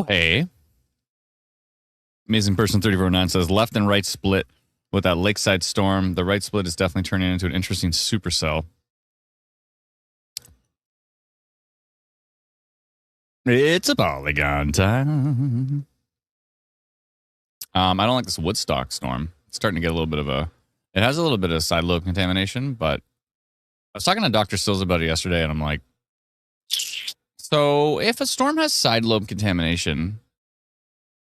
Hey. Amazing Person 3409 says left and right split with that lakeside storm. The right split is definitely turning into an interesting supercell. It's a polygon time. I don't like this Woodstock storm. It's starting to get a little bit of a... It has a little bit of side lobe contamination, but I was talking to Dr. Stills about it yesterday, and I'm like, so if a storm has side lobe contamination,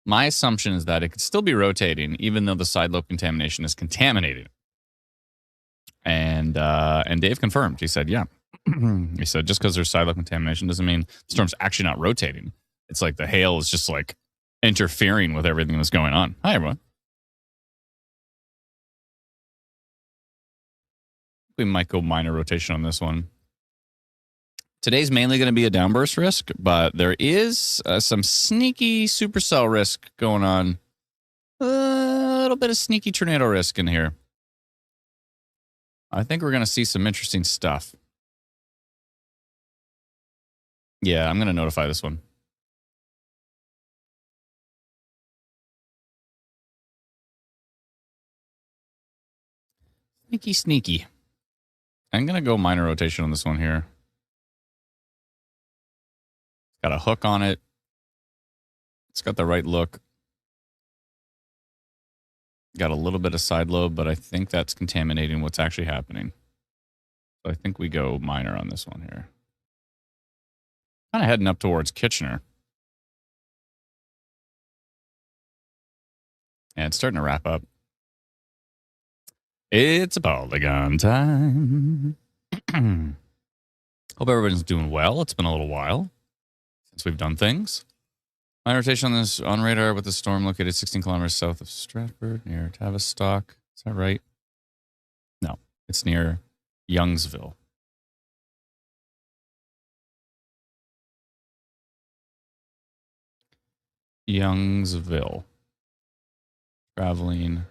my assumption is that it could still be rotating, even though the side lobe contamination is contaminated. And Dave confirmed. He said, yeah. He said, just because there's side lobe contamination doesn't mean the storm's actually not rotating. It's like the hail is just like interfering with everything that's going on. Hi, everyone. We might go minor rotation on this one. Today's mainly going to be a downburst risk, but there is some sneaky supercell risk going on. A little bit of sneaky tornado risk in here. I think we're going to see some interesting stuff. Yeah, I'm going to notify this one. Sneaky, sneaky. I'm going to go minor rotation on this one here. Got a hook on it. It's got the right look. Got a little bit of side lobe, but I think that's contaminating what's actually happening. So I think we go minor on this one here. Kind of heading up towards Kitchener. And it's starting to wrap up. It's a polygon time. Hope everybody's doing well. It's been a little while since we've done things. My rotation on this on radar with the storm located 16 kilometers south of Stratford near Tavistock. Is that right? No, it's near Youngsville. Youngsville. Traveling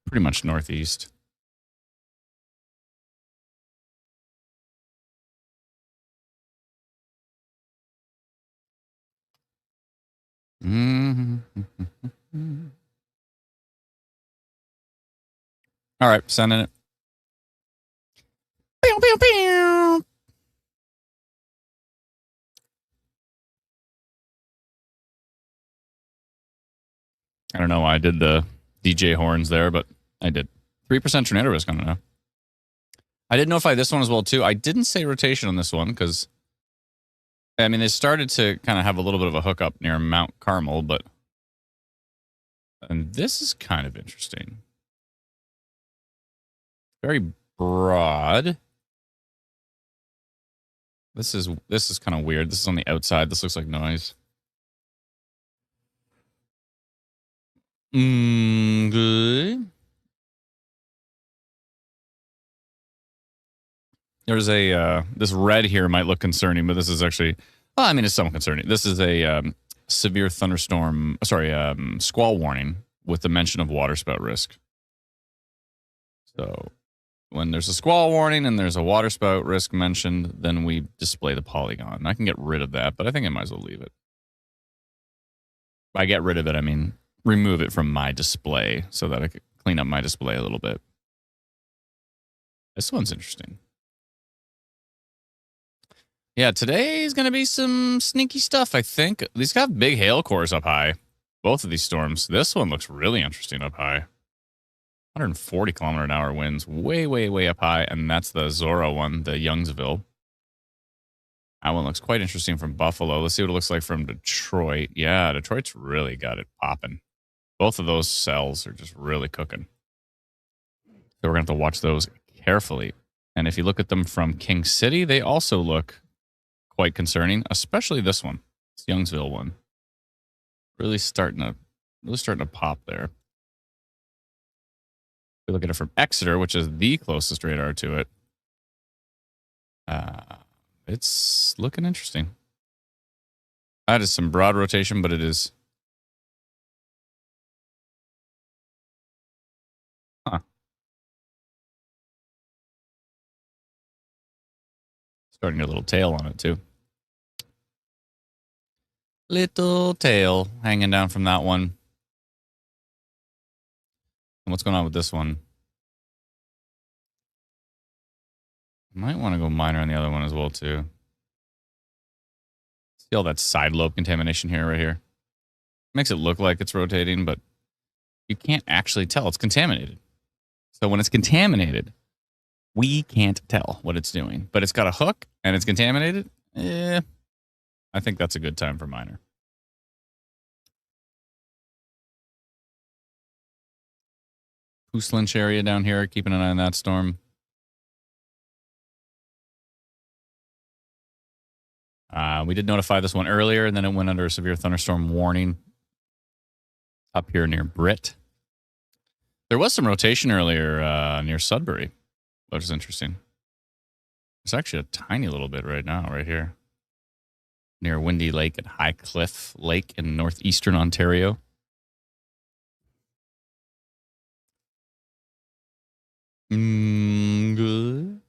pretty much northeast. All right, sending it. Pew, pew, pew. I don't know why I did the DJ horns there, but I did. 3% tornado risk on it now. I did notify this one as well, too. I didn't say rotation on this one because, I mean, they started to kind of have a little bit of a hookup near Mount Carmel, but... And this is kind of interesting. Very broad. This is kind of weird. This is on the outside. This looks like noise. Good. There's a this red here might look concerning, but this is actually, well, I mean, it's somewhat concerning. This is a severe thunderstorm, squall warning with the mention of waterspout risk. So when there's a squall warning and there's a waterspout risk mentioned, then we display the polygon. And I can get rid of that, but I think I might as well leave it. By get rid of it, I mean remove it from my display so that I could clean up my display a little bit. This one's interesting. Yeah, today's going to be some sneaky stuff, I think. These got big hail cores up high. Both of these storms. This one looks really interesting up high. 140 kilometer an hour winds. Way, way, way up high. And that's the Zora one, the Youngsville. That one looks quite interesting from Buffalo. Let's see what it looks like from Detroit. Yeah, Detroit's really got it popping. Both of those cells are just really cooking. So we're going to have to watch those carefully. And if you look at them from King City, they also look quite concerning, especially this one, this Youngsville one. Really starting to pop there. If we look at it from Exeter, which is the closest radar to it, it's looking interesting. That is some broad rotation, but it is. Starting a little tail on it, too. Little tail hanging down from that one. And what's going on with this one? Might want to go minor on the other one as well, too. See all that side lobe contamination here, right here? Makes it look like it's rotating, but you can't actually tell. It's contaminated. So when it's contaminated, we can't tell what it's doing. But it's got a hook and it's contaminated. I think that's a good time for minor. Puslinch area down here, keeping an eye on that storm. We did notify this one earlier, and then it went under a severe thunderstorm warning up here near Britt. There was some rotation earlier near Sudbury, which is interesting. There's actually a tiny little bit right now, right here, near Windy Lake and High Cliff Lake in northeastern Ontario. Good.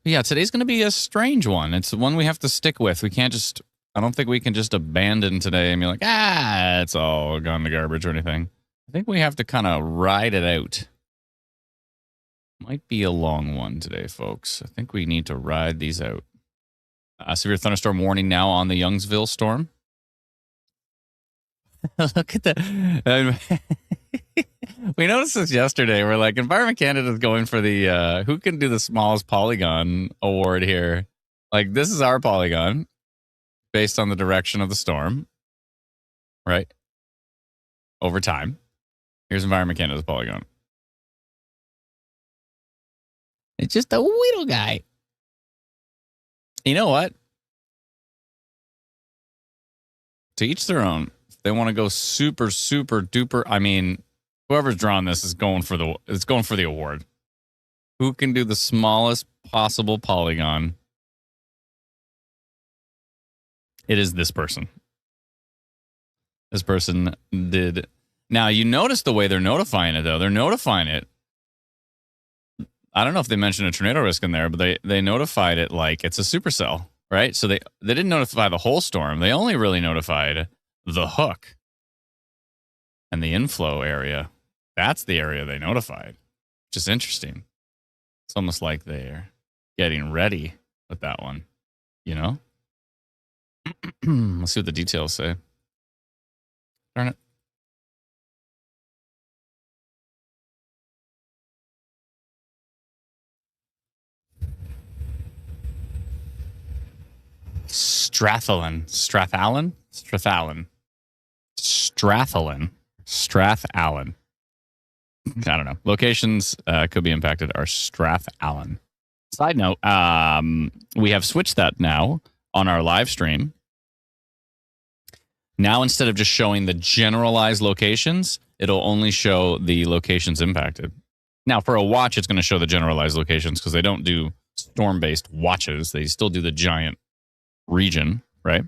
Yeah, today's going to be a strange one. It's the one we have to stick with. We can't just, I don't think we can just abandon today and be like, it's all gone to garbage or anything. I think we have to kind of ride it out. Might be a long one today, folks. I think we need to ride these out. Severe thunderstorm warning now on the Youngsville storm. Look at that. We noticed this yesterday. We're like, Environment Canada is going for the who can do the smallest polygon award here. Like, this is our polygon based on the direction of the storm, right? Over time. Here's Environment Canada's polygon. It's just a little guy. You know what? To each their own. If they want to go super, super duper. I mean, whoever's drawn this is going for the award. Who can do the smallest possible polygon? It is this person. This person did. Now, you notice the way they're notifying it, though. They're notifying it. I don't know if they mentioned a tornado risk in there, but they notified it like it's a supercell, right? So they didn't notify the whole storm. They only really notified the hook and the inflow area. That's the area they notified, which is interesting. It's almost like they're getting ready with that one, you know? Let's see what the details say. Darn it. Strathallan. I don't know. Locations could be impacted are Strathallan. Side note, we have switched that now on our live stream. Now, instead of just showing the generalized locations, it'll only show the locations impacted. Now, for a watch, it's going to show the generalized locations because they don't do storm-based watches. They still do the giant region, right?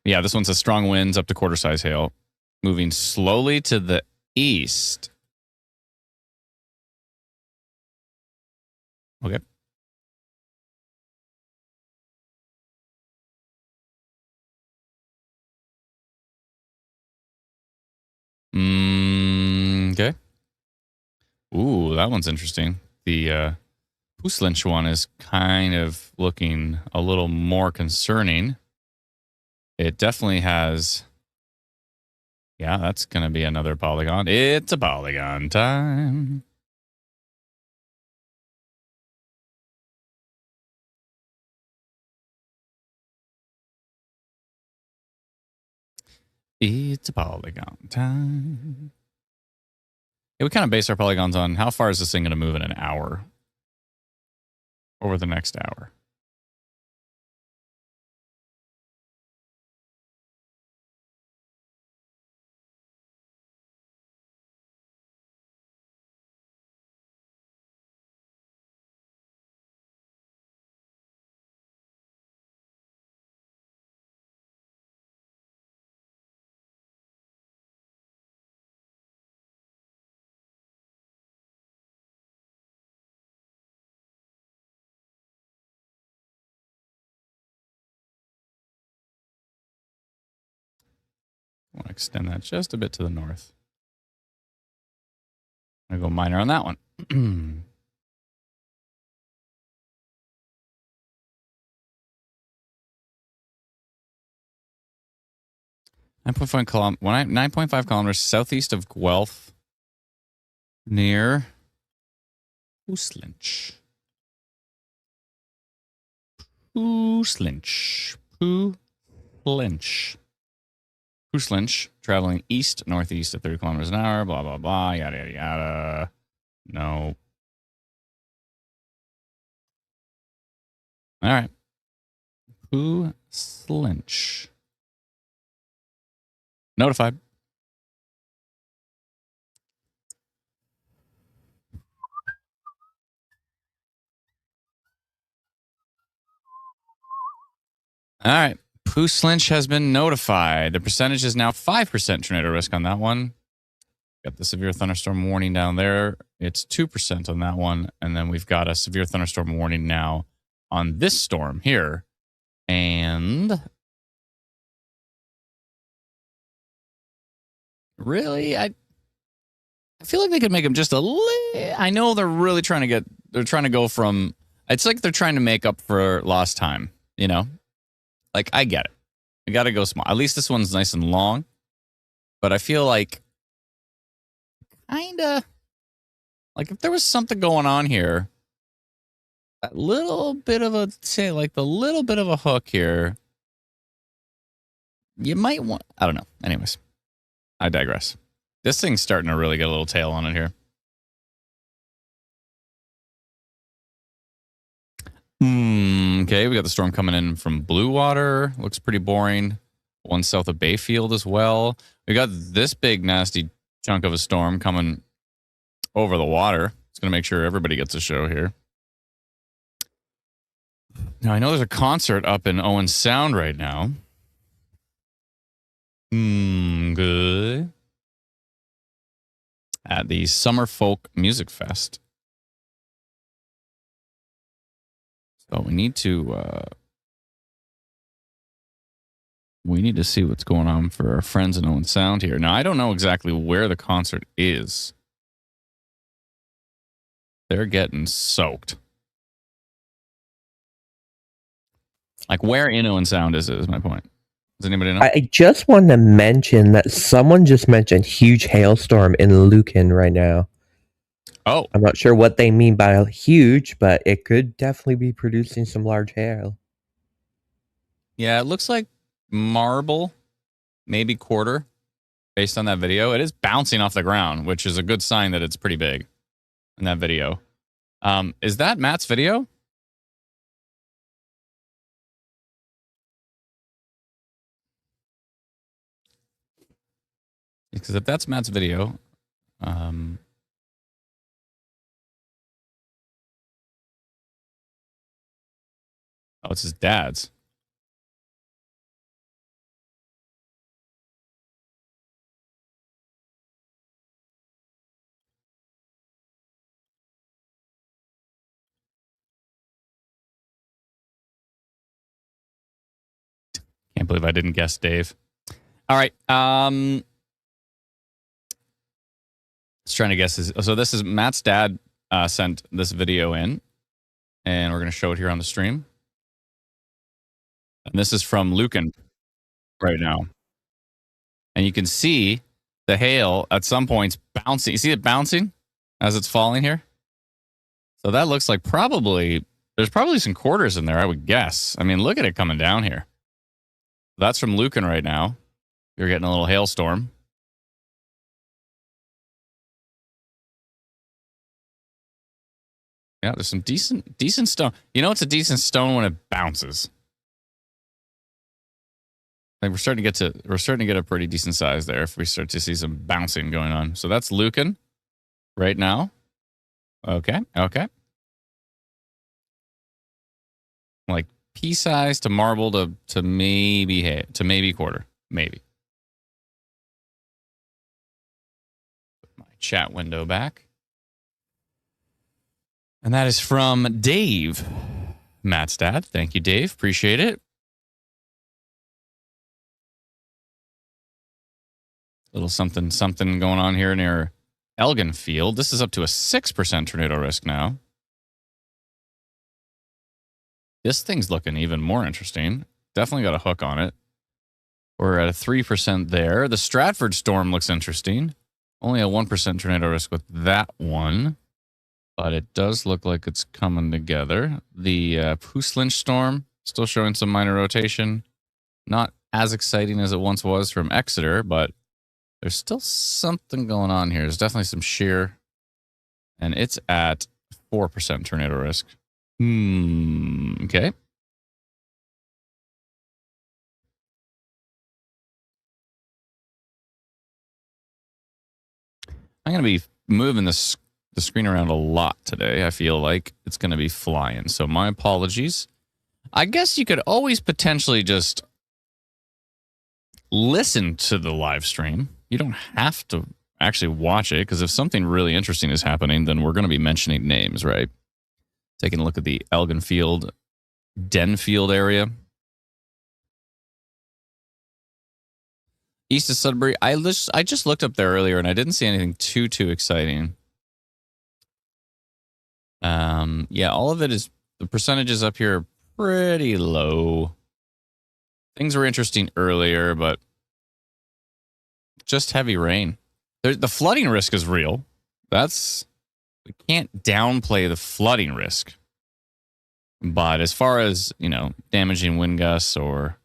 Yeah, this one says strong winds up to quarter-size hail, moving slowly to the east. Okay. Okay. Ooh, that one's interesting. The Puslinch one is kind of looking a little more concerning. It definitely has. Yeah, that's going to be another polygon. It's a polygon time. It's a polygon time. Yeah, we kind of base our polygons on how far is this thing going to move in an hour? Over the next hour. extend that just a bit to the north. I'm going to go minor on that one. 9.5 kilometers southeast of Guelph, near Puslinch. Puslinch, traveling east-northeast at 30 kilometers an hour, blah, blah, blah, yada, yada, yada. No. All right. Puslinch. Notified. All right. Puslinch has been notified. The percentage is now 5% tornado risk on that one. Got the severe thunderstorm warning down there. It's 2% on that one. And then we've got a severe thunderstorm warning now on this storm here. And really, I feel like they could make them just a little. I know they're really trying to go from, it's like they're trying to make up for lost time, you know? Like, I get it. You got to go small. At least this one's nice and long. But I feel like, kind of, like if there was something going on here, that little bit of a, say, like the little bit of a hook here, you might want, I don't know. Anyways, I digress. This thing's starting to really get a little tail on it here. Okay, we got the storm coming in from Blue Water. Looks pretty boring. One south of Bayfield as well. We got this big, nasty chunk of a storm coming over the water. It's going to make sure everybody gets a show here. Now, I know there's a concert up in Owen Sound right now. Good. At the Summer Folk Music Fest. So we need to see what's going on for our friends in Owen Sound here. Now, I don't know exactly where the concert is. They're getting soaked. Like, where in Owen Sound is my point. Does anybody know? I just want to mention that someone just mentioned huge hailstorm in Lucan right now. Oh. I'm not sure what they mean by huge, but it could definitely be producing some large hail. Yeah, it looks like marble, maybe quarter, based on that video. It is bouncing off the ground, which is a good sign that it's pretty big in that video. Is that Matt's video? Because if that's Matt's video, oh, it's his dad's. Can't believe I didn't guess Dave. All right. Just trying to guess his. So this is Matt's dad sent this video in, and we're going to show it here on the stream. And this is from Lucan right now. And you can see the hail at some points bouncing. You see it bouncing as it's falling here? So that looks like there's probably some quarters in there, I would guess. I mean, look at it coming down here. That's from Lucan right now. You're getting a little hailstorm. Yeah, there's some decent stone. You know, it's a decent stone when it bounces. Like we're starting to get a pretty decent size there if we start to see some bouncing going on. So that's Lucan right now. Okay. Like pea size to marble to maybe quarter, maybe. Put my chat window back. And that is from Dave, Matt's dad. Thank you, Dave. Appreciate it. Little something going on here near Elgin Field. This is up to a 6% tornado risk now. This thing's looking even more interesting. Definitely got a hook on it. We're at a 3% there. The Stratford storm looks interesting. Only a 1% tornado risk with that one. But it does look like it's coming together. The Poos Lynch storm, still showing some minor rotation. Not as exciting as it once was from Exeter, but there's still something going on here. There's definitely some shear. And it's at 4% tornado risk. Okay. I'm going to be moving the screen around a lot today. I feel like it's going to be flying. So my apologies. I guess you could always potentially just listen to the live stream. You don't have to actually watch it, because if something really interesting is happening, then we're going to be mentioning names, right? Taking a look at the Elgin Field, Denfield area. East of Sudbury. I just looked up there earlier and I didn't see anything too exciting. Yeah, all of it is, the percentages up here are pretty low. Things were interesting earlier, but just heavy rain. The flooding risk is real. We can't downplay the flooding risk. But as far as, damaging wind gusts or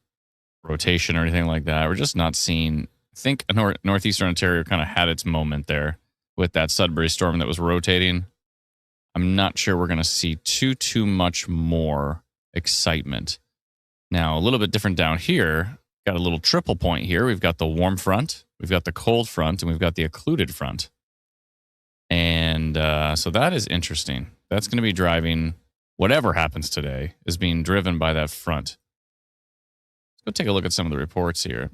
rotation or anything like that, we're just not seeing. I think northeastern Ontario kind of had its moment there with that Sudbury storm that was rotating. I'm not sure we're going to see too much more excitement. Now, a little bit different down here. Got a little triple point here. We've got the warm front, we've got the cold front, and we've got the occluded front. And so that is interesting. That's going to be driving whatever happens today is being driven by that front. Let's go take a look at some of the reports here.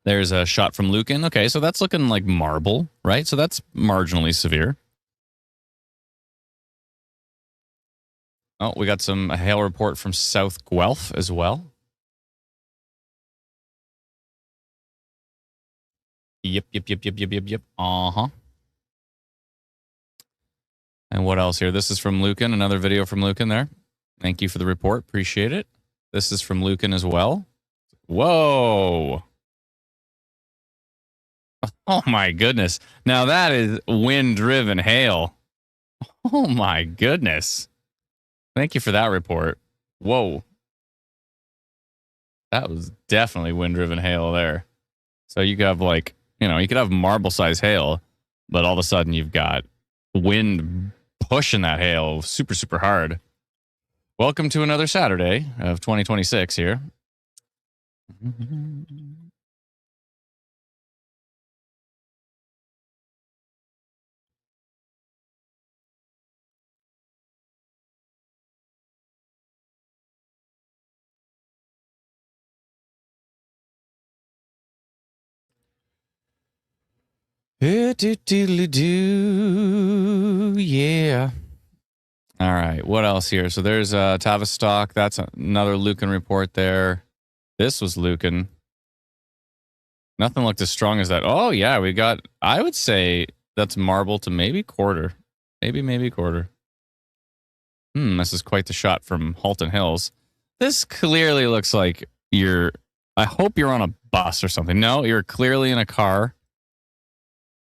There's a shot from Lucan. Okay, so that's looking like marble, right? So that's marginally severe. Oh, we got a hail report from South Guelph as well. Yep. Uh-huh. And what else here? This is from Lucan. Another video from Lucan there. Thank you for the report. Appreciate it. This is from Lucan as well. Whoa. Oh, my goodness. Now, that is wind-driven hail. Oh, my goodness. Thank you for that report. Whoa. That was definitely wind-driven hail there. So you could have you could have marble-sized hail, but all of a sudden you've got wind pushing that hail super hard. Welcome to another Saturday of 2026 here. Yeah. All right. What else here? So there's Tavistock. That's another Lucan report there. This was Lucan. Nothing looked as strong as that. Oh, yeah. We got, I would say that's marble to maybe quarter. Maybe quarter. This is quite the shot from Halton Hills. This clearly looks like I hope you're on a bus or something. No, you're clearly in a car.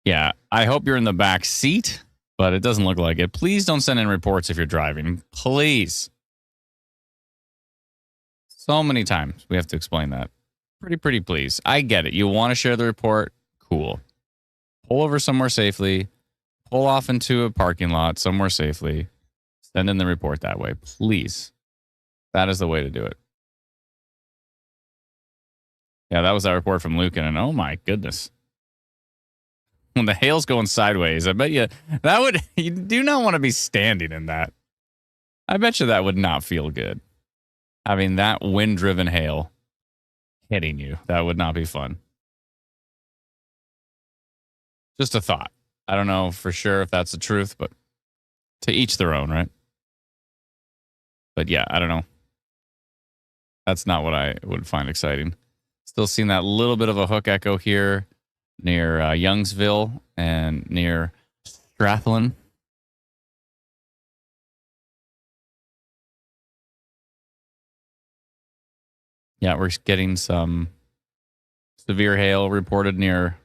Yeah, I hope you're in the back seat, but it doesn't look like it. Please don't send in reports if you're driving. Please. So many times we have to explain that. Pretty please. I get it. You want to share the report? Cool. Pull over somewhere safely. Pull off into a parking lot somewhere safely. Send in the report that way. Please. That is the way to do it. Yeah, that was that report from Lucan, and oh my goodness. When the hail's going sideways, I bet you do not want to be standing in that. I bet you that would not feel good. Having that wind-driven hail hitting you, that would not be fun. Just a thought. I don't know for sure if that's the truth, but to each their own, right? But yeah, I don't know. That's not what I would find exciting. Still seeing that little bit of a hook echo here near Youngsville and near Strathlin. Yeah, we're getting some severe hail reported near.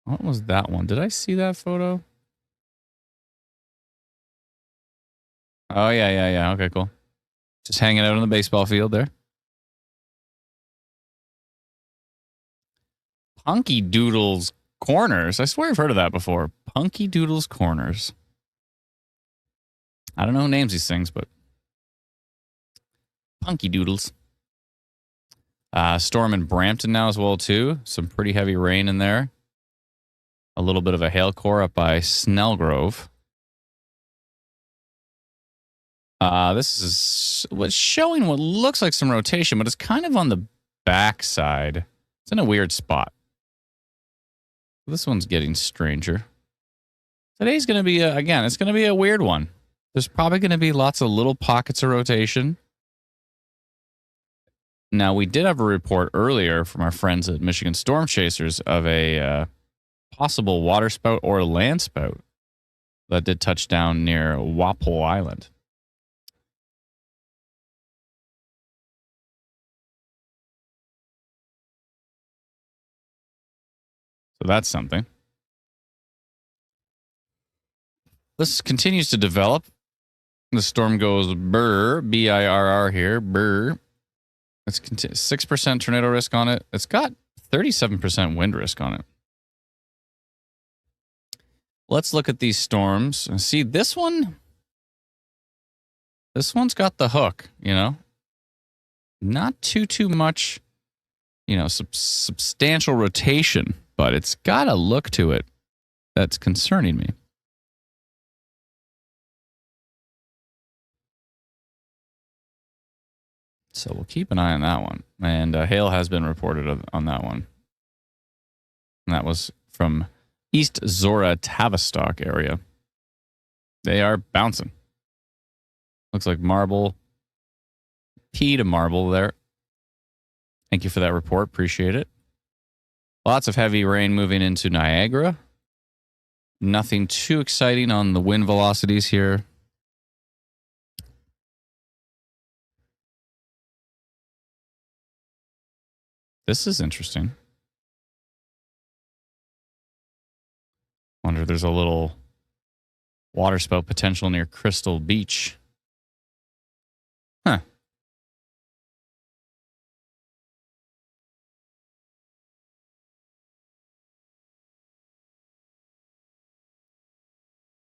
What was that one? Did I see that photo? Oh, yeah. Okay, cool. Just hanging out on the baseball field there. Punky Doodles Corners. I swear I've heard of that before. Punky Doodles Corners. I don't know who names these things, but Punky Doodles. Storm in Brampton now as well, too. Some pretty heavy rain in there. A little bit of a hail core up by Snellgrove. This is what's showing what looks like some rotation, but it's kind of on the back side. It's in a weird spot. This one's getting stranger. Today's going to be, again, it's going to be a weird one. There's probably going to be lots of little pockets of rotation. Now, we did have a report earlier from our friends at Michigan Storm Chasers of a possible waterspout or landspout that did touch down near Walpole Island. So that's something. This continues to develop. The storm goes burr, B-I-R-R here, burr. It's 6% tornado risk on it. It's got 37% wind risk on it. Let's look at these storms and see this one. This one's got the hook, you know. Not too much, you know, substantial rotation, but it's got a look to it that's concerning me. So we'll keep an eye on that one. And hail has been reported on that one. And that was from East Zora Tavistock area. They are bouncing. Looks like marble. P to marble there. Thank you for that report. Appreciate it. Lots of heavy rain moving into Niagara. Nothing too exciting on the wind velocities here. This is interesting. Wonder if there's a little waterspout potential near Crystal Beach. Huh.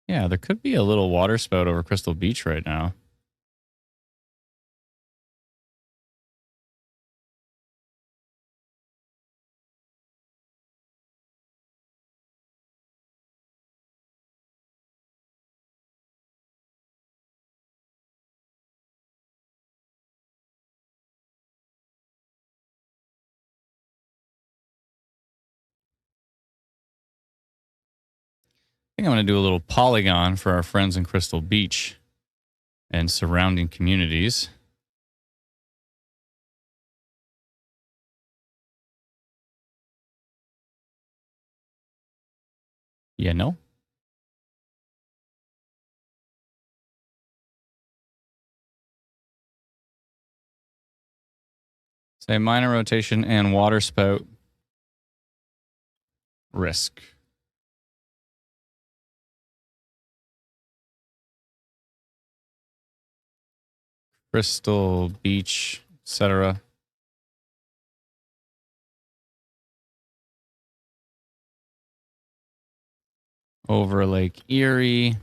Yeah, there could be a little waterspout over Crystal Beach right now. I think I'm going to do a little polygon for our friends in Crystal Beach and surrounding communities. Yeah, no? Say minor rotation and waterspout risk. Crystal Beach, etc. Over Lake Erie.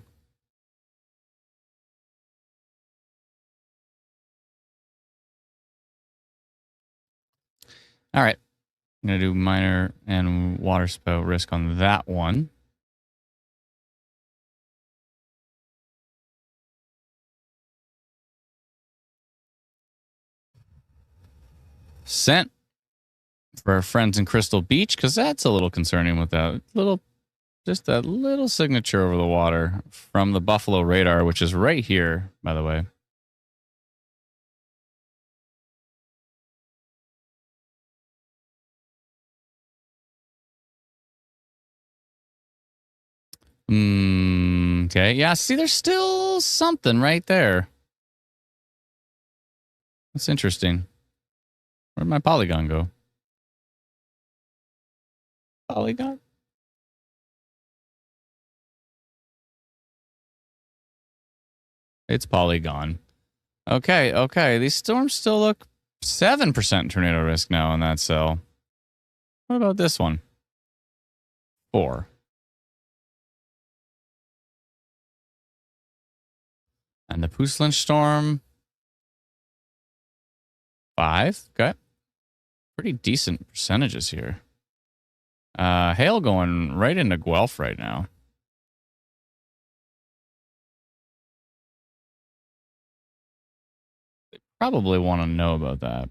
All right. I'm going to do minor and waterspout risk on that one. Sent for our friends in Crystal Beach, because that's a little concerning with that little Just that little signature over the water from the Buffalo radar, which is right here, by the way. Okay. Yeah, see, there's still something right there. That's interesting. Where'd my polygon go? Polygon? It's polygon. Okay, okay. These storms still look 7% tornado risk now on that cell. What about this one? 4. And the Puslinch storm, 5. Okay. Pretty decent percentages here. Hail going right into Guelph right now. They probably want to know about that.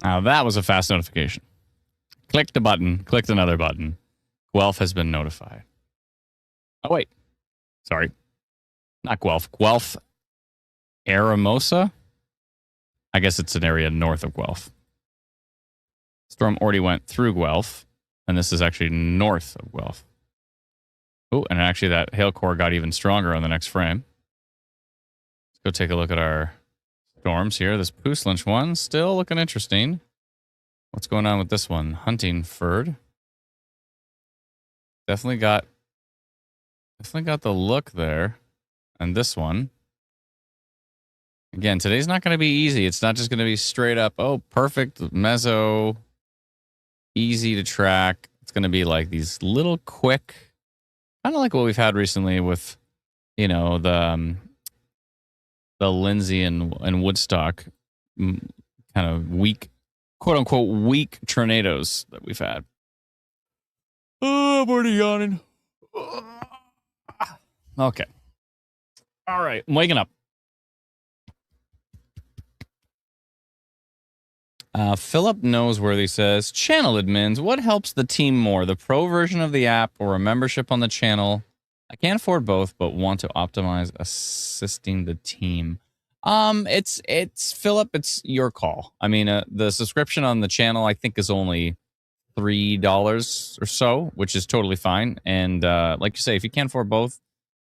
Now that was a fast notification. Clicked a button, clicked another button. Guelph has been notified. Oh, wait. Sorry. Not Guelph. Guelph Aramosa? I guess it's an area north of Guelph. Storm already went through Guelph, and this is actually north of Guelph. Oh, and actually that hail core got even stronger on the next frame. Let's go take a look at our storms here. This Puslinch one still looking interesting. What's going on with this one? Huntingford. Definitely got the look there. And this one. Again, today's not going to be easy. It's not just going to be straight up, oh, perfect, mezzo, easy to track. It's going to be like these little quick, kind of like what we've had recently with, you know, the Lindsay and Woodstock kind of weak, quote unquote, weak tornadoes that we've had. Oh, I'm already yawning. Okay. All right. I'm waking up. Philip Noseworthy says, channel admins, what helps the team more, the pro version of the app or a membership on the channel? I can't afford both, but want to optimize assisting the team. It's Philip, it's your call. I mean, the subscription on the channel, I think, is only $3 or so, which is totally fine. And like you say, if you can't afford both,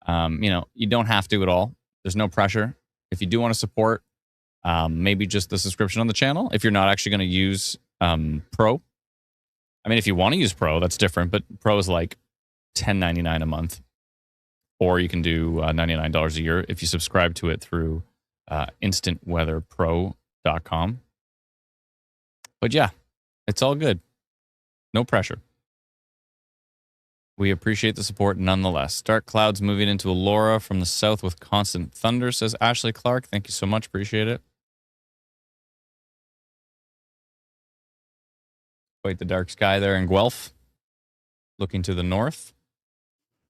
you know, you don't have to at all. There's no pressure. If you do want to support, maybe just the subscription on the channel, if you're not actually going to use Pro. I mean, if you want to use Pro, that's different, but Pro is like $10.99 a month. Or you can do $99 a year if you subscribe to it through instantweatherpro.com. But yeah, it's all good. No pressure. We appreciate the support nonetheless. Dark clouds moving into Aurora from the south with constant thunder, says Ashley Clark. Thank you so much. Appreciate it. Quite the dark sky there in Guelph. Looking to the north.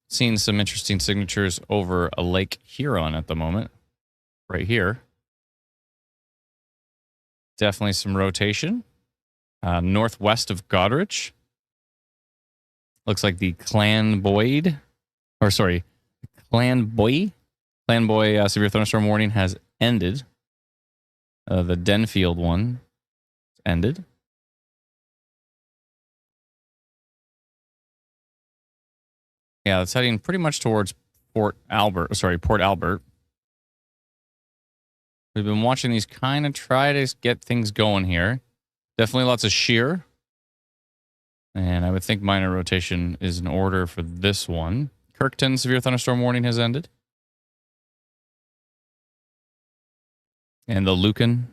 Seeing some interesting signatures over a Lake Huron at the moment. Right here. Definitely some rotation. Northwest of Goderich. Looks like the Clanboy severe thunderstorm warning has ended. The Denfield one ended. Yeah, it's heading pretty much towards Port Albert. We've been watching these kind of try to get things going here. Definitely lots of shear. And I would think minor rotation is in order for this one. Kirkton severe thunderstorm warning has ended. And the Lucan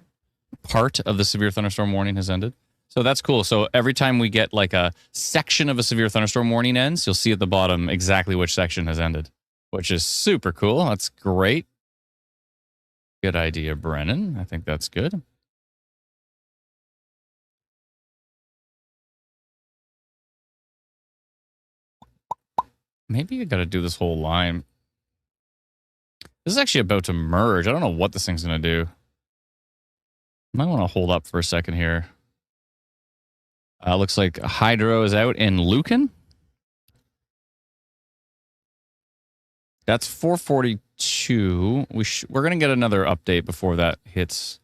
part of the severe thunderstorm warning has ended. So that's cool. So every time we get like a section of a severe thunderstorm warning ends, you'll see at the bottom exactly which section has ended, which is super cool. That's great. Good idea, Brennan. I think that's good. Maybe I got to do this whole line. This is actually about to merge. I don't know what this thing's going to do. Might want to hold up for a second here. Looks like Hydro is out in Lucan. That's 442. We're going to get another update before that hits.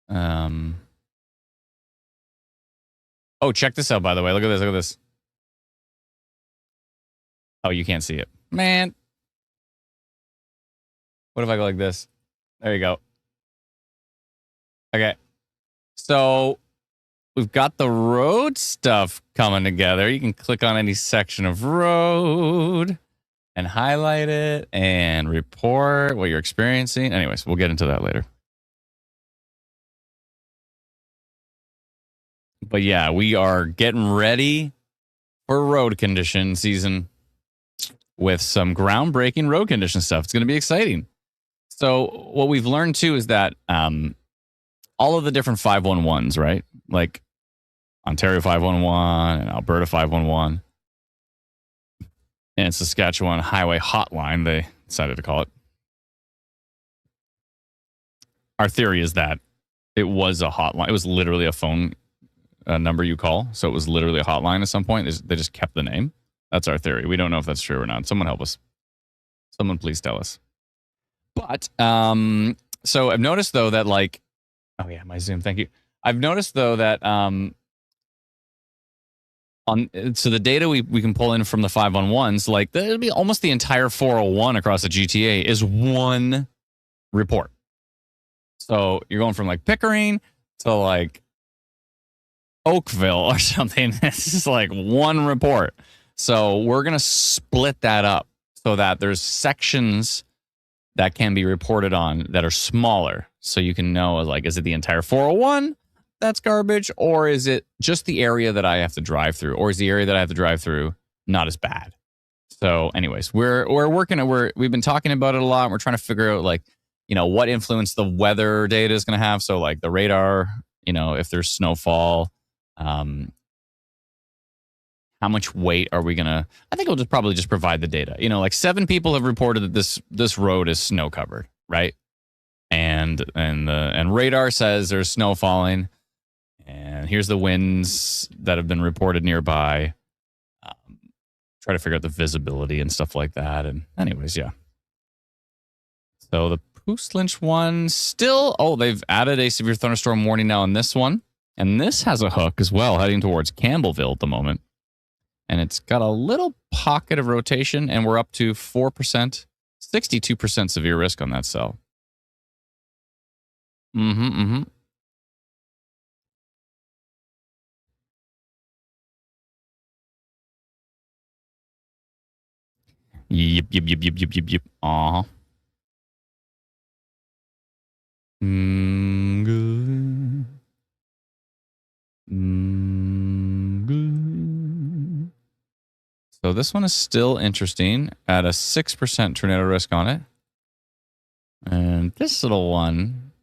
Oh, check this out, by the way. Look at this. Look at this. Oh, you can't see it. Man. What if I go like this? There you go. Okay. So we've got the road stuff coming together. You can click on any section of road and highlight it and report what you're experiencing. Anyways, we'll get into that later. But yeah, we are getting ready for road condition season with some groundbreaking road condition stuff. It's going to be exciting. So what we've learned too is that all of the different 511s, right? Like Ontario 511 and Alberta 511 and Saskatchewan Highway Hotline, they decided to call it. Our theory is that it was a hotline. It was literally a phone number you call. So it was literally a hotline at some point. They just kept the name. That's our theory. We don't know if that's true or not. Someone help us. Someone please tell us. But so I've noticed though that like, oh yeah, my Zoom. Thank you. I've noticed though that so the data we can pull in from the 511s, like it'll be almost the entire 401 across the GTA is one report. So you're going from like Pickering to like Oakville or something. It's just like one report. So we're going to split that up so that there's sections that can be reported on that are smaller. So you can know, like, is it the entire 401 that's garbage? Or is it just the area that I have to drive through? Or is the area that I have to drive through not as bad? So anyways, we're working, we've been talking about it a lot. We're trying to figure out, like, you know, what influence the weather data is going to have. So like the radar, you know, if there's snowfall, how much weight are we gonna? I think we'll probably just provide the data. You know, like 7 people have reported that this road is snow covered, right? And radar says there's snow falling, and here's the winds that have been reported nearby. Try to figure out the visibility and stuff like that. And anyways, yeah. So the Poos Lynch one still. Oh, they've added a severe thunderstorm warning now on this one, and this has a hook as well, heading towards Campbellville at the moment. And it's got a little pocket of rotation, and we're up to 4%, 62% severe risk on that cell. Yep. Uh-huh. Good. Good. So this one is still interesting at a 6% tornado risk on it. And this little one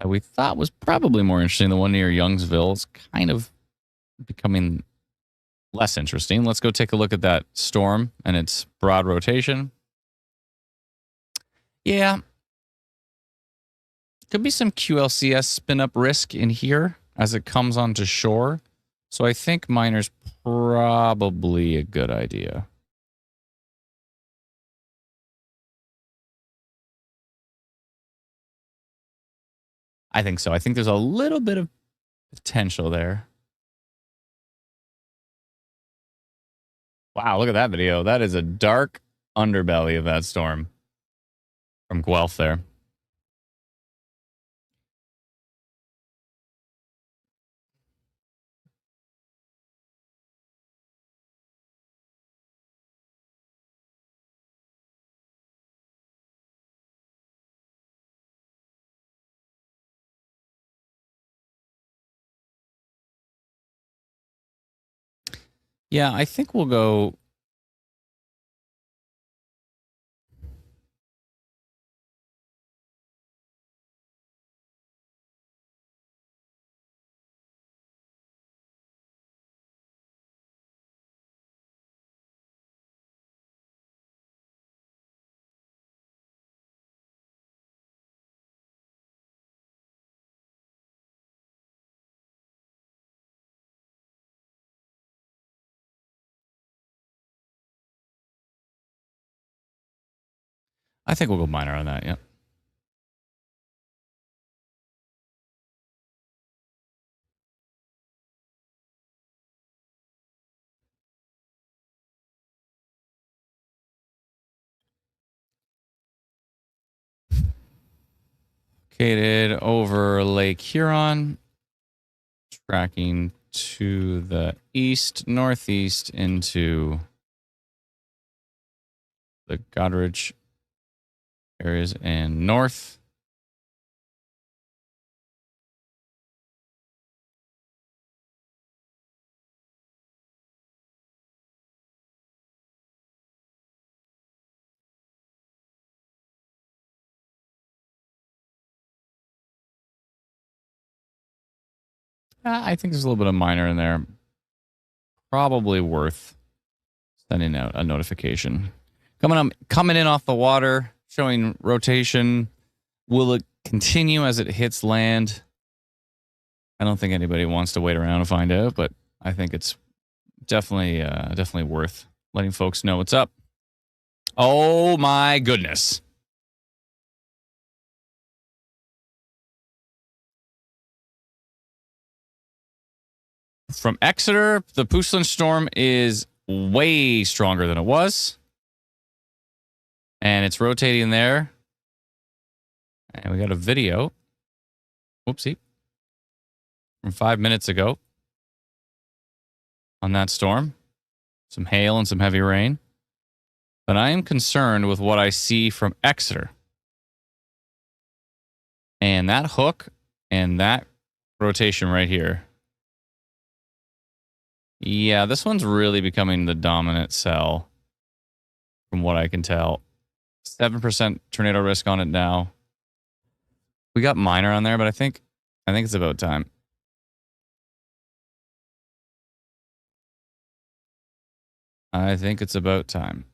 we thought was probably more interesting. The one near Youngsville is kind of becoming less interesting. Let's go take a look at that storm and its broad rotation. Yeah. Could be some QLCS spin up risk in here as it comes onto shore. So I think miner's probably a good idea. I think so. I think there's a little bit of potential there. Wow, look at that video. That is a dark underbelly of that storm from Guelph there. Yeah, I think we'll go I think we'll go minor on that, yep. Located over Lake Huron, tracking to the east, northeast into the Goderich areas and north. I think there's a little bit of minor in there. Probably worth sending out a notification. Coming in off the water, showing rotation. Will it continue as it hits land? I don't think anybody wants to wait around to find out, but I think it's definitely worth letting folks know what's up. Oh my goodness. From Exeter, the Pushlin storm is way stronger than it was. And it's rotating there. And we got a video. Whoopsie. From 5 minutes ago. On that storm. Some hail and some heavy rain. But I am concerned with what I see from Exeter. And that hook and that rotation right here. Yeah, this one's really becoming the dominant cell from what I can tell. 7% tornado risk on it now. We got minor on there, but I think it's about time. I think it's about time.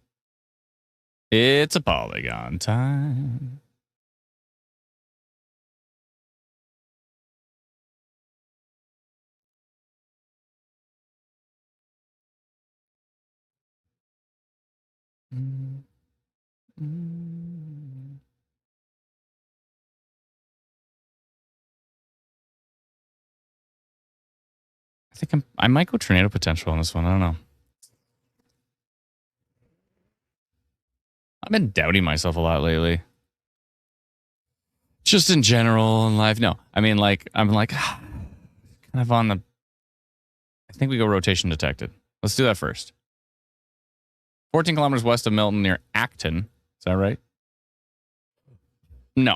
It's a polygon time. I think I might go tornado potential on this one. I don't know. I've been doubting myself a lot lately. Just in general in life. No, I mean, like, I'm like, kind of on the, I think we go rotation detected. Let's do that first. 14 kilometers west of Milton near Acton. Is that right? No,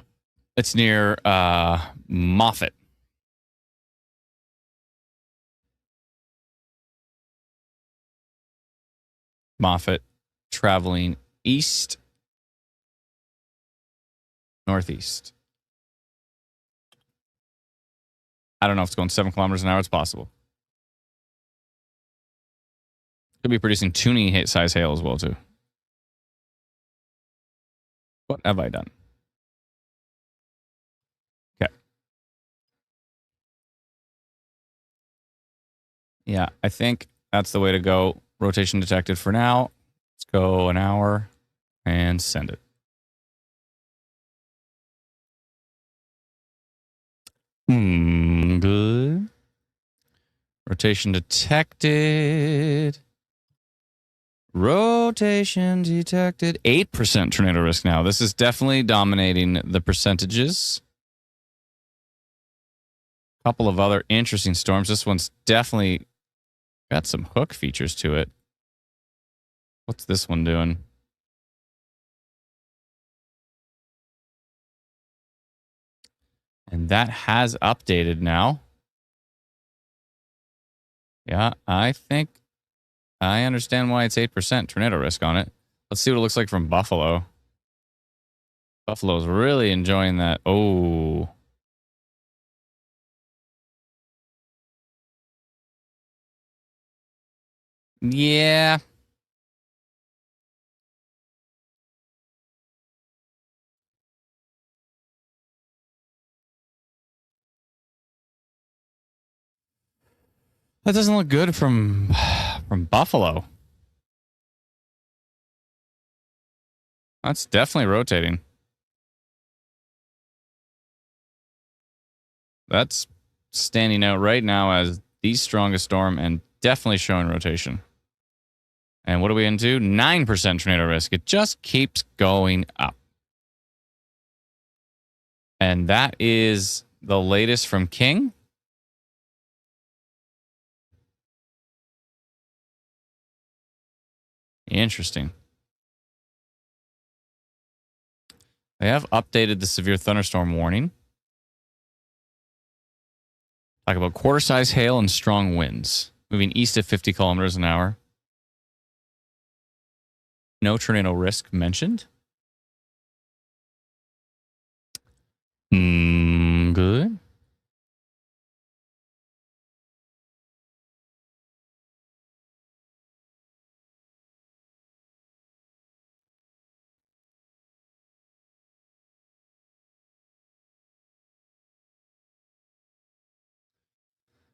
it's near Moffat. Moffat traveling east, northeast. I don't know if it's going 7 kilometers an hour. It's possible. Could be producing tuning size hail as well, too. What have I done? Okay. Yeah, I think that's the way to go. Rotation detected for now. Let's go an hour and send it. Good. Rotation detected. Rotation detected. 8% tornado risk now. This is definitely dominating the percentages. A couple of other interesting storms. This one's definitely got some hook features to it. What's this one doing? And that has updated now. Yeah, I think I understand why it's 8% tornado risk on it. Let's see what it looks like from Buffalo. Buffalo's really enjoying that. Oh. Yeah. That doesn't look good from Buffalo. That's definitely rotating. That's standing out right now as the strongest storm and definitely showing rotation. And what are we into? 9% tornado risk. It just keeps going up. And that is the latest from King. Interesting. They have updated the severe thunderstorm warning. Talk about quarter-size hail and strong winds. Moving east at 50 kilometers an hour. No tornado risk mentioned. Good.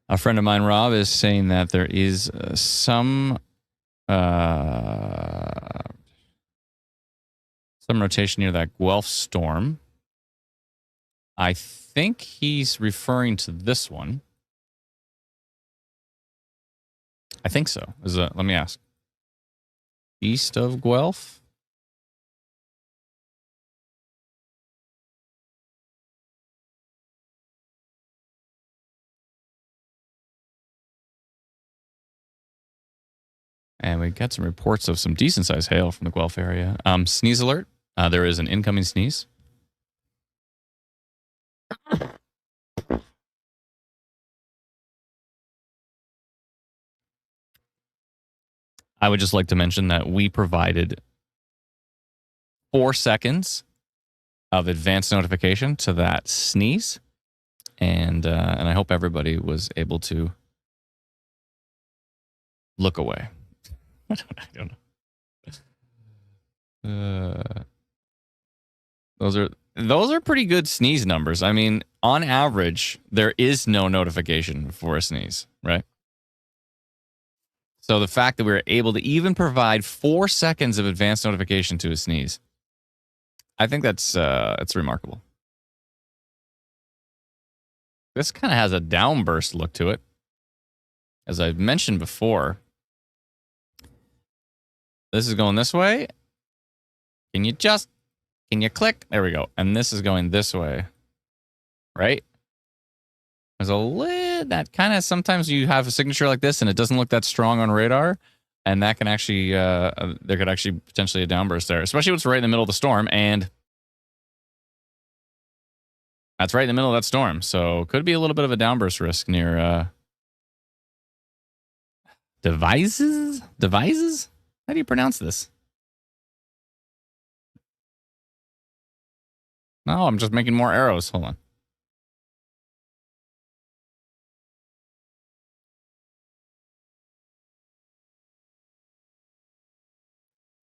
A friend of mine, Rob, is saying that there is some rotation near that Guelph storm. I think he's referring to this one. I think so. Let me ask. East of Guelph? And we got some reports of some decent-sized hail from the Guelph area. Sneeze alert. There is an incoming sneeze. I would just like to mention that we provided 4 seconds of advance notification to that sneeze. And I hope everybody was able to look away. I don't know. Those are pretty good sneeze numbers. I mean, on average, there is no notification for a sneeze, right? So the fact that we were able to even provide 4 seconds of advance notification to a sneeze, I think that's remarkable. This kind of has a downburst look to it. As I've mentioned before, this is going this way. Can you click? There we go. And this is going this way, right? There's a lid that kind of, sometimes you have a signature like this and it doesn't look that strong on radar. And that can actually, there could actually potentially a downburst there, especially when it's right in the middle of the storm. And that's right in the middle of that storm. So could be a little bit of a downburst risk near Devises? How do you pronounce this? No, I'm just making more arrows. Hold on.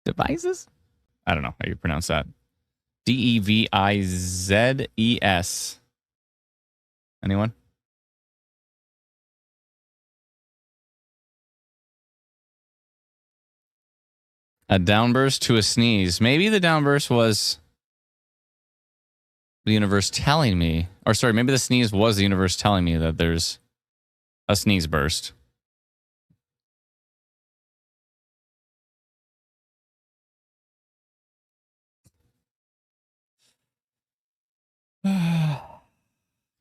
Devises? I don't know how you pronounce that. Devizes. Anyone? A downburst to a sneeze. Maybe the downburst was the universe telling me, or sorry, maybe the sneeze was the universe telling me that there's a sneeze burst.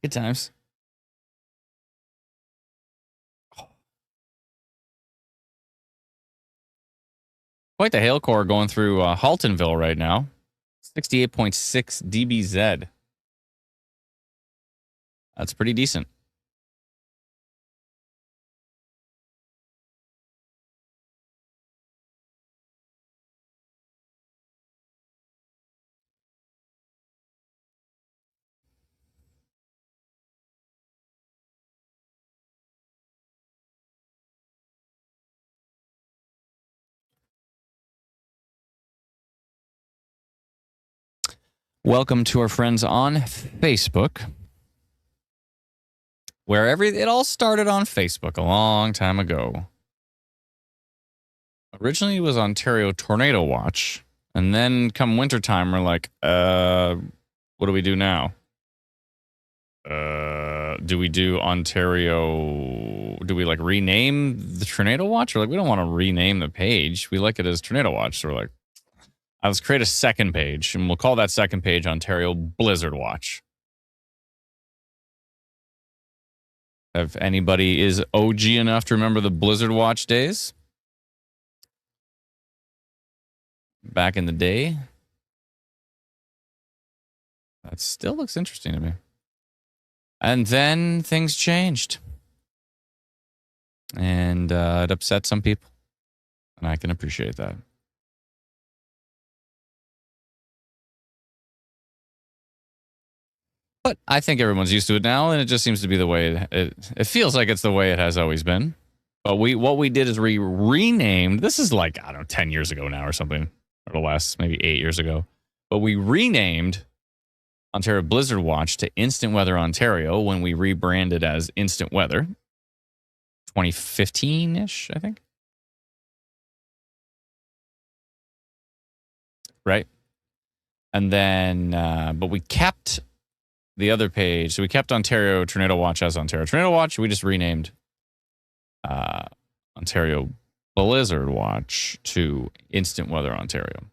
Good times. Quite the hail core going through Haltonville right now. 68.6 dBz. That's pretty decent. Welcome to our friends on Facebook, where it all started on Facebook a long time ago. Originally, it was Ontario Tornado Watch, And then come wintertime, we're like, what do we do now? Do we do Ontario? Do we like rename the Tornado Watch? We're like, we don't want to rename the page. We like it as Tornado Watch. So we're like, let's create a second page, and we'll call that second page Ontario Blizzard Watch. If anybody is OG enough to remember the Blizzard Watch days back in the day, that still looks interesting to me. And then things changed. And it upset some people. And I can appreciate that. But I think everyone's used to it now, and it just seems to be the way it feels like it's the way it has always been. But what we did is we renamed. This is like, I don't know, 10 years ago now or something, or the last maybe 8 years ago. But we renamed Ontario Blizzard Watch to Instant Weather Ontario when we rebranded as Instant Weather. 2015-ish, I think. Right? And then, but we kept the other page. So we kept Ontario Tornado Watch as Ontario Tornado Watch. We just renamed Ontario Blizzard Watch to Instant Weather Ontario.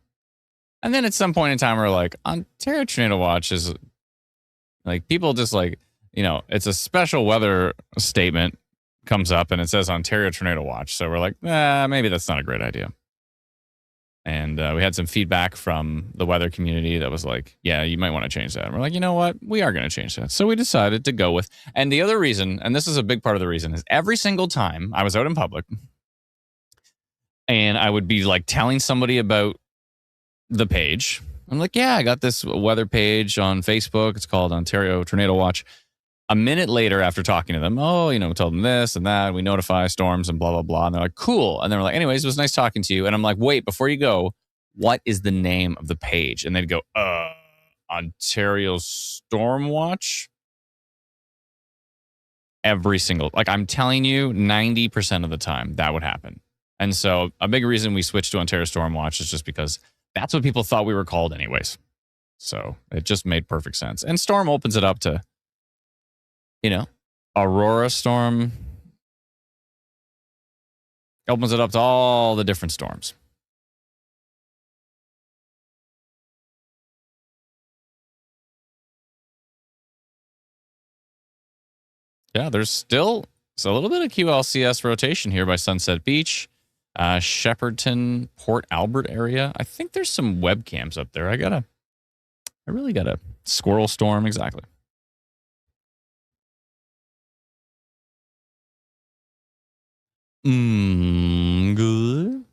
And then at some point in time, we're like, Ontario Tornado Watch is like, people just like, you know, it's a special weather statement comes up and it says Ontario Tornado Watch. So we're like, maybe that's not a great idea. And we had some feedback from the weather community that was like, yeah, you might want to change that. And we're like, you know what? We are going to change that. So we decided to go with, and the other reason, and this is a big part of the reason, is every single time I was out in public and I would be like telling somebody about the page. I'm like, yeah, I got this weather page on Facebook. It's called Ontario Tornado Watch. A minute later, after talking to them, told them this and that. We notify storms and blah, blah, blah. And they're like, cool. And they're like, anyways, it was nice talking to you. And I'm like, wait, before you go, what is the name of the page? And they'd go, Ontario Storm Watch. Every single, like I'm telling you, 90% of the time that would happen. And so a big reason we switched to Ontario Storm Watch is just because that's what people thought we were called anyways. So it just made perfect sense. And Storm opens it up to, Aurora Storm. Opens it up to all the different storms. Yeah, there's still a little bit of QLCS rotation here by Sunset Beach, Shepparton, Port Albert area. I think there's some webcams up there. I really gotta Squirrel Storm, exactly. Good.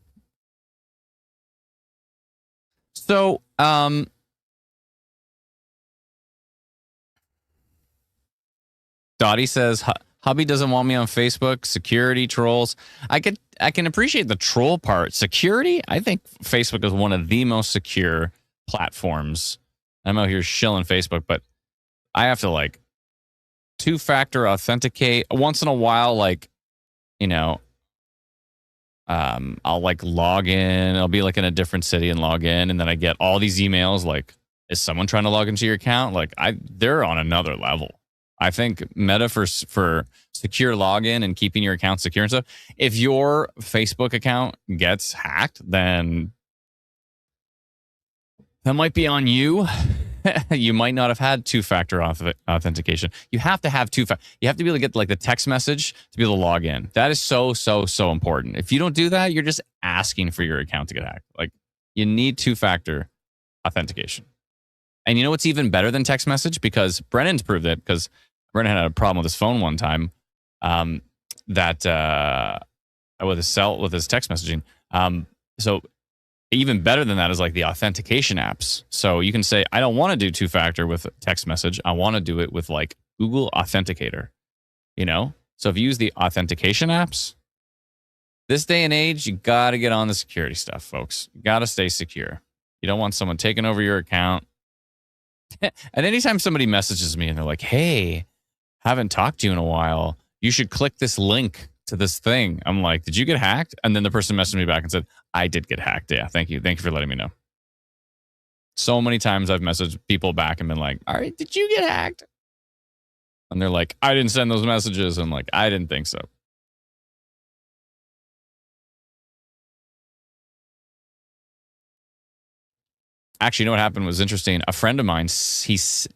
So, Dottie says, hubby doesn't want me on Facebook. Security trolls. I can appreciate the troll part. Security, I think Facebook is one of the most secure platforms. I'm out here shilling Facebook, but I have to like two-factor authenticate once in a while. Like, I'll like log in. I'll be like in a different city and log in, and then I get all these emails. Like, is someone trying to log into your account? Like, they're on another level. I think Meta for secure login and keeping your account secure and stuff. If your Facebook account gets hacked, then that might be on you. You might not have had two-factor authentication. You have to have two-factor. You have to be able to get like the text message to be able to log in. That is so important. If you don't do that, you're just asking for your account to get hacked. Like, you need two-factor authentication. And you know what's even better than text message? Because Brennan's proved it, because Brennan had a problem with his phone one time with his text messaging. So even better than that is like the authentication apps. So you can say, I don't want to do two-factor with text message. I want to do it with like Google Authenticator, So if you use the authentication apps, this day and age, you got to get on the security stuff, folks. You got to stay secure. You don't want someone taking over your account. And anytime somebody messages me and they're like, hey, haven't talked to you in a while, you should click this link to this thing. I'm like, did you get hacked? And then the person messaged me back and said, I did get hacked. Yeah, thank you. Thank you for letting me know. So many times I've messaged people back and been like, all right, did you get hacked? And they're like, I didn't send those messages. I'm like, I didn't think so. Actually, you know what happened was interesting. A friend of mine, he sent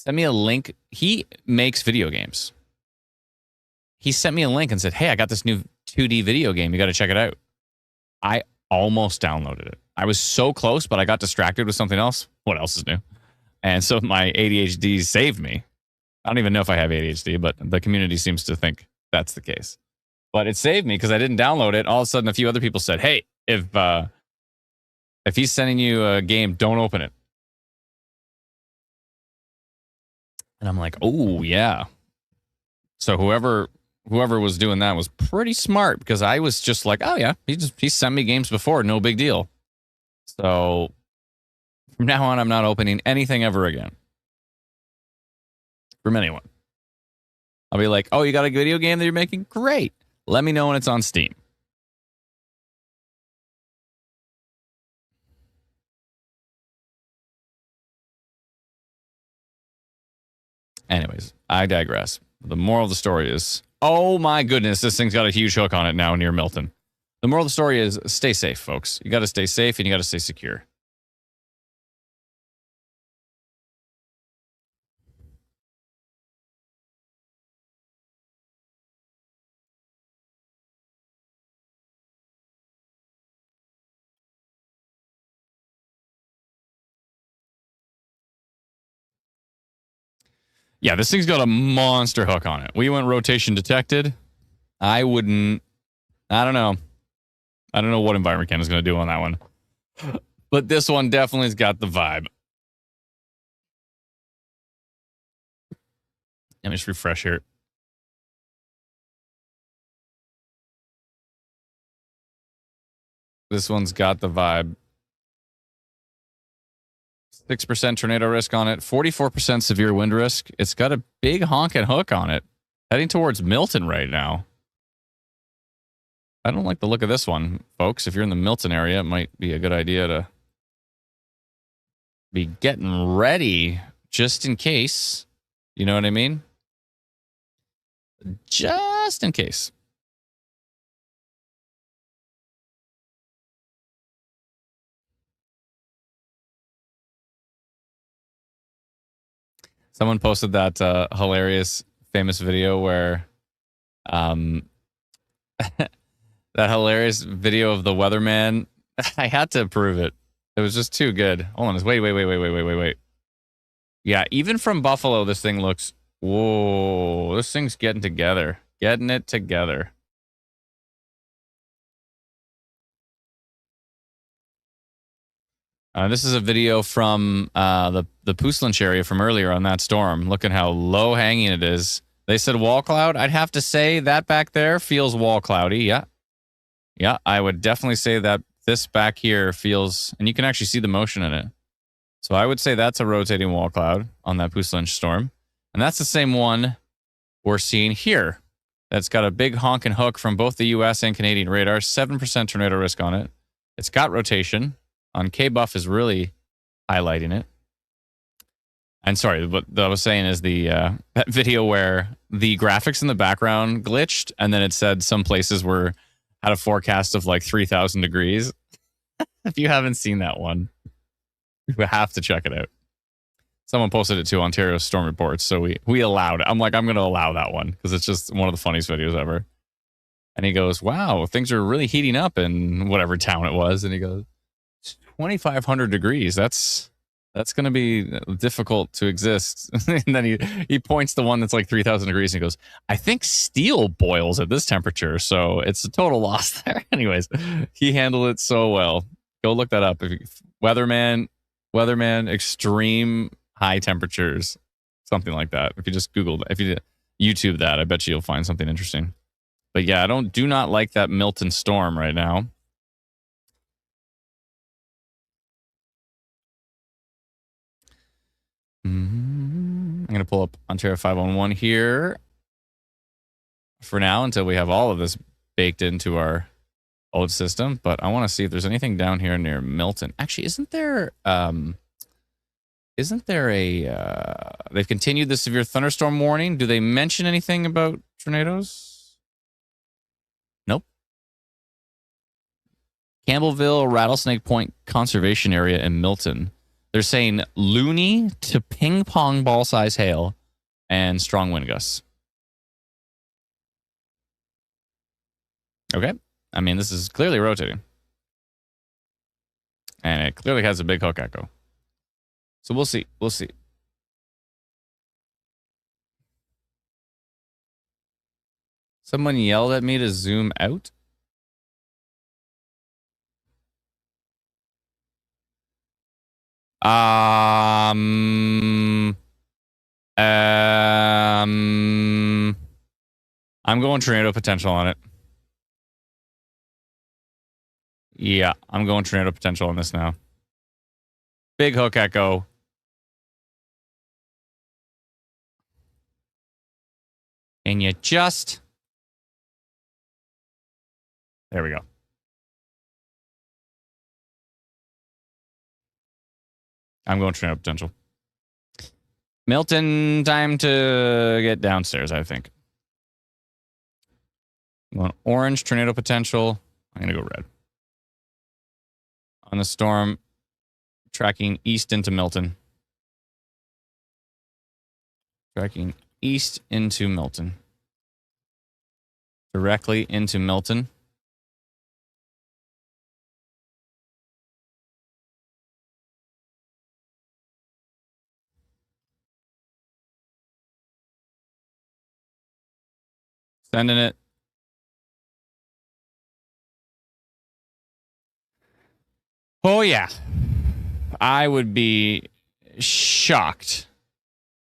me a link. He makes video games. He sent me a link and said, hey, I got this new 2D video game. You got to check it out. I almost downloaded it. I was so close, but I got distracted with something else. What else is new? And so my ADHD saved me. I don't even know if I have ADHD, but the community seems to think that's the case. But it saved me because I didn't download it. All of a sudden, a few other people said, hey, if he's sending you a game, don't open it. And I'm like, oh, yeah. So whoever was doing that was pretty smart because I was just like, oh, yeah, he sent me games before. No big deal. So from now on, I'm not opening anything ever again. From anyone. I'll be like, oh, you got a video game that you're making? Great. Let me know when it's on Steam. Anyways, I digress. The moral of the story is, oh my goodness, this thing's got a huge hook on it now near Milton. The moral of the story is stay safe, folks. You got to stay safe and you got to stay secure. Yeah, this thing's got a monster hook on it. We went rotation detected. I don't know. I don't know what Environment Ken is going to do on that one. But this one definitely's got the vibe. Let me just refresh here. This one's got the vibe. 6% tornado risk on it, 44% severe wind risk. It's got a big honking hook on it. Heading towards Milton right now. I don't like the look of this one, folks. If you're in the Milton area, it might be a good idea to be getting ready just in case. You know what I mean? Just in case. Someone posted that hilarious, famous video where, that hilarious video of the weatherman. I had to approve it. It was just too good. Hold on, wait. Yeah, even from Buffalo, this thing looks. Whoa, this thing's getting together, getting it together. This is a video from the Puslinch area from earlier on that storm. Look at how low hanging it is. They said wall cloud. I'd have to say that back there feels wall cloudy. Yeah. Yeah, I would definitely say that this back here feels, and you can actually see the motion in it. So I would say that's a rotating wall cloud on that Puslinch storm. And that's the same one we're seeing here. That's got a big honking hook from both the US and Canadian radars, 7% tornado risk on it. It's got rotation. On K-Buff is really highlighting it. And sorry, what I was saying is that video where the graphics in the background glitched, and then it said some places had a forecast of like 3,000 degrees. If you haven't seen that one, you have to check it out. Someone posted it to Ontario Storm Reports, so we allowed it. I'm like, I'm going to allow that one because it's just one of the funniest videos ever. And he goes, wow, things are really heating up in whatever town it was. And he goes, 2,500 degrees. That's going to be difficult to exist. And then he points the one that's like 3,000 degrees and he goes, I think steel boils at this temperature. So it's a total loss there. Anyways, he handled it so well. Go look that up. Weatherman extreme high temperatures, something like that. If you just Google, if you YouTube that, I bet you'll find something interesting. But yeah, do not like that Milton storm right now. I'm going to pull up Ontario 511 here for now until we have all of this baked into our old system. But I want to see if there's anything down here near Milton. Actually, isn't there Isn't there a... they've continued the severe thunderstorm warning. Do they mention anything about tornadoes? Nope. Campbellville, Rattlesnake Point Conservation Area in Milton. They're saying loony to ping pong ball size hail and strong wind gusts. Okay. I mean, this is clearly rotating. And it clearly has a big hook echo. So we'll see. We'll see. Someone yelled at me to zoom out. I'm going tornado potential on it. Yeah, I'm going tornado potential on this now. Big hook echo. And you just... There we go. I'm going tornado potential. Milton, time to get downstairs, I think. I'm going orange, tornado potential. I'm going to go red. On the storm, tracking east into Milton. Tracking east into Milton. Directly into Milton. Sending it. Oh, yeah. I would be shocked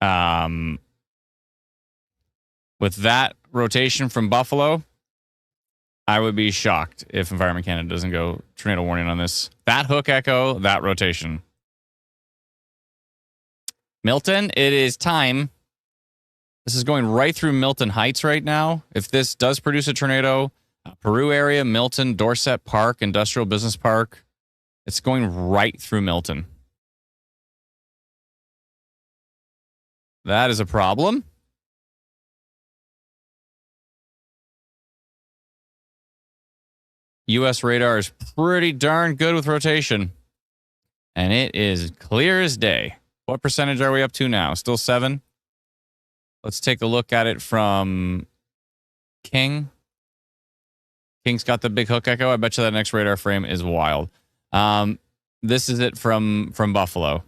with that rotation from Buffalo. I would be shocked if Environment Canada doesn't go tornado warning on this. That hook echo, that rotation. Milton, it is time. This is going right through Milton Heights right now. If this does produce a tornado, Peru area, Milton, Dorset Park, Industrial Business Park, it's going right through Milton. That is a problem. U.S. radar is pretty darn good with rotation. And it is clear as day. What percentage are we up to now? Still 7? Let's take a look at it from King. King's got the big hook echo. I bet you that next radar frame is wild. This is it from Buffalo.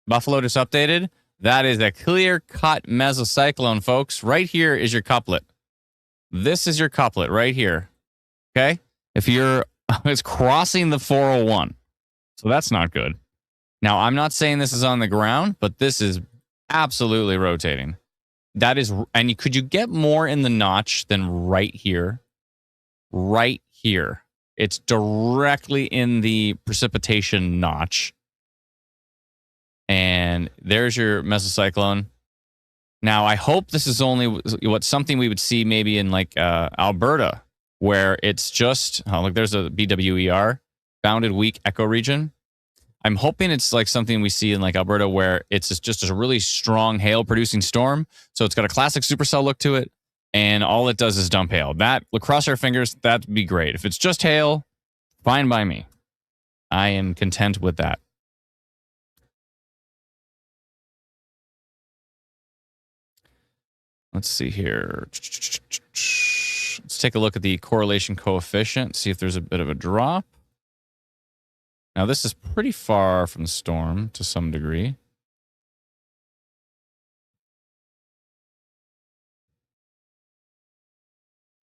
Buffalo just updated. That is a clear-cut mesocyclone, folks. Right here is your couplet. This is your couplet right here. Okay? If you're... It's crossing the 401. So that's not good. Now, I'm not saying this is on the ground, but this is absolutely rotating. That is... And could you get more in the notch than right here? Right here. It's directly in the precipitation notch. And there's your mesocyclone. Now, I hope this is only something we would see maybe in like Alberta, where it's just, oh, look, there's a BWER, bounded weak echo region. I'm hoping it's like something we see in like Alberta where it's just a really strong hail producing storm. So it's got a classic supercell look to it. And all it does is dump hail. That, cross our fingers, that'd be great. If it's just hail, fine by me. I am content with that. Let's see here. Let's take a look at the correlation coefficient, see if there's a bit of a drop. Now, this is pretty far from the storm to some degree.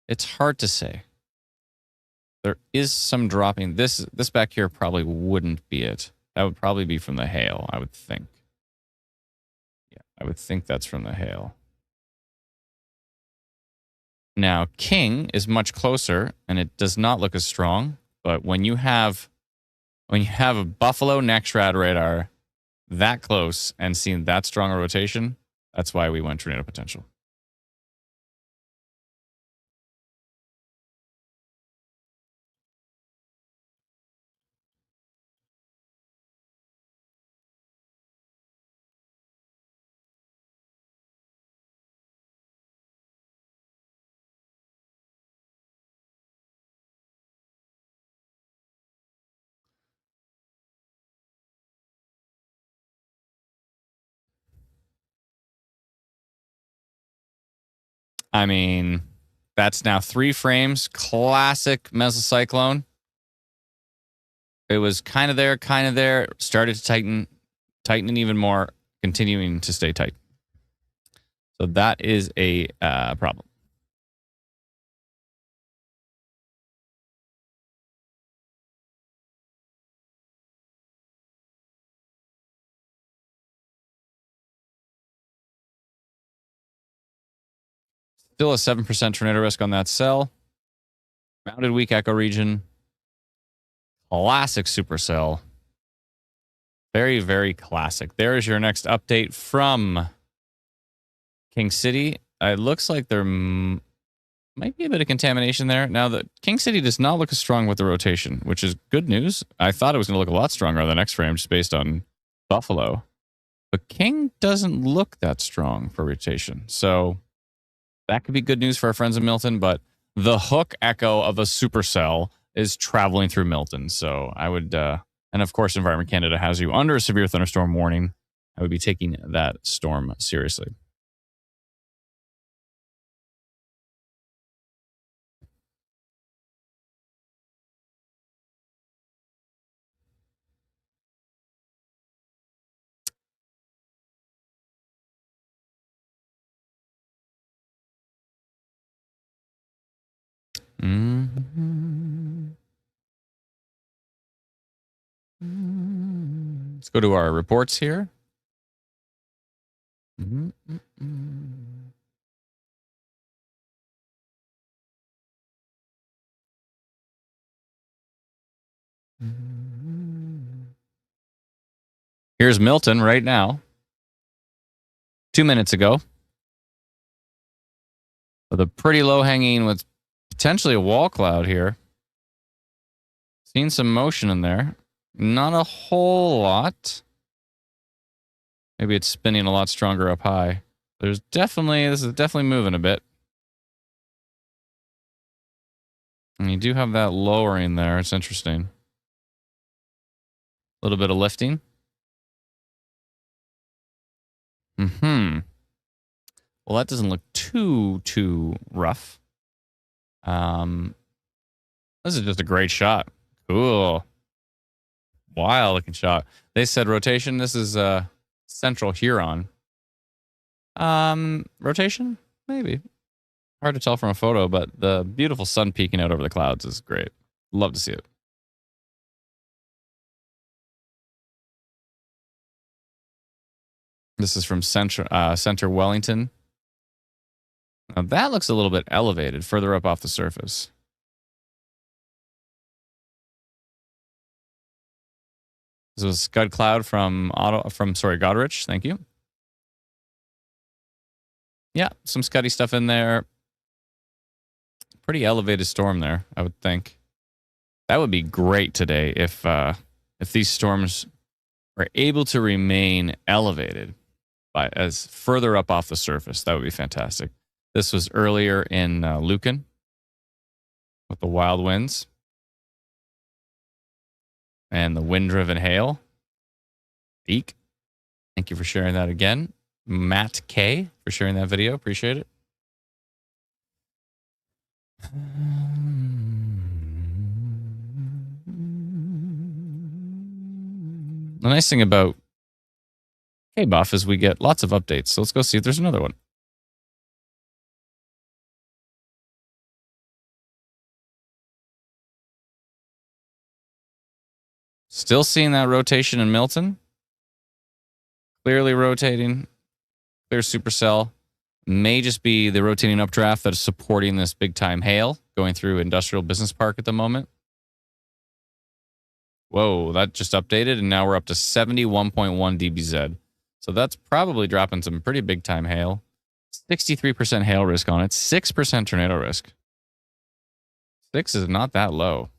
It's hard to say. There is some dropping. This back here probably wouldn't be it. That would probably be from the hail, I would think. Yeah, I would think that's from the hail. Now, King is much closer, and it does not look as strong. But when you have a Buffalo NexRad radar that close and seeing that strong a rotation, that's why we went tornado potential. I mean, that's now 3 frames. Classic mesocyclone. It was kind of there. Started to tightening even more, continuing to stay tight. So that is a problem. Still a 7% tornado risk on that cell. Mounted weak echo region. Classic supercell. Very, very classic. There is your next update from King City. It looks like there might be a bit of contamination there. Now, the King City does not look as strong with the rotation, which is good news. I thought it was going to look a lot stronger on the next frame just based on Buffalo. But King doesn't look that strong for rotation. So that could be good news for our friends in Milton, but the hook echo of a supercell is traveling through Milton. So I would, and of course, Environment Canada has you under a severe thunderstorm warning. I would be taking that storm seriously. Let's go to our reports here. Here's Milton right now. 2 minutes ago. With a pretty low hanging with potentially a wall cloud here. Seen some motion in there. Not a whole lot. Maybe it's spinning a lot stronger up high. This is definitely moving a bit. And you do have that lowering there. It's interesting. A little bit of lifting. Well, that doesn't look too rough. This is just a great shot. Cool. Wild looking shot. They said rotation. This is Central Huron. Rotation? Maybe. Hard to tell from a photo, but the beautiful sun peeking out over the clouds is great. Love to see it. This is from Center Wellington. Now that looks a little bit elevated, further up off the surface. This was Scud Cloud from Goderich. Thank you. Yeah, some Scuddy stuff in there. Pretty elevated storm there, I would think. That would be great today if these storms are able to remain elevated as further up off the surface. That would be fantastic. This was earlier in Lucan with the wild winds and the wind-driven hail. Eek. Thank you for sharing that again. Matt K for sharing that video. Appreciate it. The nice thing about K-Buff is we get lots of updates. So let's go see if there's another one. Still seeing that rotation in Milton. Clearly rotating. Clear supercell. May just be the rotating updraft that is supporting this big time hail going through Industrial Business Park at the moment. Whoa, that just updated, and now we're up to 71.1 dBz. So that's probably dropping some pretty big time hail. 63% hail risk on it, 6% tornado risk. 6 is not that low.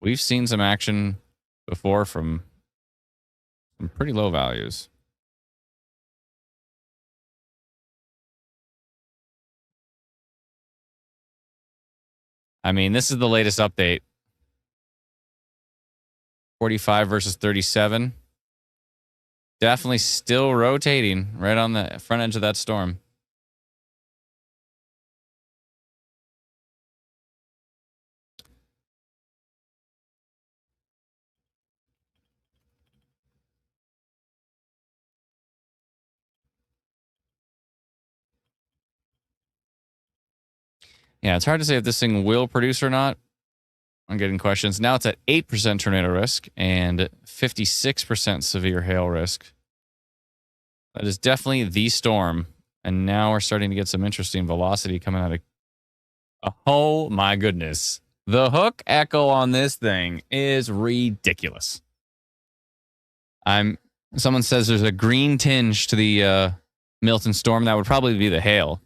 We've seen some action before from some pretty low values. I mean, this is the latest update. 45 versus 37. Definitely still rotating right on the front edge of that storm. Yeah, it's hard to say if this thing will produce or not. I'm getting questions. Now it's at 8% tornado risk and 56% severe hail risk. That is definitely the storm. And now we're starting to get some interesting velocity coming out of... Oh my goodness. The hook echo on this thing is ridiculous. Someone says there's a green tinge to the Milton storm. That would probably be the hail.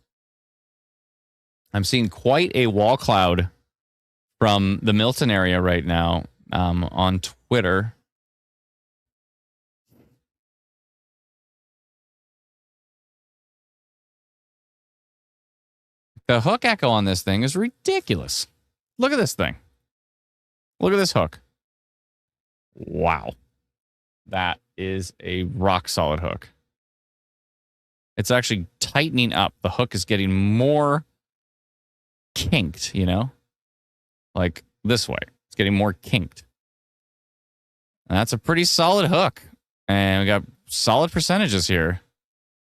I'm seeing quite a wall cloud from the Milton area right now on Twitter. The hook echo on this thing is ridiculous. Look at this thing. Look at this hook. Wow. That is a rock solid hook. It's actually tightening up. The hook is getting more kinked, you know? Like this way. It's getting more kinked. And that's a pretty solid hook. And we got solid percentages here.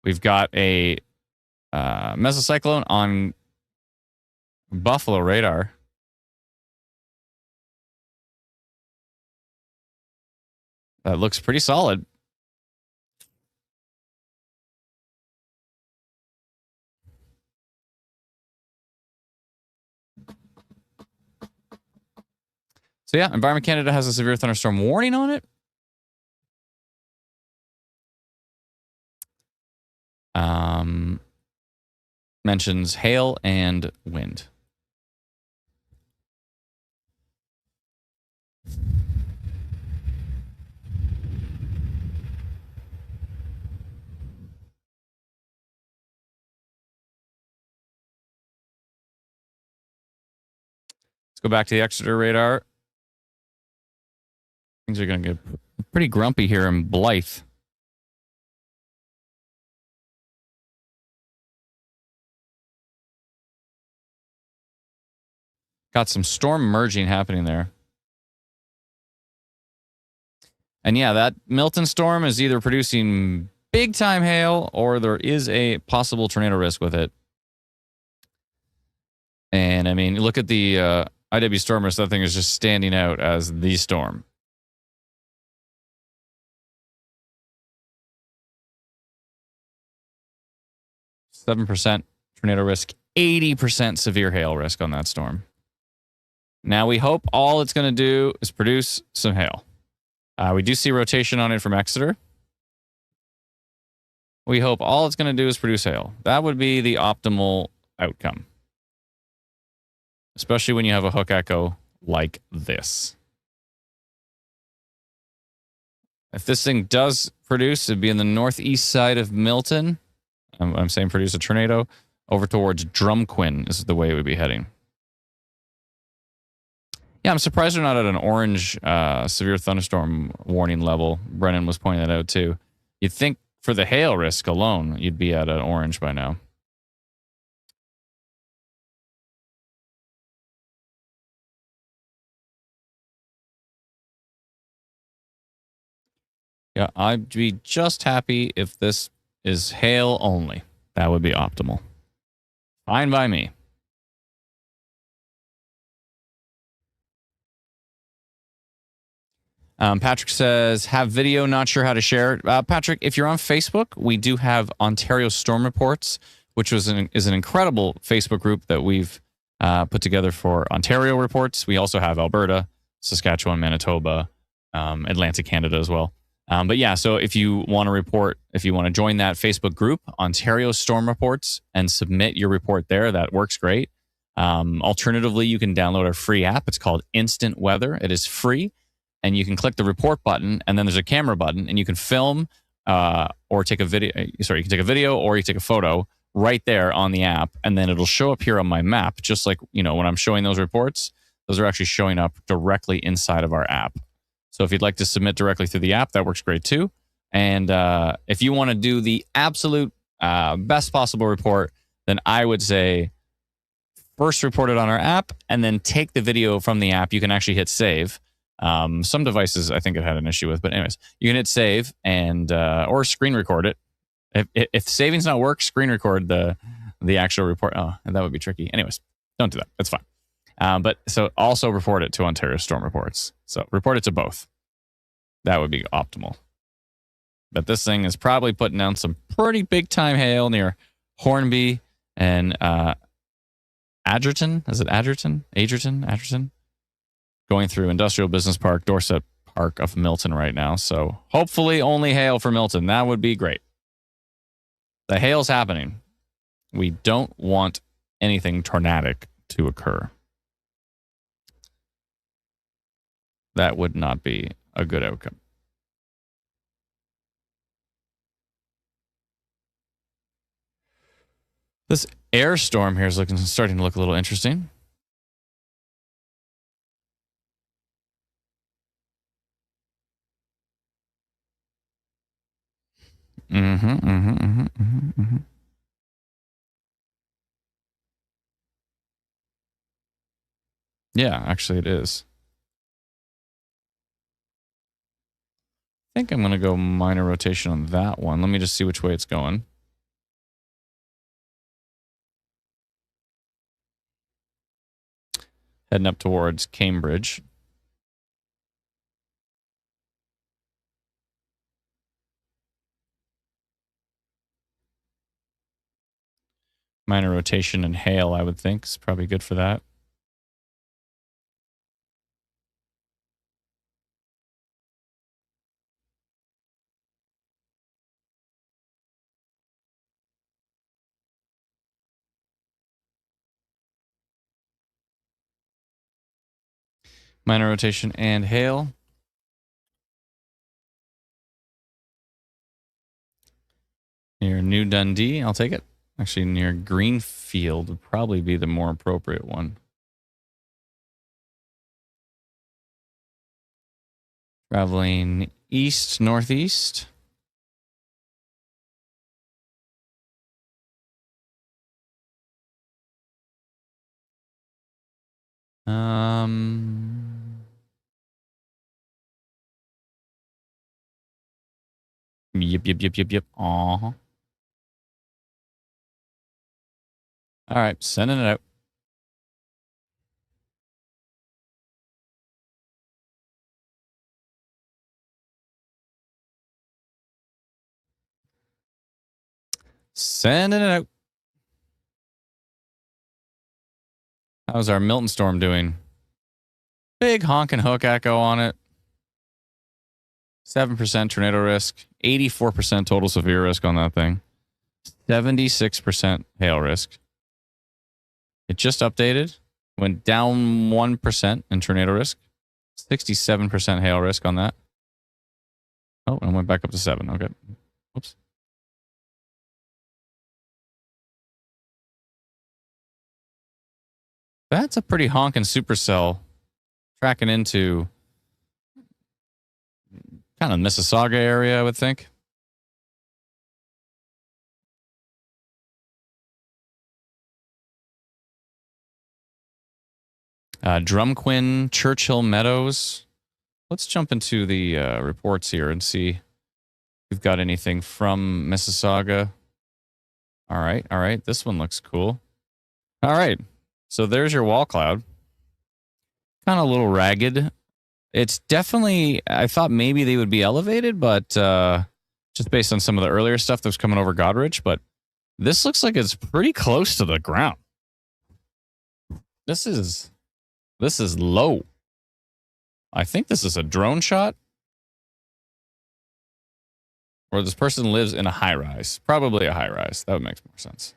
We've got a mesocyclone on Buffalo radar. That looks pretty solid. So yeah, Environment Canada has a severe thunderstorm warning on it. Mentions hail and wind. Let's go back to the Exeter radar. Things are going to get pretty grumpy here in Blythe. Got some storm merging happening there. And yeah, that Milton storm is either producing big time hail or there is a possible tornado risk with it. And I mean, look at the IW storm risk. That thing is just standing out as the storm. %7 tornado risk, 80% severe hail risk on that storm. Now we hope all it's going to do is produce some hail. We do see rotation on it from Exeter. We hope all it's going to do is produce hail. That would be the optimal outcome. Especially when you have a hook echo like this. If this thing does produce, it'd be in the northeast side of Milton. I'm saying produce a tornado. Over towards Drumquin is the way it would be heading. Yeah, I'm surprised we're not at an orange severe thunderstorm warning level. Brennan was pointing that out too. You'd think for the hail risk alone, you'd be at an orange by now. Yeah, I'd be just happy if this is hail only. That would be optimal. Fine by me. Patrick says, have video, not sure how to share it. Patrick, if you're on Facebook, we do have Ontario Storm Reports, which is an incredible Facebook group that we've put together for Ontario reports. We also have Alberta, Saskatchewan, Manitoba, Atlantic Canada as well. But yeah, so if you want to report, if you want to join that Facebook group, Ontario Storm Reports, and submit your report there, that works great. Alternatively, you can download our free app. It's called Instant Weather. It is free, and you can click the report button, and then there's a camera button, and you can film or take a video. Sorry, you can take a video or you take a photo right there on the app, and then it'll show up here on my map, just like, you know, when I'm showing those reports, those are actually showing up directly inside of our app. So if you'd like to submit directly through the app, that works great too. And if you want to do the absolute best possible report, then I would say first report it on our app and then take the video from the app. You can actually hit save. Some devices I think it had an issue with, but anyways, you can hit save and or screen record it. If saving's not work, screen record the actual report. Oh, and that would be tricky. Anyways, Don't do that. It's fine. But so also report it to Ontario Storm Reports. So report it to both. That would be optimal. But this thing is probably putting down some pretty big time hail near Hornby and Adgerton. Is it Adgerton? Adgerton? Going through Industrial Business Park, Dorset Park of Milton right now. So hopefully only hail for Milton. That would be great. The hail's happening. We don't want anything tornadic to occur. That would not be a good outcome. This air storm here is starting to look a little interesting. Yeah, actually it is. I think I'm going to go minor rotation on that one. Let me just see which way it's going. Heading up towards Cambridge. Minor rotation and hail, I would think, is probably good for that. Minor rotation and hail. Near New Dundee, I'll take it. Actually, near Greenfield would probably be the more appropriate one. Traveling east, northeast. Yep. All right, sending it out. Sending it out. How's our Milton storm doing? Big honking hook echo on it. 7% tornado risk. 84% total severe risk on that thing. 76% hail risk. It just updated. Went down 1% in tornado risk. 67% hail risk on that. Oh, and went back up to 7. Okay. Oops. That's a pretty honking supercell tracking into kind of Mississauga area, I would think. Drumquin, Churchill Meadows. Let's jump into the reports here and see if we've got anything from Mississauga. All right. This one looks cool. All right. So there's your wall cloud. Kind of a little ragged. It's definitely, I thought maybe they would be elevated, but just based on some of the earlier stuff that was coming over Godrich, but this looks like it's pretty close to the ground. This is low. I think this is a drone shot. Or this person lives in a high rise. Probably a high rise. That would make more sense.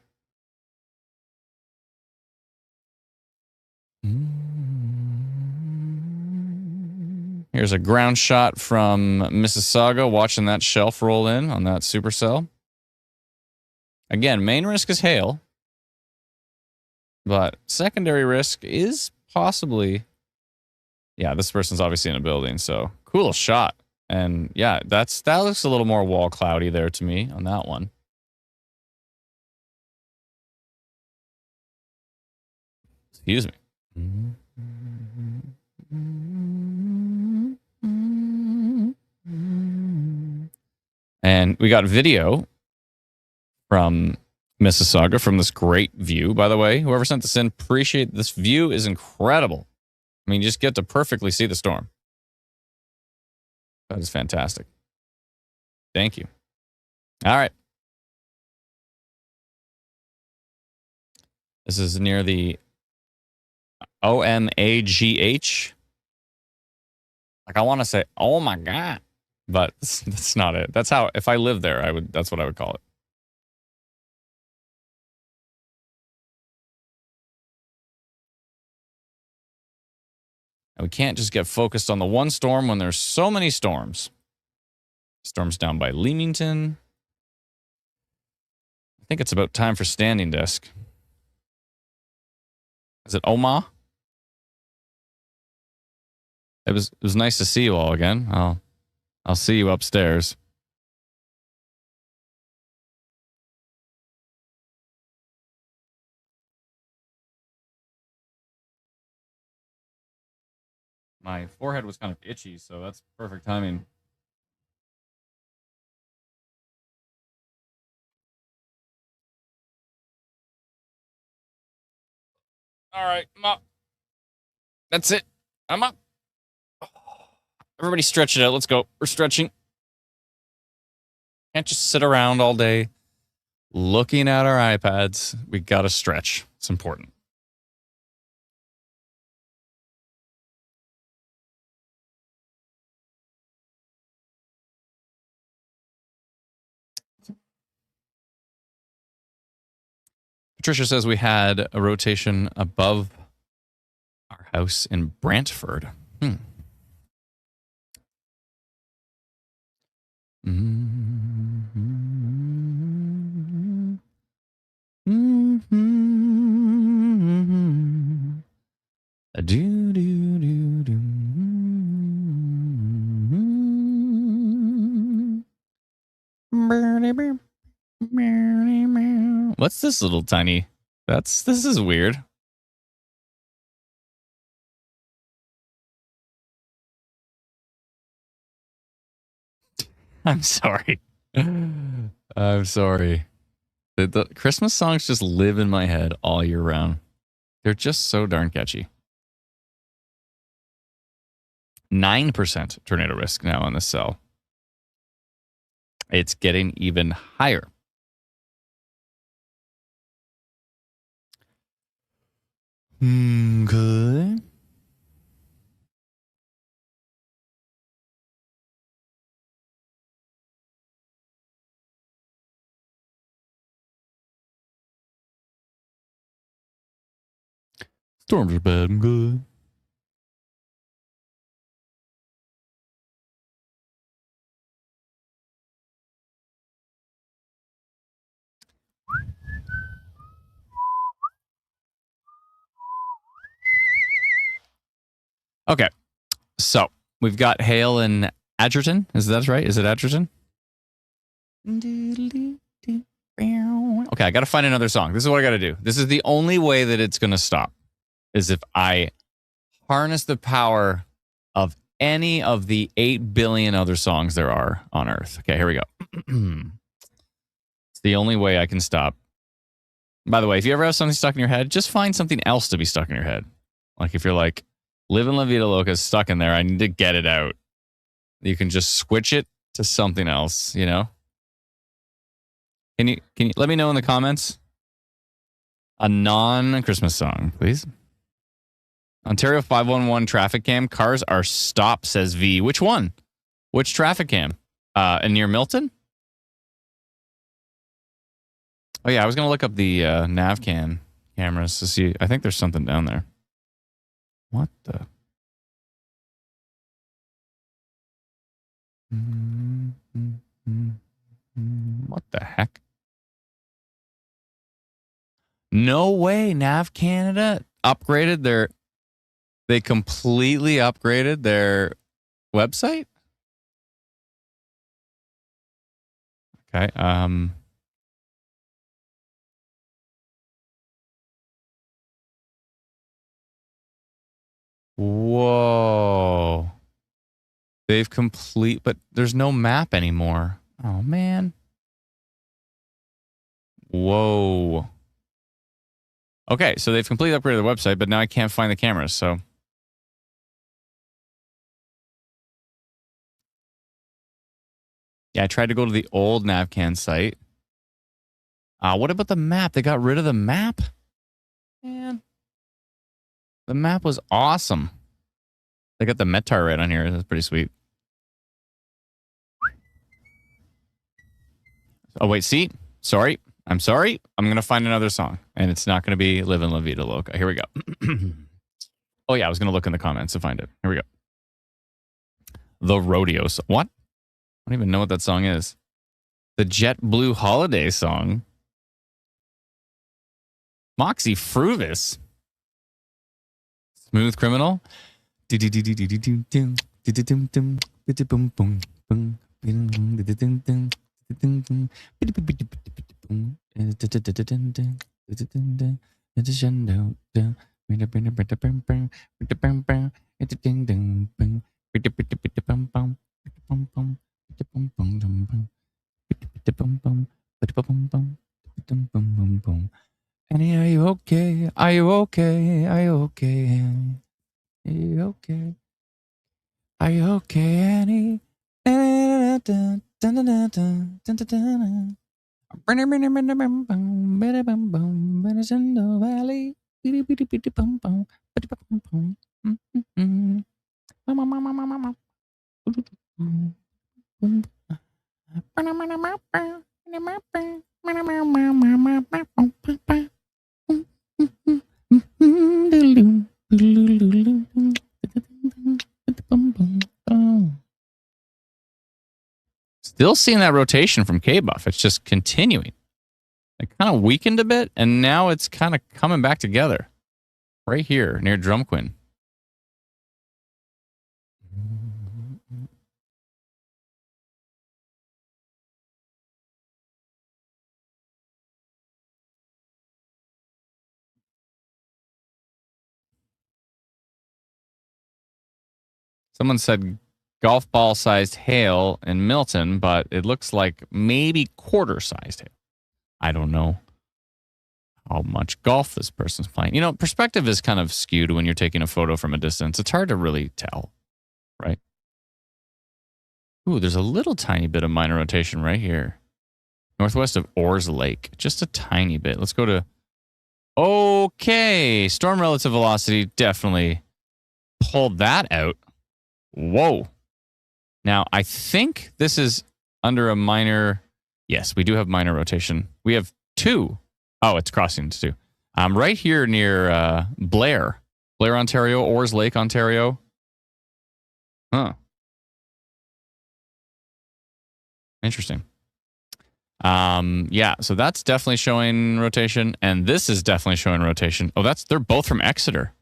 Here's a ground shot from Mississauga, watching that shelf roll in on that supercell. Again, main risk is hail. But secondary risk is possibly... Yeah, this person's obviously in a building, so cool shot. And yeah, that looks a little more wall cloudy there to me on that one. Excuse me. And we got video from Mississauga from this great view, by the way. Whoever sent this in, appreciate this view is incredible. I mean, you just get to perfectly see the storm. That is fantastic. Thank you. All right. This is near the OMAGH. Like I want to say, oh my God, but that's not it. That's how, if I lived there, that's what I would call it. And we can't just get focused on the one storm when there's so many storms. Storms down by Leamington. I think it's about time for standing desk. Is it Oma? It was nice to see you all again. I'll see you upstairs. My forehead was kind of itchy, so that's perfect timing. All right, I'm up. That's it. I'm up. Everybody stretch it out. Let's go. We're stretching. Can't just sit around all day looking at our iPads. We got to stretch. It's important. Patricia says we had a rotation above our house in Brantford. What's this little tiny? This is weird. I'm sorry. I'm sorry. The Christmas songs just live in my head all year round. They're just so darn catchy. 9% tornado risk now on this cell. It's getting even higher. Good. Storms are bad and good. Okay, so we've got hail in Edgerton. Is that right? Is it Edgerton? Okay, I got to find another song. This is what I got to do. This is the only way that it's going to stop, is if I harness the power of any of the 8 billion other songs there are on Earth. Okay, here we go. It's the only way I can stop. By the way, if you ever have something stuck in your head, just find something else to be stuck in your head. Like if you're like, Livin' La Vida Loca is stuck in there, I need to get it out. You can just switch it to something else, you know? Can you let me know in the comments? A non-Christmas song, please. Ontario 511 traffic cam. Cars are stop, says V. Which one? Which traffic cam? Near Milton? Oh, yeah, I was going to look up the NavCam cameras to see. I think there's something down there. What the? What the heck? No way. Nav Canada upgraded they completely upgraded their website? Okay. Whoa. But there's no map anymore. Oh, man. Whoa. Okay, so they've completely upgraded the website, but now I can't find the cameras, so. Yeah, I tried to go to the old Navcan site. What about the map? They got rid of the map? Man. The map was awesome. They got the Metar right on here. That's pretty sweet. Oh, wait, see? Sorry. I'm sorry. I'm going to find another song, and it's not going to be Livin' La Vida Loca. Here we go. Oh, yeah, I was going to look in the comments to find it. Here we go. The Rodeo song. What? I don't even know what that song is. The JetBlue Holiday song. Moxie Fruvis. Smooth Criminal. Annie, are you okay? Are you okay? Are you okay, Annie? Are you okay? Are you okay, Annie? Valley. Still seeing that rotation from K-Buff. It's just continuing. It kind of weakened a bit, and now it's kind of coming back together. Right here, near Drumquin. Someone said golf ball sized hail in Milton, but it looks like maybe quarter sized hail. I don't know how much golf this person's playing. You know, perspective is kind of skewed when you're taking a photo from a distance. It's hard to really tell, right? Ooh, there's a little tiny bit of minor rotation right here. Northwest of Orrs Lake. Just a tiny bit. Let's go to... Okay. Storm relative velocity definitely pulled that out. Whoa. Now, I think this is under a minor... Yes, we do have minor rotation. We have two. Oh, it's crossing to two. Right here near Blair. Blair, Ontario. Orrs Lake, Ontario. Huh. Interesting. Yeah, so that's definitely showing rotation, and this is definitely showing rotation. Oh, they're both from Exeter.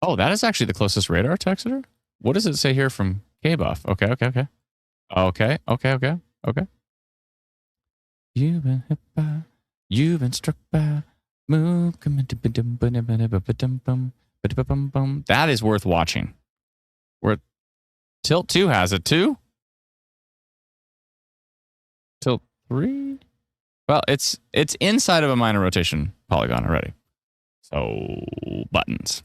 Oh, that is actually the closest radar to Exeter? What does it say here from K-Buff? Okay. You've been hit by, you've been struck by, move, that is worth watching. Where Tilt 2 has it too? Tilt 3? Well, it's inside of a minor rotation polygon already. So, buttons.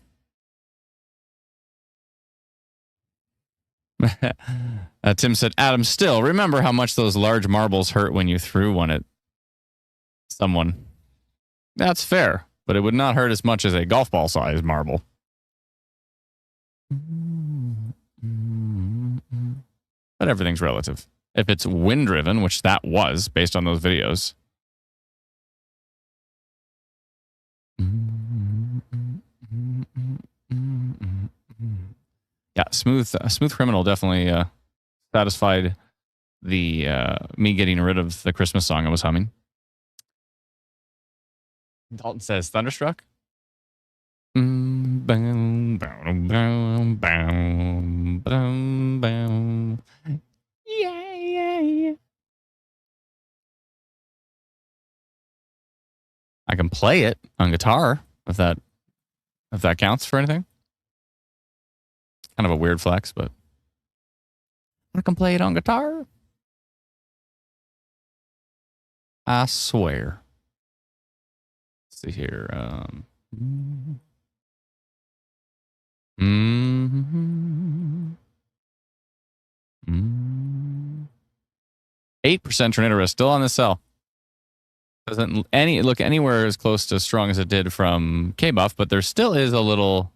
Tim said, Adam, still, remember how much those large marbles hurt when you threw one at someone. That's fair, but it would not hurt as much as a golf ball sized marble. But everything's relative. If it's wind driven, which that was based on those videos. Yeah, Smooth Criminal definitely satisfied the me getting rid of the Christmas song I was humming. Dalton says Thunderstruck. Yeah. I can play it on guitar if that counts for anything. Kind of a weird flex, but I can play it on guitar. I swear. see here. 8% tornado risk still on the cell. Doesn't look anywhere as close to as strong as it did from K-Buff, but there still is a little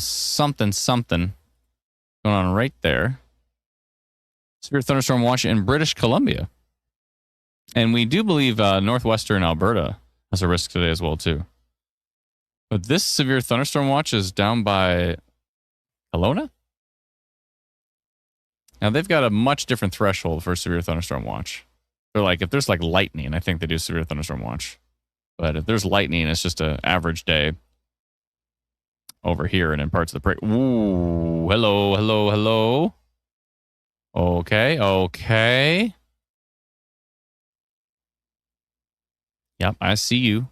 something going on right there. Severe thunderstorm watch in British Columbia. And we do believe northwestern Alberta has a risk today as well, too. But this severe thunderstorm watch is down by Kelowna? Now, they've got a much different threshold for severe thunderstorm watch. They're like, if there's like lightning, I think they do severe thunderstorm watch. But if there's lightning, it's just an average day over here and in parts of the prairie. Ooh, hello. Okay. Yep, I see you.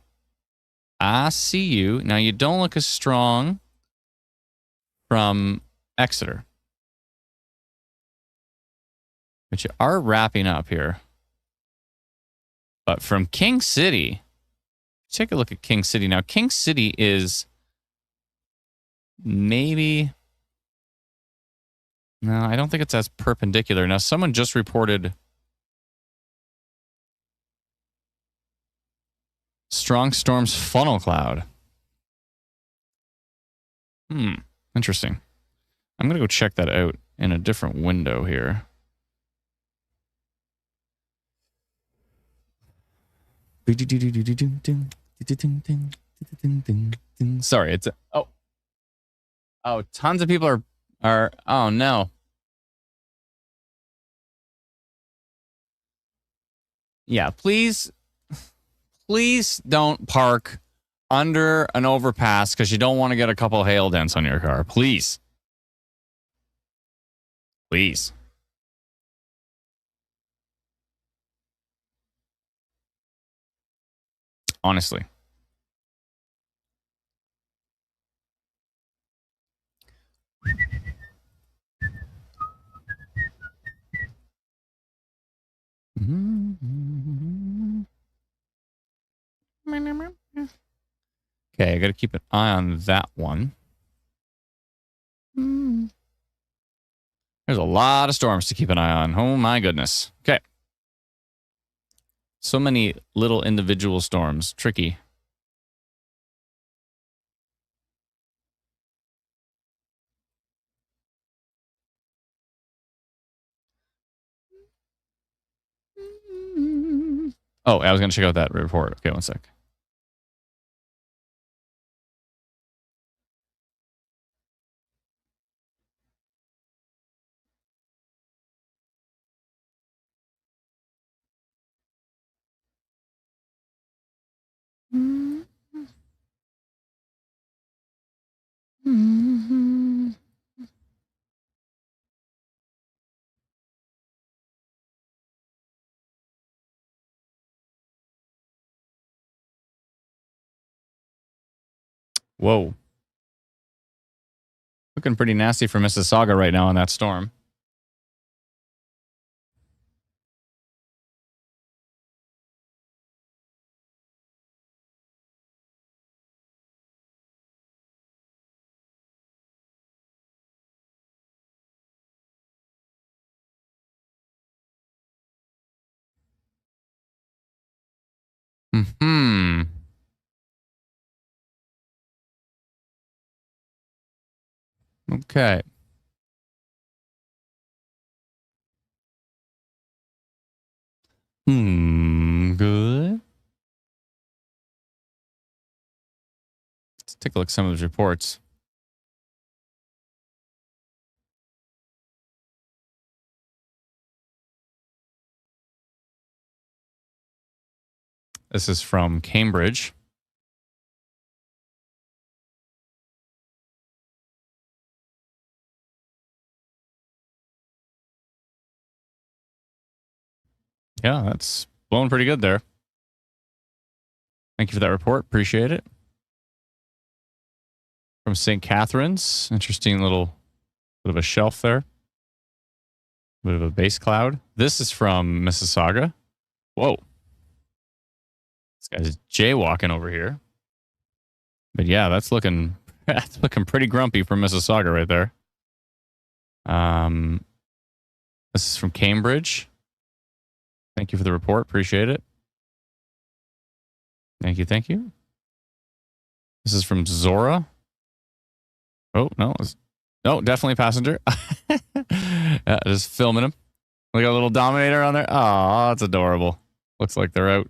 Now, you don't look as strong from Exeter. But you are wrapping up here. But from King City, take a look at King City. Now, King City is maybe... No, I don't think it's as perpendicular. Now, someone just reported strong storms funnel cloud. Interesting. I'm going to go check that out in a different window here. Sorry, it's tons of people are oh no. Yeah, please don't park under an overpass because you don't want to get a couple hail dents on your car. Please. Honestly. Okay, I got to keep an eye on that one. There's a lot of storms to keep an eye on. Oh my goodness. Okay. So many little individual storms. Tricky. Oh, I was going to check out that report. Okay, one sec. Whoa. Looking pretty nasty for Mississauga right now in that storm. Okay. Good. Let's take a look at some of those reports. This is from Cambridge. Yeah, that's blowing pretty good there. Thank you for that report. Appreciate it. From St. Catharines. Interesting little bit of a shelf there. Bit of a base cloud. This is from Mississauga. Whoa. This guy's jaywalking over here. But yeah, that's looking pretty grumpy for Mississauga right there. This is from Cambridge. Thank you for the report. Appreciate it. Thank you. Thank you. This is from Zora. Oh, no. No, definitely passenger. Yeah, just filming him. We got a little Dominator on there. Oh, that's adorable. Looks like they're out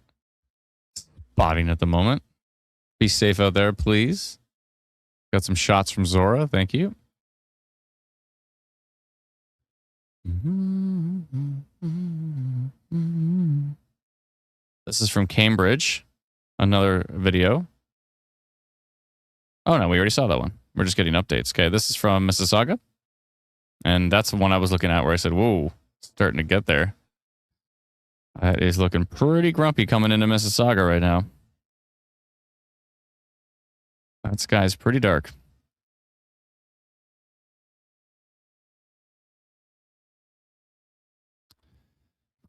spotting at the moment. Be safe out there, please. Got some shots from Zora. Thank you. This is from Cambridge. Another video. Oh, no, we already saw that one. We're just getting updates. Okay, this is from Mississauga. And that's the one I was looking at where I said, whoa, starting to get there. That is looking pretty grumpy coming into Mississauga right now. That sky's pretty dark.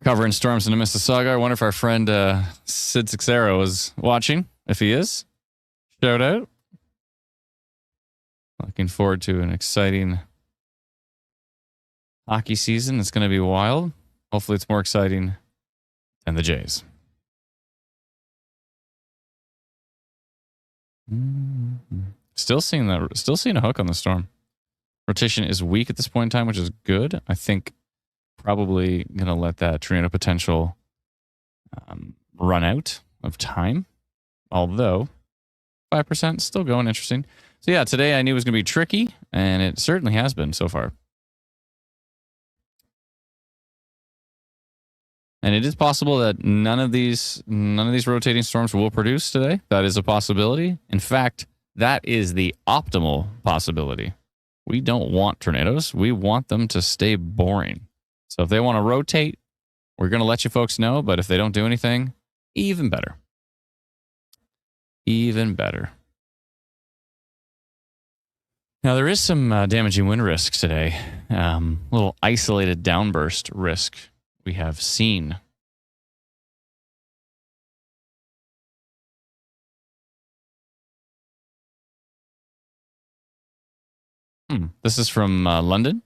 Covering storms into Mississauga. I wonder if our friend Sid Sixero is watching. If he is, shout out. Looking forward to an exciting hockey season. It's going to be wild. Hopefully it's more exciting than the Jays. Still seeing a hook on the storm. Rotation is weak at this point in time, which is good. I think probably going to let that tornado potential run out of time. Although 5% still going interesting. So yeah, today I knew it was going to be tricky, and it certainly has been so far. And it is possible that none of these rotating storms will produce today. That is a possibility. In fact, that is the optimal possibility. We don't want tornadoes. We want them to stay boring. So if they want to rotate, we're going to let you folks know. But if they don't do anything, even better. Even better. Now, there is some damaging wind risk today. Little isolated downburst risk we have seen. This is from London.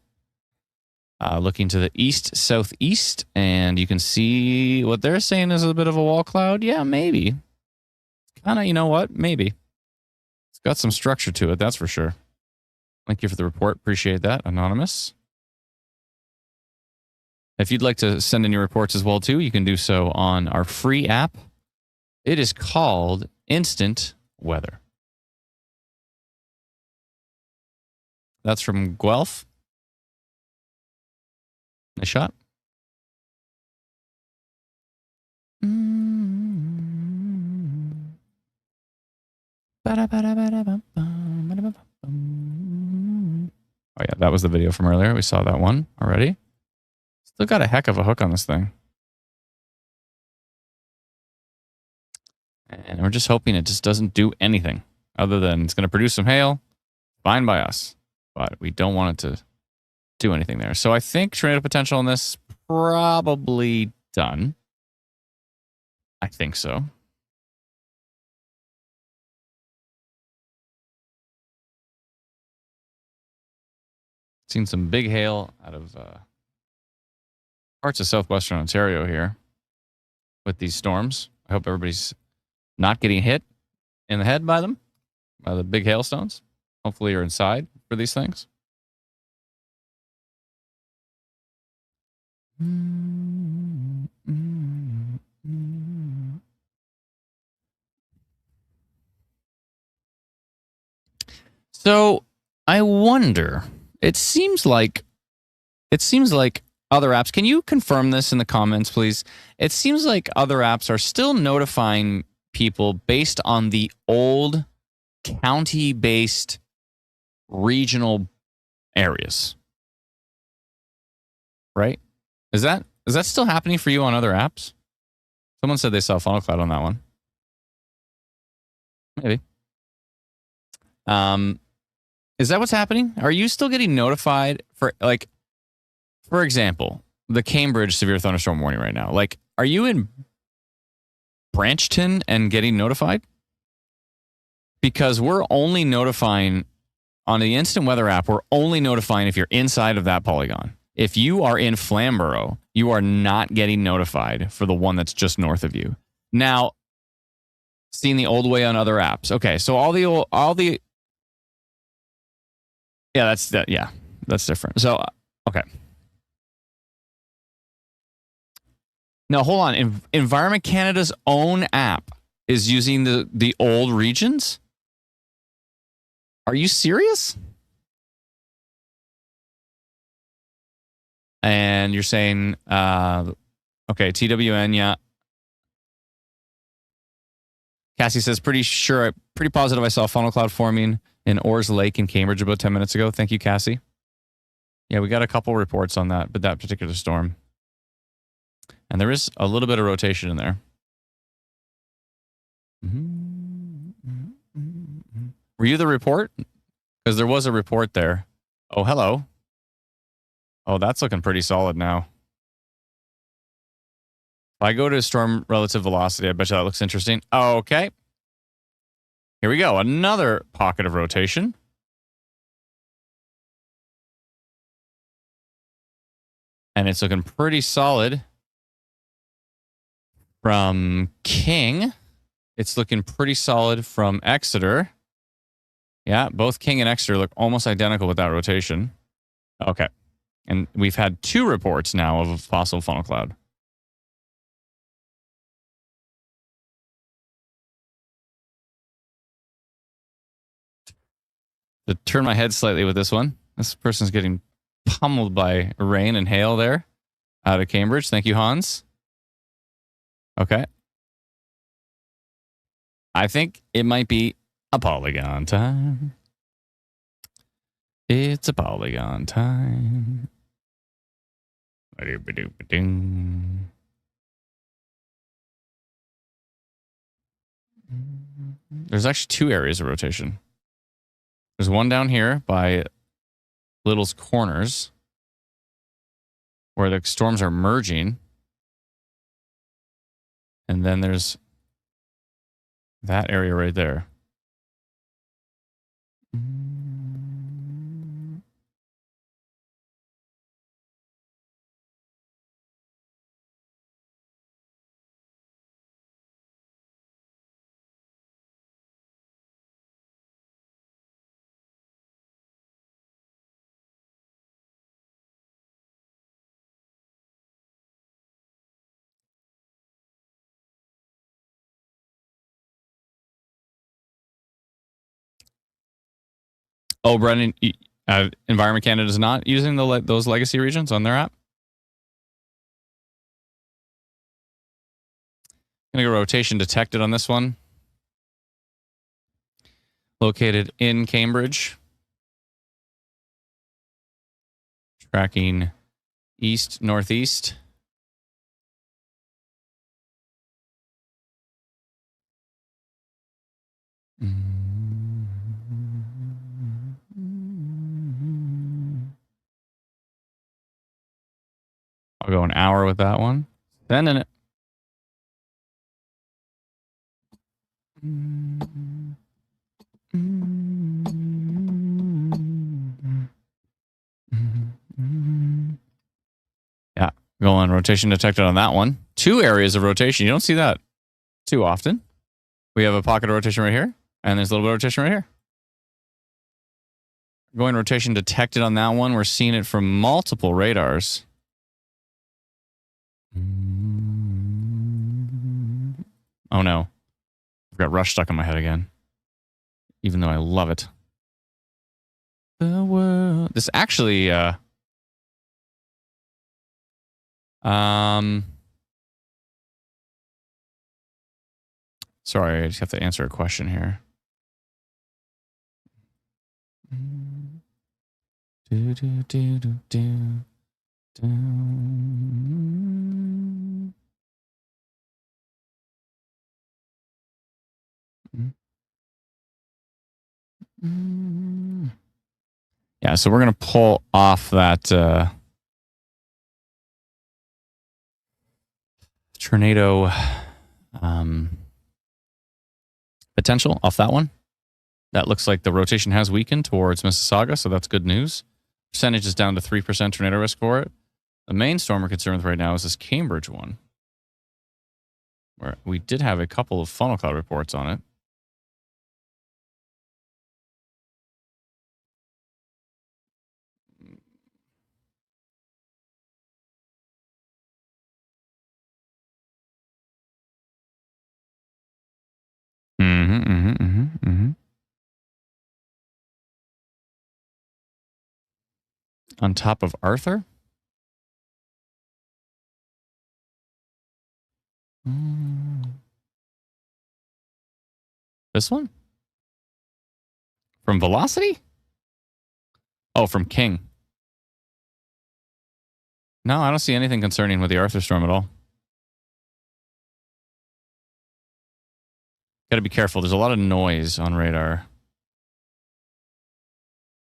Looking to the east-southeast, and you can see what they're saying is a bit of a wall cloud. Yeah, maybe. Kind of, you know what? Maybe. It's got some structure to it, that's for sure. Thank you for the report. Appreciate that, Anonymous. If you'd like to send in your reports as well, too, you can do so on our free app. It is called Instant Weather. That's from Guelph. Nice shot. Oh, yeah, that was the video from earlier. We saw that one already. Still got a heck of a hook on this thing. And we're just hoping it just doesn't do anything other than it's going to produce some hail. Fine by us. But we don't want it to do anything there. So I think tornado potential on this probably done. I think so. Seen some big hail out of parts of southwestern Ontario here with these storms. I hope everybody's not getting hit in the head by them, by the big hailstones. Hopefully you're inside for these things. So I wonder, it seems like other apps, can you confirm this in the comments, please? It seems like other apps are still notifying people based on the old county-based regional areas. Right? Is that still happening for you on other apps? Someone said they saw Funnel Cloud on that one. Maybe. Is that what's happening? Are you still getting notified for, like, for example, the Cambridge severe thunderstorm warning right now. Like, are you in Branchton and getting notified? Because we're only notifying on the instant weather app, we're only notifying if you're inside of that polygon. If you are in Flamborough, you are not getting notified for the one that's just north of you. Now, seeing the old way on other apps. Okay, so yeah, that's different. So, okay. Now, hold on. Environment Canada's own app is using the old regions? Are you serious? And you're saying, okay, TWN, yeah. Cassie says, pretty positive I saw funnel cloud forming in Orrs Lake in Cambridge about 10 minutes ago. Thank you, Cassie. Yeah, we got a couple reports on that, but that particular storm. And there is a little bit of rotation in there. Were you the report? Because there was a report there. Oh, hello. Oh, that's looking pretty solid now. If I go to storm relative velocity, I bet you that looks interesting. Okay. Here we go. Another pocket of rotation. And it's looking pretty solid from King. It's looking pretty solid from Exeter. Yeah, both King and Exeter look almost identical with that rotation. Okay. And we've had 2 reports now of a possible funnel cloud. To turn my head slightly with this one. This person's getting pummeled by rain and hail there out of Cambridge. Thank you, Hans. Okay. I think it might be a polygon time. It's a polygon time. There's actually 2 areas of rotation. There's one down here by Little's Corners where the storms are merging. And then there's that area right there. Oh, Brendan, Environment Canada is not using those legacy regions on their app? I'm going to go rotation detected on this one. Located in Cambridge. Tracking east, northeast. I'll go an hour with that one. Sending it. Yeah, going rotation detected on that one. 2 areas of rotation. You don't see that too often. We have a pocket of rotation right here, and there's a little bit of rotation right here. Going rotation detected on that one. We're seeing it from multiple radars. Oh no. I've got Rush stuck in my head again. Even though I love it. The world. This actually sorry, I just have to answer a question here. Yeah, so we're going to pull off that tornado potential off that one. That looks like the rotation has weakened towards Mississauga, so that's good news. Percentage is down to 3% tornado risk for it. The main storm we're concerned with right now is this Cambridge one, where we did have a couple of funnel cloud reports on it. On top of Arthur? This one? From Velocity? Oh, from King. No, I don't see anything concerning with the Arthur storm at all. Got to be careful. There's a lot of noise on radar.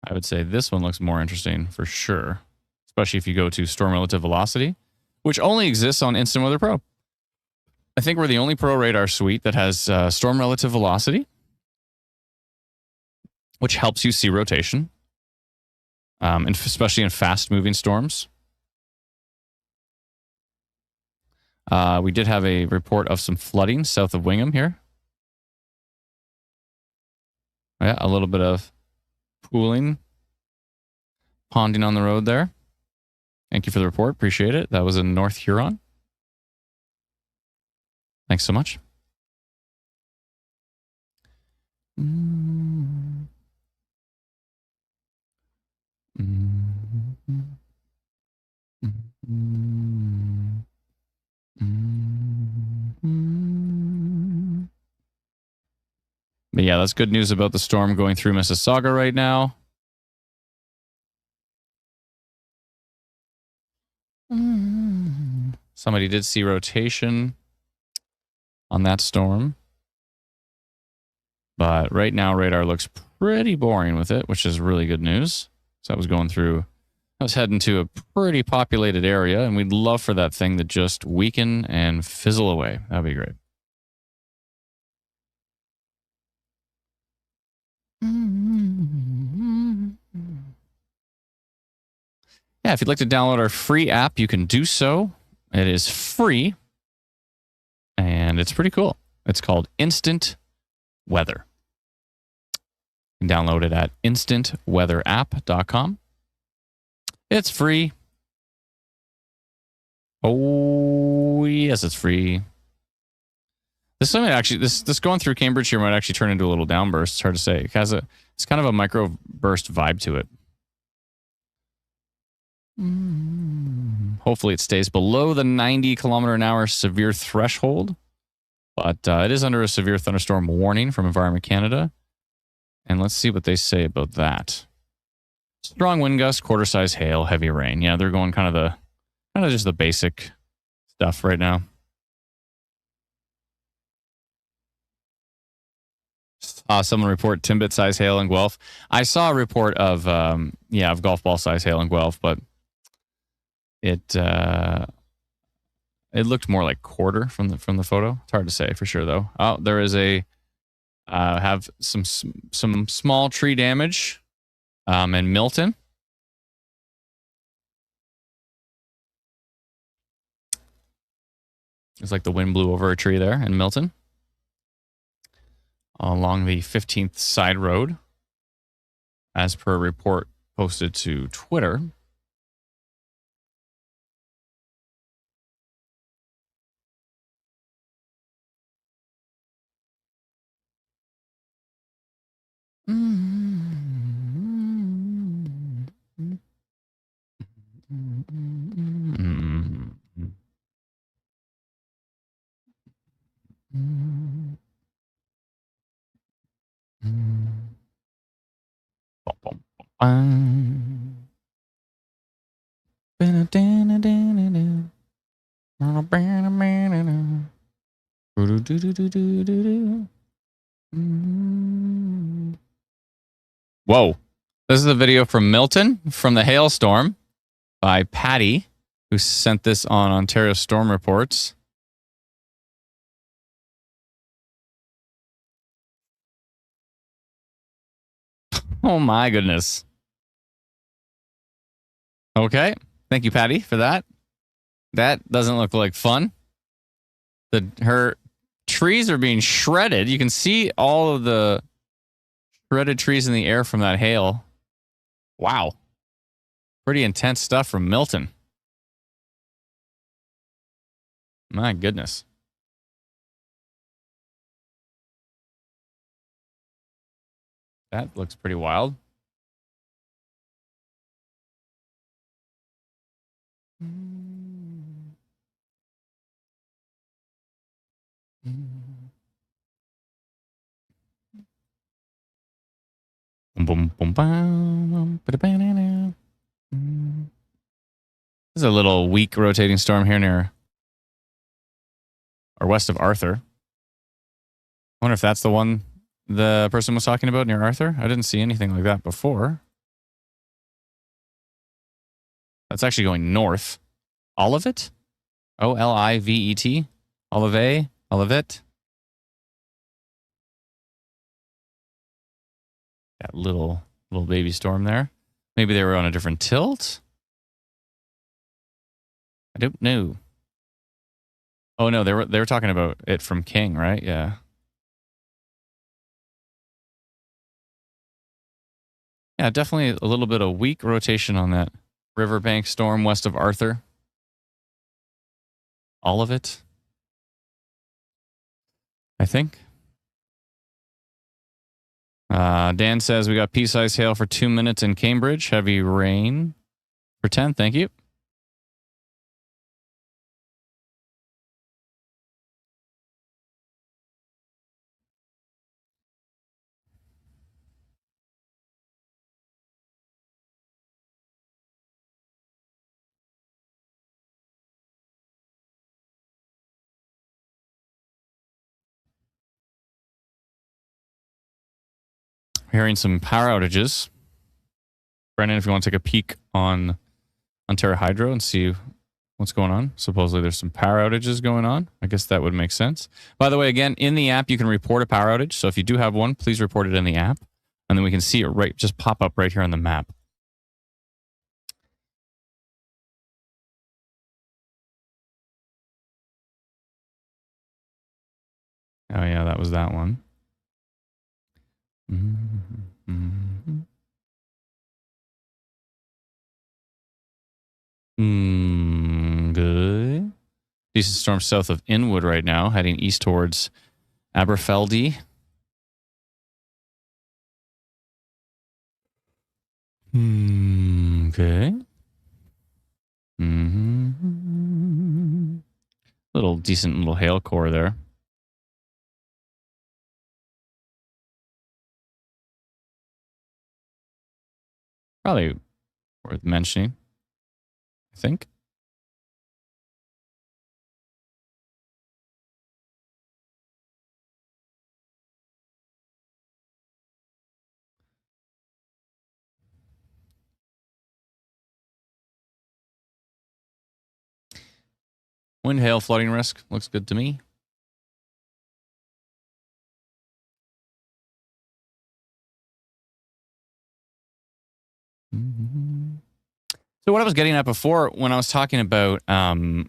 I would say this one looks more interesting for sure, especially if you go to storm relative velocity, which only exists on Instant Weather Pro. I think we're the only Pro radar suite that has storm relative velocity, which helps you see rotation, and especially in fast-moving storms. We did have a report of some flooding south of Wingham here. Yeah, a little bit of pooling, ponding on the road there. Thank you for the report. Appreciate it. That was in North Huron. Thanks so much. But yeah, that's good news about the storm going through Mississauga right now. Somebody did see rotation on that storm. But right now, radar looks pretty boring with it, which is really good news. So I was going through, I was heading to a pretty populated area, and we'd love for that thing to just weaken and fizzle away. That'd be great. Yeah, if you'd like to download our free app, you can do so. It is free, and it's pretty cool. It's called Instant Weather. You can download it at instantweatherapp.com. It's free. Oh, yes, it's free. This might actually, this going through Cambridge here might actually turn into a little downburst. It's hard to say. It has it's kind of a microburst vibe to it. Hopefully it stays below the 90-kilometer-an-hour severe threshold. But it is under a severe thunderstorm warning from Environment Canada. And let's see what they say about that. Strong wind gusts, quarter-size hail, heavy rain. Yeah, they're going kind of just the basic stuff right now. Someone report Timbit size hail in Guelph. I saw a report of of golf ball size hail in Guelph, but it looked more like quarter from the photo. It's hard to say for sure though. Oh, there is have some small tree damage in Milton. It's like the wind blew over a tree there in Milton along the 15th side road, as per a report posted to Twitter. Whoa. This is a video from Milton from the hailstorm by Patty, who sent this on Ontario Storm Reports. Oh my goodness. Okay. Thank you, Patty, for that. That doesn't look like fun. Her trees are being shredded. You can see all of the shredded trees in the air from that hail. Wow. Pretty intense stuff from Milton. My goodness. That looks pretty wild. There's a little weak rotating storm here near or west of Arthur. I wonder if that's the one the person was talking about near Arthur. I didn't see anything like that before. That's actually going north. Olivet? Olivet? Olivet? Olivet? That little baby storm there. Maybe they were on a different tilt? I don't know. Oh no, they were talking about it from King, right? Yeah. Yeah, definitely a little bit of weak rotation on that riverbank storm west of Arthur. All of it, I think. Dan says we got pea-sized hail for 2 minutes in Cambridge. Heavy rain for 10. Thank you. Hearing some power outages. Brendan, if you want to take a peek on Ontario Hydro and see what's going on. Supposedly there's some power outages going on. I guess that would make sense. By the way, again, in the app, you can report a power outage. So if you do have one, please report it in the app. And then we can see it just pop up right here on the map. Oh yeah, that was that one. Good. Decent storm south of Inwood right now, heading east towards Aberfeldy. Okay. Little decent little hail core there. Probably worth mentioning, I think. Wind, hail, flooding risk looks good to me. So what I was getting at before when I was talking about the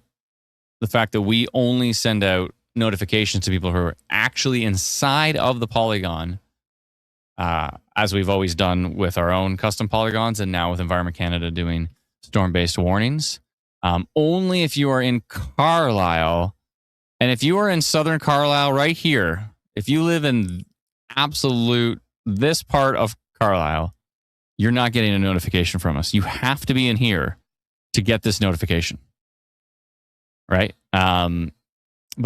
fact that we only send out notifications to people who are actually inside of the polygon, as we've always done with our own custom polygons and now with Environment Canada doing storm-based warnings. Only if you are in Carlisle, and if you are in Southern Carlisle right here, if you live in absolute this part of Carlisle, you're not getting a notification from us. You have to be in here to get this notification. Right? But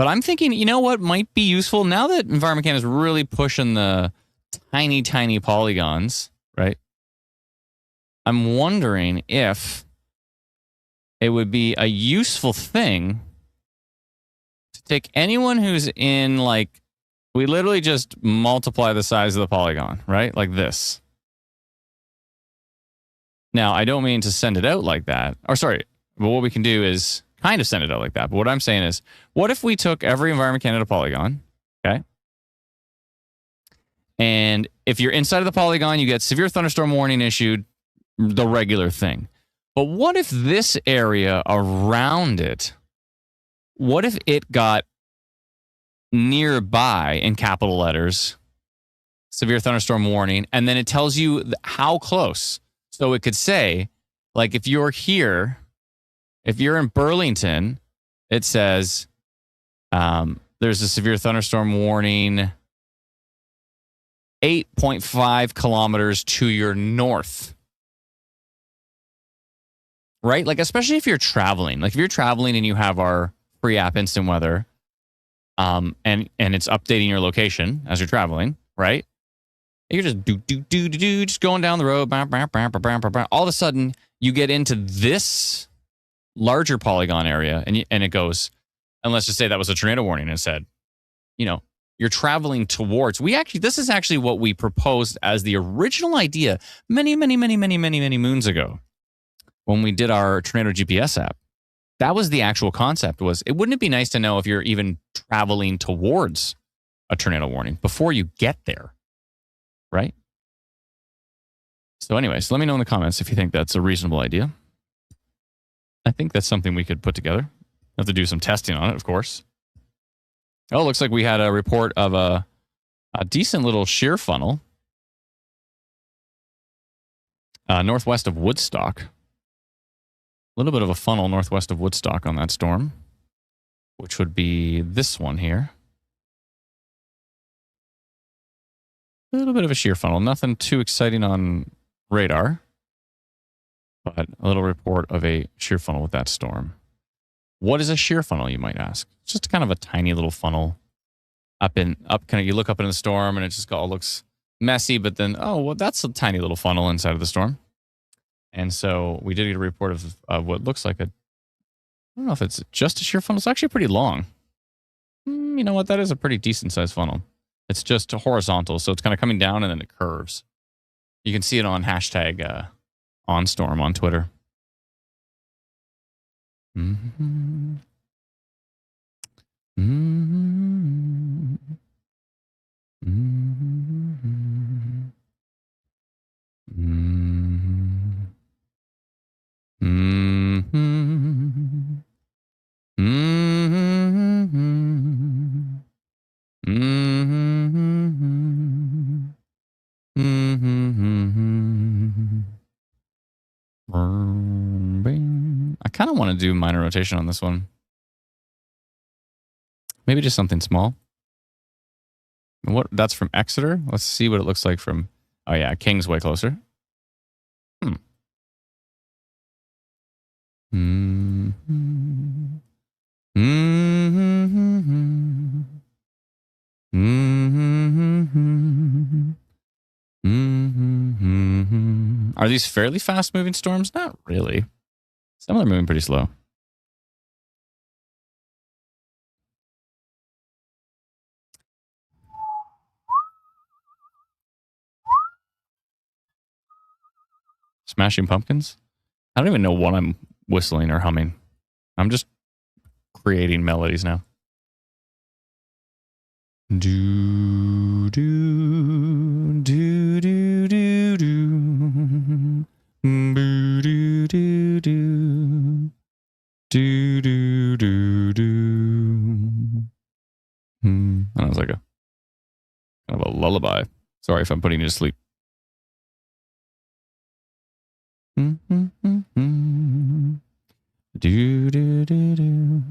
I'm thinking, you know what might be useful now that Environment Canada is really pushing the tiny, tiny polygons, right? I'm wondering if it would be a useful thing to take anyone who's in, like, we literally just multiply the size of the polygon, right? Like this. Now, I don't mean to send it out like that. Or sorry, but what we can do is kind of send it out like that. But what I'm saying is, what if we took every Environment Canada polygon, okay? And if you're inside of the polygon, you get severe thunderstorm warning issued, the regular thing. But what if this area around it, what if it got nearby in capital letters, severe thunderstorm warning, and then it tells you how close. So it could say, like, if you're here, if you're in Burlington, it says there's a severe thunderstorm warning 8.5 kilometers to your north. Right? Like, especially if you're traveling. Like, if you're traveling and you have our free app Instant Weather, and it's updating your location as you're traveling, right? You're just just going down the road. All of a sudden, you get into this larger polygon area, and it goes, and let's just say that was a tornado warning, and it said, you're traveling towards. This is actually what we proposed as the original idea many moons ago when we did our tornado GPS app. That was the actual concept. Wouldn't it be nice to know if you're even traveling towards a tornado warning before you get there, right? So anyways, let me know in the comments if you think that's a reasonable idea. I think that's something we could put together. Have to do some testing on it, of course. Oh, looks like we had a report of a decent little shear funnel northwest of Woodstock. A little bit of a funnel northwest of Woodstock on that storm, which would be this one here. A little bit of a shear funnel. Nothing too exciting on radar, but a little report of a shear funnel with that storm. What is a shear funnel, you might ask? It's just kind of a tiny little funnel you look up in the storm and it just all looks messy, but then, that's a tiny little funnel inside of the storm. And so we did get a report of what looks like I don't know if it's just a shear funnel. It's actually pretty long. You know what? That is a pretty decent sized funnel. It's just horizontal, so it's kind of coming down and then it curves. You can see it on hashtag OnStorm on Twitter. Mm-hmm. Mm-hmm. Mm-hmm. Mm-hmm. Mm-hmm. Mm-hmm. Mm-hmm. Mm-hmm. I kind of want to do minor rotation on this one. Maybe just something small. That's from Exeter. Let's see what it looks like from. Oh yeah, King's way closer. Mm-hmm. Mm-hmm. Mm-hmm. Mm-hmm. Are these fairly fast moving storms? Not really. Some of them are moving pretty slow. Smashing Pumpkins? I don't even know what I'm whistling or humming. I'm just creating melodies now. Do do do do do do do do do do do do do do. That was like a kind of a lullaby. Sorry if I'm putting you to sleep. Do do do do.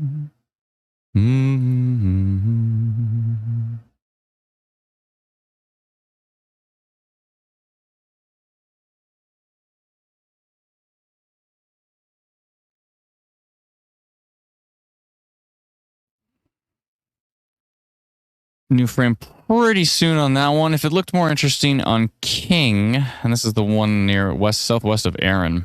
New frame pretty soon on that one. If it looked more interesting on King, and this is the one near southwest of Aaron.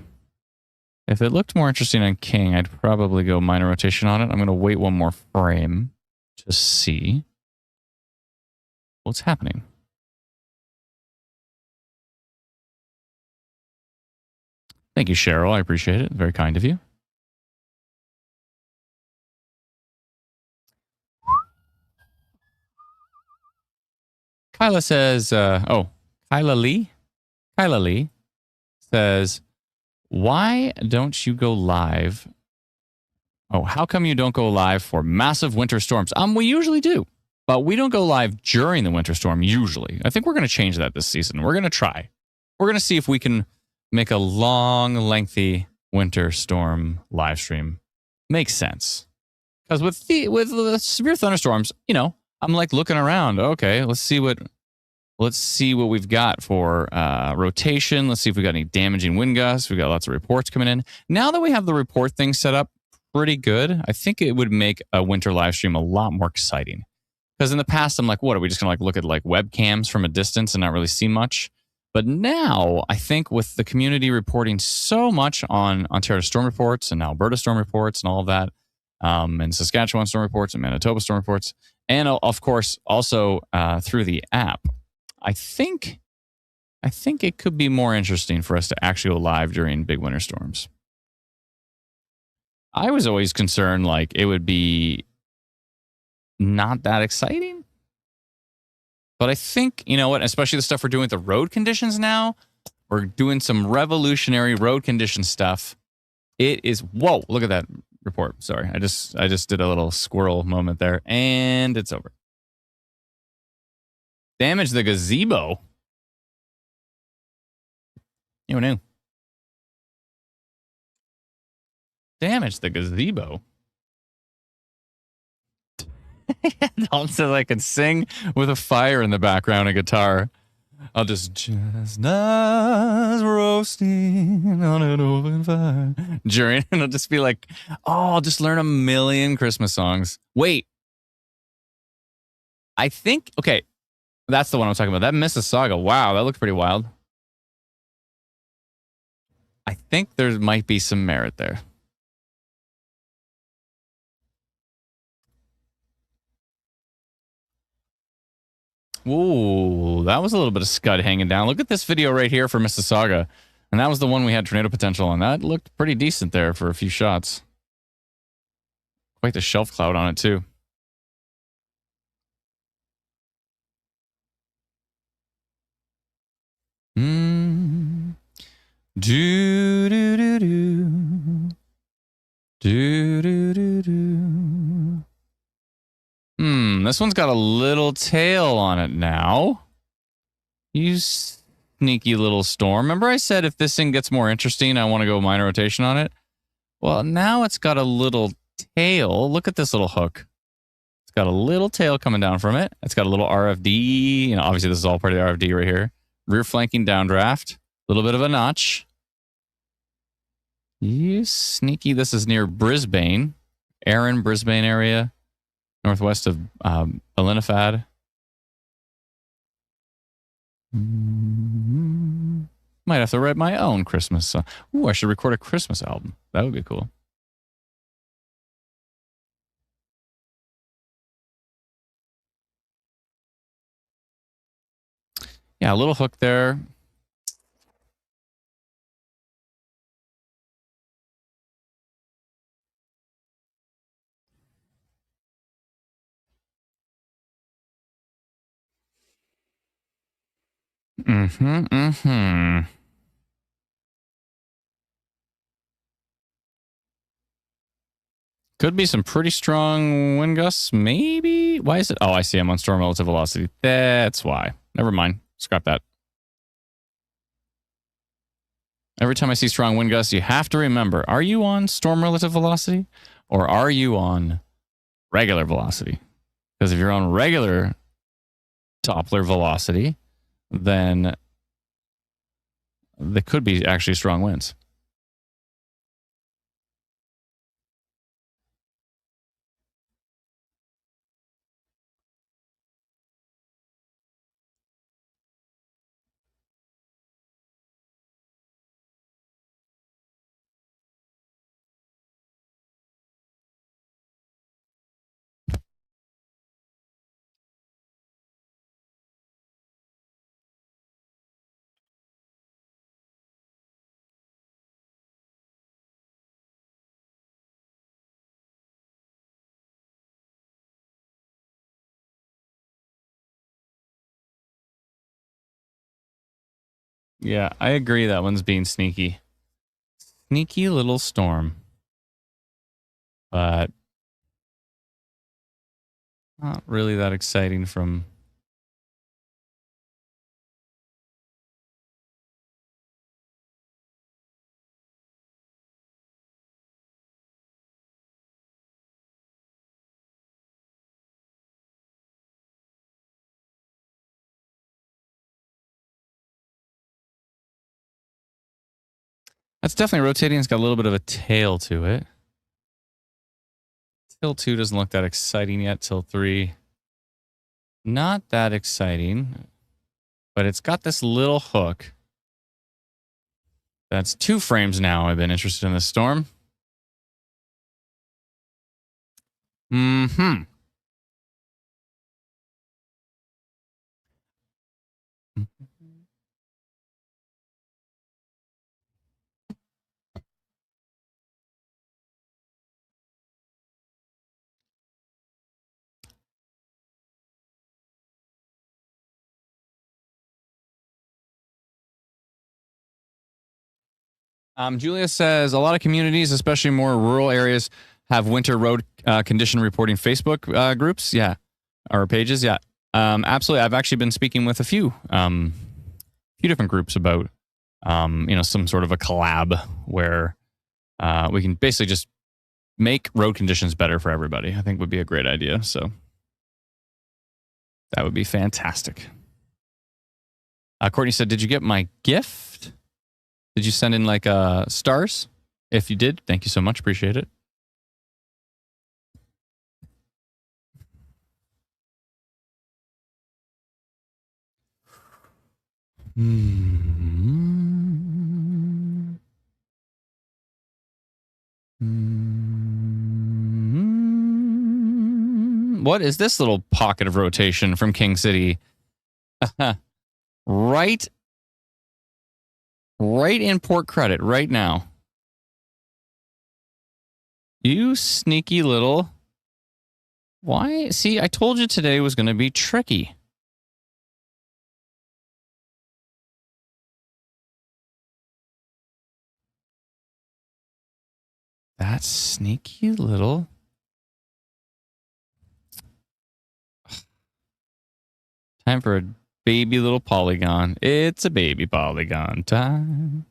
If it looked more interesting on King, I'd probably go minor rotation on it. I'm going to wait one more frame to see what's happening. Thank you, Cheryl. I appreciate it. Very kind of you. Kyla says, Kyla Lee says, why don't you go live? Oh, how come you don't go live for massive winter storms? We usually do, but we don't go live during the winter storm usually. I think we're going to change that this season. We're going to try. We're going to see if we can make a long, lengthy winter storm live stream. Makes sense. Because with the severe thunderstorms, I'm like looking around. Okay, let's see what we've got for rotation. Let's see if we got any damaging wind gusts. We got lots of reports coming in. Now that we have the report thing set up pretty good, I think it would make a winter live stream a lot more exciting. Because in the past, I'm like, what are we just gonna look at webcams from a distance and not really see much? But now I think with the community reporting so much on Ontario storm reports and Alberta storm reports and all of that, and Saskatchewan storm reports and Manitoba storm reports, and of course also through the app, I think it could be more interesting for us to actually go live during big winter storms. I was always concerned it would be not that exciting. But I think, you know what, especially the stuff we're doing with the road conditions now, we're doing some revolutionary road condition stuff. It is, whoa, look at that report. Sorry, I just did a little squirrel moment there, and it's over. Damage the gazebo. You know. Damage the gazebo. Also, I can sing with a fire in the background, a guitar. I'll just chestnuts roasting on an open fire. During, and I'll just be like, I'll just learn a million Christmas songs. Wait. I think, okay, that's the one I'm talking about. That Mississauga. Wow, that looked pretty wild. I think there might be some merit there. Ooh, that was a little bit of scud hanging down. Look at this video right here for Mississauga. And that was the one we had tornado potential on. That looked pretty decent there for a few shots. Quite the shelf cloud on it, too. Do do do do. Do do do do. This one's got a little tail on it now. You sneaky little storm. Remember I said if this thing gets more interesting, I want to go minor rotation on it? Well, now it's got a little tail. Look at this little hook. It's got a little tail coming down from it. It's got a little RFD. Obviously this is all part of the RFD right here. Rear flanking downdraft. A little bit of a notch. You sneaky. This is near Brisbane. Erin, Brisbane area. Northwest of Ballinafad. Might have to write my own Christmas song. Ooh, I should record a Christmas album. That would be cool. Yeah, a little hook there. Could be some pretty strong wind gusts, maybe? Why is it? Oh, I see. I'm on storm relative velocity. That's why. Never mind. Scrap that. Every time I see strong wind gusts, you have to remember, are you on storm relative velocity or are you on regular velocity? Because if you're on regular Doppler velocity, then there could be actually strong winds. Yeah, I agree. That one's being sneaky. Sneaky little storm. But not really that exciting from... That's definitely rotating. It's got a little bit of a tail to it. Till 2 doesn't look that exciting yet. Till 3, not that exciting. But it's got this little hook. That's 2 frames now. I've been interested in this storm. Mm-hmm. Julia says a lot of communities, especially more rural areas, have winter road condition reporting Facebook groups. Yeah, or pages. Yeah, absolutely. I've actually been speaking with a few different groups about some sort of a collab where we can basically just make road conditions better for everybody. I think would be a great idea. So that would be fantastic. Courtney said, "Did you get my gift? Did you send in like stars? If you did, thank you so much. Appreciate it." What is this little pocket of rotation from King City? Right in Port Credit right now. You sneaky little... Why? See, I told you today was going to be tricky. That sneaky little... Time for a baby little polygon. It's a baby polygon time.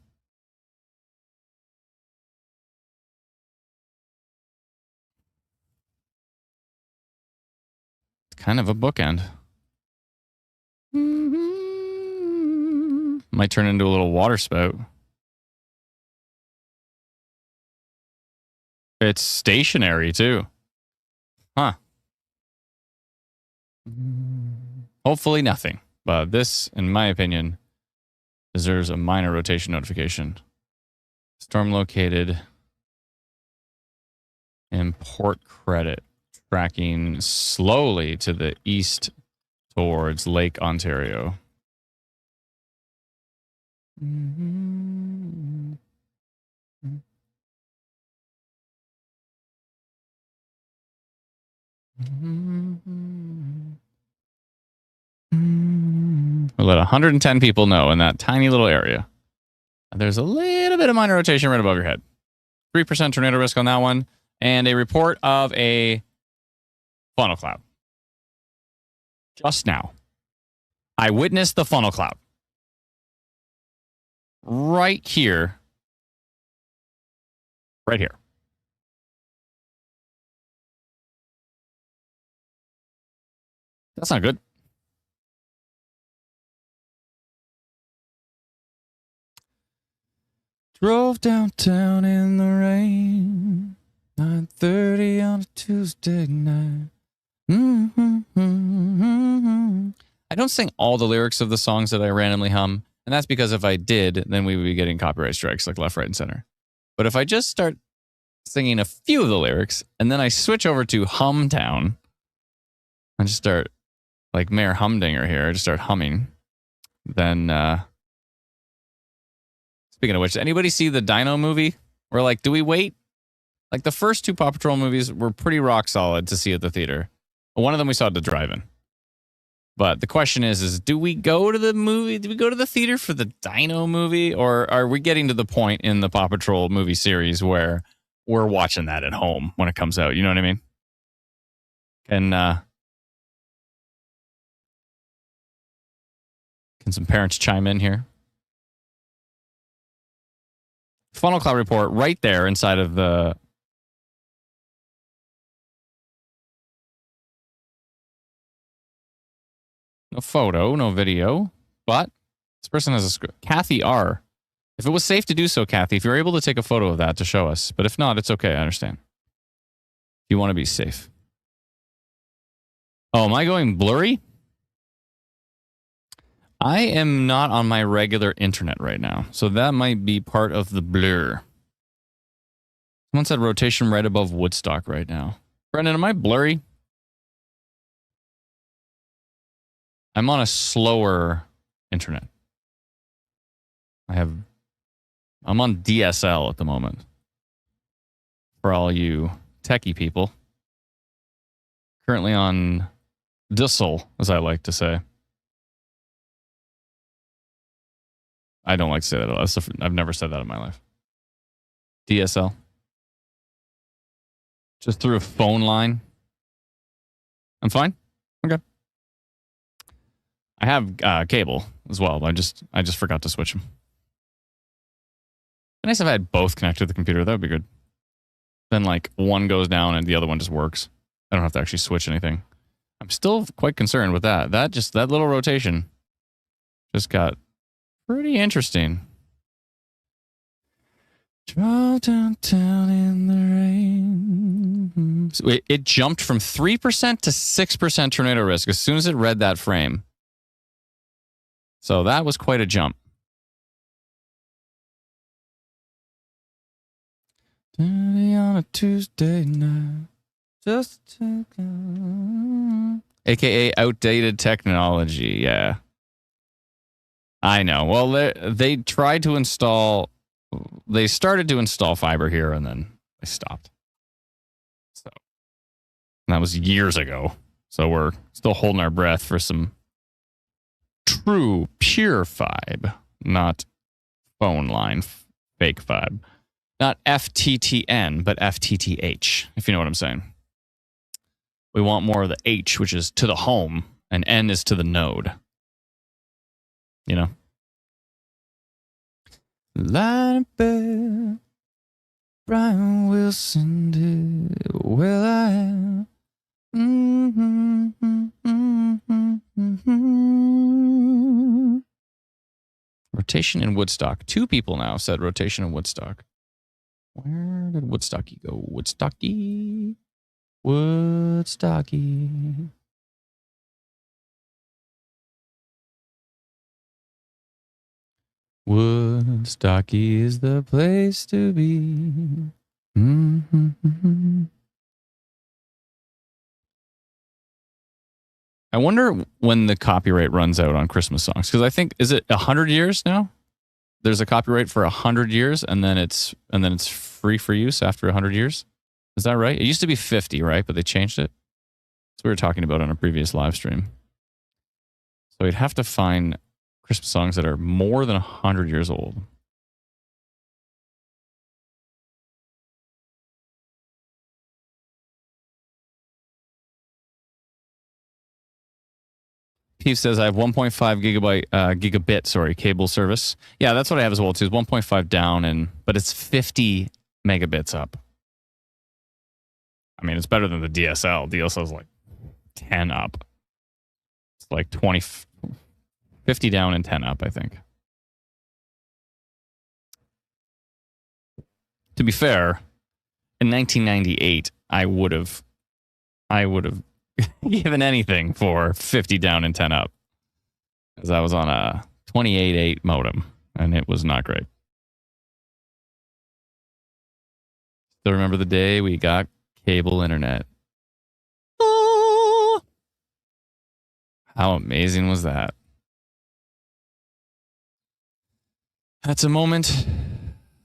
It's kind of a bookend. Might turn into a little water spout. It's stationary too. Huh. Hopefully nothing. But this, in my opinion, deserves a minor rotation notification. Storm located in Port Credit, tracking slowly to the east towards Lake Ontario. We'll let 110 people know in that tiny little area. There's a little bit of minor rotation right above your head. 3% tornado risk on that one. And a report of a funnel cloud. Just now, I witnessed the funnel cloud. Right here. Right here. That's not good. Drove downtown in the rain, 9:30 on a Tuesday night. I don't sing all the lyrics of the songs that I randomly hum, and that's because if I did, then we would be getting copyright strikes like left, right, and center. But if I just start singing a few of the lyrics, and then I switch over to Humtown, and just start, like Mayor Humdinger here, I just start humming, then... Speaking of which, anybody see the Dino movie? We're like, do we wait? Like the first 2 Paw Patrol movies were pretty rock solid to see at the theater. One of them we saw at the drive-in. But the question is do we go to the movie? Do we go to the theater for the Dino movie? Or are we getting to the point in the Paw Patrol movie series where we're watching that at home when it comes out? You know what I mean? Can some parents chime in here? Funnel Cloud Report right there inside of the... No photo, no video, but this person has a script. Kathy R. If it was safe to do so, Kathy, if you're able to take a photo of that to show us, but if not, it's okay. I understand. You want to be safe. Oh, am I going blurry? I am not on my regular internet right now, so that might be part of the blur. Someone said rotation right above Woodstock right now. Brendan, am I blurry? I'm on a slower internet. I'm on DSL at the moment. For all you techie people. Currently on DSL, as I like to say. I don't like to say that. I've never said that in my life. DSL. Just through a phone line. I'm fine? Okay. I have cable as well, but I just forgot to switch them. It'd be nice if I had both connected to the computer. That would be good. Then like one goes down and the other one just works. I don't have to actually switch anything. I'm still quite concerned with that. That little rotation just got pretty interesting. Drove downtown in the rain. So it jumped from 3% to 6% tornado risk as soon as it read that frame. So that was quite a jump. Dirty on a Tuesday night. AKA outdated technology, yeah. I know. Well, they tried to install... They started to install fiber here, and then they stopped. So that was years ago. So we're still holding our breath for some true, pure fibe, not phone line, fake fibe. Not FTTN, but FTTH, if you know what I'm saying. We want more of the H, which is to the home, and N is to the node. You know? Light bell, Brian Wilson did well I am. Rotation in Woodstock. 2 people now said rotation in Woodstock. Where did Woodstocky go? Woodstocky. Woodstocky. Woodstocky is the place to be. I wonder when the copyright runs out on Christmas songs, because I think, is it 100 years now? There's a copyright for 100 years, and then it's free for use after 100 years. Is that right? It used to be 50, right? But they changed it. That's what we were talking about on a previous live stream. So we'd have to find Christmas songs that are more than 100 years old. Pete says I have 1.5 gigabit cable service. Yeah, that's what I have as well too. It's 1.5 down, but it's 50 megabits up. I mean, it's better than the DSL. DSL is like 10 up. It's like 50 down and 10 up, I think. To be fair, in 1998, I would have given anything for 50 down and 10 up, because I was on a 28.8 modem, and it was not great. Still remember the day we got cable internet. Oh, how amazing was that? That's a moment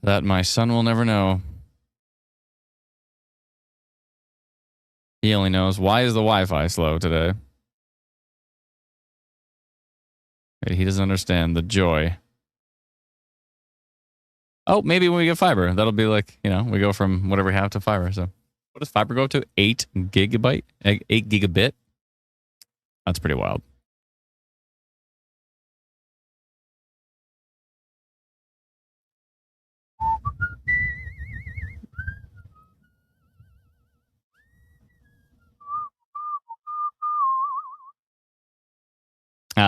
that my son will never know. He only knows, why is the Wi-Fi slow today? He doesn't understand the joy. Oh, maybe when we get fiber, that'll be like, we go from whatever we have to fiber. So what does fiber go up to? 8 gigabit? That's pretty wild.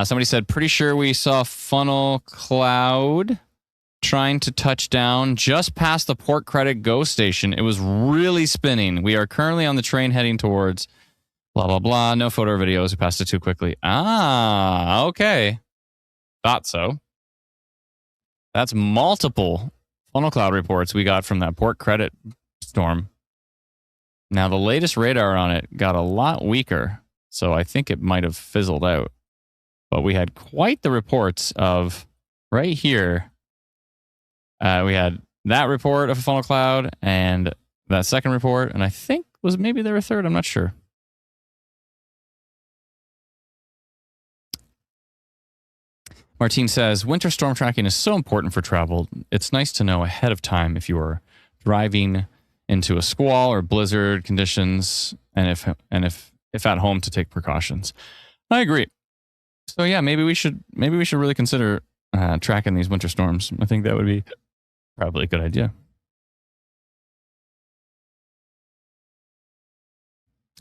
Somebody said, pretty sure we saw Funnel Cloud trying to touch down just past the Port Credit GO station. It was really spinning. We are currently on the train heading towards blah, blah, blah. No photo or videos. We passed it too quickly. Ah, okay. Thought so. That's multiple Funnel Cloud reports we got from that Port Credit storm. Now, the latest radar on it got a lot weaker, so I think it might have fizzled out. But we had quite the reports of right here. We had that report of a Funnel Cloud and that second report, and I think was maybe there a third. I'm not sure. Martine says, winter storm tracking is so important for travel. It's nice to know ahead of time if you are driving into a squall or blizzard conditions, and if at home to take precautions. I agree. So yeah, maybe we should really consider tracking these winter storms. I think that would be probably a good idea.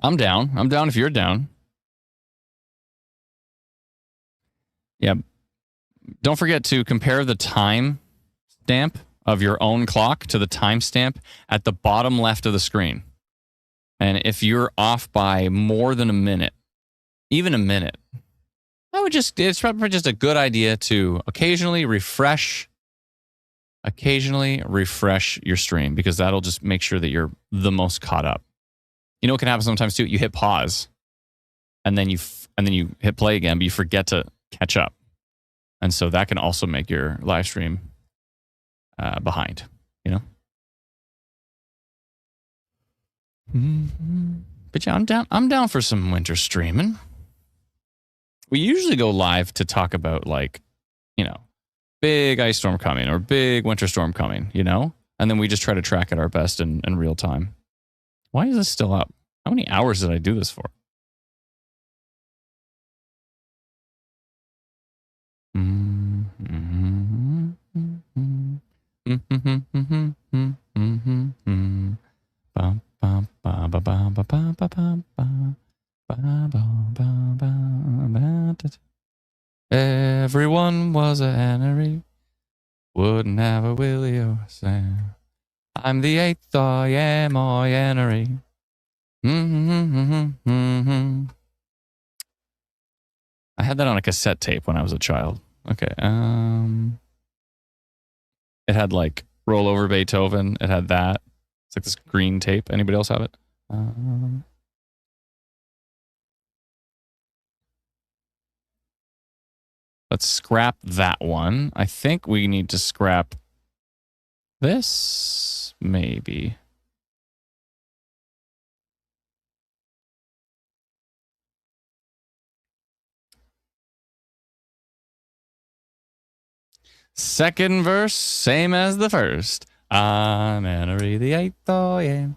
I'm down. I'm down if you're down. Yeah. Don't forget to compare the time stamp of your own clock to the timestamp at the bottom left of the screen. And if you're off by more than a minute, even a minute, it's probably just a good idea to occasionally refresh your stream, because that'll just make sure that you're the most caught up. You know what can happen sometimes too? You hit pause and then you hit play again, but you forget to catch up. And so that can also make your live stream behind, But yeah, I'm down for some winter streaming. We usually go live to talk about big ice storm coming or big winter storm coming, and then we just try to track it our best in real time. Why is this still up? How many hours did I do this for? Everyone was a Henry, wouldn't have a Willie or a Sam. I'm the 8th, I am a Henry. I had that on a cassette tape when I was a child. Okay. It had like Roll Over Beethoven. It had that. It's like this green tape. Anybody else have it? Let's scrap that one. I think we need to scrap this, maybe. Second verse, same as the first. I'm Henry the 8th, I am.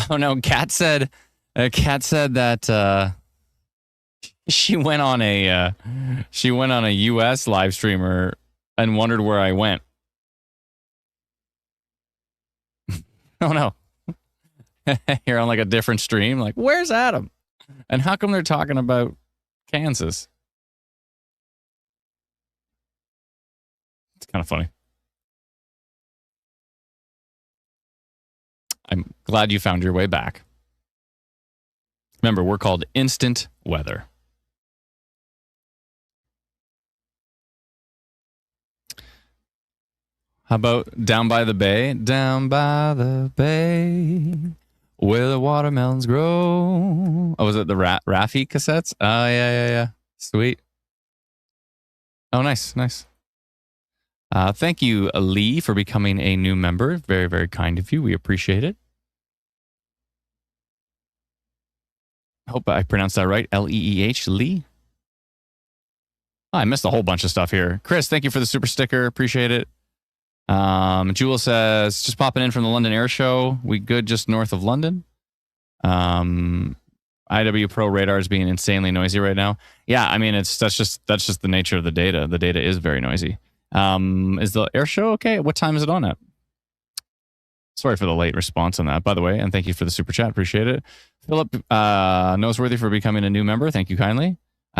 Oh no, Kat said that she went on a US live streamer and wondered where I went. Oh no. You're on like a different stream. Like, where's Adam? And how come they're talking about Kansas? It's kind of funny. I'm glad you found your way back. Remember, we're called Instant Weather. How about Down by the Bay? Down by the bay, where the watermelons grow. Oh, was it the Raffi cassettes? Oh, yeah. Sweet. Oh, nice. Thank you, Lee, for becoming a new member. Very, very kind of you. We appreciate it. Hope I pronounced that right. Leeh, Lee. Oh, I missed a whole bunch of stuff here. Chris, thank you for the super sticker. Appreciate it. Jewel says, just popping in from the London Air Show. We good just north of London. IW Pro radar is being insanely noisy right now. Yeah, I mean, that's just the nature of the data. The data is very noisy. Is the air show okay? What time is it on at? Sorry for the late response on that, by the way, and thank you for the super chat. Appreciate it. Philip Noseworthy for becoming a new member. Thank you kindly.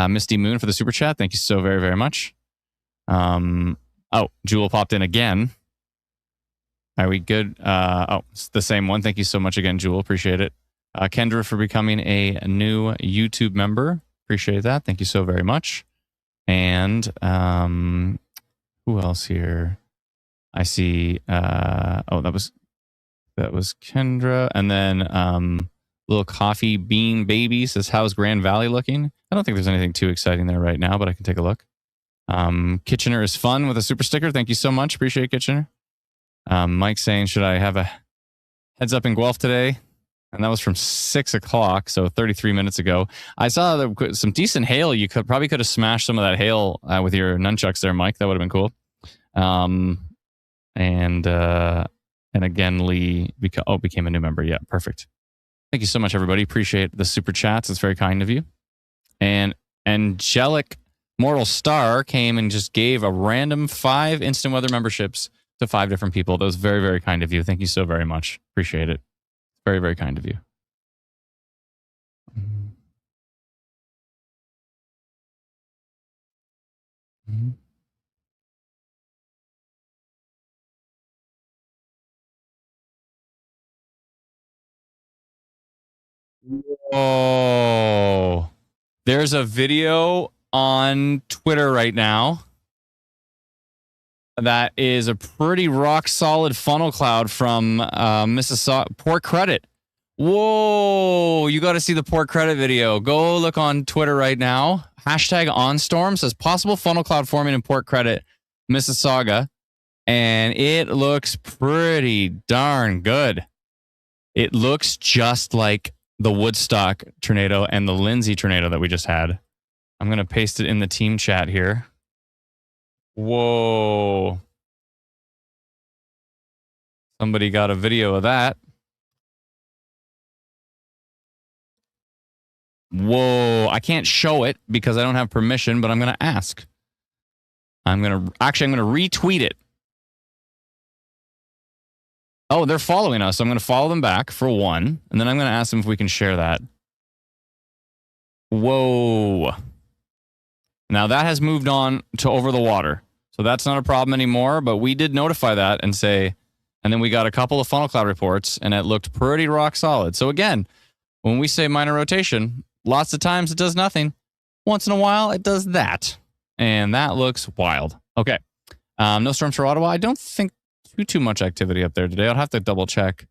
Misty Moon for the super chat. Thank you so very, very much. Oh, Jewel popped in again. Are we good? Oh, it's the same one. Thank you so much again, Jewel. Appreciate it. Kendra for becoming a new YouTube member. Appreciate that. Thank you so very much. And who else here? I see. Oh, that was Kendra. And then little coffee bean baby says, how's Grand Valley looking? I don't think there's anything too exciting there right now, but I can take a look. Kitchener is fun with a super sticker. Thank you so much. Appreciate it, Kitchener. Mike saying, should I have a heads up in Guelph today? And that was from 6 o'clock, so 33 minutes ago. I saw some decent hail. You probably could have smashed some of that hail with your nunchucks there, Mike. That would have been cool. And again, Lee became a new member. Yeah, perfect. Thank you so much, everybody. Appreciate the super chats. It's very kind of you. And Angelic Mortal Star came and just gave a random 5 instant weather memberships to 5 different people. That was very, very kind of you. Thank you so very much. Appreciate it. Very, very kind of you. Oh, there's a video on Twitter right now that is a pretty rock solid funnel cloud from Mississauga Port Credit. Whoa, you got to see the Port Credit video. Go look on Twitter right now. #OnStorm says possible funnel cloud forming in Port Credit, Mississauga. And it looks pretty darn good. It looks just like the Woodstock tornado and the Lindsay tornado that we just had. I'm going to paste it in the team chat here. Whoa. Somebody got a video of that. Whoa. I can't show it because I don't have permission, but I'm going to ask. I'm going to retweet it. Oh, they're following us. So I'm going to follow them back for one. And then I'm going to ask them if we can share that. Whoa. Now that has moved on to over the water. So that's not a problem anymore. But we did notify that and say, and then we got a couple of funnel cloud reports and it looked pretty rock solid. So again, when we say minor rotation, lots of times it does nothing. Once in a while, it does that. And that looks wild. Okay. No storms for Ottawa. I don't think too much activity up there today. I'll have to double check.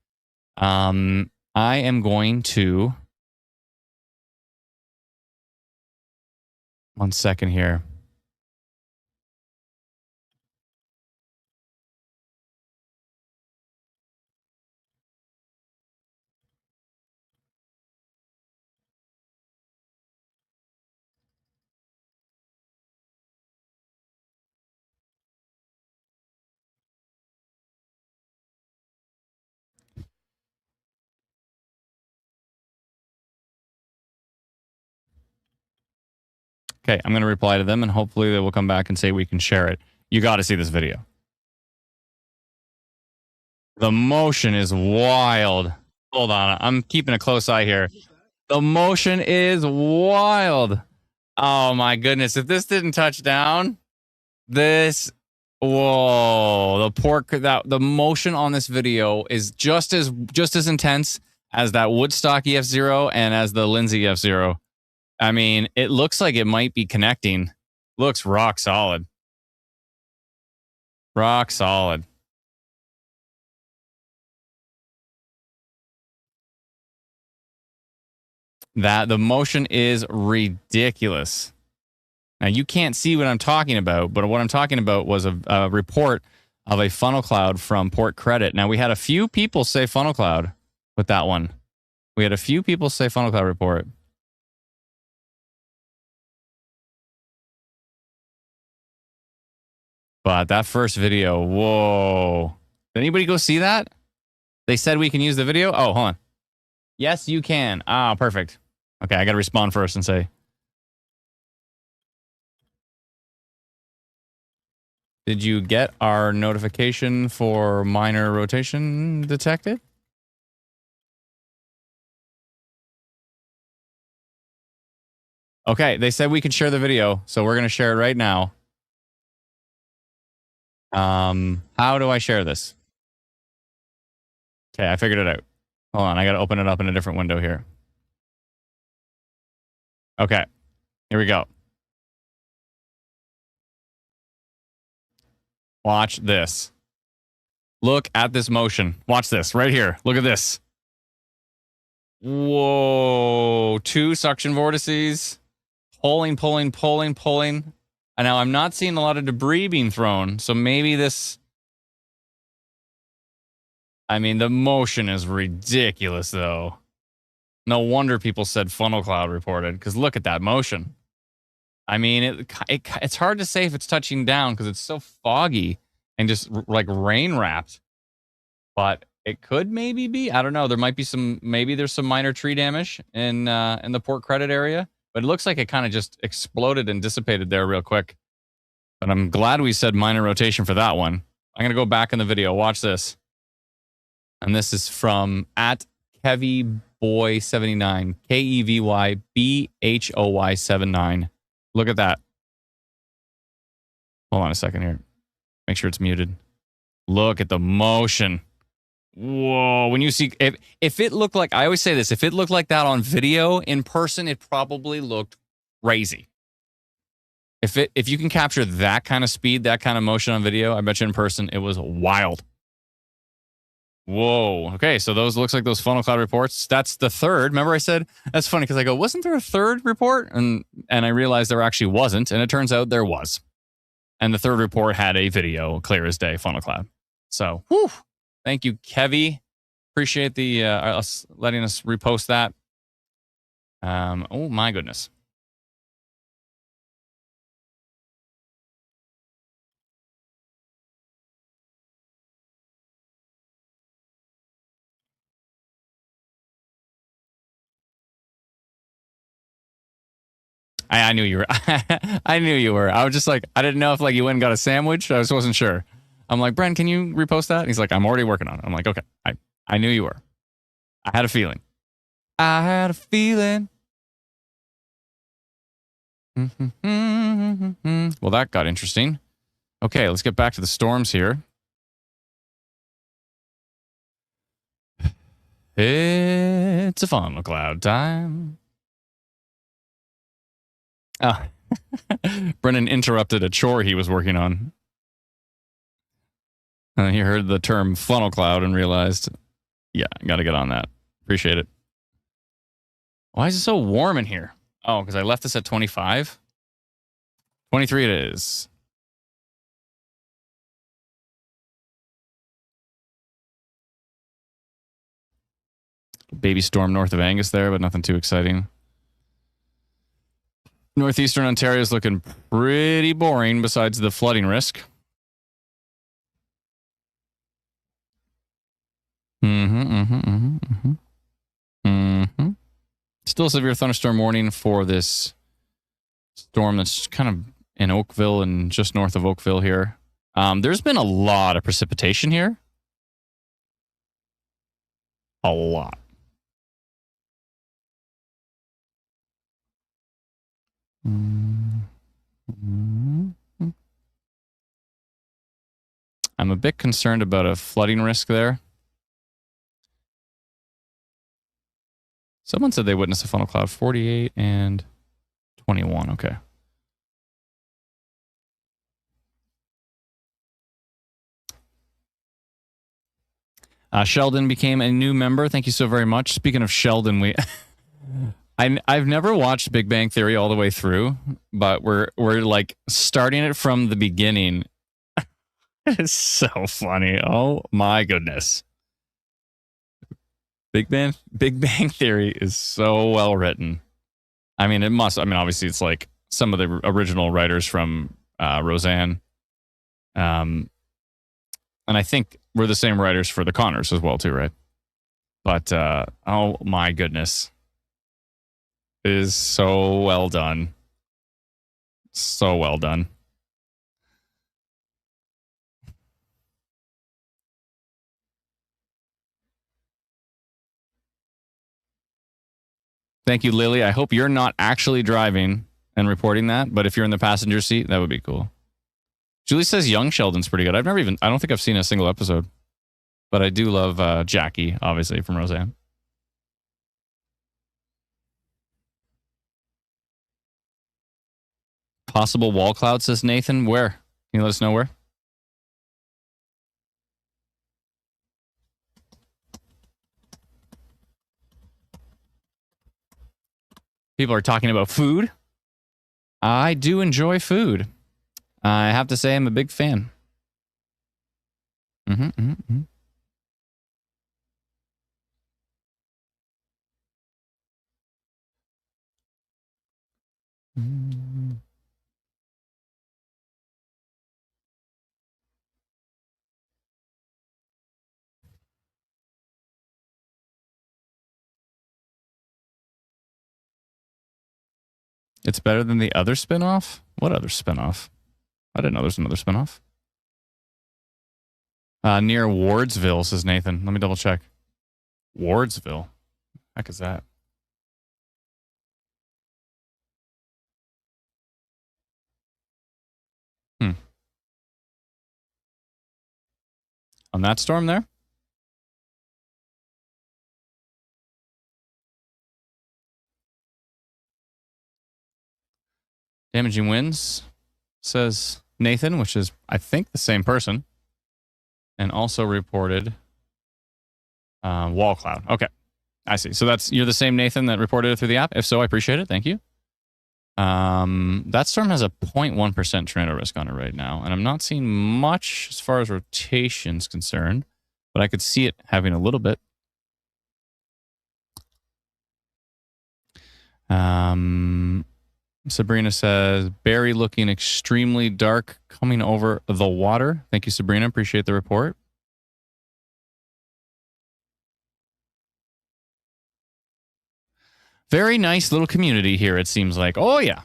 I am going to... 1 second here. Okay, I'm going to reply to them and hopefully they will come back and say we can share it. You got to see this video. The motion is wild. Hold on. I'm keeping a close eye here. The motion is wild. Oh my goodness. If this didn't touch down, whoa, the motion on this video is just as intense as that Woodstock EF0 and as the Lindsay EF0. I mean, it looks like it might be connecting. Looks rock solid. Rock solid. The motion is ridiculous. Now, you can't see what I'm talking about, but what I'm talking about was a report of a funnel cloud from Port Credit. Now, we had a few people say funnel cloud with that one. We had a few people say funnel cloud report. But that first video, whoa. Did anybody go see that? They said we can use the video? Oh, hold on. Yes, you can. Ah, perfect. Okay, I got to respond first and say, did you get our notification for minor rotation detected? Okay, they said we could share the video, so we're going to share it right now. How do I share this? Okay, I figured it out. Hold on, I got to open it up in a different window here. Okay, here we go. Watch this. Look at this motion. Watch this right here. Look at this. Whoa. 2 suction vortices. Pulling. And now I'm not seeing a lot of debris being thrown. So maybe this... I mean, the motion is ridiculous, though. No wonder people said funnel cloud reported, because look at that motion. I mean, it's hard to say if it's touching down because it's so foggy and just like rain wrapped. But it could maybe be. I don't know. There might be some. Maybe there's some minor tree damage in the Port Credit area. But it looks like it kind of just exploded and dissipated there real quick. But I'm glad we said minor rotation for that one. I'm gonna go back in the video. Watch this. And this is from @KevyBoy79. KEVYBHOY79. Look at that. Hold on a second here. Make sure it's muted. Look at the motion. Whoa. When you see... If it looked like... I always say this. If it looked like that on video, in person, it probably looked crazy. If you can capture that kind of speed, that kind of motion on video, I bet you in person, it was wild. Whoa. Okay, so those looks like those funnel cloud reports. That's the third. Remember I said, that's funny because I go, wasn't there a third report? And I realized there actually wasn't, and it turns out there was. And the third report had a video, clear as day, funnel cloud. So, whew. Thank you, Kevy. Appreciate the us letting us repost that. Oh my goodness. I knew you were. I knew you were. I was just like, I didn't know if like you went and got a sandwich. I just wasn't sure. I'm like, Bren, can you repost that? And he's like, I'm already working on it. I'm like, okay. I knew you were. I had a feeling. I had a feeling. Well, that got interesting. Okay, let's get back to the storms here. It's a funnel cloud time. Oh. Brennan interrupted a chore he was working on. And he heard the term funnel cloud and realized, yeah, I got to get on that. Appreciate it. Why is it so warm in here? Oh, because I left this at 25? 23 it is. Baby storm north of Angus there, but nothing too exciting. Northeastern Ontario is looking pretty boring besides the flooding risk. Still a severe thunderstorm warning for this storm that's kind of in Oakville and just north of Oakville here. There's been a lot of precipitation here. A lot. I'm a bit concerned about a flooding risk there. Someone said they witnessed a funnel cloud 48 and 21. Okay. Sheldon became a new member. Thank you so very much. Speaking of Sheldon, I've never watched Big Bang Theory all the way through, but we're like starting it from the beginning. It's so funny. Oh my goodness. Big Bang Theory is so well written. I mean, it must. I mean, obviously, it's like some of the original writers from Roseanne, and I think we're the same writers for the Connors as well, too, right? But oh my goodness, it is so well done, so well done. Thank you, Lily. I hope you're not actually driving and reporting that, but if you're in the passenger seat, that would be cool. Julie says Young Sheldon's pretty good. I don't think I've seen a single episode, but I do love Jackie, obviously, from Roseanne. Possible wall cloud, says Nathan. Where? Can you let us know where? People are talking about food. I do enjoy food. I have to say I'm a big fan. It's better than the other spinoff? What other spinoff? I didn't know there's another spinoff. Near Wardsville, says Nathan. Let me double check. Wardsville? Heck is that? On that storm there? Damaging winds, says Nathan, which is, I think, the same person. And also reported wall cloud. Okay. I see. So you're the same Nathan that reported it through the app? If so, I appreciate it. Thank you. That storm has a 0.1% tornado risk on it right now. And I'm not seeing much as far as rotation's concerned, but I could see it having a little bit. Sabrina says, Barry looking extremely dark coming over the water. Thank you, Sabrina. Appreciate the report. Very nice little community here, it seems like. Oh, yeah.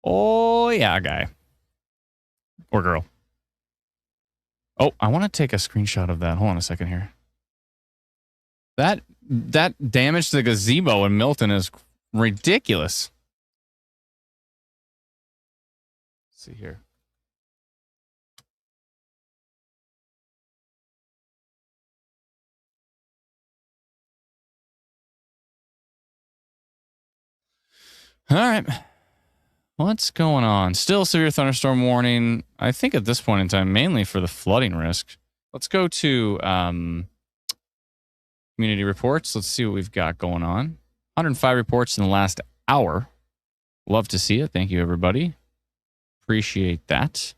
Oh, yeah, guy. Or girl. Oh, I want to take a screenshot of that. Hold on a second here. That damage to the gazebo in Milton is ridiculous. Let's see here. All right. What's going on? Still severe thunderstorm warning. I think at this point in time, mainly for the flooding risk. Let's go to community reports. Let's see what we've got going on. 105 reports in the last hour. Love to see it. Thank you, everybody. Appreciate that.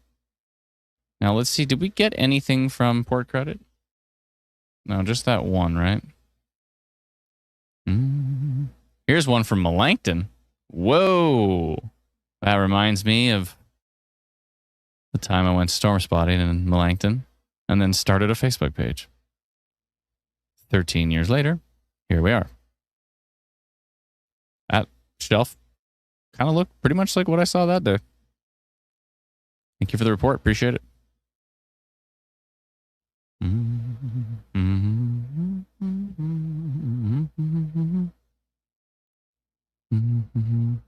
Now, let's see. Did we get anything from Port Credit? No, just that one, right? Here's one from Melancton. Whoa. That reminds me of the time I went storm spotting in Melancton and then started a Facebook page. 13 years later, here we are. That shelf kind of looked pretty much like what I saw that day. Thank you for the report. Appreciate it.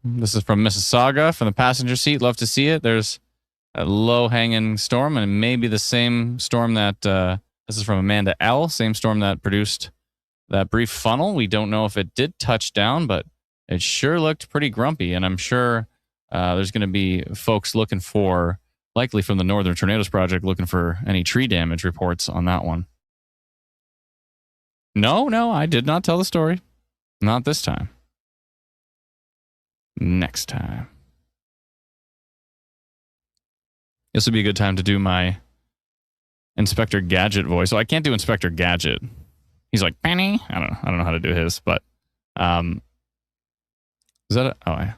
This is from Mississauga, from the passenger seat. Love to see it. There's a low-hanging storm, and maybe the same storm that, this is from Amanda L., same storm that produced that brief funnel. We don't know if it did touch down, but it sure looked pretty grumpy, and I'm sure there's going to be folks looking for, likely from the Northern Tornadoes Project, looking for any tree damage reports on that one. No, I did not tell the story. Not this time. Next time. This would be a good time to do my Inspector Gadget voice. So I can't do Inspector Gadget. He's like, Penny. I don't know how to do his, but is that a, oh yeah.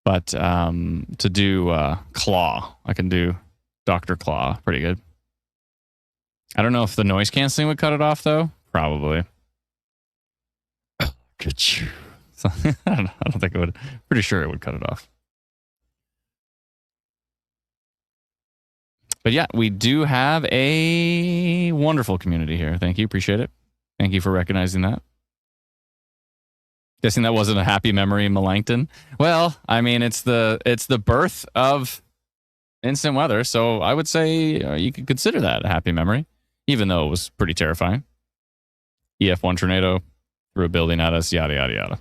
But to do Claw, I can do Dr. Claw pretty good. I don't know if the noise canceling would cut it off though. Probably. So, I don't think it would. Pretty sure it would cut it off. But yeah, we do have a wonderful community here. Thank you. Appreciate it. Thank you for recognizing that. Guessing that wasn't a happy memory, Melancton. Well, I mean, it's the birth of instant weather, so I would say you could consider that a happy memory, even though it was pretty terrifying. EF1 tornado threw a building at us, yada, yada, yada.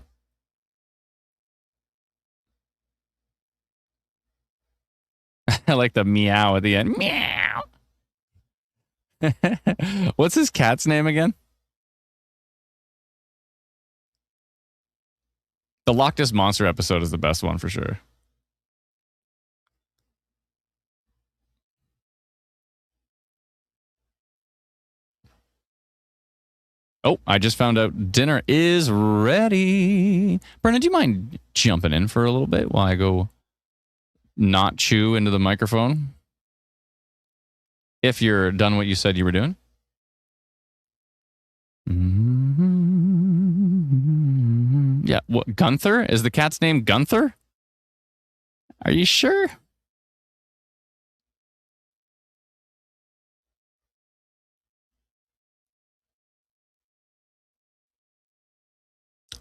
I like the meow at the end. Meow. What's his cat's name again? The Loch Ness Monster episode is the best one for sure. Oh, I just found out dinner is ready. Brennan, do you mind jumping in for a little bit while I go not chew into the microphone? If you're done what you said you were doing. Yeah, what, Gunther? Is the cat's name Gunther? Are you sure?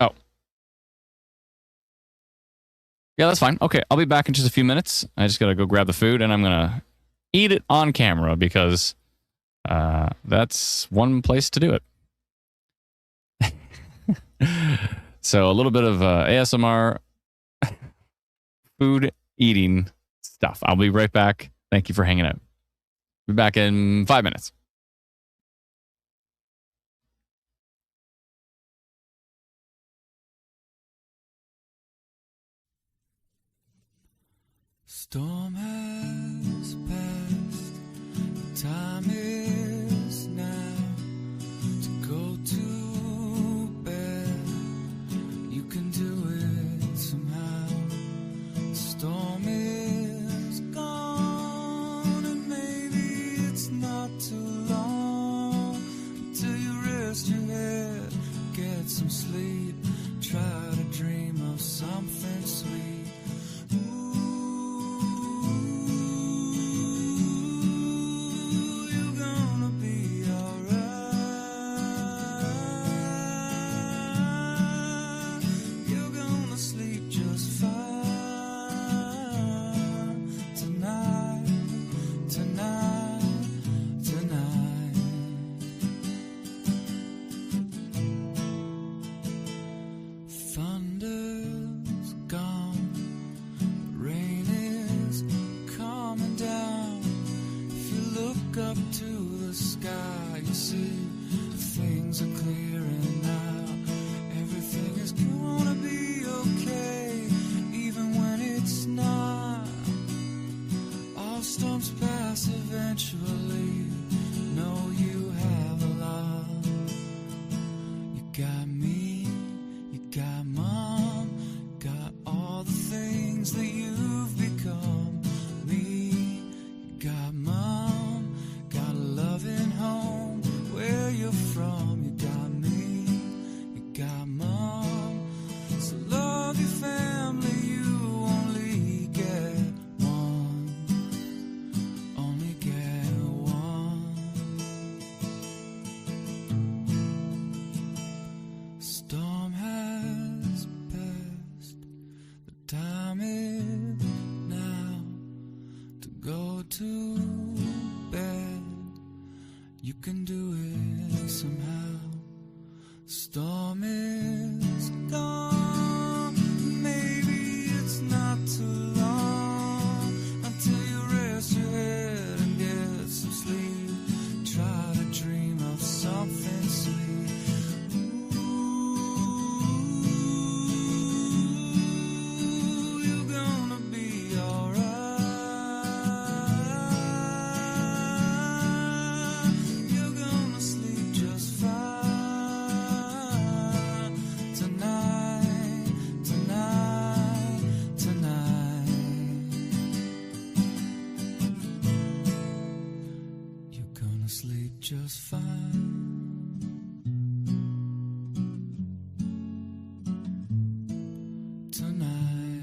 Oh. Yeah, that's fine. Okay, I'll be back in just a few minutes. I just gotta go grab the food, and I'm gonna eat it on camera because that's one place to do it. So a little bit of ASMR food eating stuff. I'll be right back. Thank you for hanging out. Be back in 5 minutes. Storm has passed. The time is now to go to bed. You can do it somehow. The storm is gone, and maybe it's not too long until you rest your head, get some sleep, try to dream of something sweet. Try to dream of something sweet. Ooh. just fine. Tonight,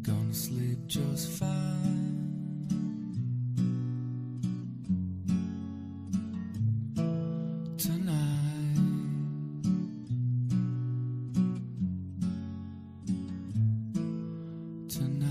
gonna sleep just fine. Tonight, tonight.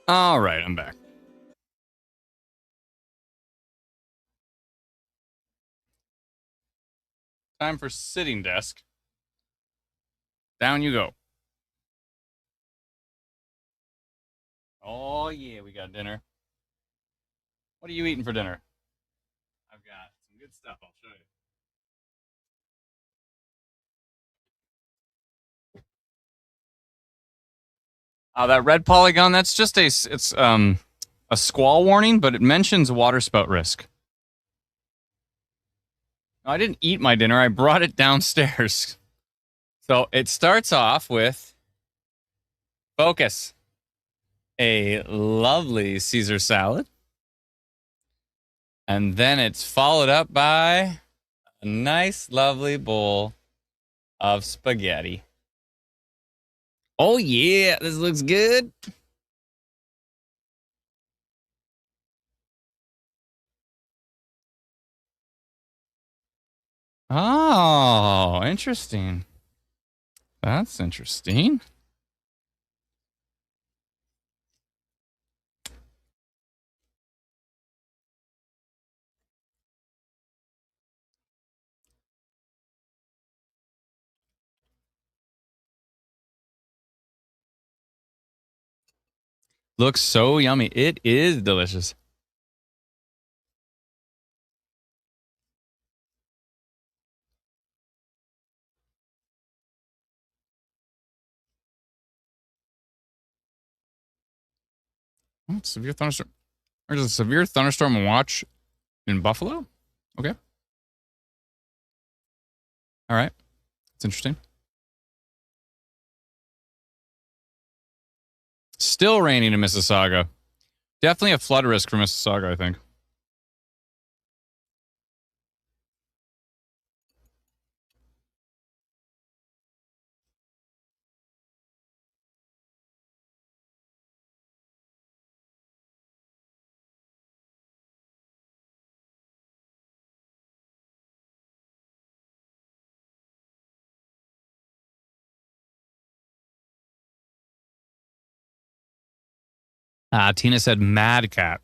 All right, I'm back. Time for sitting desk. Down you go. Oh, yeah, we got dinner. What are you eating for dinner? I've got some good stuff. I'll show you. That red polygon, that's just a squall warning, but it mentions water spout risk. I didn't eat my dinner. I brought it downstairs. So it starts off with focus. A lovely Caesar salad. And then it's followed up by a nice, lovely bowl of spaghetti. Oh, yeah, this looks good. Oh, interesting. That's interesting. Looks so yummy. It is delicious. Oh, severe thunderstorm. There's a severe thunderstorm watch in Buffalo? Okay. All right. It's interesting. Still raining in Mississauga. Definitely a flood risk for Mississauga, I think. Tina said Mad Cat.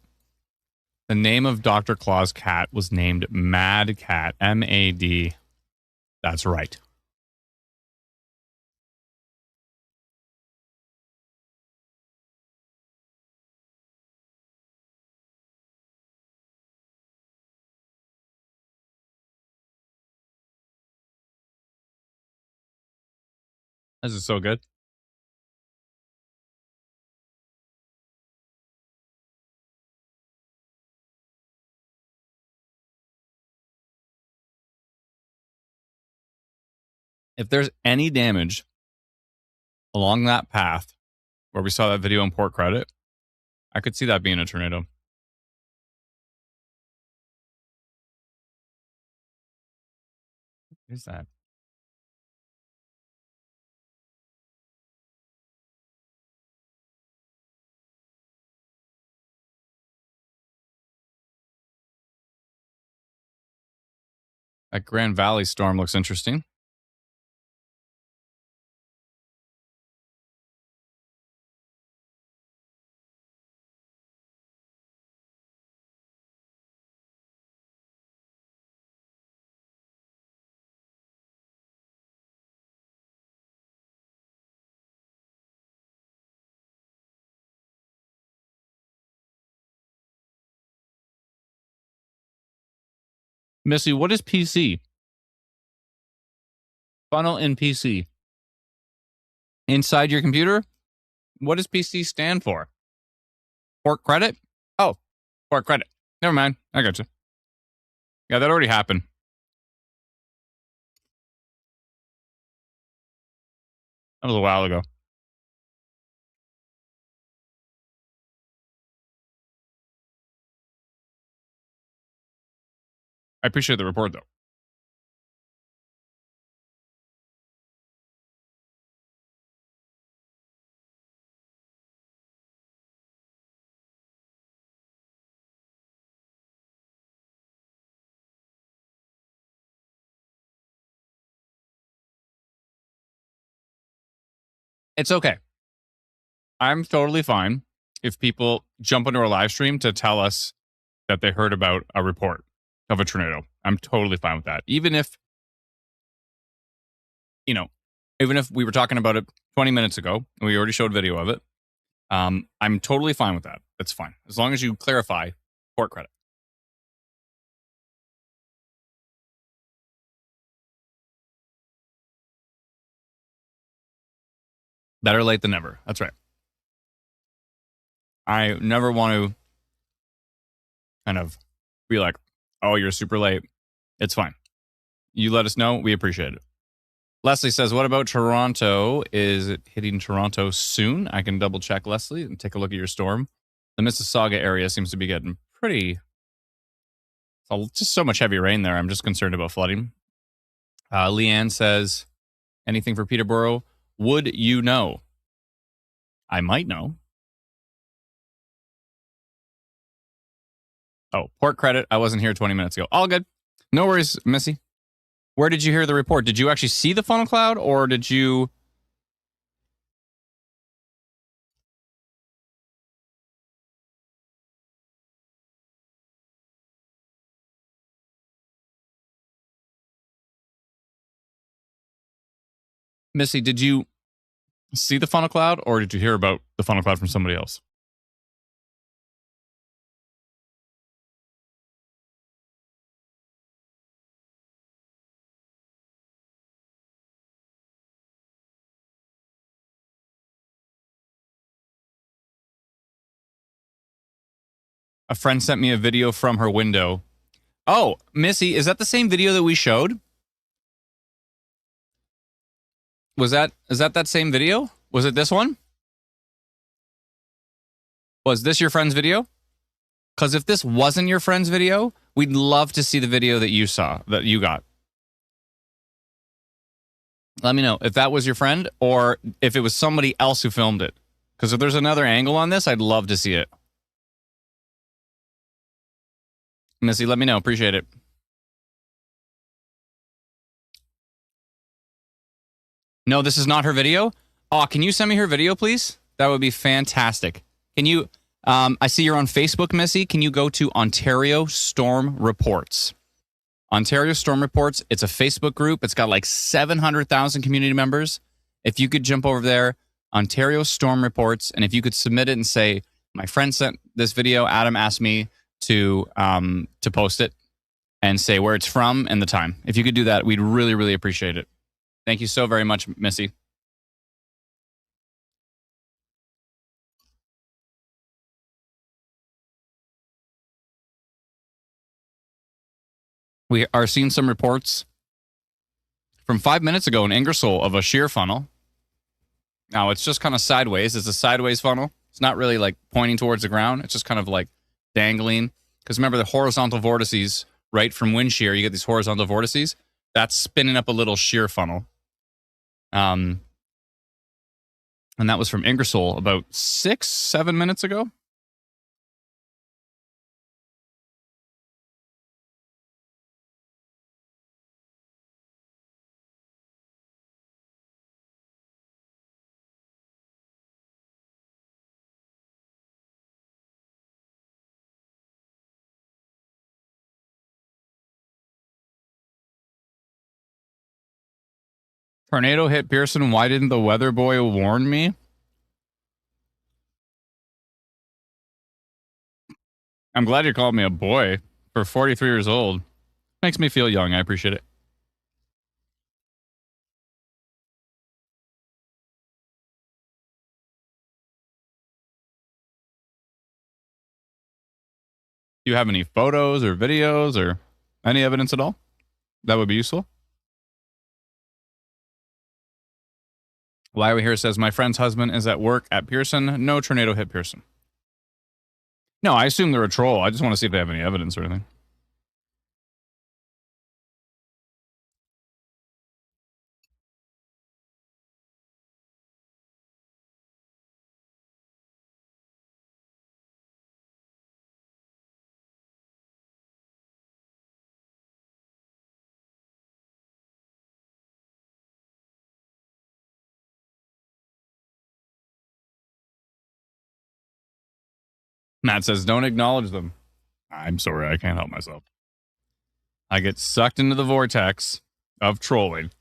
The name of Dr. Claw's cat was named Mad Cat. M-A-D. That's right. This is so good. If there's any damage along that path where we saw that video in Port Credit, I could see that being a tornado. What is that? That Grand Valley storm looks interesting. Missy, what is PC? Funnel in PC. Inside your computer? What does PC stand for? Port credit? Oh, port credit. Never mind. I got you. Yeah, that already happened. That was a while ago. I appreciate the report, though. It's okay. I'm totally fine if people jump into our live stream to tell us that they heard about a report of a tornado. I'm totally fine with that. Even if, even if we were talking about it 20 minutes ago and we already showed video of it, I'm totally fine with that. That's fine. As long as you clarify port credit. Better late than never. That's right. I never want to kind of be like, oh, you're super late. It's fine. You let us know. We appreciate it. Leslie says, what about Toronto? Is it hitting Toronto soon? I can double check, Leslie, and take a look at your storm. The Mississauga area seems to be getting just so much heavy rain there. I'm just concerned about flooding. Leanne says, anything for Peterborough? Would you know? I might know. Oh, port credit. I wasn't here 20 minutes ago. All good. No worries, Missy. Where did you hear the report? Did you actually see the funnel cloud, or did you... Missy, did you see the funnel cloud, or did you hear about the funnel cloud from somebody else? A friend sent me a video from her window. Oh, Missy, is that the same video that we showed? Is that same video? Was it this one? Was this your friend's video? Because if this wasn't your friend's video, we'd love to see the video that you saw, that you got. Let me know if that was your friend or if it was somebody else who filmed it. Because if there's another angle on this, I'd love to see it. Missy, let me know. Appreciate it. No, this is not her video. Oh, can you send me her video, please? That would be fantastic. Can you... I see you're on Facebook, Missy. Can you go to Ontario Storm Reports? Ontario Storm Reports. It's a Facebook group. It's got like 700,000 community members. If you could jump over there, Ontario Storm Reports, and if you could submit it and say, my friend sent this video, Adam asked me to post it, and say where it's from and the time. If you could do that, we'd really, really appreciate it. Thank you so very much, Missy. We are seeing some reports from 5 minutes ago in Ingersoll of a shear funnel. Now, it's just kind of sideways. It's a sideways funnel. It's not really like pointing towards the ground. It's just kind of like dangling. Because remember the horizontal vortices, right? From wind shear, you get these horizontal vortices. That's spinning up a little shear funnel. And that was from Ingersoll about 6-7 minutes ago. Tornado hit Pearson. Why didn't the weather boy warn me? I'm glad you called me a boy for 43 years old. Makes me feel young. I appreciate it. Do you have any photos or videos or any evidence at all that would be useful? Why are we here says, my friend's husband is at work at Pearson. No tornado hit Pearson. No, I assume they're a troll. I just want to see if they have any evidence or anything. Matt says, don't acknowledge them. I'm sorry, I can't help myself. I get sucked into the vortex of trolling.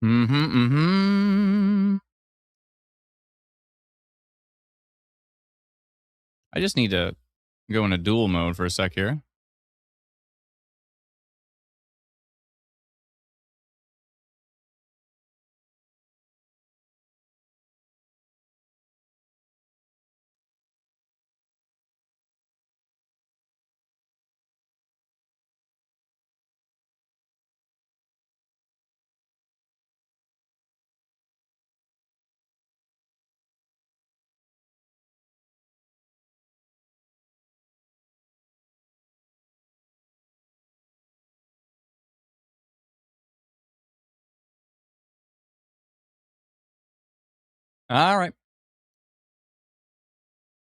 I just need to go into dual mode for a sec here. All right.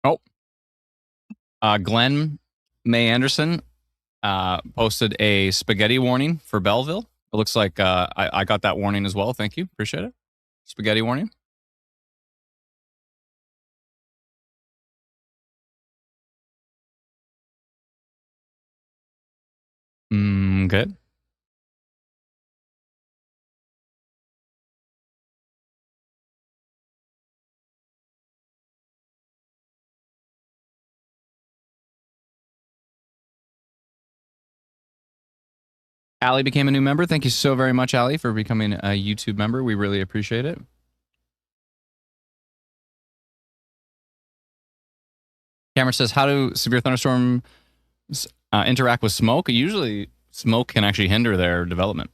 Oh, Glenn May Anderson posted a spaghetti warning for Belleville. It looks like I got that warning as well. Thank you. Appreciate it. Spaghetti warning. Okay. Allie became a new member. Thank you so very much, Allie, for becoming a YouTube member. We really appreciate it. Cameron says, how do severe thunderstorms interact with smoke? Usually, smoke can actually hinder their development.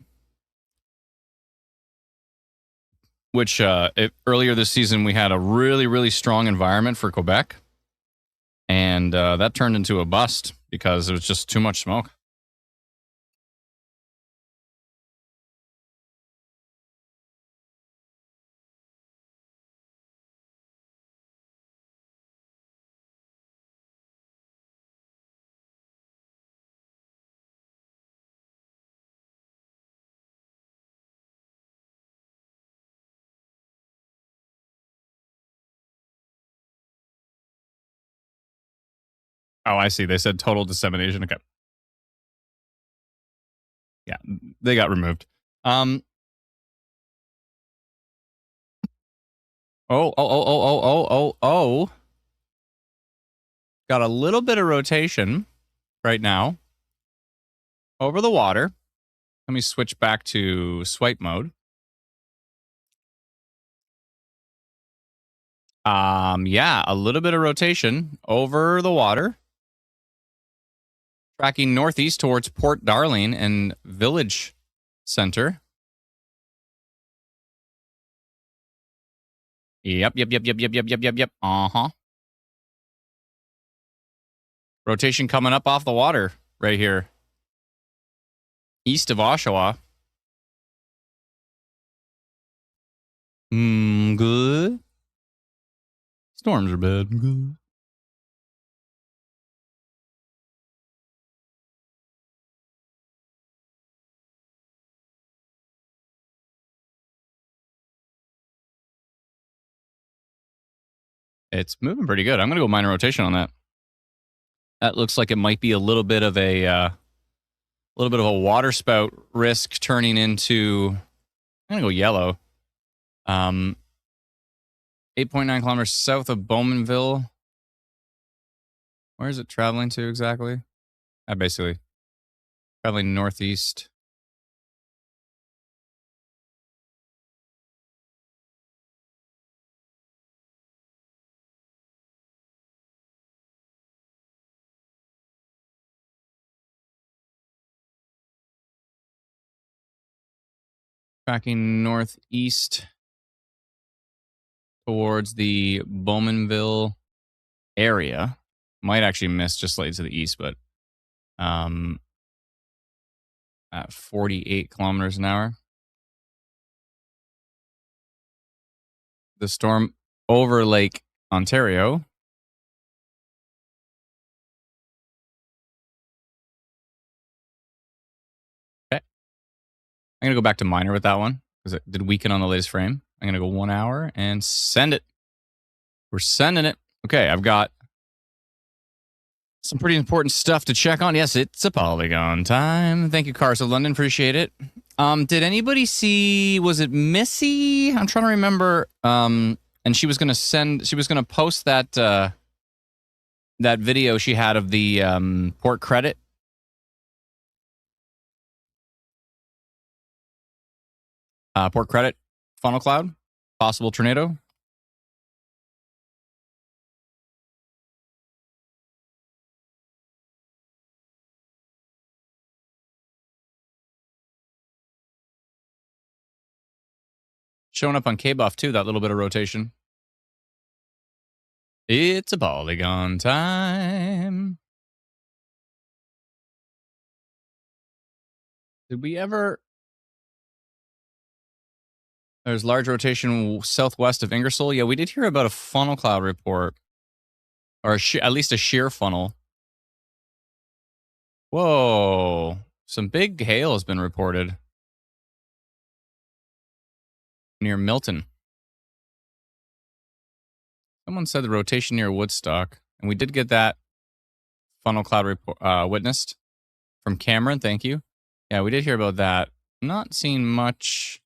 Which earlier this season, we had a really, really strong environment for Quebec. And that turned into a bust because it was just too much smoke. Oh, I see. They said total dissemination. Okay. Yeah, they got removed. Oh. Got a little bit of rotation right now over the water. Let me switch back to swipe mode. Yeah, a little bit of rotation over the water. Tracking northeast towards Port Darling and Village Center. Yep. Uh-huh. Rotation coming up off the water right here. East of Oshawa. Good. Storms are bad. Good. It's moving pretty good. I'm going to go minor rotation on that. That looks like it might be a little bit of a water spout risk turning into. I'm going to go yellow. 8.9 kilometers south of Bowmanville. Where is it traveling to exactly? Basically traveling northeast. Tracking northeast towards the Bowmanville area. Might actually miss just slightly to the east, but at 48 kilometers an hour. The storm over Lake Ontario. Okay. I'm going to go back to minor with that one because it did weaken on the latest frame. I'm going to go 1 hour and send it. We're sending it. Okay, I've got some pretty important stuff to check on. Yes, it's a polygon time. Thank you, Cars of London. Appreciate it. Did anybody see, was it Missy? I'm trying to remember. And she was going to post that that video she had of the port credit. Port credit, funnel cloud, possible tornado. Showing up on K-Buff too, that little bit of rotation. It's a polygon time. Did we ever... There's large rotation southwest of Ingersoll. Yeah, we did hear about a funnel cloud report. Or at least a shear funnel. Whoa. Some big hail has been reported. Near Milton. Someone said the rotation near Woodstock. And we did get that funnel cloud report witnessed from Cameron. Thank you. Yeah, we did hear about that. Not seeing much.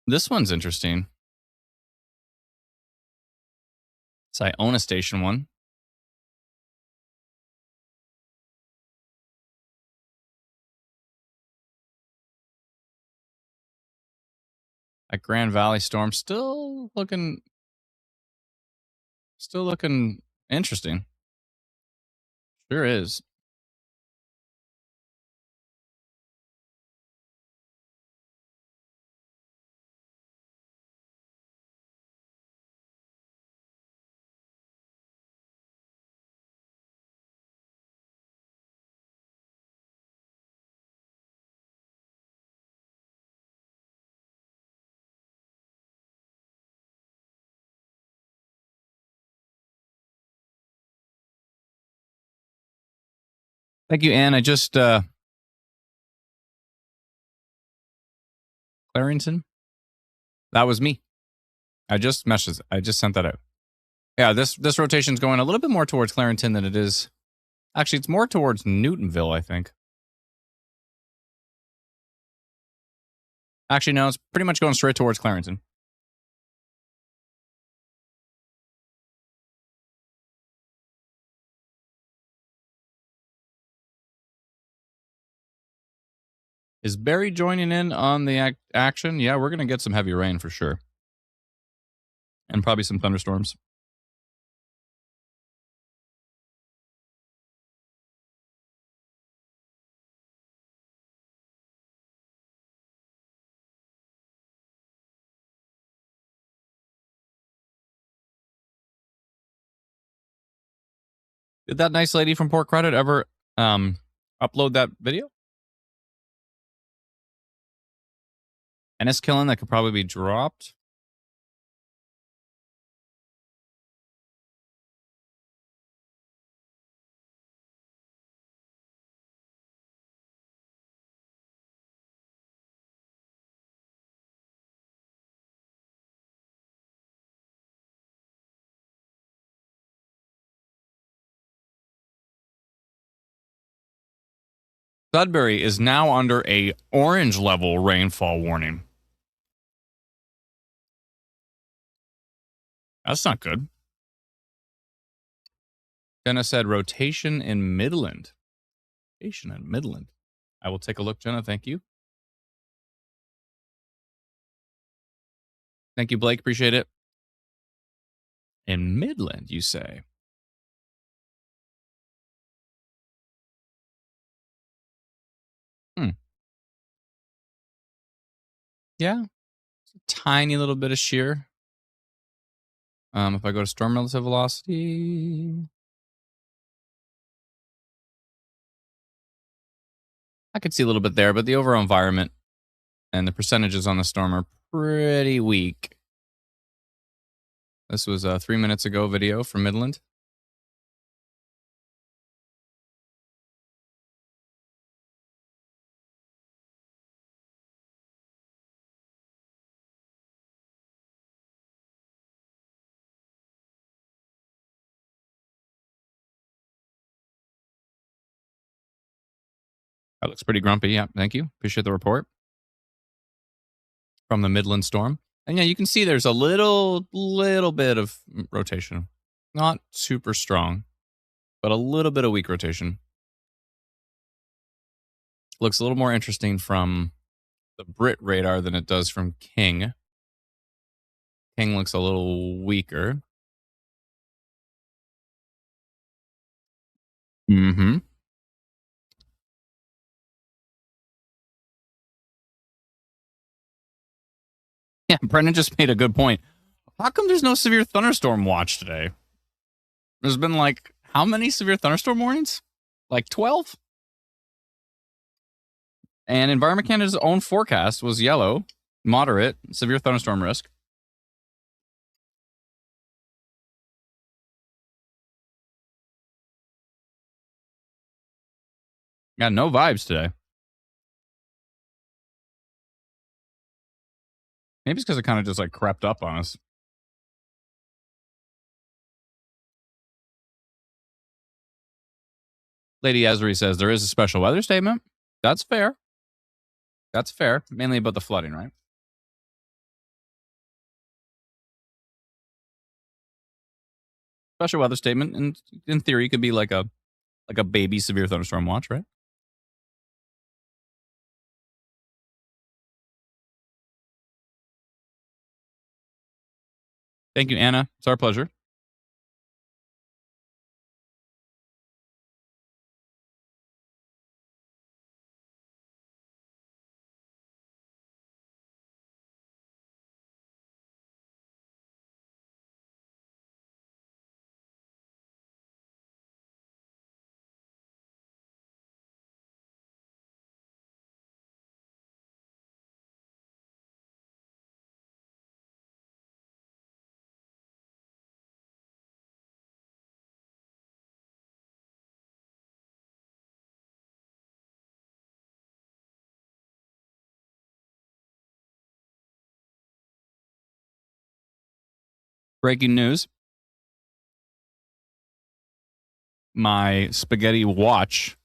This one's interesting. It's Iona Station 1. At Grand Valley Storm, still looking interesting. Sure is. Thank you, Anne. I just Clarington. That was me. I just sent that out. Yeah, this rotation's going a little bit more towards Clarington than it is. Actually, it's more towards Newtonville, I think. Actually, no, it's pretty much going straight towards Clarington. Is Barry joining in on the action? Yeah, we're going to get some heavy rain for sure. And probably some thunderstorms. Did that nice lady from Port Credit ever upload that video? Enniskillen that could probably be dropped. Sudbury is now under a orange level rainfall warning. That's not good. Jenna said rotation in Midland. Rotation in Midland. I will take a look, Jenna. Thank you. Thank you, Blake. Appreciate it. In Midland, you say? Yeah. A tiny little bit of shear. If I go to storm relative velocity, I could see a little bit there, but the overall environment and the percentages on the storm are pretty weak. This was a 3 minutes ago video from Midland. That looks pretty grumpy. Yeah, thank you. Appreciate the report from the Midland storm. And yeah, you can see there's a little bit of rotation. Not super strong, but a little bit of weak rotation. Looks a little more interesting from the Brit radar than it does from King. King looks a little weaker. Mm-hmm. Yeah, Brennan just made a good point. How come there's no severe thunderstorm watch today? There's been like, how many severe thunderstorm warnings? Like 12? And Environment Canada's own forecast was yellow, moderate, severe thunderstorm risk. Got no vibes today. Maybe it's because it kind of just like crept up on us. Lady Esri says there is a special weather statement. That's fair. That's fair. Mainly about the flooding, right? Special weather statement, and in theory, could be like a baby severe thunderstorm watch, right? Thank you, Anna. It's our pleasure. Breaking news. My spaghetti watch.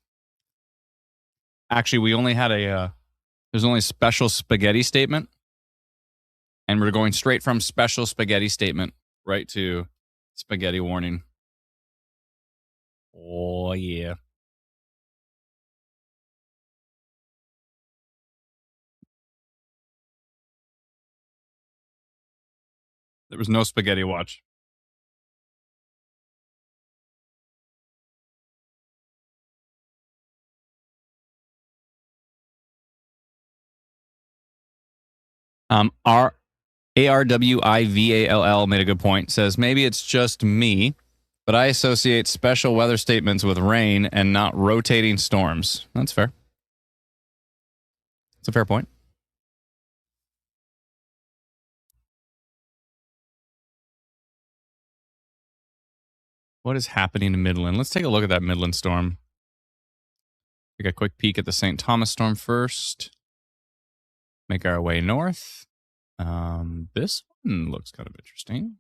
Actually, we only had there's only a special spaghetti statement. And we're going straight from special spaghetti statement right to spaghetti warning. Oh, yeah. There was no spaghetti watch. ARWIVALL made a good point. Says maybe it's just me, But I associate special weather statements with rain and not rotating storms. That's fair. That's a fair point. What is happening in Midland? Let's take a look at that Midland storm. Take a quick peek at the St. Thomas storm first. Make our way north. This one looks kind of interesting.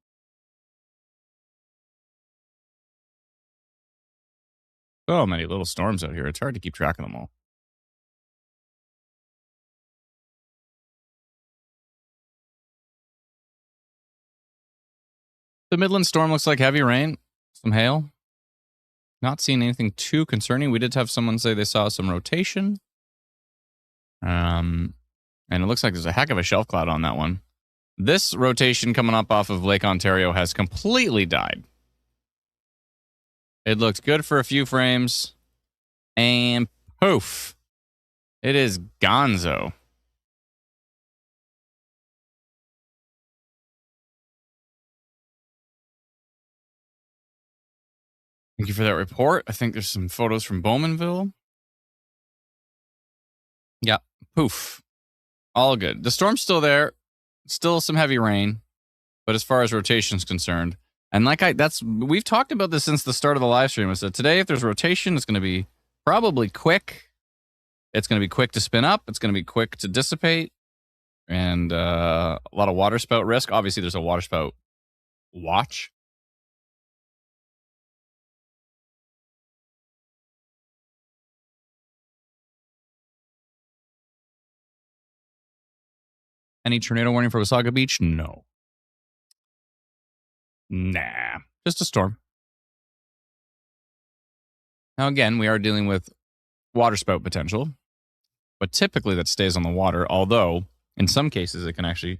So many little storms out here. It's hard to keep track of them all. The Midland storm looks like heavy rain, some hail. Not seeing anything too concerning. We did have someone say they saw some rotation. And it looks like there's a heck of a shelf cloud on that one. This rotation coming up off of Lake Ontario has completely died. It looked good for a few frames. And poof. It is gonzo. Thank you for that report. I think there's some photos from Bowmanville. Yeah, poof. All good. The storm's still there. Still some heavy rain. But as far as rotation's concerned, and we've talked about this since the start of the live stream, is that today, if there's rotation, it's going to be probably quick. It's going to be quick to spin up. It's going to be quick to dissipate. And a lot of waterspout risk. Obviously, there's a waterspout watch. Any tornado warning for Wasaga Beach? No. Nah. Just a storm. Now, again, we are dealing with waterspout potential, but typically that stays on the water, although in some cases it can actually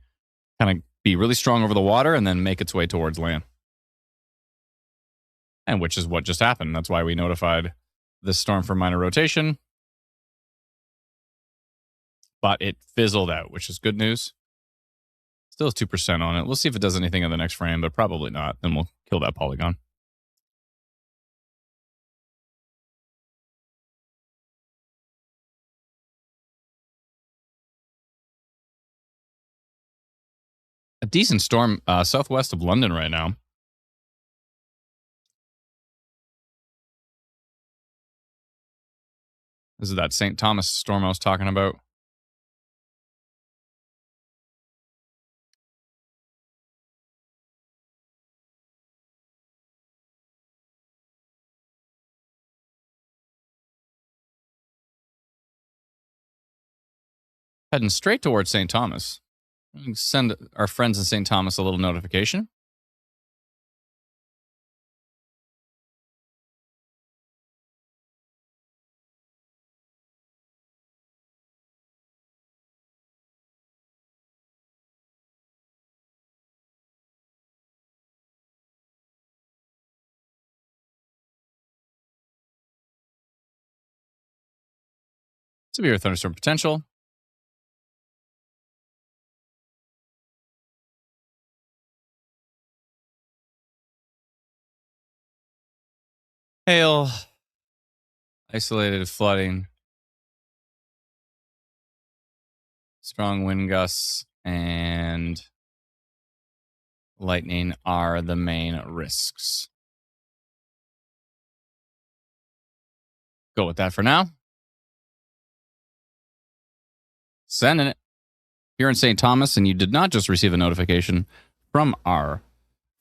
kind of be really strong over the water and then make its way towards land. And which is what just happened. That's why we notified this storm for minor rotation. But it fizzled out, which is good news. Still has 2% on it. We'll see if it does anything in the next frame, but probably not. Then we'll kill that polygon. A decent storm southwest of London right now. This is that St. Thomas storm I was talking about. Heading straight towards St. Thomas. We can send our friends in St. Thomas a little notification. Severe thunderstorm potential. Hail. Isolated flooding. Strong wind gusts and lightning are the main risks. Go with that for now. Sending it. If you're in St. Thomas and you did not just receive a notification from our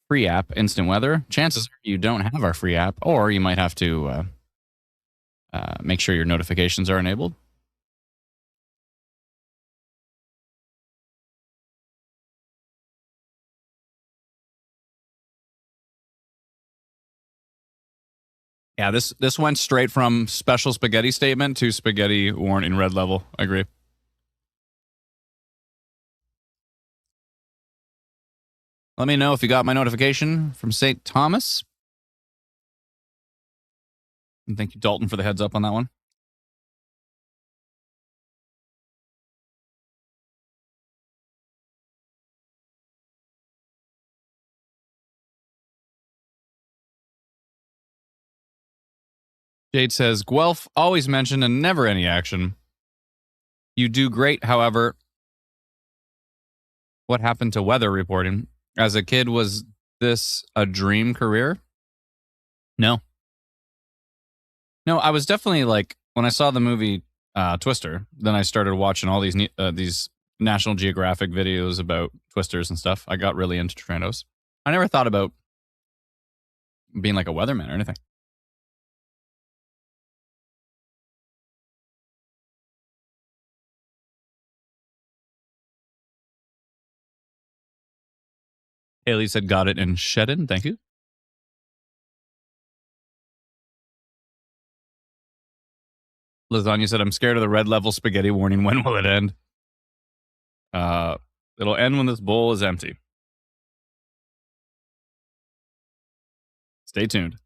free app, Instant Weather, chances are you don't have our free app, or you might have to make sure your notifications are enabled. Yeah, this went straight from special spaghetti statement to spaghetti warned in red level. I agree. Let me know if you got my notification from St. Thomas. And thank you, Dalton, for the heads up on that one. Jade says, Guelph always mentioned and never any action. You do great, however. What happened to weather reporting? As a kid, was this a dream career? No. No, I was definitely like, when I saw the movie Twister, then I started watching all these National Geographic videos about twisters and stuff. I got really into tornadoes. I never thought about being like a weatherman or anything. Haley said, got it in Shedden. Thank you. Lasagna said, I'm scared of the red level spaghetti warning. When will it end? It'll end when this bowl is empty. Stay tuned.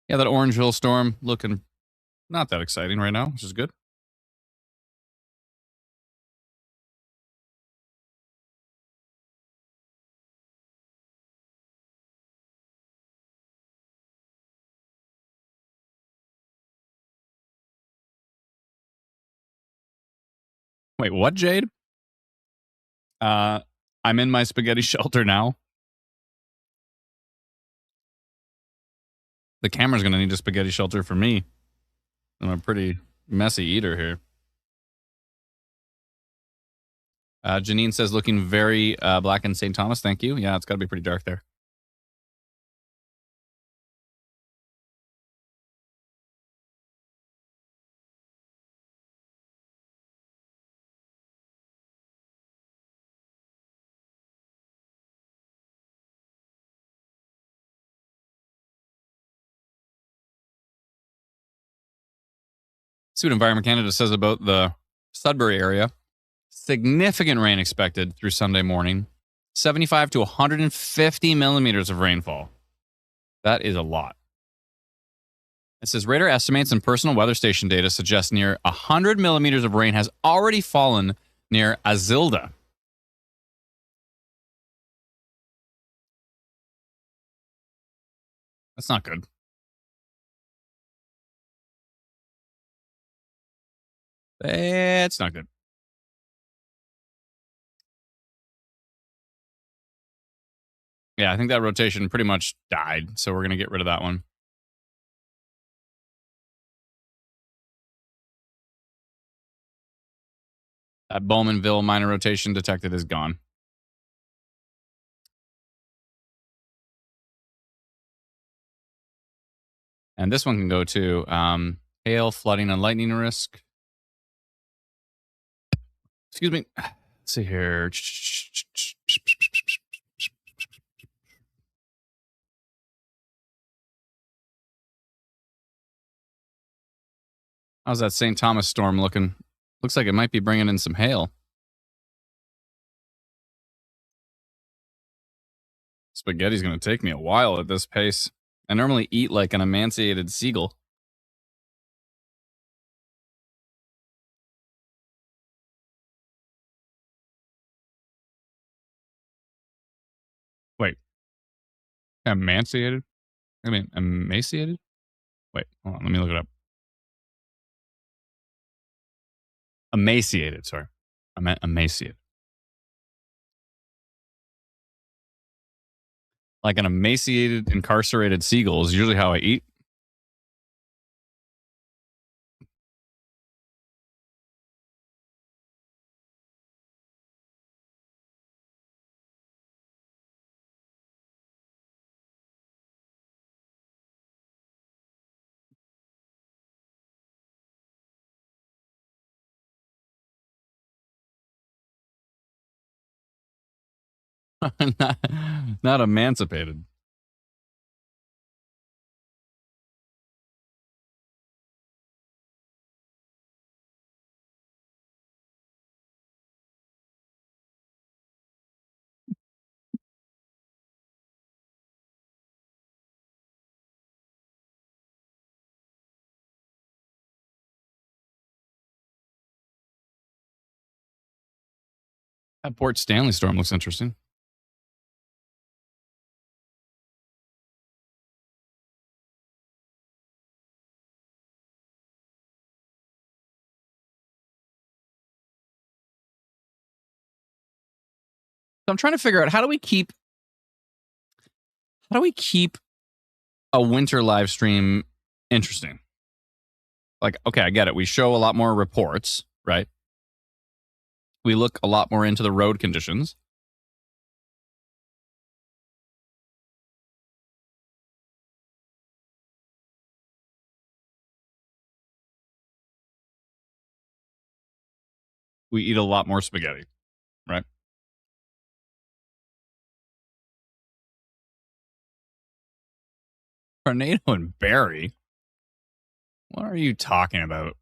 Yeah, that Orangeville storm looking not that exciting right now, which is good. Wait, what, Jade? I'm in my spaghetti shelter now. The camera's going to need a spaghetti shelter for me. I'm a pretty messy eater here. Janine says, looking very black in St. Thomas. Thank you. Yeah, it's got to be pretty dark there. See what Environment Canada says about the Sudbury area. Significant rain expected through Sunday morning. 75 to 150 millimeters of rainfall. That is a lot. It says radar estimates and personal weather station data suggest near 100 millimeters of rain has already fallen near Azilda. That's not good. That's not good. Yeah, I think that rotation pretty much died, so we're going to get rid of that one. That Bowmanville minor rotation detected is gone. And this one can go to hail, flooding, and lightning risk. Excuse me. Let's see here. How's that St. Thomas storm looking? Looks like it might be bringing in some hail. Spaghetti's going to take me a while at this pace. I normally eat like an emaciated seagull. Wait. Emaciated? I mean, emaciated? Wait, hold on. Let me look it up. Emaciated, sorry. I meant emaciated. Like an emaciated, incarcerated seagull is usually how I eat. not, not emancipated. That Port Stanley storm looks interesting. So I'm trying to figure out how do we keep a winter live stream interesting? Like, okay, I get it. We show a lot more reports, right? We look a lot more into the road conditions. We eat a lot more spaghetti, right? Tornado and Barry? What are you talking about?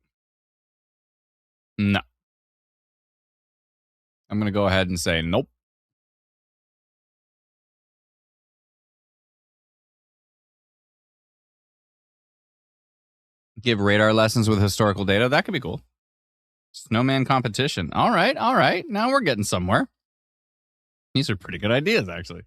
No. I'm going to go ahead and say nope. Give radar lessons with historical data. That could be cool. Snowman competition. All right, all right. Now we're getting somewhere. These are pretty good ideas, actually.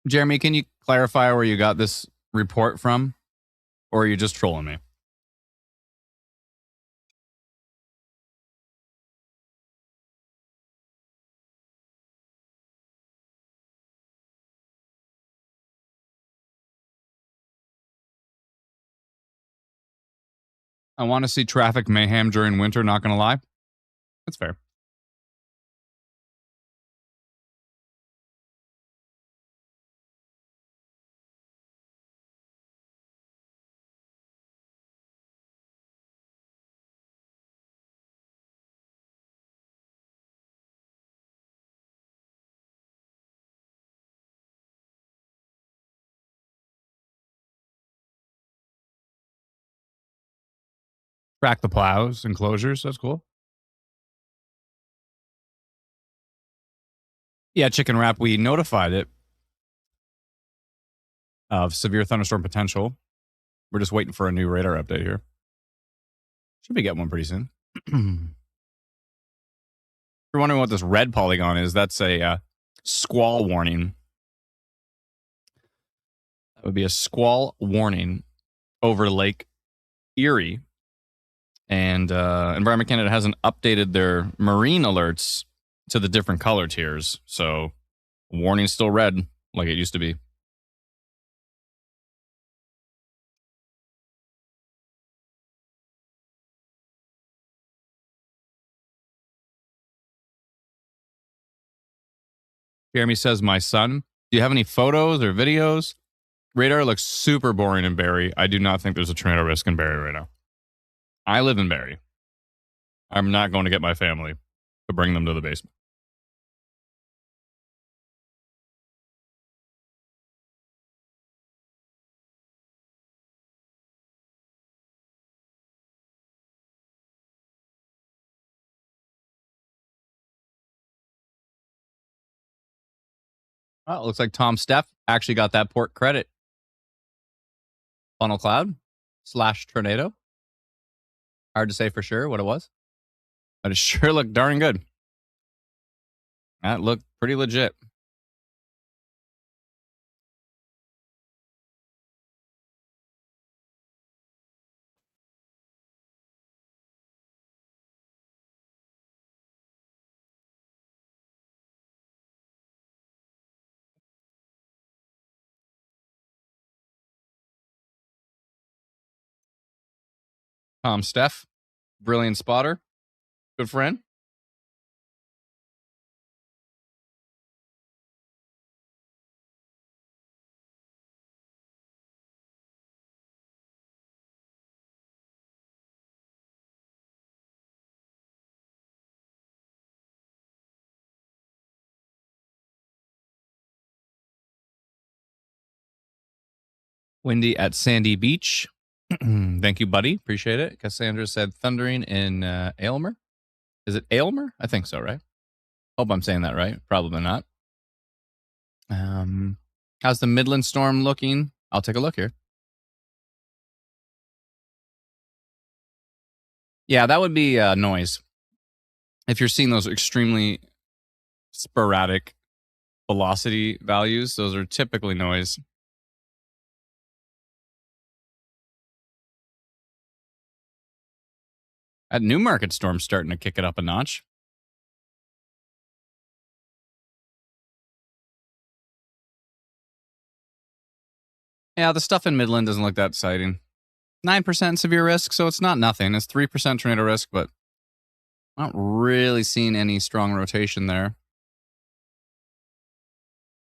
Jeremy, can you clarify where you got this report from? Or are you just trolling me? I want to see traffic mayhem during winter, not going to lie. That's fair. Track the plows, enclosures. That's cool. Yeah, Chicken Wrap, we notified it of severe thunderstorm potential. We're just waiting for a new radar update here. Should be getting one pretty soon. If you're wondering what this red polygon is, that's a squall warning. That would be a squall warning over Lake Erie. And Environment Canada hasn't updated their marine alerts to the different color tiers. So warning's still red like it used to be. Jeremy says, my son, do you have any photos or videos? Radar looks super boring in Barrie. I do not think there's a tornado risk in Barrie right now. I live in Barrie. I'm not going to get my family to bring them to the basement. Well, it looks like Tom Steff actually got that port credit. Funnel cloud / tornado. Hard to say for sure what it was, but it sure looked darn good. That looked pretty legit. Tom Steff, brilliant spotter, good friend. Windy at Sandy Beach. Thank you, buddy. Appreciate it. Cassandra said thundering in Aylmer. Is it Aylmer? I think so, right? Hope I'm saying that right. Probably not. How's the Midland storm looking? I'll take a look here. Yeah, that would be noise. If you're seeing those extremely sporadic velocity values, those are typically noise. That Newmarket storm's starting to kick it up a notch. Yeah, the stuff in Midland doesn't look that exciting. 9% severe risk, so it's not nothing. It's 3% tornado risk, but not really seeing any strong rotation there.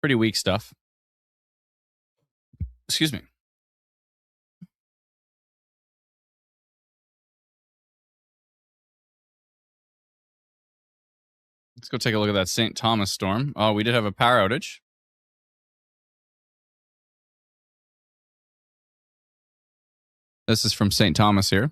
Pretty weak stuff. Excuse me. Let's go take a look at that St. Thomas storm. Oh, we did have a power outage. This is from St. Thomas here.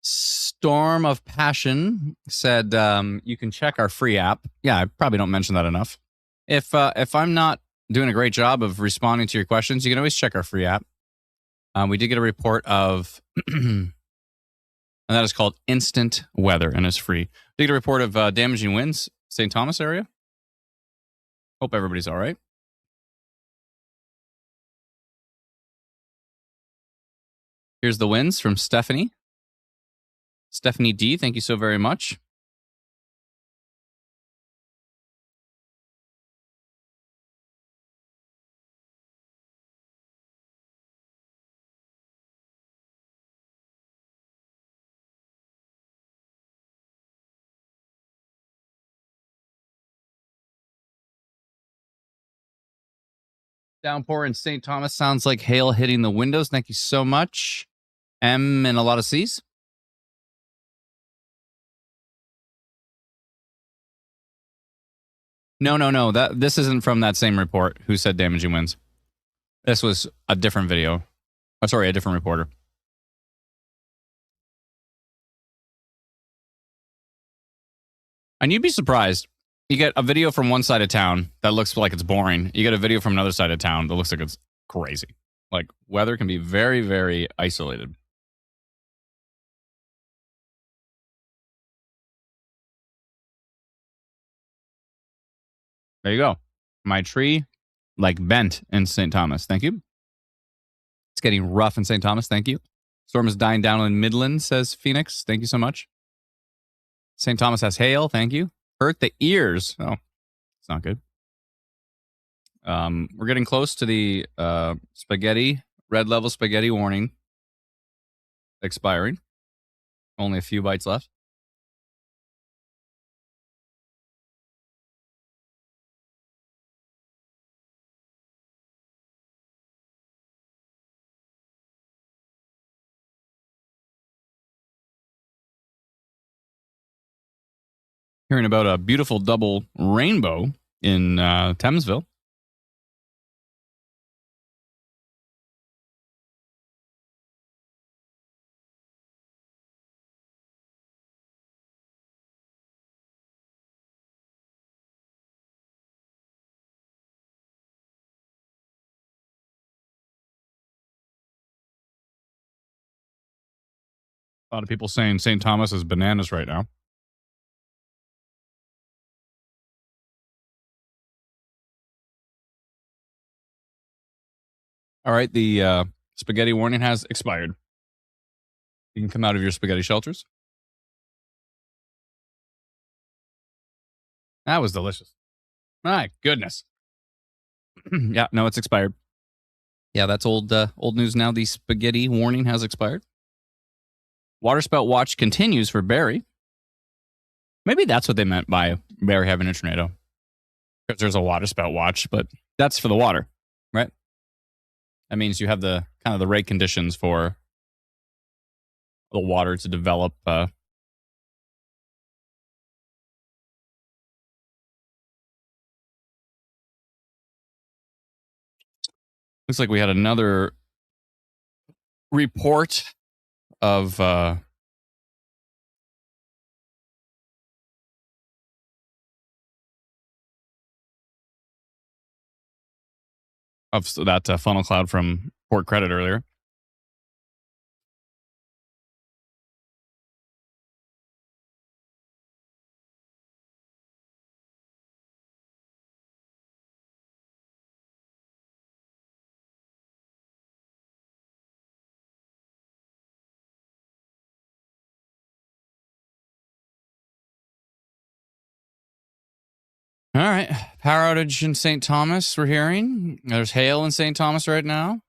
Storm of Passion said you can check our free app. Yeah, I probably don't mention that enough. If I'm not doing a great job of responding to your questions, you can always check our free app. We did get a report of, and that is called Instant Weather, and it's free. We did get a report of damaging winds, St. Thomas area. Hope everybody's all right. Here's the winds from Stephanie. Stephanie D, thank you so very much. Downpour in St. Thomas sounds like hail hitting the windows. Thank you so much. M and a lot of C's. No. This isn't from that same report who said damaging winds. This was a different video. Oh, sorry, a different reporter. And you'd be surprised. You get a video from one side of town that looks like it's boring. You get a video from another side of town that looks like it's crazy. Like, weather can be very, very isolated. There you go. My tree, like, bent in St. Thomas. Thank you. It's getting rough in St. Thomas. Thank you. Storm is dying down in Midland, says Phoenix. Thank you so much. St. Thomas has hail. Thank you. Hurt the ears. Oh, it's not good. We're getting close to the spaghetti, red level spaghetti warning expiring. Only a few bites left. Hearing about a beautiful double rainbow in Thamesville. A lot of people saying St. Thomas is bananas right now. All right, the spaghetti warning has expired. You can come out of your spaghetti shelters. That was delicious. My goodness. Yeah, no, it's expired. Yeah, that's old news now. The spaghetti warning has expired. Waterspout watch continues for Barry. Maybe that's what they meant by Barry having a tornado. Because there's a waterspout watch, but that's for the water, right? That means you have the kind of the right conditions for the water to develop. Looks like we had another report of that funnel cloud from Port Credit earlier. All right. Power outage in St. Thomas, we're hearing. There's hail in St. Thomas right now.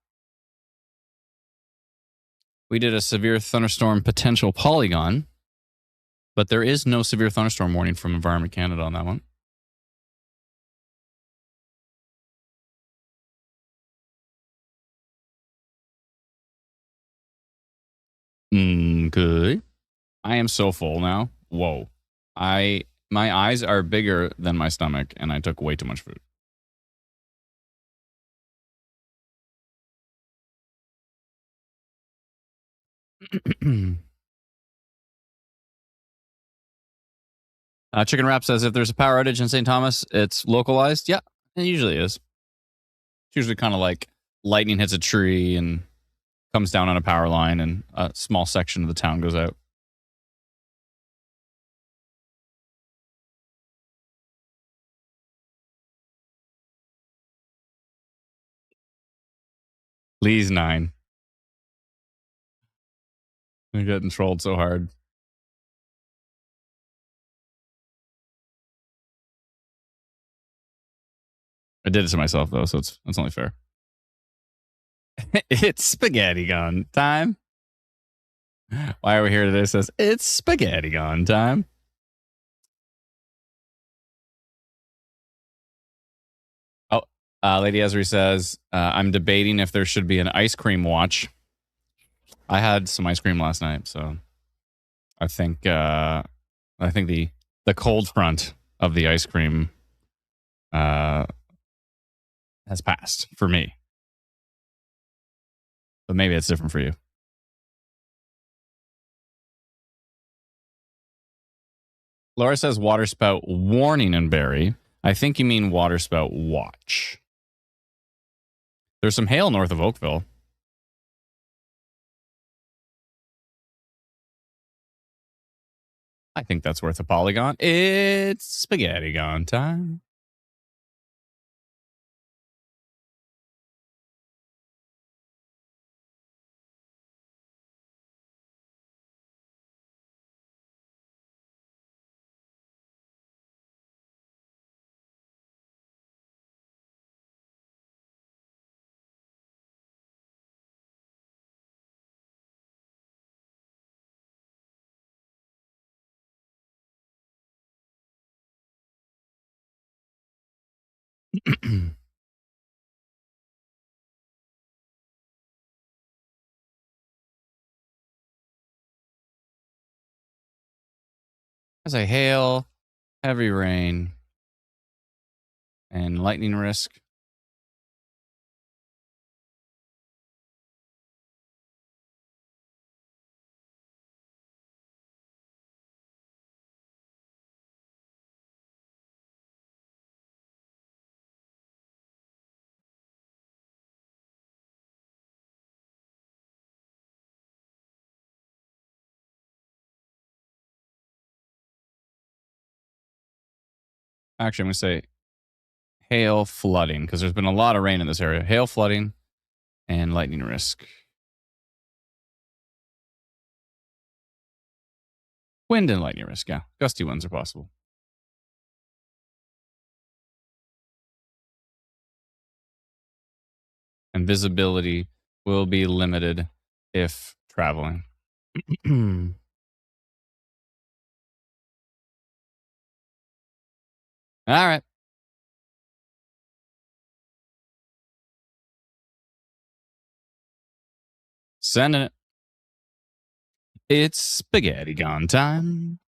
We did a severe thunderstorm potential polygon, but there is no severe thunderstorm warning from Environment Canada on that one. Good. I am so full now. Whoa. My eyes are bigger than my stomach, and I took way too much food. Chicken Wrap says if there's a power outage in St. Thomas, it's localized. Yeah, it usually is. It's usually kind of like lightning hits a tree and comes down on a power line, and a small section of the town goes out. Lee's 9. I'm getting trolled so hard. I did it to myself though, so it's only fair. It's spaghetti gun time. Why are we here today? It says it's spaghetti gun time. Oh, Lady Esri says I'm debating if there should be an ice cream watch. I had some ice cream last night, so I think the cold front of the ice cream has passed for me. But maybe it's different for you. Laura says waterspout warning in Barrie. I think you mean waterspout watch. There's some hail north of Oakville. I think that's worth a polygon. It's spaghetti gon time. As I hail, heavy rain, and lightning risk. Actually, I'm going to say hail flooding because there's been a lot of rain in this area. Hail flooding and lightning risk. Wind and lightning risk, yeah. Gusty winds are possible. and visibility will be limited if traveling. All right. Sending it. It's spaghetti gun time.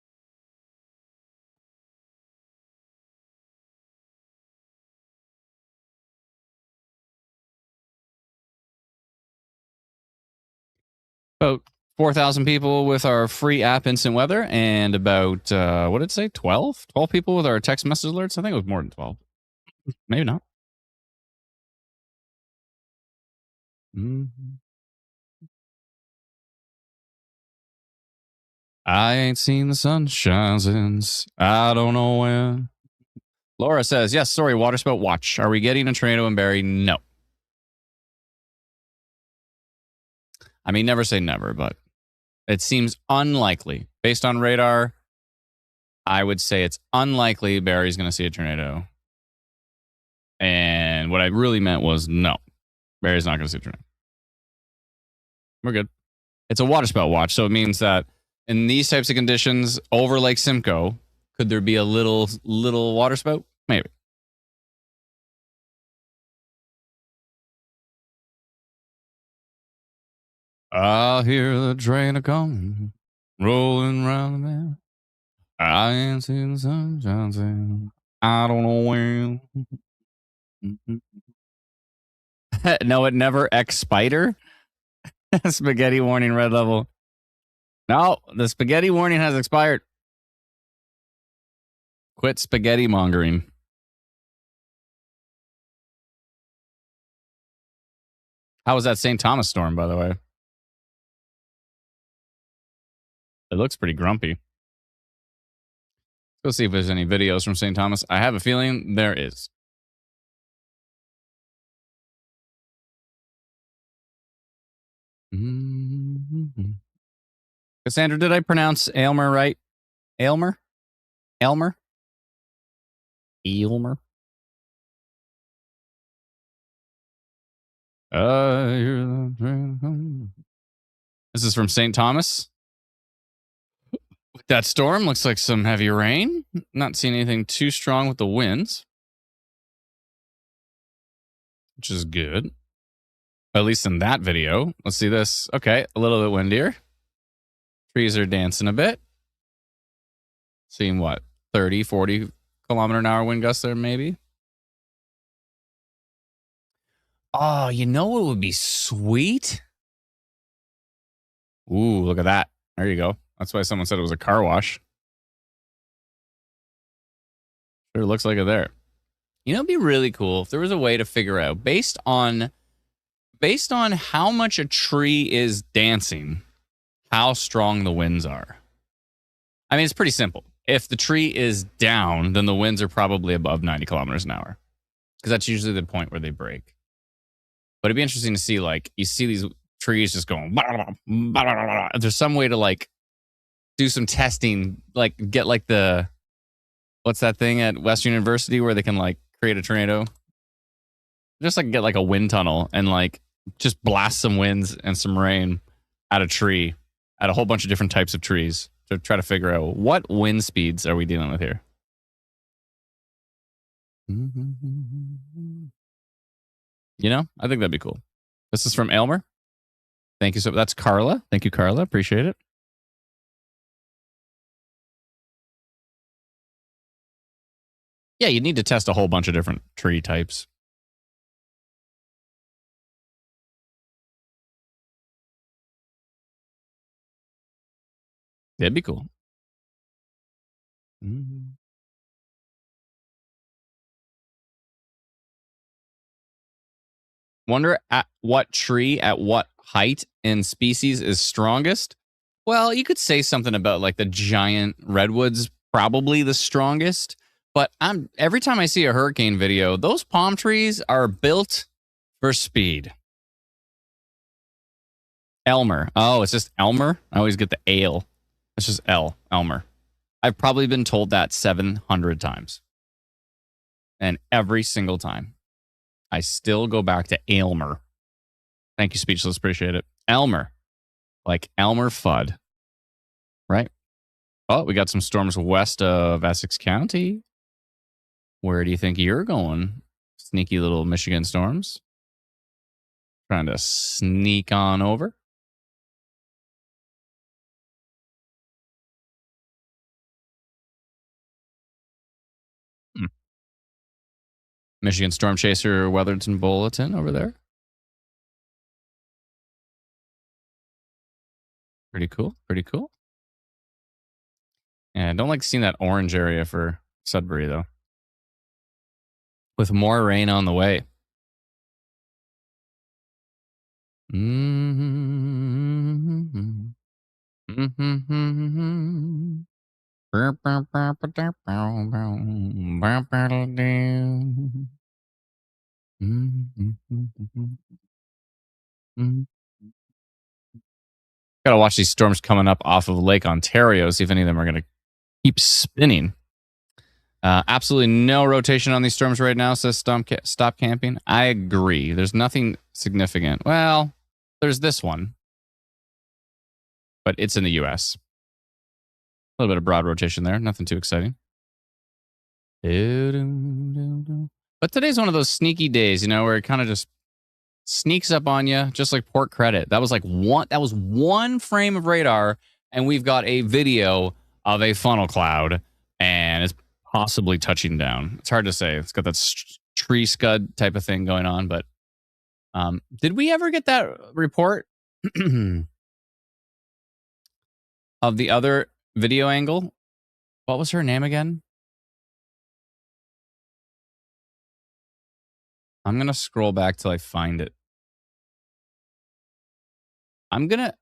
About 4,000 people with our free app Instant Weather, and about, what did it say? 12? 12 people with our text message alerts? I think it was more than 12. Maybe not. I ain't seen the sunshine since I don't know when. Laura says, yes, sorry, Waterspout Watch. Are we getting a tornado in Barrie? No. I mean, never say never, but it seems unlikely. Based on radar, I would say it's unlikely Barrie's going to see a tornado. And what I really meant was no. Barrie's not going to see a tornado. We're good. It's a waterspout watch, so it means that in these types of conditions over Lake Simcoe, could there be a little waterspout? Maybe. I hear the train a coming, rolling round the bend. I ain't seen the sunshine since I don't know when. No, it never X-Spider. Spaghetti warning red level. No, the spaghetti warning has expired. Quit spaghetti mongering. How was that St. Thomas storm, by the way? It looks pretty grumpy. Let's go see if there's any videos from St. Thomas. I have a feeling there is. Cassandra, did I pronounce Aylmer right? Aylmer? Elmer? Aylmer? This is from St. Thomas. That storm looks like some heavy rain. Not seeing anything too strong with the winds, which is good. At least in that video. Let's see this. Okay, a little bit windier. Trees are dancing a bit. Seeing what? 30, 40 kilometer an hour wind gusts there, maybe. Oh, you know what would be sweet? Ooh, look at that. There you go. That's why someone said it was a car wash. Sure looks like it there. You know, it'd be really cool if there was a way to figure out based on how much a tree is dancing, how strong the winds are. I mean, it's pretty simple. If the tree is down, then the winds are probably above 90 kilometers an hour, because that's usually the point where they break. But it'd be interesting to see, like, you see these trees just going, if there's some way to, like, do some testing, like, get, like, what's that thing at Western University where they can, like, create a tornado? Just, like, get, like, a wind tunnel and, like, just blast some winds and some rain at a tree, at a whole bunch of different types of trees, to try to figure out what wind speeds are we dealing with here. You know, I think that'd be cool. This is from Elmer. Thank you. So that's Carla. Thank you, Carla. Appreciate it. Yeah, you need to test a whole bunch of different tree types. That'd be cool. Wonder at what tree, at what height and species is strongest? Well, you could say something about like the giant redwoods, probably the strongest. But every time I see a hurricane video, those palm trees are built for speed. Elmer. Oh, it's just Elmer? I always get the ale. It's just Elmer. I've probably been told that 700 times. And every single time, I still go back to Aylmer. Thank you, Speechless. Appreciate it. Elmer. Like Elmer Fudd. Right? Oh, we got some storms west of Essex County. Where do you think you're going? Sneaky little Michigan storms. Trying to sneak on over. Michigan Storm Chaser Weatherton Bulletin over there. Pretty cool. Pretty cool. Yeah, I don't like seeing that orange area for Sudbury, though. With more rain on the way. Gotta watch these storms coming up off of Lake Ontario, see if any of them are gonna keep spinning. Absolutely no rotation on these storms right now, says Stop Camping. I agree. There's nothing significant. Well, there's this one, but it's in the U.S. A little bit of broad rotation there. Nothing too exciting. But today's one of those sneaky days, you know, where it kind of just sneaks up on you, just like Port Credit. That was one frame of radar, and we've got a video of a funnel cloud, and it's possibly touching down. It's hard to say. It's got that tree scud type of thing going on, but did we ever get that report of the other video angle? What was her name again? I'm going to scroll back till I find it. I'm going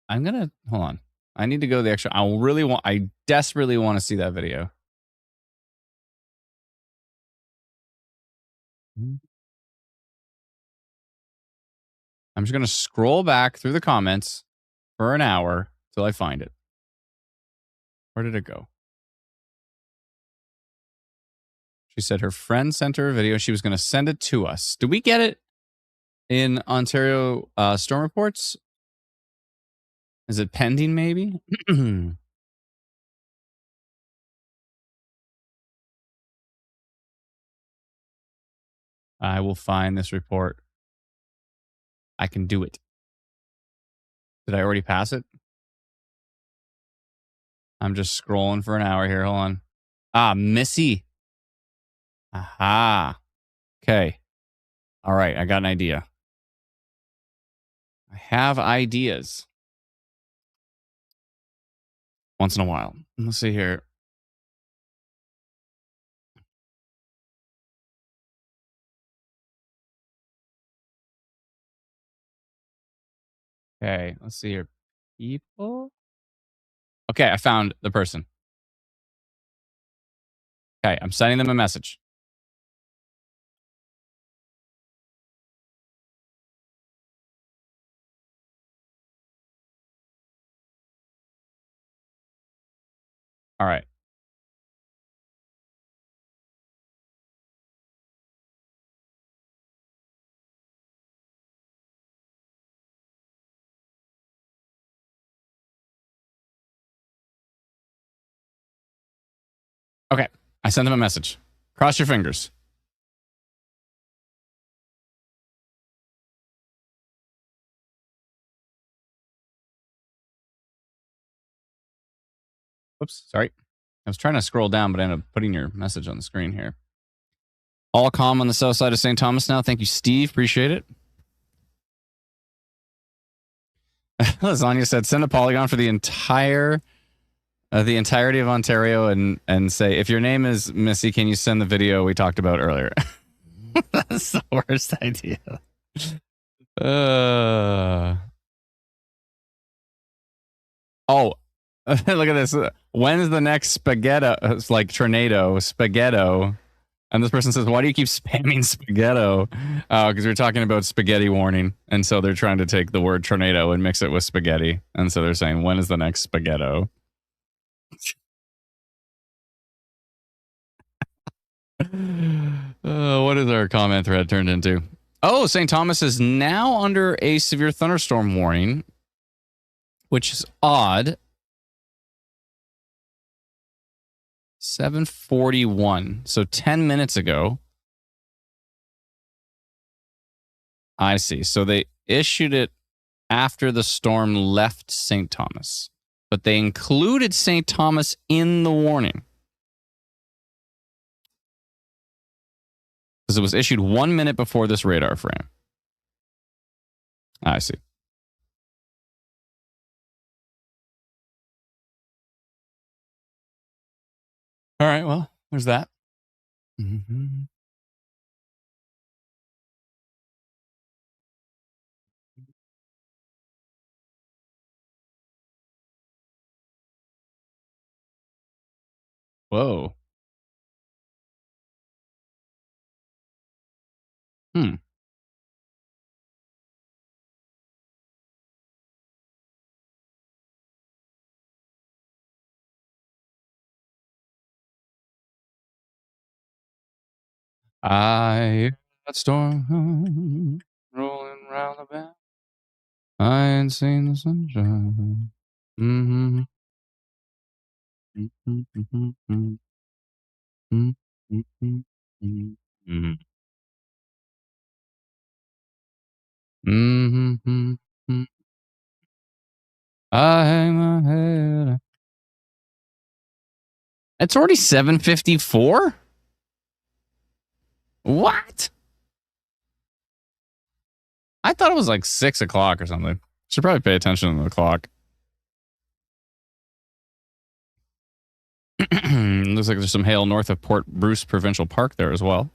to hold on. I need to go to the extra. I desperately want to see that video. I'm just going to scroll back through the comments for an hour till I find it. Where did it go? She said her friend sent her a video. She was going to send it to us. Did we get it in Ontario storm reports? Is it pending maybe? I will find this report. I can do it. Did I already pass it? I'm just scrolling for an hour here. Hold on. Ah, Missy. Aha. Okay. All right. I got an idea. I have ideas. Once in a while. Let's see here. Okay. Let's see here. People. Okay. I found the person. Okay. I'm sending them a message. All right. Okay. I sent them a message. Cross your fingers. Whoops. Sorry. I was trying to scroll down, but I ended up putting your message on the screen here. All calm on the south side of St. Thomas now. Thank you, Steve. Appreciate it. Lasagna said, send a polygon for the entirety of Ontario and say, if your name is Missy, can you send the video we talked about earlier? That's the worst idea. Oh, look at this. When's the next spaghetti? It's like tornado, spaghetto. And this person says, why do you keep spamming spaghetto? Because we're talking about spaghetti warning. And so they're trying to take the word tornado and mix it with spaghetti. And so they're saying, when is the next spaghetto? What is our comment thread turned into? Oh, St. Thomas is now under a severe thunderstorm warning, which is odd. 7:41. So 10 minutes ago. I see. So they issued it after the storm left St. Thomas, but they included St. Thomas in the warning. Because it was issued 1 minute before this radar frame. I see. All right, well, there's that. Mm-hmm. Whoa. Hmm. I hear that storm rolling round the bend. I ain't seen the sunshine. Mm-hmm. Mm-hmm. Mm-hmm. Mm-hmm. Mm-hmm. Mm-hmm. I hang my head. It's already 7:54? What? I thought it was like 6 o'clock or something. Should probably pay attention to the clock. Looks like there's some hail north of Port Bruce Provincial Park there as well.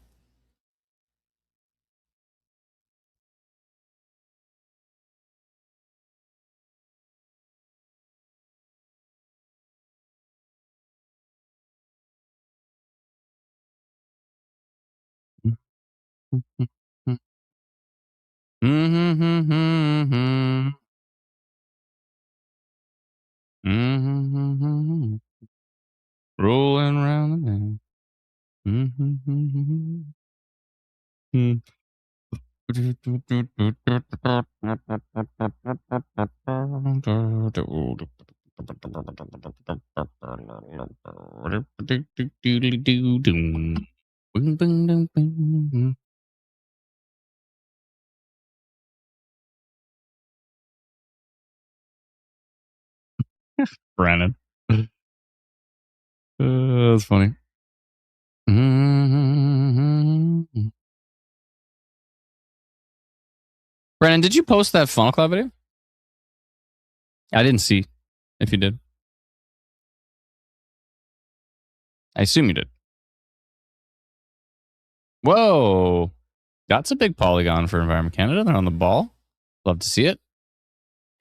Rolling around the bend. Brandon. That's funny. Brandon, did you post that funnel cloud video? I didn't see if you did. I assume you did. Whoa. That's a big polygon for Environment Canada. They're on the ball. Love to see it.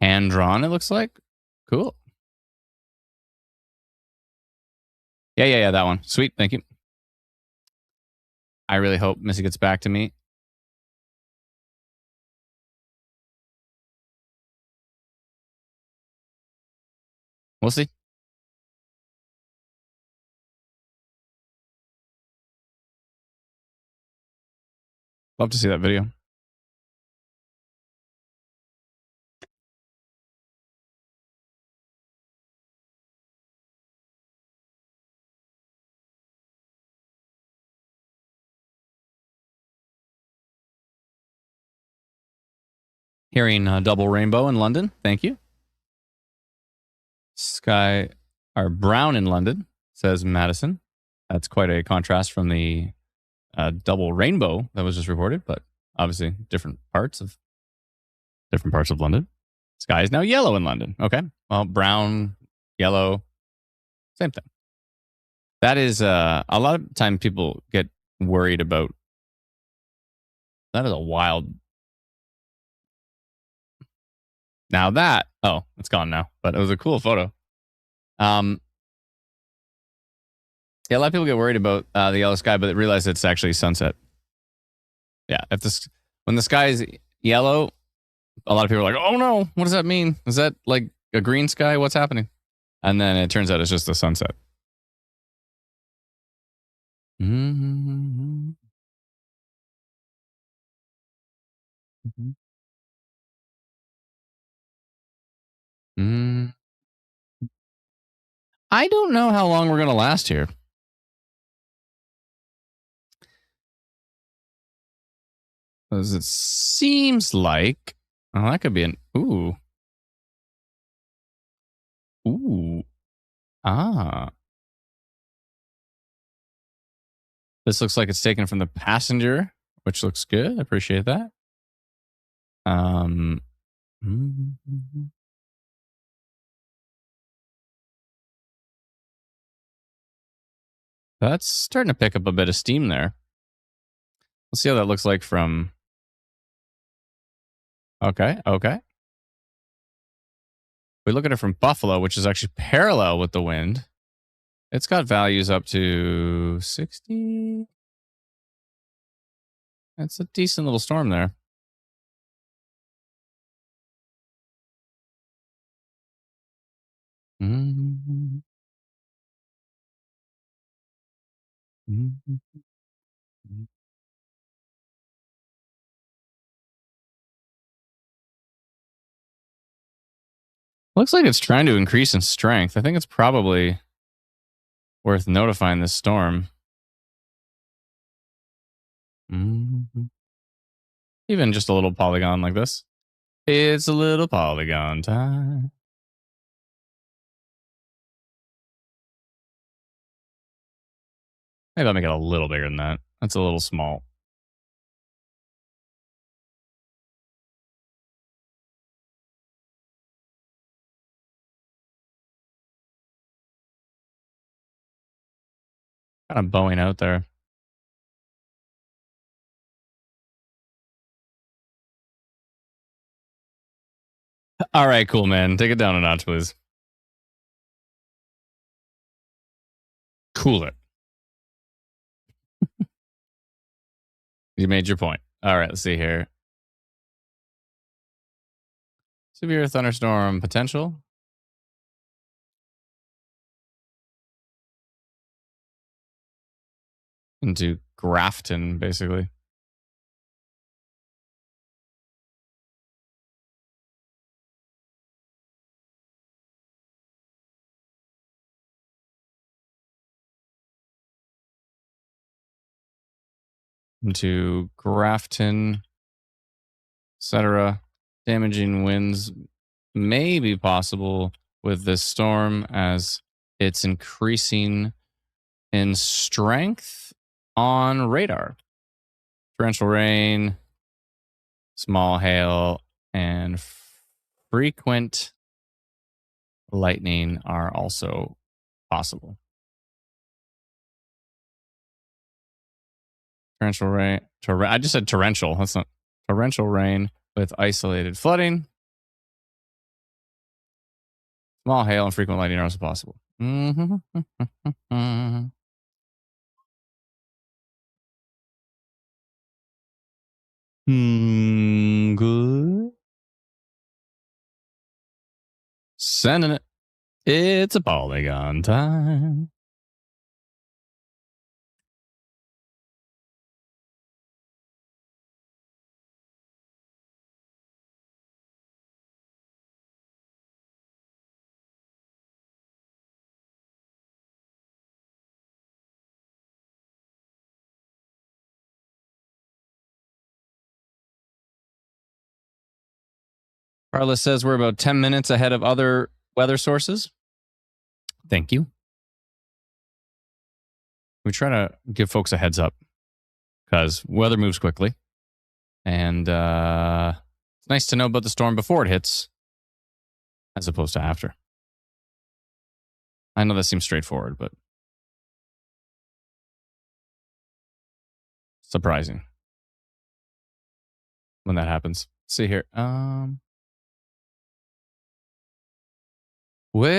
Hand drawn, it looks like. Cool. Yeah. That one. Sweet. Thank you. I really hope Missy gets back to me. We'll see. Love to see that video. Hearing double rainbow in London. Thank you. Sky are brown in London, says Madison. That's quite a contrast from the double rainbow that was just reported, but obviously different parts of London. Sky is now yellow in London. Okay. Well, brown, yellow, same thing. That is a lot of time people get worried about. That is a wild. Now that, it's gone now, but it was a cool photo. Yeah, a lot of people get worried about the yellow sky, but they realize it's actually sunset. Yeah, when the sky is yellow, a lot of people are like, "Oh no, what does that mean? Is that like a green sky? What's happening?" And then it turns out it's just the sunset. I don't know how long we're going to last here. Because it seems like... Oh, that could be an... Ooh. Ooh. Ah. This looks like it's taken from the passenger, which looks good. I appreciate that. Mhm. That's starting to pick up a bit of steam there. Let's see how that looks like from... Okay. We look at it from Buffalo, which is actually parallel with the wind. It's got values up to 60. That's a decent little storm there. Mm-hmm. Looks like it's trying to increase in strength. I think it's probably worth notifying this storm. Mm-hmm. Even just a little polygon like this. It's a little polygon time. Maybe I'll make it a little bigger than that. That's a little small. Kind of bowing out there. All right, cool, man. Take it down a notch, please. Cool it. You made your point. All right, let's see here. Severe thunderstorm potential. Into Grafton, basically. Into Grafton, etc. Damaging winds may be possible with this storm as it's increasing in strength on radar. Torrential rain, small hail, and frequent lightning are also possible. Torrential rain. I just said torrential. That's not torrential rain with isolated flooding. Small hail and frequent lightning are also possible. Good. Sending it. It's a polygon time. Carla says we're about 10 minutes ahead of other weather sources. Thank you. We try to give folks a heads up because weather moves quickly. And it's nice to know about the storm before it hits as opposed to after. I know that seems straightforward, but surprising when that happens. Let's see here. Well,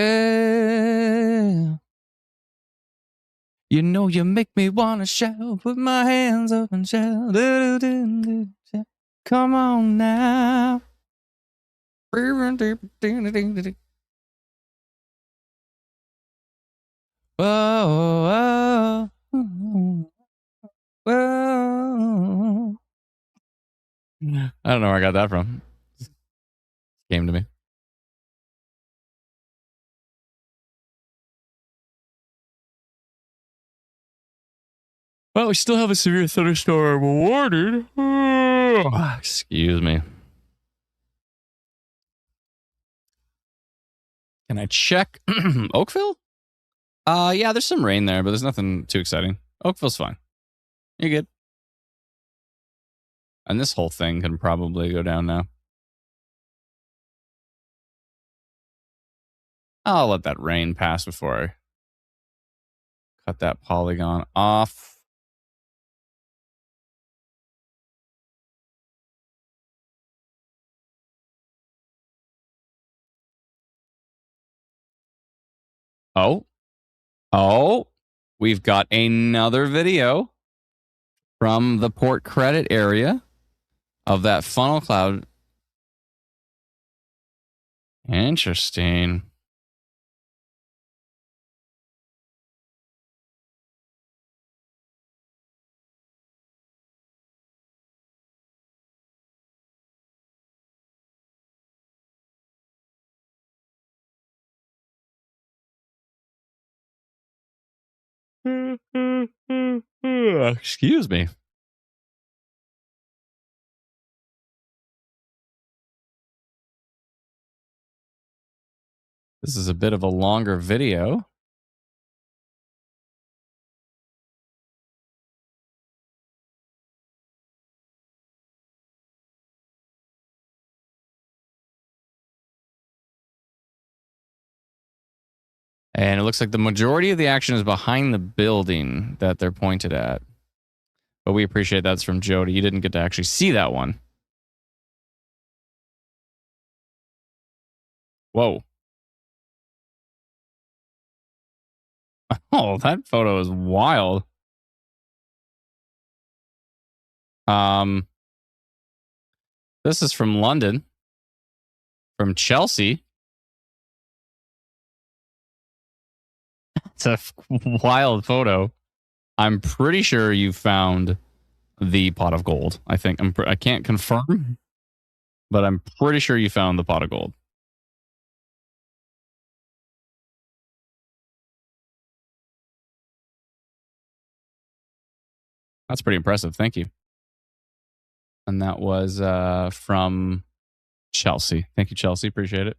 you know you make me want to shout, put my hands up and shout. Come on now. Whoa, whoa, whoa. I don't know where I got that from. It came to me. Well, we still have a severe thunderstorm warning. Excuse me. Can I check Oakville? Yeah, there's some rain there, but there's nothing too exciting. Oakville's fine. You're good. And this whole thing can probably go down now. I'll let that rain pass before I cut that polygon off. Oh, we've got another video from the port credit area of that funnel cloud. Interesting. Excuse me. This is a bit of a longer video. And it looks like the majority of the action is behind the building that they're pointed at. But we appreciate that's from Jody. You didn't get to actually see that one. Whoa. Oh, that photo is wild. This is from London. From Chelsea. It's a wild photo. I'm pretty sure you found the pot of gold. I think I can't confirm, but I'm pretty sure you found the pot of gold. That's pretty impressive. Thank you. And that was from Chelsea. Thank you, Chelsea. Appreciate it.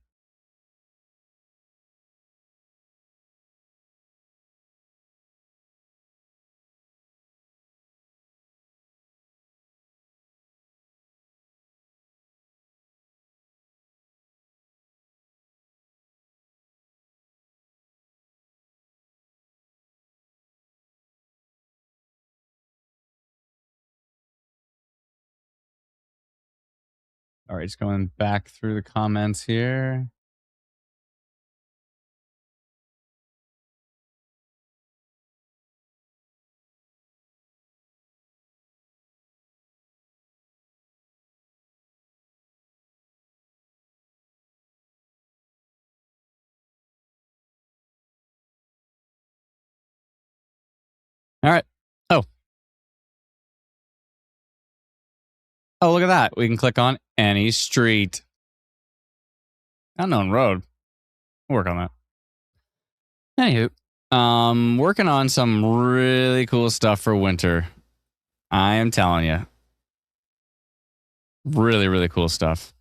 All right, just going back through the comments here. All right. Oh, look at that. We can click on any street. Unknown road. We'll work on that. Anywho, working on some really cool stuff for winter. I am telling you. Really, really cool stuff.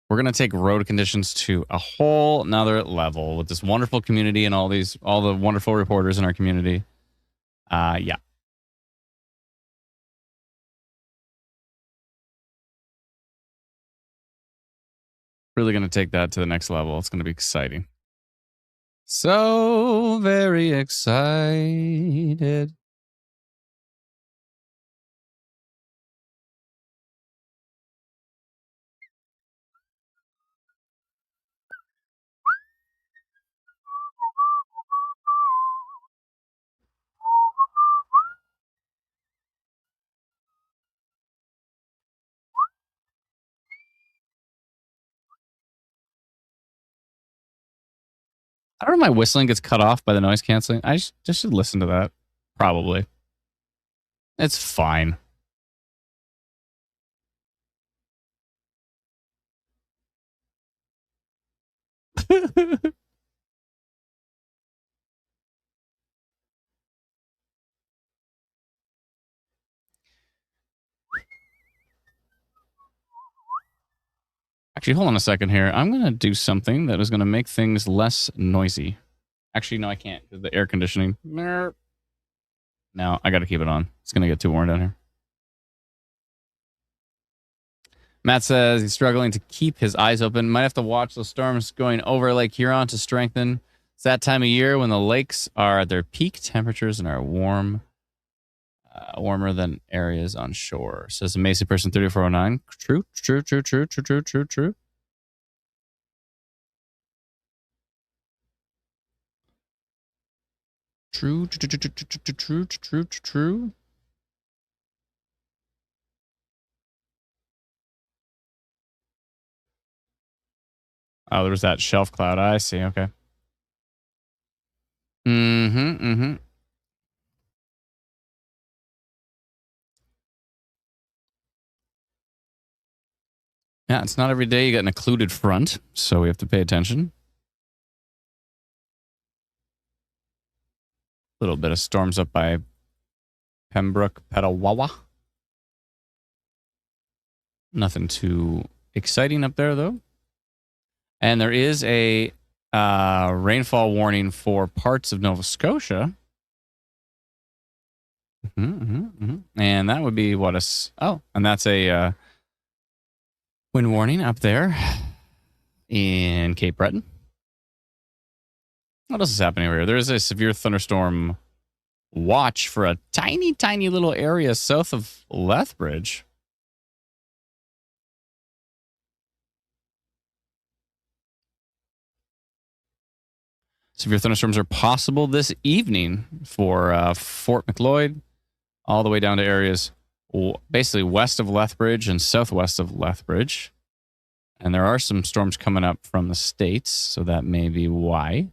We're going to take road conditions to a whole nother level with this wonderful community and all the wonderful reporters in our community. Yeah. Really going to take that to the next level. It's going to be exciting. So very excited. I don't know if my whistling gets cut off by the noise canceling. I just should listen to that. Probably. It's fine. Actually, hold on a second here. I'm going to do something that is going to make things less noisy. Actually, no, I can't because the air conditioning. No, I got to keep it on. It's going to get too warm down here. Matt says he's struggling to keep his eyes open. Might have to watch those storms going over Lake Huron to strengthen. It's that time of year when the lakes are at their peak temperatures and are warmer than areas on shore. Says a Macy person 3409. True. True. Oh, there was that shelf cloud. I see. Okay. Mm-hmm. Yeah, it's not every day you get an occluded front, so we have to pay attention. A little bit of storms up by Pembroke, Petawawa. Nothing too exciting up there, though. And there is a rainfall warning for parts of Nova Scotia. And that would be what and that's a wind warning up there in Cape Breton. What else is happening over here? There is a severe thunderstorm watch for a tiny, tiny little area south of Lethbridge. Severe thunderstorms are possible this evening for Fort Macleod, all the way down to areas basically west of Lethbridge and southwest of Lethbridge. And there are some storms coming up from the States, so that may be why.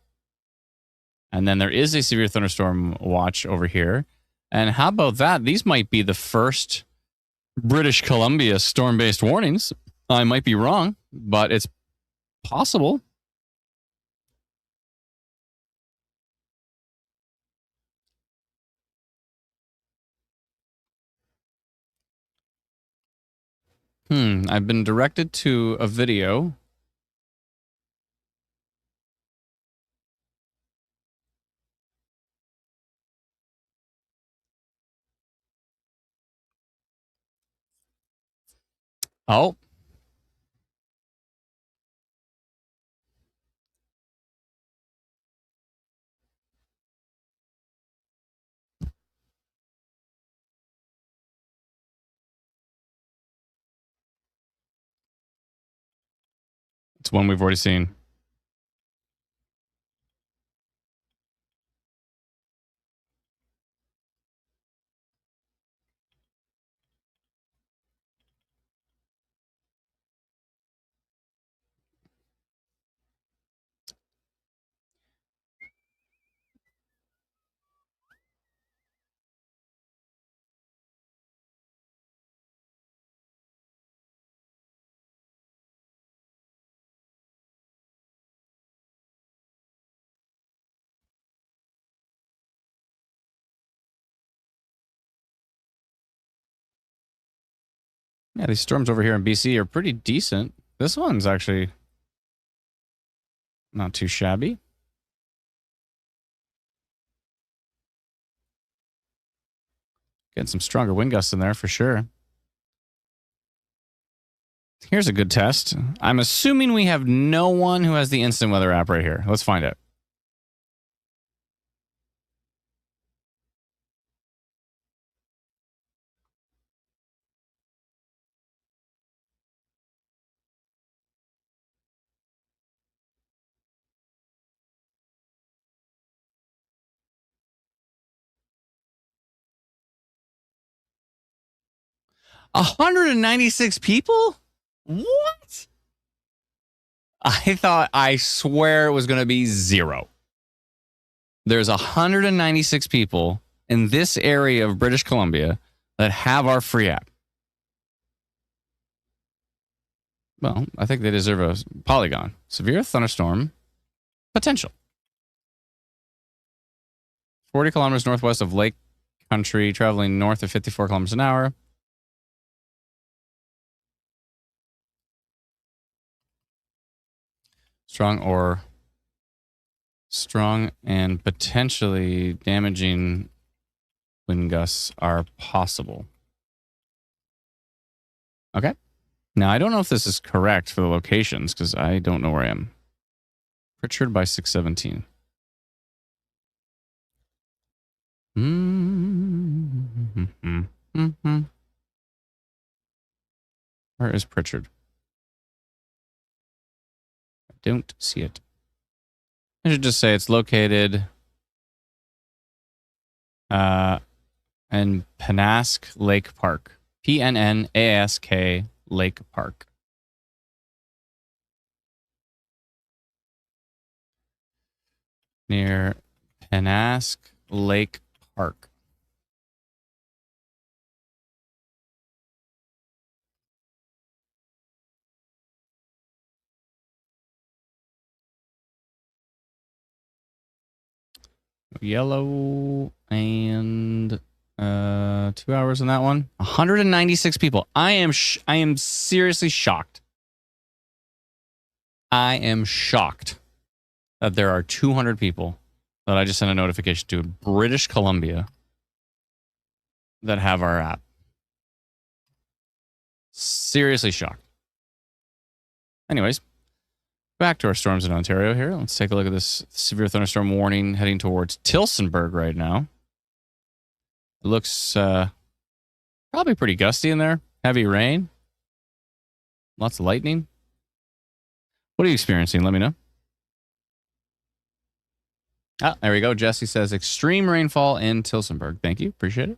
And then there is a severe thunderstorm watch over here. And how about that? These might be the first British Columbia storm-based warnings. I might be wrong, but it's possible. I've been directed to a video. Oh. It's one we've already seen. Yeah, these storms over here in BC are pretty decent. This one's actually not too shabby. Getting some stronger wind gusts in there for sure. Here's a good test. I'm assuming we have no one who has the instant weather app right here. Let's find out. $196 people? What? I swear it was going to be 0. There's 196 people in this area of British Columbia that have our free app. Well, I think they deserve a polygon. Severe thunderstorm potential. 40 kilometers northwest of Lake Country, traveling north of 54 kilometers an hour. Strong and potentially damaging wind gusts are possible. Okay. Now, I don't know if this is correct for the locations because I don't know where I am. Pritchard by 617. Where is Pritchard? I don't see it. I should just say it's located in Pennask Lake Park. PNNASK Lake Park. Near Pennask Lake Park. Yellow and 2 hours on that one. 196 people. I am seriously shocked. I am shocked that there are 200 people that I just sent a notification to in British Columbia that have our app. Seriously shocked. Anyways, back to our storms in Ontario here. Let's take a look at this severe thunderstorm warning heading towards Tillsonburg right now. It looks probably pretty gusty in there. Heavy rain. Lots of lightning. What are you experiencing? Let me know. Ah, there we go. Jesse says extreme rainfall in Tillsonburg. Thank you. Appreciate it.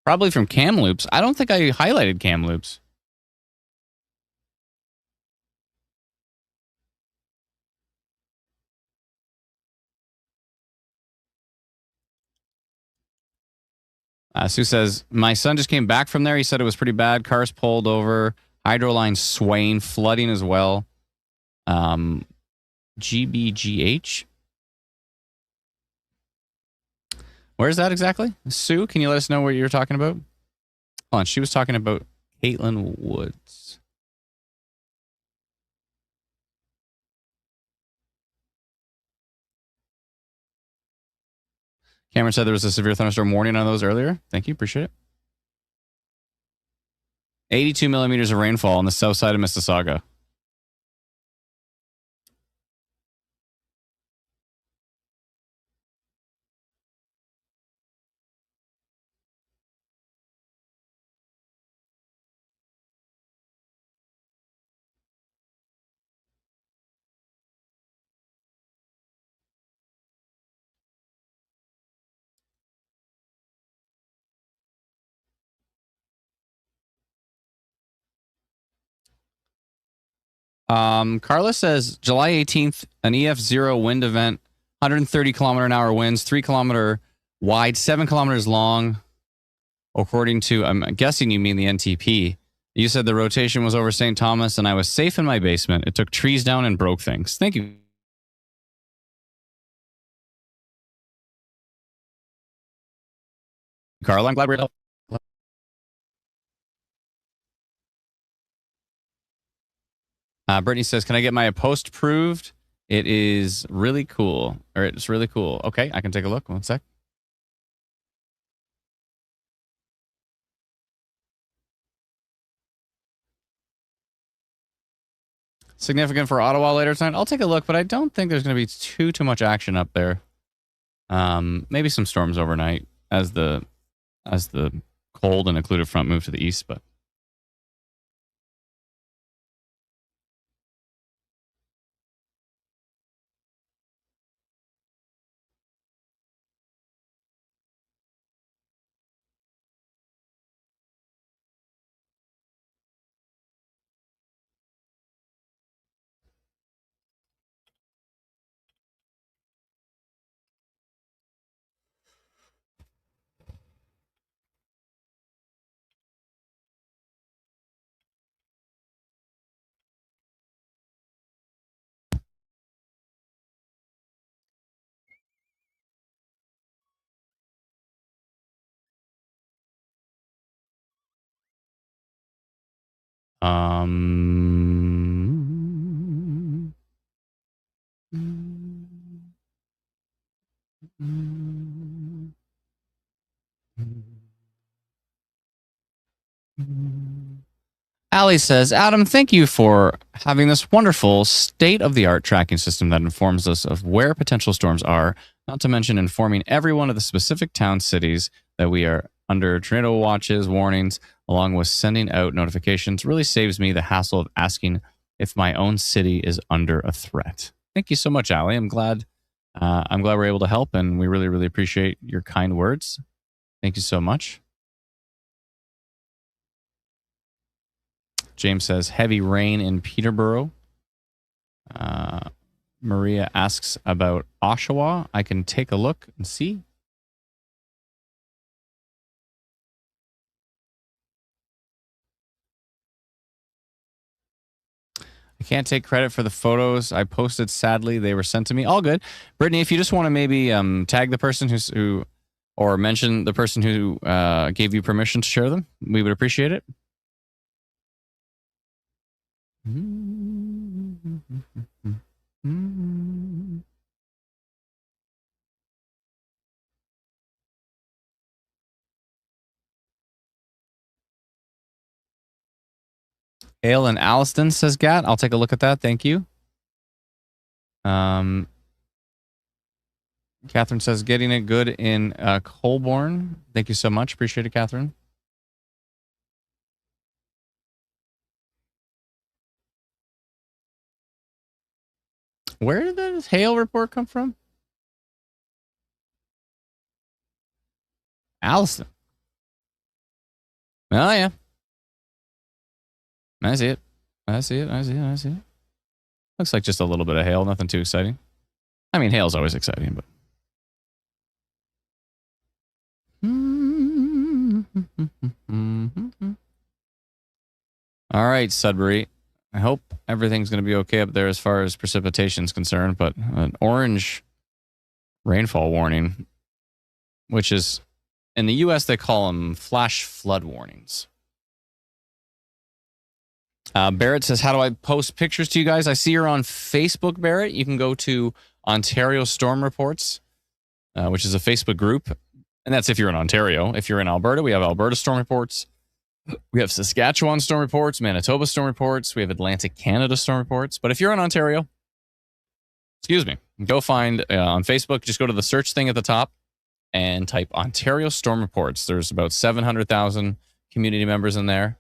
Probably from Kamloops. I don't think I highlighted Kamloops. Sue says, my son just came back from there. He said it was pretty bad. Cars pulled over. Hydro lines swaying. Flooding as well. GBGH. Where's that exactly? Sue, can you let us know what you're talking about? Hold on. She was talking about Caitlin Woods. Cameron said there was a severe thunderstorm warning on those earlier. Thank you. Appreciate it. 82 millimeters of rainfall on the south side of Mississauga. Carla says July 18th, an EF0 wind event, 130 kilometer an hour winds, 3 kilometer wide, 7 kilometers long. According to, I'm guessing you mean the NTP. You said the rotation was over St. Thomas and I was safe in my basement. It took trees down and broke things. Thank you. Carla, I'm glad we're Brittany says, can I get my post approved? It is really cool. Or it's really cool. Okay, I can take a look. One sec. Significant for Ottawa later tonight. I'll take a look, but I don't think there's going to be too much action up there. Maybe some storms overnight as the cold and occluded front move to the east, but Allie says, Adam, thank you for having this wonderful state-of-the-art tracking system that informs us of where potential storms are, not to mention informing everyone of the specific town cities that we are under tornado watches, warnings, along with sending out notifications. Really saves me the hassle of asking if my own city is under a threat. Thank you so much, Allie. I'm glad we're able to help, and we really, really appreciate your kind words. Thank you so much. James says, heavy rain in Peterborough. Maria asks about Oshawa. I can take a look and see. I can't take credit for the photos I posted. Sadly, they were sent to me. All good. Brittany, if you just want to maybe tag the person who or mention the person who gave you permission to share them, we would appreciate it. Ale and Alliston, says Gat. I'll take a look at that. Thank you. Catherine says, getting it good in Colborne. Thank you so much. Appreciate it, Catherine. Where did the hail report come from? Alliston. Oh, yeah. I see it. I see it. Looks like just a little bit of hail. Nothing too exciting. I mean, hail's always exciting, but... All right, Sudbury. I hope everything's going to be okay up there as far as precipitation is concerned, but an orange rainfall warning, which is, in the U.S., they call them flash flood warnings. Barrett says, how do I post pictures to you guys? I see you're on Facebook, Barrett. You can go to Ontario Storm Reports, which is a Facebook group. And that's if you're in Ontario. If you're in Alberta, we have Alberta Storm Reports. We have Saskatchewan Storm Reports, Manitoba Storm Reports. We have Atlantic Canada Storm Reports. But if you're in Ontario, go find on Facebook, just go to the search thing at the top and type Ontario Storm Reports. There's about 700,000 community members in there.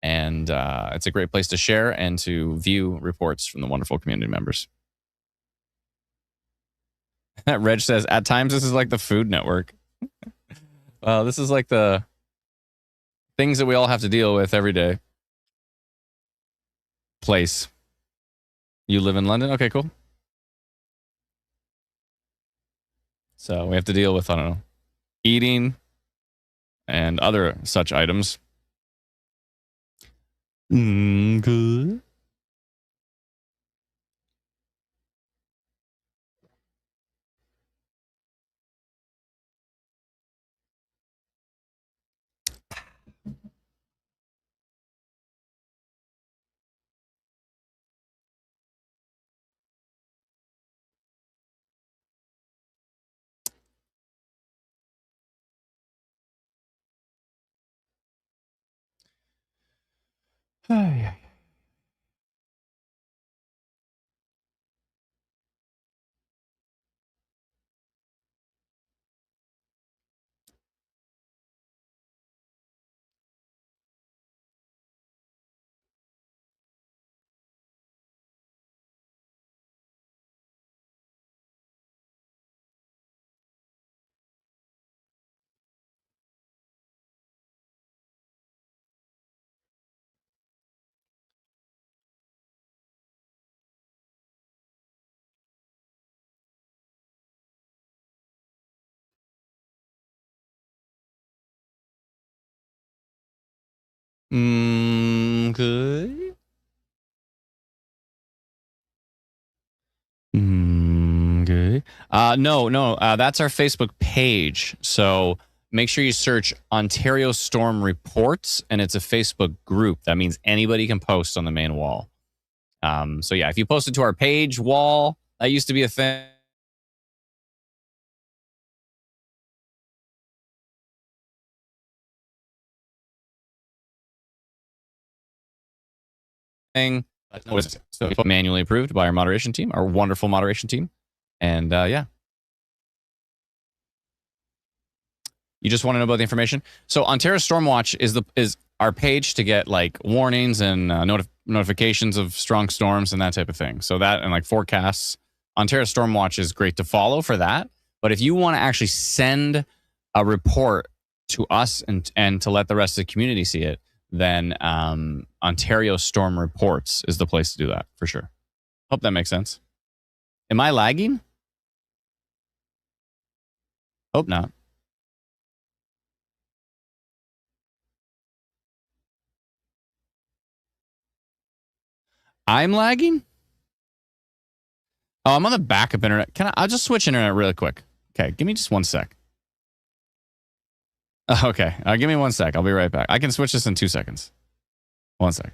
And it's a great place to share and to view reports from the wonderful community members. Reg says, at times this is like the Food Network. This is like the things that we all have to deal with every day. Place. You live in London? Okay, cool. So we have to deal with, I don't know, eating and other such items. Good. Good. Good. No. That's our Facebook page. So make sure you search Ontario Storm Reports, and it's a Facebook group. That means anybody can post on the main wall. So yeah, if you post it to our page wall, that used to be a thing. So manually approved by our moderation team, our wonderful moderation team. And yeah. You just want to know about the information. So Ontario Stormwatch is our page to get like warnings and notifications of strong storms and that type of thing. So that and like forecasts. Ontario Stormwatch is great to follow for that. But if you want to actually send a report to us and to let the rest of the community see it, then Ontario Storm Reports is the place to do that for sure. Hope that makes sense. Am I lagging? Hope not. I'm lagging? Oh, I'm on the backup internet. I'll just switch internet really quick. Okay, give me just 1 sec. Okay, give me 1 sec. I'll be right back. I can switch this in 2 seconds. 1 sec.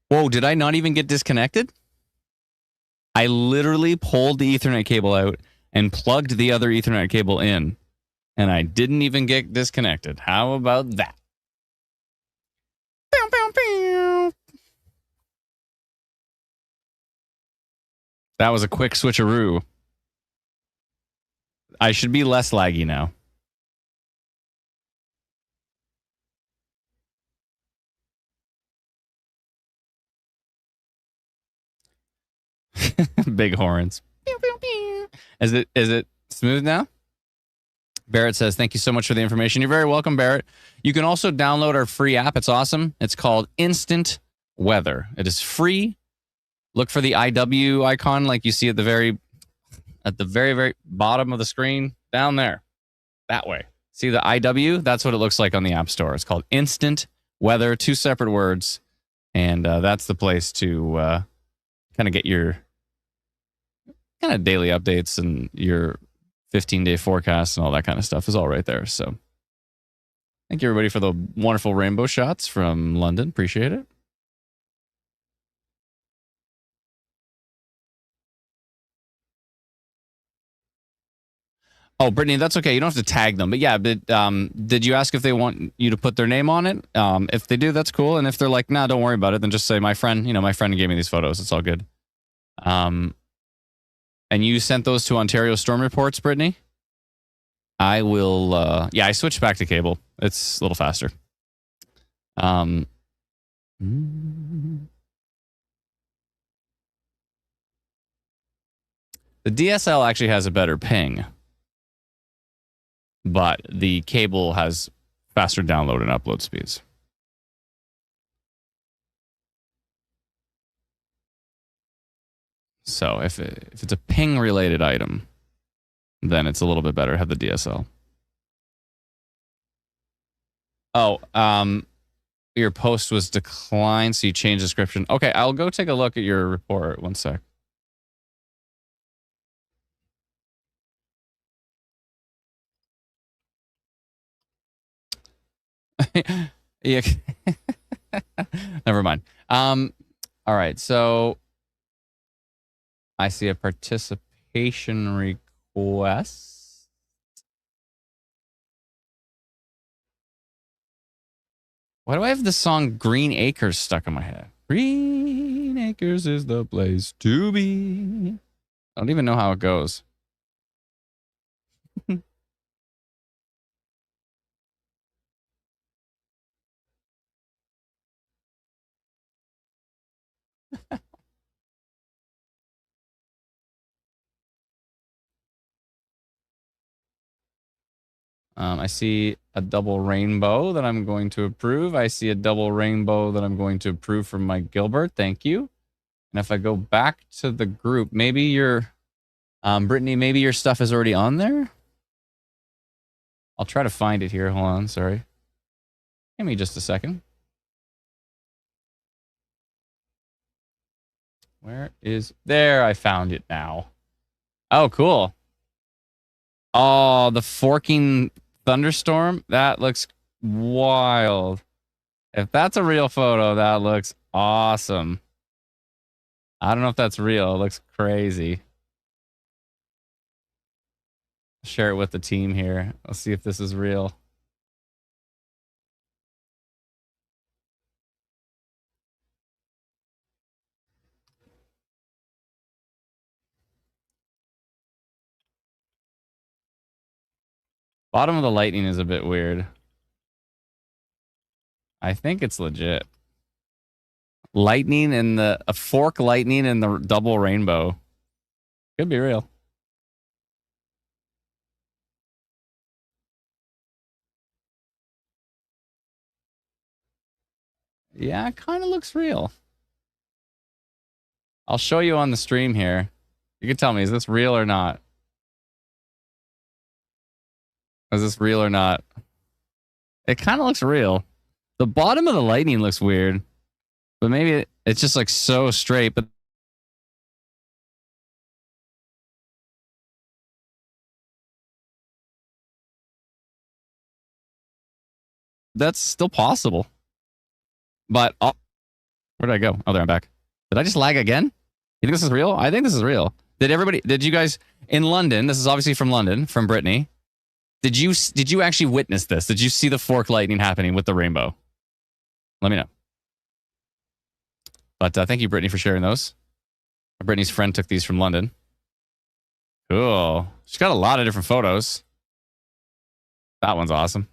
Whoa, did I not even get disconnected? I literally pulled the Ethernet cable out and plugged the other Ethernet cable in, and I didn't even get disconnected. How about that? Pew, pew, pew. That was a quick switcheroo. I should be less laggy now. Big horns. Pew, pew, pew. Is it smooth now? Barrett says, thank you so much for the information. You're very welcome, Barrett. You can also download our free app. It's awesome. It's called Instant Weather. It is free. Look for the IW icon like you see at the very, very bottom of the screen down there. That way. See the IW? That's what it looks like on the App Store. It's called Instant Weather, 2 separate words. And that's the place to kind of get your kind of daily updates and your 15-day forecast and all that kind of stuff is all right there. So thank you, everybody, for the wonderful rainbow shots from London. Appreciate it. Oh, Brittany, that's okay. You don't have to tag them. But yeah, did you ask if they want you to put their name on it? If they do, that's cool. And if they're like, nah, don't worry about it, then just say, my friend gave me these photos. It's all good. And you sent those to Ontario Storm Reports, Brittany? I will, I switched back to cable. It's a little faster. The DSL actually has a better ping, but the cable has faster download and upload speeds. So if it's a ping related item, then it's a little bit better. Have the DSL. Oh, your post was declined, so you changed the description. Okay, I'll go take a look at your report. 1 sec. Yeah. Never mind. All right, so I see a participation request. Why do I have the song Green Acres stuck in my head? Green Acres is the place to be. I don't even know how it goes. I see a double rainbow that I'm going to approve. I see a double rainbow that I'm going to approve from Mike Gilbert. Thank you. And if I go back to the group, maybe your Brittany, maybe your stuff is already on there. I'll try to find it here. Hold on, sorry. Give me just a second. Where is there? I found it now. Oh, cool. Oh, the forking thunderstorm. That looks wild. If that's a real photo, that looks awesome. I don't know if that's real. It looks crazy. Share it with the team here. Let's see if this is real. Bottom of the lightning is a bit weird. I think it's legit. Lightning and a fork lightning and the double rainbow. Could be real. Yeah, it kind of looks real. I'll show you on the stream here. You can tell me, is this real or not? Is this real or not? It kind of looks real. The bottom of the lightning looks weird, but maybe it's just like so straight. But that's still possible. But where did I go? Oh, there I'm back. Did I just lag again? You think this is real? I think this is real. Did you guys in London? This is obviously from London, from Brittany. Did you actually witness this? Did you see the fork lightning happening with the rainbow? Let me know. But thank you, Brittany, for sharing those. Brittany's friend took these from London. Cool. She's got a lot of different photos. That one's awesome.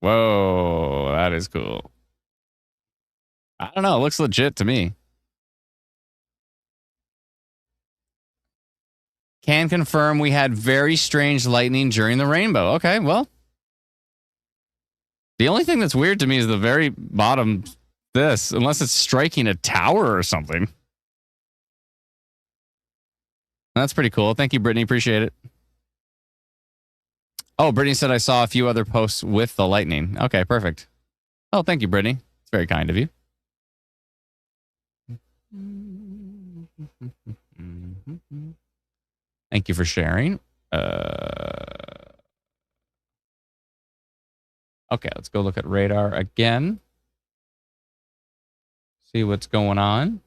Whoa, that is cool. I don't know. It looks legit to me. Can confirm we had very strange lightning during the rainbow. Okay, well. The only thing that's weird to me is the very bottom, this, unless it's striking a tower or something. That's pretty cool. Thank you, Brittany. Appreciate it. Oh, Brittany said I saw a few other posts with the lightning. Okay, perfect. Oh, thank you, Brittany. It's very kind of you. Thank you for sharing. Okay, let's go look at radar again. See what's going on.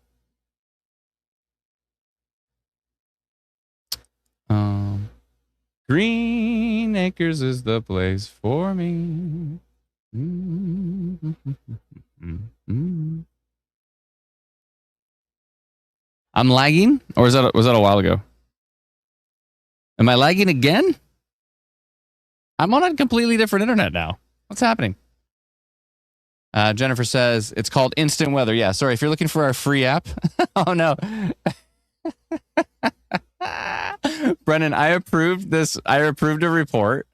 Green Acres is the place for me. I'm lagging, or was that a while ago? Am I lagging again? I'm on a completely different internet now. What's happening? Jennifer says it's called Instant Weather. Yeah, sorry if you're looking for our free app. Oh no. Brennan, I approved a report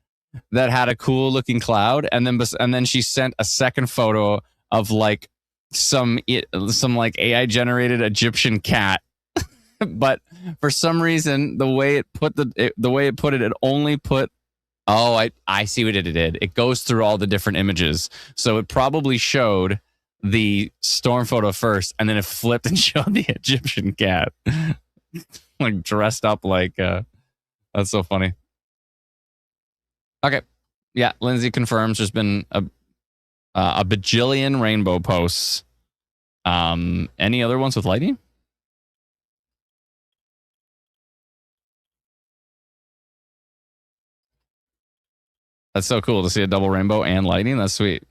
that had a cool looking cloud, and then she sent a second photo of like some like AI generated Egyptian cat. But for some reason, the way it put it only put. Oh, I see what it did. It goes through all the different images, so it probably showed the storm photo first, and then it flipped and showed the Egyptian cat, like dressed up like. That's so funny. Okay, yeah, Lindsay confirms there's been a bajillion rainbow posts. Any other ones with lightning? That's so cool to see a double rainbow and lightning. That's sweet.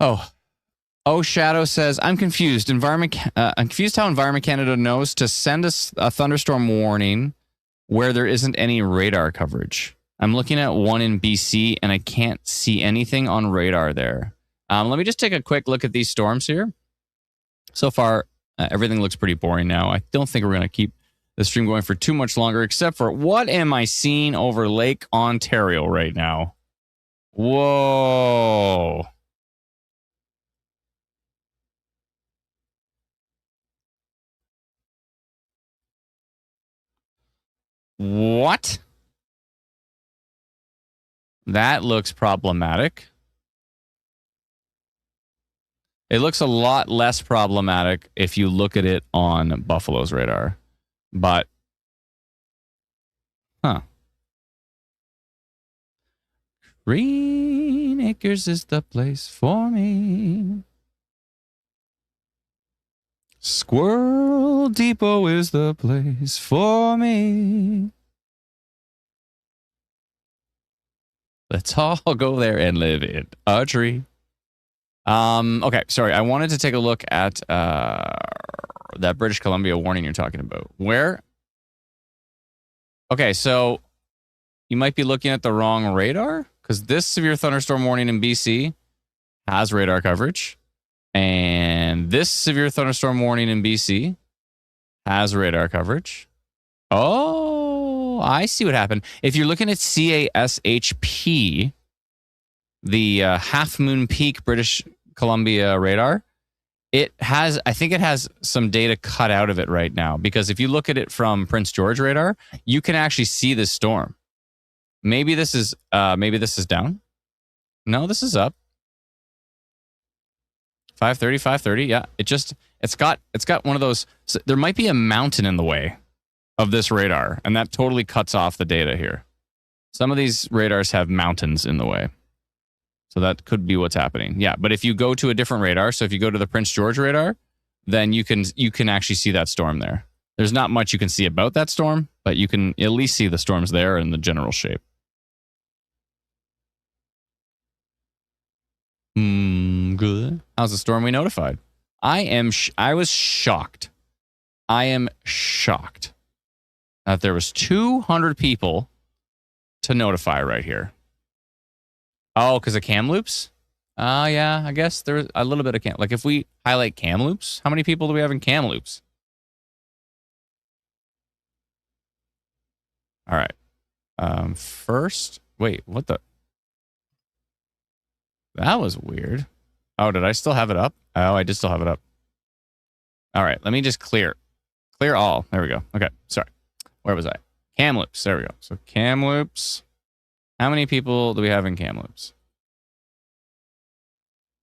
Oh, Oh, Shadow says, I'm confused. I'm confused how Environment Canada knows to send us a thunderstorm warning where there isn't any radar coverage. I'm looking at one in BC and I can't see anything on radar there. Let me just take a quick look at these storms here. So far, everything looks pretty boring now. I don't think we're going to keep the stream going for too much longer, except for what am I seeing over Lake Ontario right now? Whoa. What? That looks problematic. It looks a lot less problematic if you look at it on Buffalo's radar. But, Green Acres is the place for me. Squirrel Depot is the place for me. Let's all go there and live in a tree. Okay, sorry. I wanted to take a look at that British Columbia warning you're talking about. Where? Okay, so you might be looking at the wrong radar because this severe thunderstorm warning in BC has radar coverage. And this severe thunderstorm warning in BC has radar coverage. Oh, I see what happened. If you're looking at CASHP, the Half Moon Peak British Columbia radar, I think it has some data cut out of it right now, because if you look at it from Prince George radar, you can actually see this storm. Maybe this is down. No, this is up. 530. Yeah, it's got one of those. So there might be a mountain in the way of this radar, and that totally cuts off the data here. Some of these radars have mountains in the way. So that could be what's happening. Yeah, but if you go to a different radar, so if you go to the Prince George radar, then you can actually see that storm there. There's not much you can see about that storm, but you can at least see the storms there and the general shape. Good. How's the storm we notified? I was shocked. I am shocked that there was 200 people to notify right here. Oh, because of Kamloops? Yeah, I guess there's a little bit of Like if we highlight Kamloops, how many people do we have in Kamloops? All right. First, wait, what the? That was weird. Oh, did I still have it up? Oh, I did still have it up. All right, let me just clear all. There we go. Okay, sorry. Where was I? Kamloops. There we go. So Kamloops. How many people do we have in Kamloops?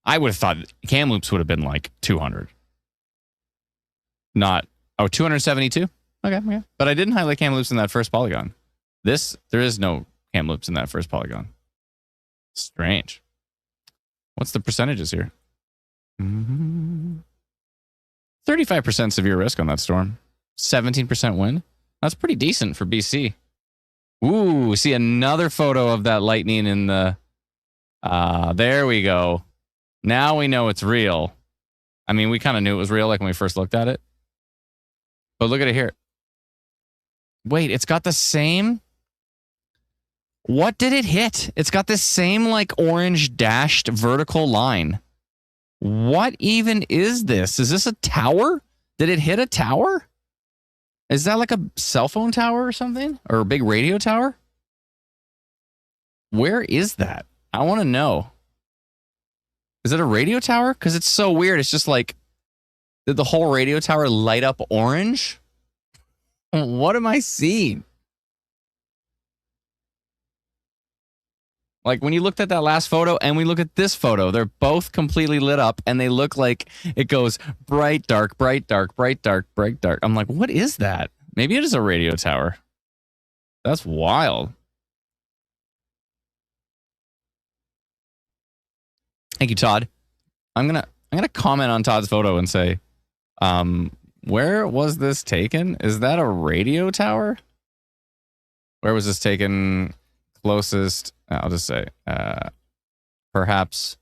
I would have thought Kamloops would have been like 200. Not, 272? Okay. But I didn't highlight Kamloops in that first polygon. There is no Kamloops in that first polygon. Strange. What's the percentages here? 35% severe risk on that storm. 17% wind. That's pretty decent for BC. Ooh, see another photo of that lightning in the... there we go. Now we know it's real. I mean, we kind of knew it was real like when we first looked at it. But look at it here. Wait, it's got the same... What did it hit? It's got this same like orange dashed vertical line. What even is this? Is this a tower? Did it hit a tower? Is that like a cell phone tower or something? Or a big radio tower? Where is that? I want to know. Is it a radio tower? Because it's so weird. It's just like, did the whole radio tower light up orange? What am I seeing? Like when you looked at that last photo and we look at this photo, they're both completely lit up and they look like it goes bright, dark, bright, dark, bright, dark, bright, dark. I'm like, what is that? Maybe it is a radio tower. That's wild. Thank you, Todd. I'm gonna comment on Todd's photo and say, where was this taken? Is that a radio tower? Where was this taken? Closest, I'll just say, perhaps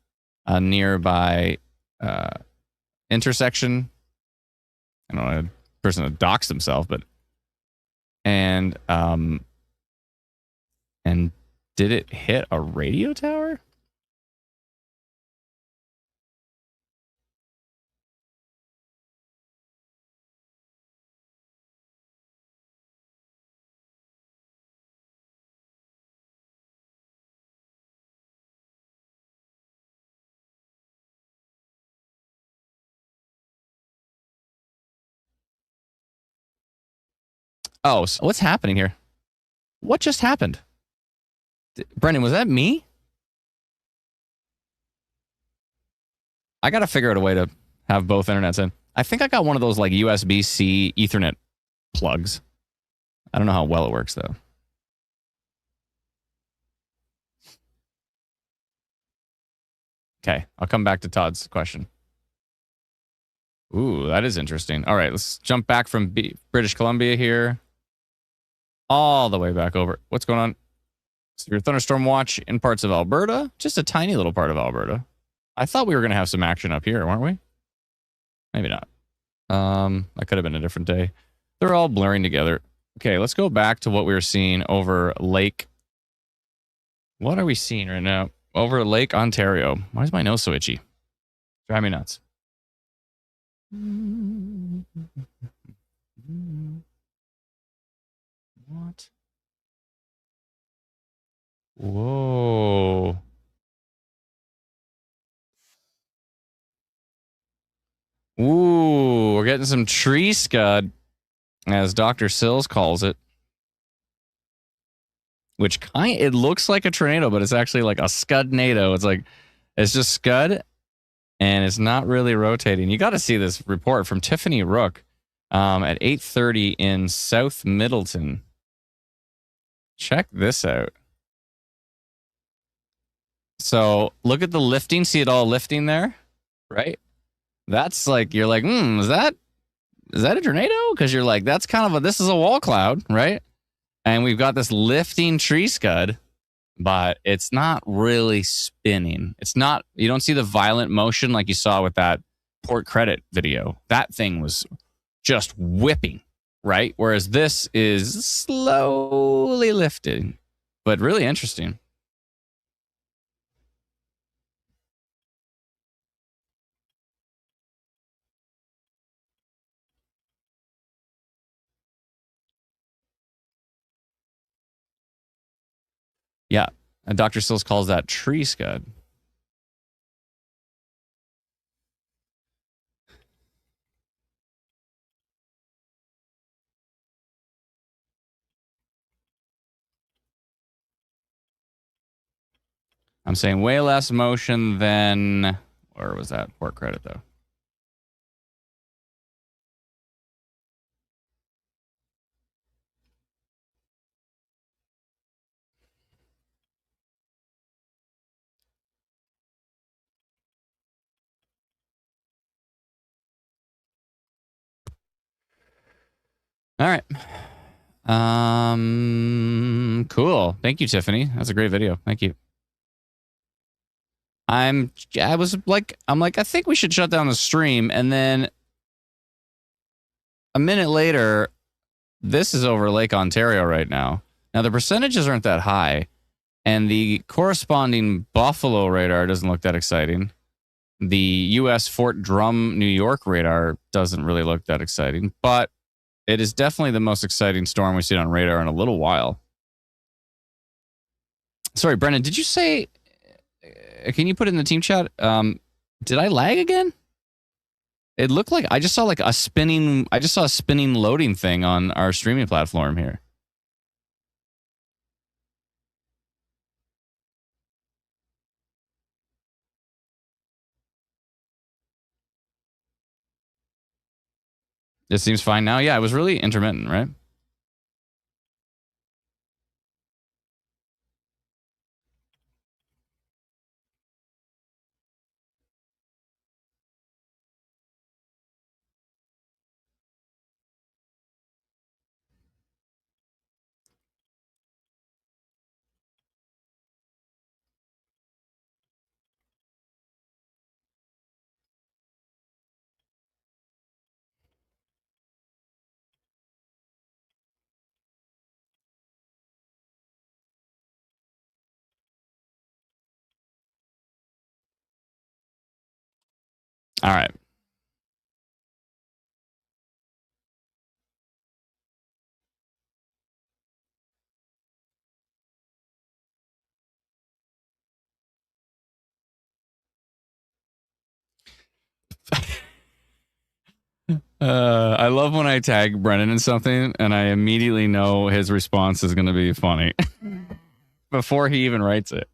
a nearby uh, intersection. I don't know, a person that doxed himself, but and did it hit a radio tower? Oh, so what's happening here? What just happened? Brendan, was that me? I got to figure out a way to have both internets in. I think I got one of those like USB-C Ethernet plugs. I don't know how well it works though. Okay, I'll come back to Todd's question. Ooh, that is interesting. All right, let's jump back from British Columbia here. All the way back over. What's going on? Severe thunderstorm watch in parts of Alberta. Just a tiny little part of Alberta. I thought we were going to have some action up here, weren't we? Maybe not. That could have been a different day. They're all blurring together. Okay, let's go back to what we were seeing over Lake. What are we seeing right now? Over Lake Ontario. Why is my nose so itchy? Drive me nuts. What? Whoa. Ooh, we're getting some tree scud, as Dr. Sills calls it. Which it looks like a tornado, but it's actually like a scudnado. It's just scud, and it's not really rotating. You got to see this report from Tiffany Rook at 8:30 in South Middleton. Check this out. So look at the lifting. See it all lifting there, right? That's like, you're like, is that a tornado? Because you're like, that's kind of this is a wall cloud, right? And we've got this lifting tree scud, but it's not really spinning. It's not, you don't see the violent motion like you saw with that Port Credit video. That thing was just whipping, right? Whereas this is slowly lifting, but really interesting. Yeah. And Dr. Sills calls that tree scud. I'm saying way less motion than, where was that Port Credit though? All right. Cool. Thank you, Tiffany. That's a great video. Thank you. I think we should shut down the stream. And then a minute later, this is over Lake Ontario right now. Now, the percentages aren't that high. And the corresponding Buffalo radar doesn't look that exciting. The U.S. Fort Drum, New York radar doesn't really look that exciting. But it is definitely the most exciting storm we've seen on radar in a little while. Sorry, Brendan, did you say, can you put it in the team chat? Did I lag again? It looked like I just saw a spinning loading thing on our streaming platform here. It seems fine now. Yeah, it was really intermittent, right? All right. I love when I tag Brennan in something and I immediately know his response is going to be funny before he even writes it.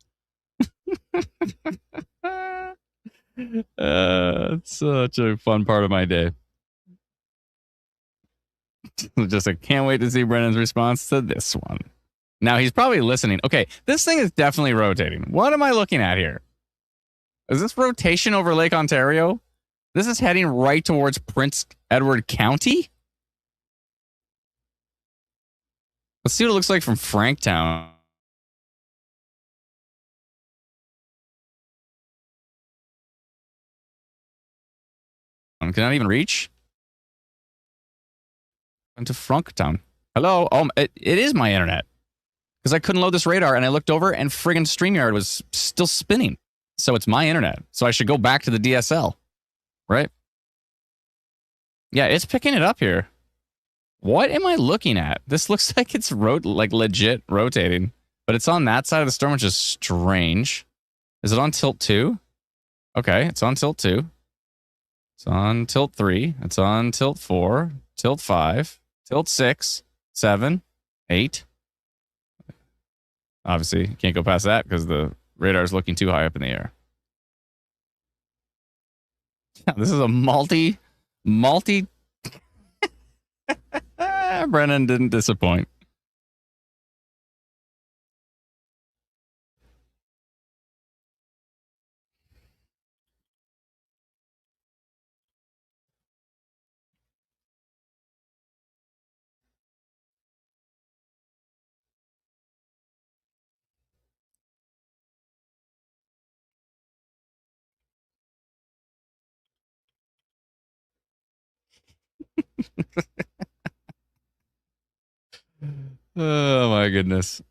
It's such a fun part of my day. Just I can't wait to see Brennan's response to this one. Now he's probably listening. Okay, this thing is definitely rotating. What am I looking at here? Is this rotation over Lake Ontario? This is heading right towards Prince Edward County? Let's see what it looks like from Franktown. Can I even reach? Into Franktown. Hello? Oh, it is my internet. Because I couldn't load this radar and I looked over and friggin' StreamYard was still spinning. So it's my internet. So I should go back to the DSL. Right? Yeah, it's picking it up here. What am I looking at? This looks like it's like legit rotating. But it's on that side of the storm, which is strange. Is it on tilt 2? Okay, it's on tilt 2. It's on tilt 3. It's on tilt 4. Tilt 5. Tilt 6. 7. 8. Obviously, you can't go past that because the radar is looking too high up in the air. This is a multi. Brennan didn't disappoint. Oh my goodness.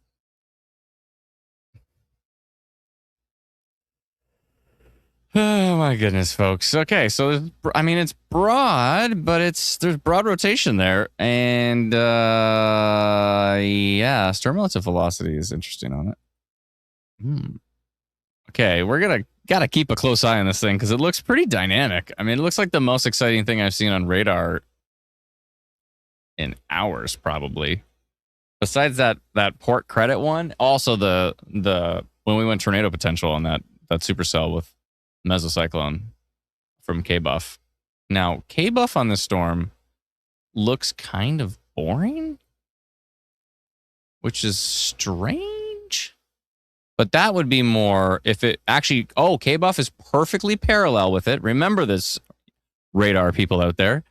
Oh my goodness, folks. Okay, so it's broad, but there's broad rotation there, and yeah, storm relative velocity is interesting on it. Okay, we're gotta keep a close eye on this thing because it looks pretty dynamic. I mean, it looks like the most exciting thing I've seen on radar in hours, probably. Besides that port credit one, also the when we went tornado potential on that supercell with mesocyclone from K-Buff. Now, K-Buff on this storm looks kind of boring, which is strange. But that would be more if it actually, K-Buff is perfectly parallel with it. Remember this, radar people out there.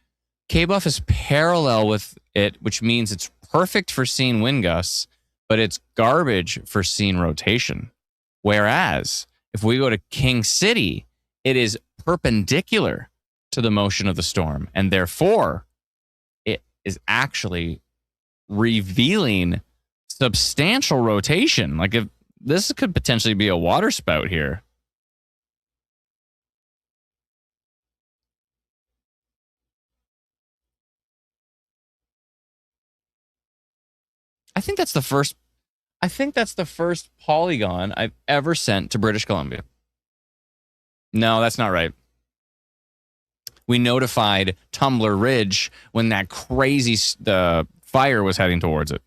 K-Buff is parallel with it, which means it's perfect for seeing wind gusts, but it's garbage for seeing rotation. Whereas if we go to King City, it is perpendicular to the motion of the storm, and therefore it is actually revealing substantial rotation. Like if this could potentially be a water spout here. I think that's the first polygon I've ever sent to British Columbia. No, that's not right. We notified Tumbler Ridge when that crazy fire was heading towards it.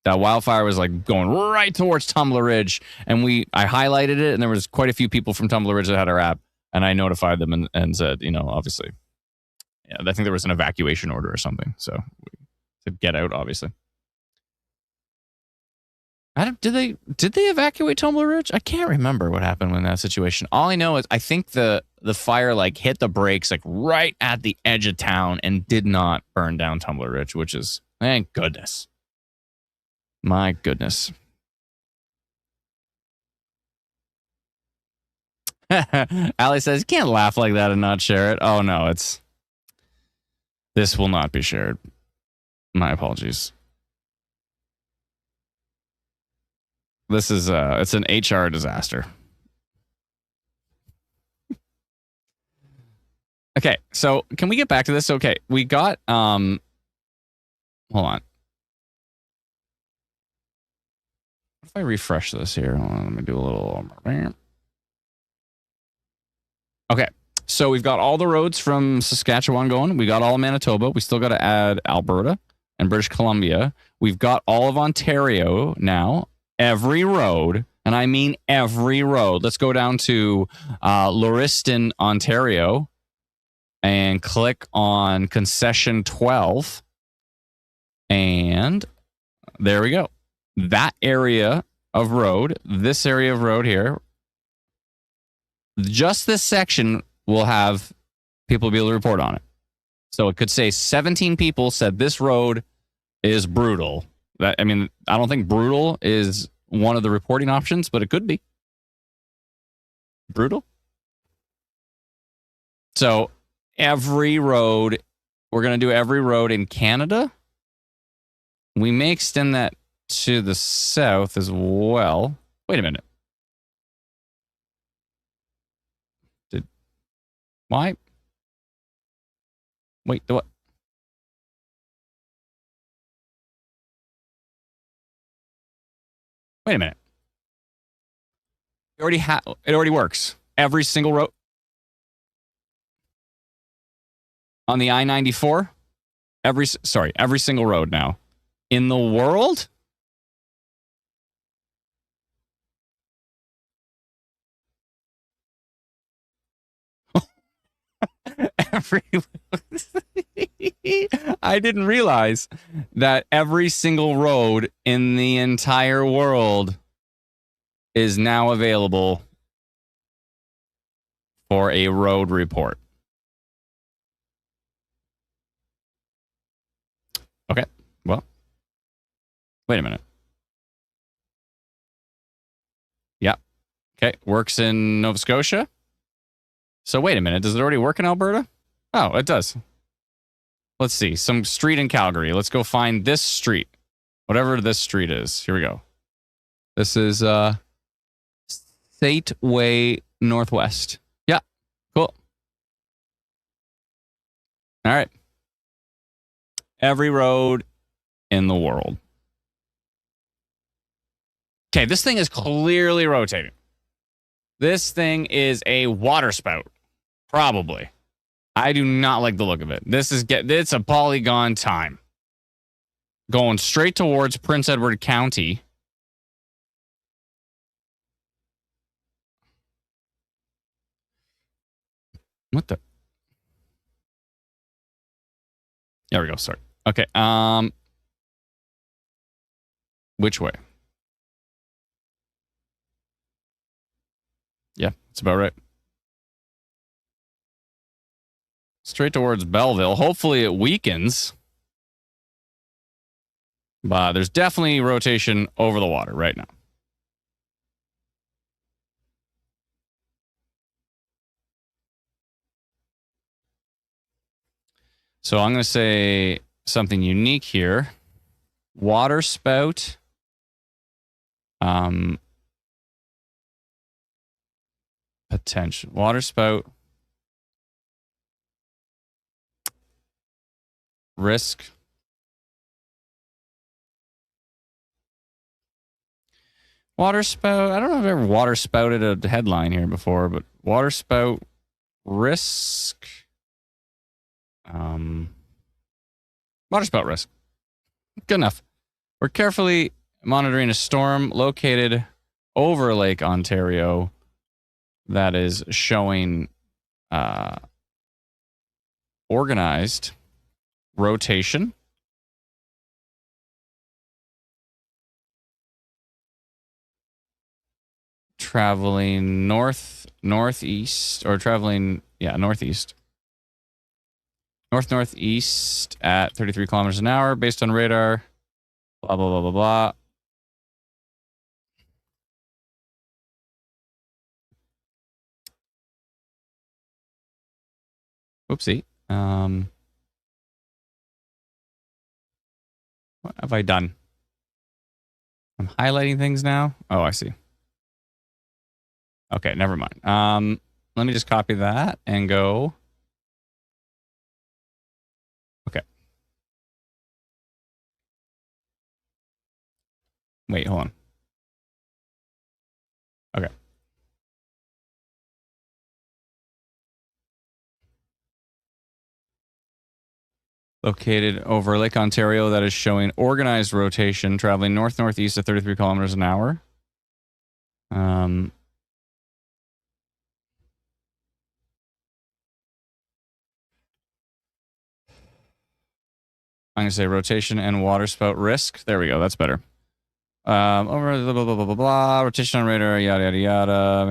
That wildfire was like going right towards Tumbler Ridge, and I highlighted it, and there was quite a few people from Tumbler Ridge that had our app, and I notified them and said, obviously, yeah, I think there was an evacuation order or something, so to get out, obviously. Did they evacuate Tumbler Ridge? I can't remember what happened in that situation. All I know is I think the fire like hit the brakes like right at the edge of town and did not burn down Tumbler Ridge, which is thank goodness. My goodness. Ali says, you can't laugh like that and not share it. Oh no, this will not be shared. My apologies. This is it's an HR disaster. Okay, so can we get back to this? Okay, we got hold on. What if I refresh this here? Hold on, let me do a little. Okay, so we've got all the roads from Saskatchewan going. We got all of Manitoba. We still got to add Alberta and British Columbia. We've got all of Ontario now. Every road, and I mean every road. Let's go down to Lauriston, Ontario, and click on concession 12. And there we go. That area of road, this area of road here, just this section will have people be able to report on it. So it could say 17 people said this road is brutal. I don't think brutal is one of the reporting options, but it could be. Brutal. So every road, we're going to do every road in Canada. We may extend that to the south as well. Wait a minute. Why? Wait, the what? Wait a minute. It already works. Every single road on the I-94. Every single road now in the world. I didn't realize that every single road in the entire world is now available for a road report. Okay, well, wait a minute. Yeah. Okay, works in Nova Scotia. So wait a minute, does it already work in Alberta? Oh, it does. Let's see, some street in Calgary. Let's go find this street. Whatever this street is. Here we go. This is State Way Northwest. Yeah, cool. All right. Every road in the world. Okay, this thing is clearly rotating. This thing is a water spout. Probably. I do not like the look of it. It's a polygon time. Going straight towards Prince Edward County. What the? There we go. Sorry. Okay. Which way? Yeah, that's about right. Straight towards Belleville. Hopefully it weakens. But there's definitely rotation over the water right now. So I'm going to say something unique here. Water spout. Potential. Water spout. Risk. Water spout. I don't know if I've ever water spouted a headline here before, but water spout risk. Water spout risk. Good enough. We're carefully monitoring a storm located over Lake Ontario that is showing organized rotation. Traveling northeast at 33 kilometers an hour based on radar. Blah, blah, blah, blah, blah. Oopsie. What have I done? I'm highlighting things now. Oh, I see. Okay, never mind. Let me just copy that and go Wait, hold on. Okay. Located over Lake Ontario, that is showing organized rotation, traveling north-northeast at 33 kilometers an hour. I'm going to say rotation and waterspout risk. There we go. That's better. Over blah, blah, blah, blah, blah, blah. Rotation on radar, yada, yada, yada.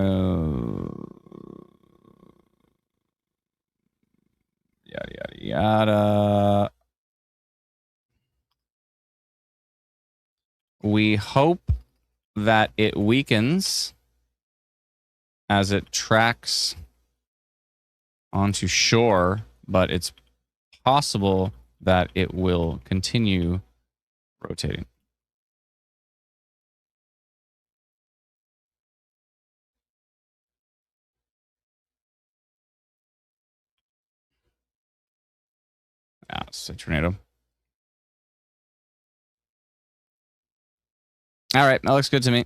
Yada, yada, yada. We hope that it weakens as it tracks onto shore, but it's possible that it will continue rotating. Ah, it's a tornado. All right, that looks good to me.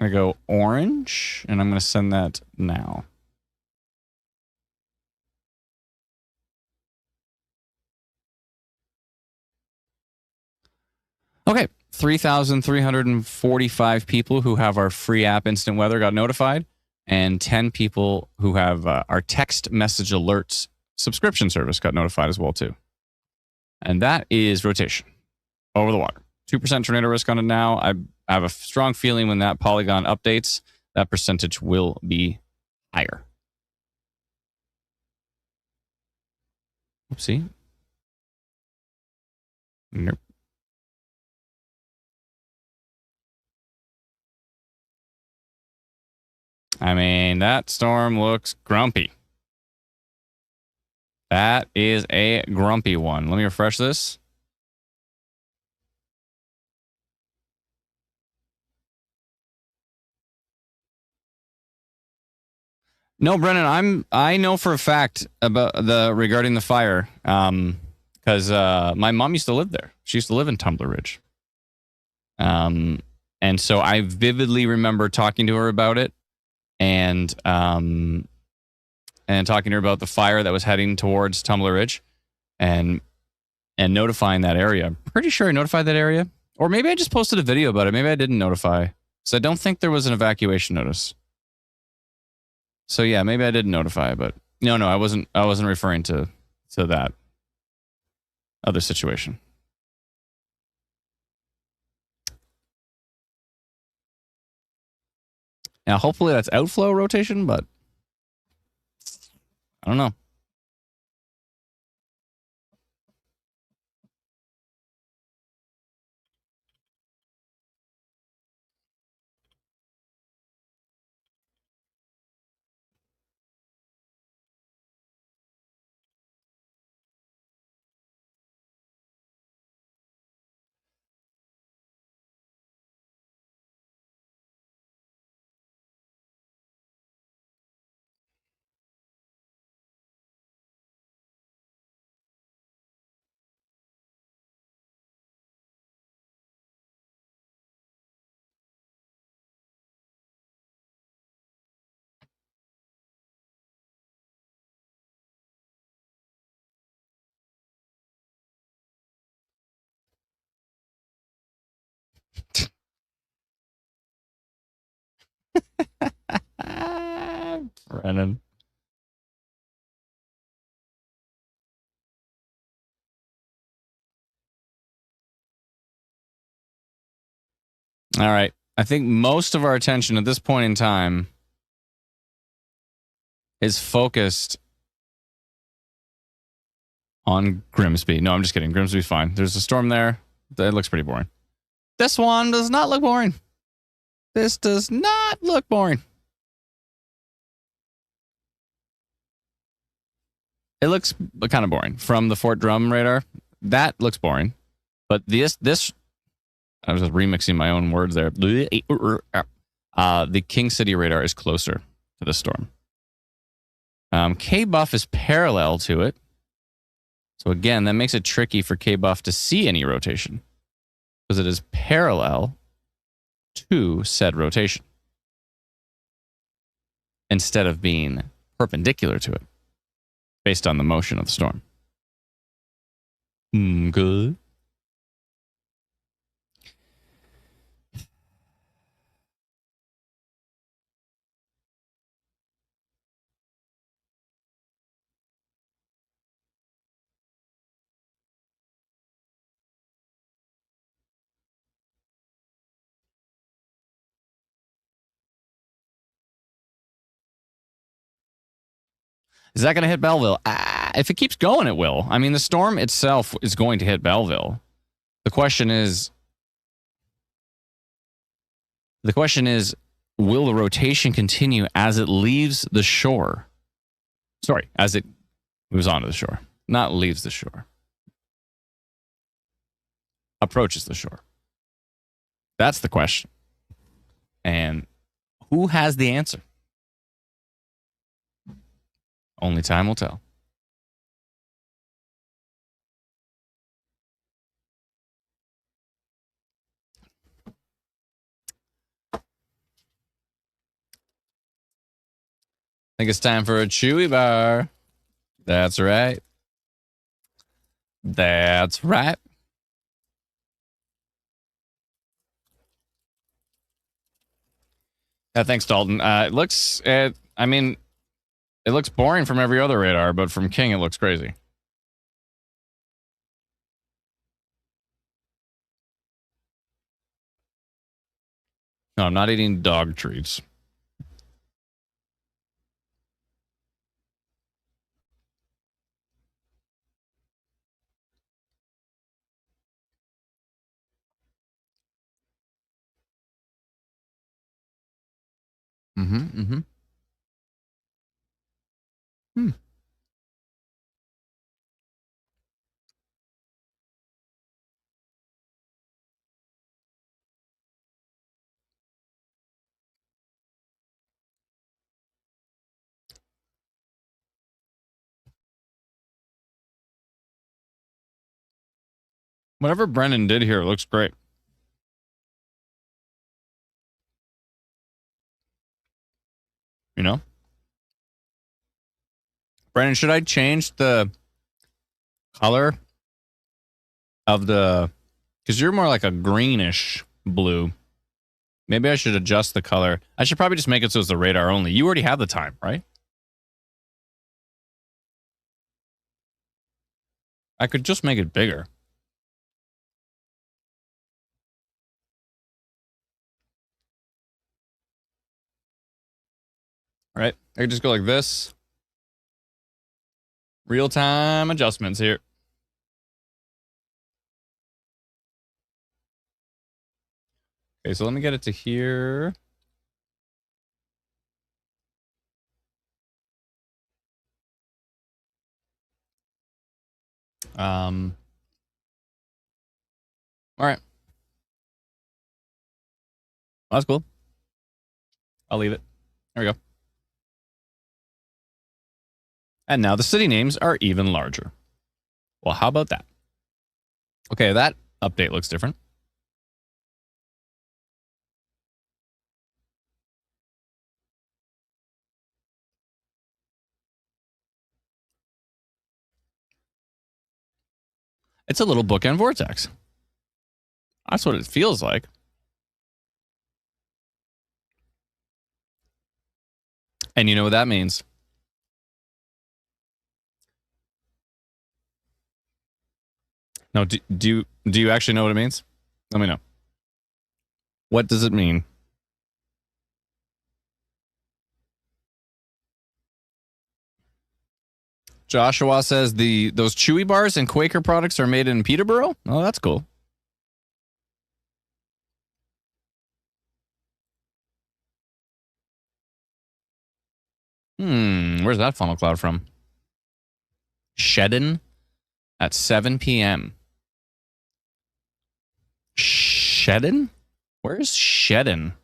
I'm going to go orange, and I'm going to send that now. Okay, 3,345 people who have our free app Instant Weather got notified, and 10 people who have our text message alerts subscription service got notified as well too. And that is rotation over the water. 2% tornado risk on it now. I have a strong feeling when that polygon updates, that percentage will be higher. Oopsie. Nope. I mean, that storm looks grumpy. That is a grumpy one. Let me refresh this. No, Brennan, I know for a fact about regarding the fire, because my mom used to live there. She used to live in Tumbler Ridge. And so I vividly remember talking to her about it, and talking to her about the fire that was heading towards Tumbler Ridge, and notifying that area. I'm pretty sure I notified that area, or maybe I just posted a video about it. Maybe I didn't notify, so I don't think there was an evacuation notice. So yeah, maybe I didn't notify, but no, I wasn't referring to that other situation. Now, hopefully that's outflow rotation, but I don't know. Brennan. All right. I think most of our attention at this point in time is focused on Grimsby. No, I'm just kidding. Grimsby's fine. There's a storm there. It looks pretty boring. This one does not look boring. This does not look boring. It looks kind of boring. From the Fort Drum radar, that looks boring. But this, I was just remixing my own words there. The King City radar is closer to the storm. K-Buff is parallel to it. So again, that makes it tricky for K-Buff to see any rotation because it is parallel to said rotation instead of being perpendicular to it based on the motion of the storm. Good. Is that going to hit Belleville? If it keeps going, it will. I mean, the storm itself is going to hit Belleville. The question is, will the rotation continue as it leaves the shore? Sorry, as it moves onto the shore, not leaves the shore. Approaches the shore. That's the question. And who has the answer? Only time will tell. I think it's time for a Chewy bar. That's right. That's right. Thanks, Dalton. It looks boring from every other radar, but from King, it looks crazy. No, I'm not eating dog treats. Mm-hmm. Hmm. Whatever Brennan did here looks great. You know? Brennan, should I change the color of the... Because you're more like a greenish blue. Maybe I should adjust the color. I should probably just make it so it's the radar only. You already have the time, right? I could just make it bigger. All right. I could just go like this. Real-time adjustments here. Okay, so let me get it to here. All right. That's cool. I'll leave it. There we go. And now the city names are even larger. Well, how about that? Okay, that update looks different. It's a little bookend vortex. That's what it feels like. And you know what that means? No, do you actually know what it means? Let me know. What does it mean? Joshua says those Chewy bars and Quaker products are made in Peterborough. Oh, that's cool. Where's that funnel cloud from? Shedden at 7 p.m. Shedden? Where's Shedden?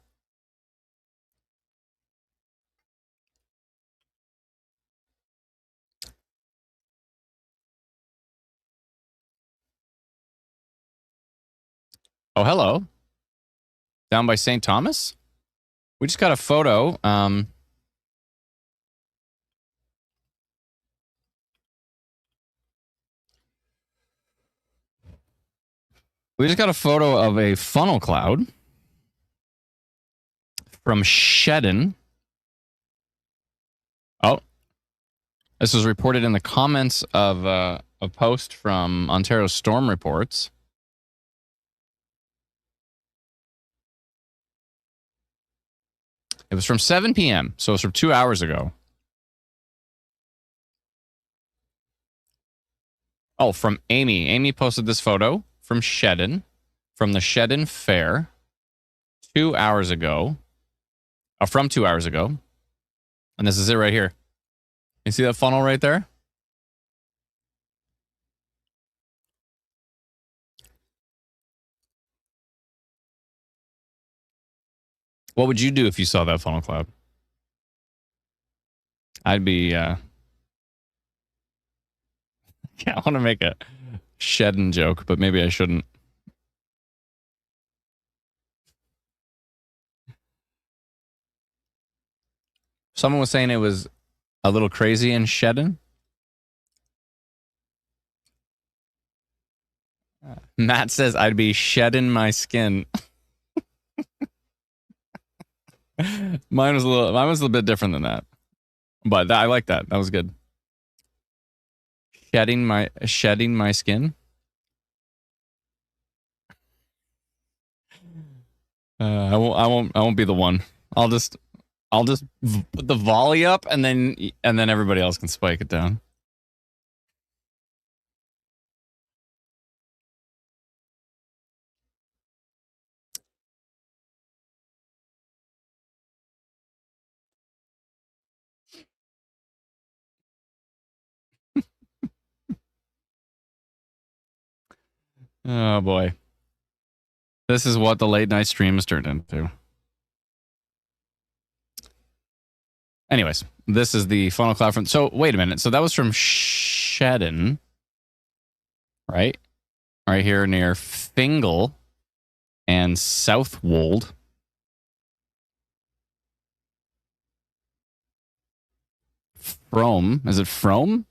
Oh, hello. Down by St. Thomas? We just got a photo. We just got a photo of a funnel cloud from Shedden. Oh, this was reported in the comments of a post from Ontario Storm Reports. It was from 7 p.m., so it was from 2 hours ago. Oh, from Amy. Amy posted this photo from Shedden, from the Shedden Fair 2 hours ago. From 2 hours ago. And this is it right here. You see that funnel right there? What would you do if you saw that funnel cloud? I'd be, yeah, I want to make a Shedden joke, but maybe I shouldn't. Someone was saying it was a little crazy in Shedden. Matt says I'd be shedding my skin. Mine was a little bit different than that, but I like that. That was good. Shedding my skin. I won't be the one. I'll just put the volley up and then everybody else can spike it down. Oh boy. This is what the late night stream has turned into. Anyways, this is the funnel cloud from. So wait a minute. So that was from Shedden, right? Right here near Fingal and Southwold. Frome. Is it Frome?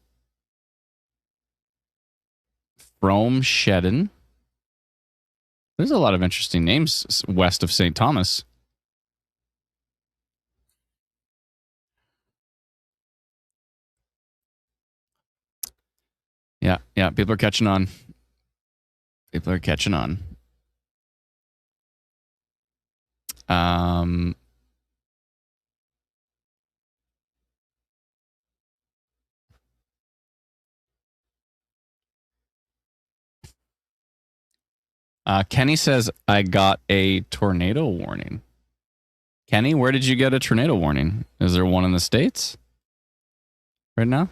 Frome Shedden. There's a lot of interesting names west of St. Thomas. Yeah, people are catching on. People are catching on. Kenny says, I got a tornado warning. Kenny, where did you get a tornado warning? Is there one in the States right now?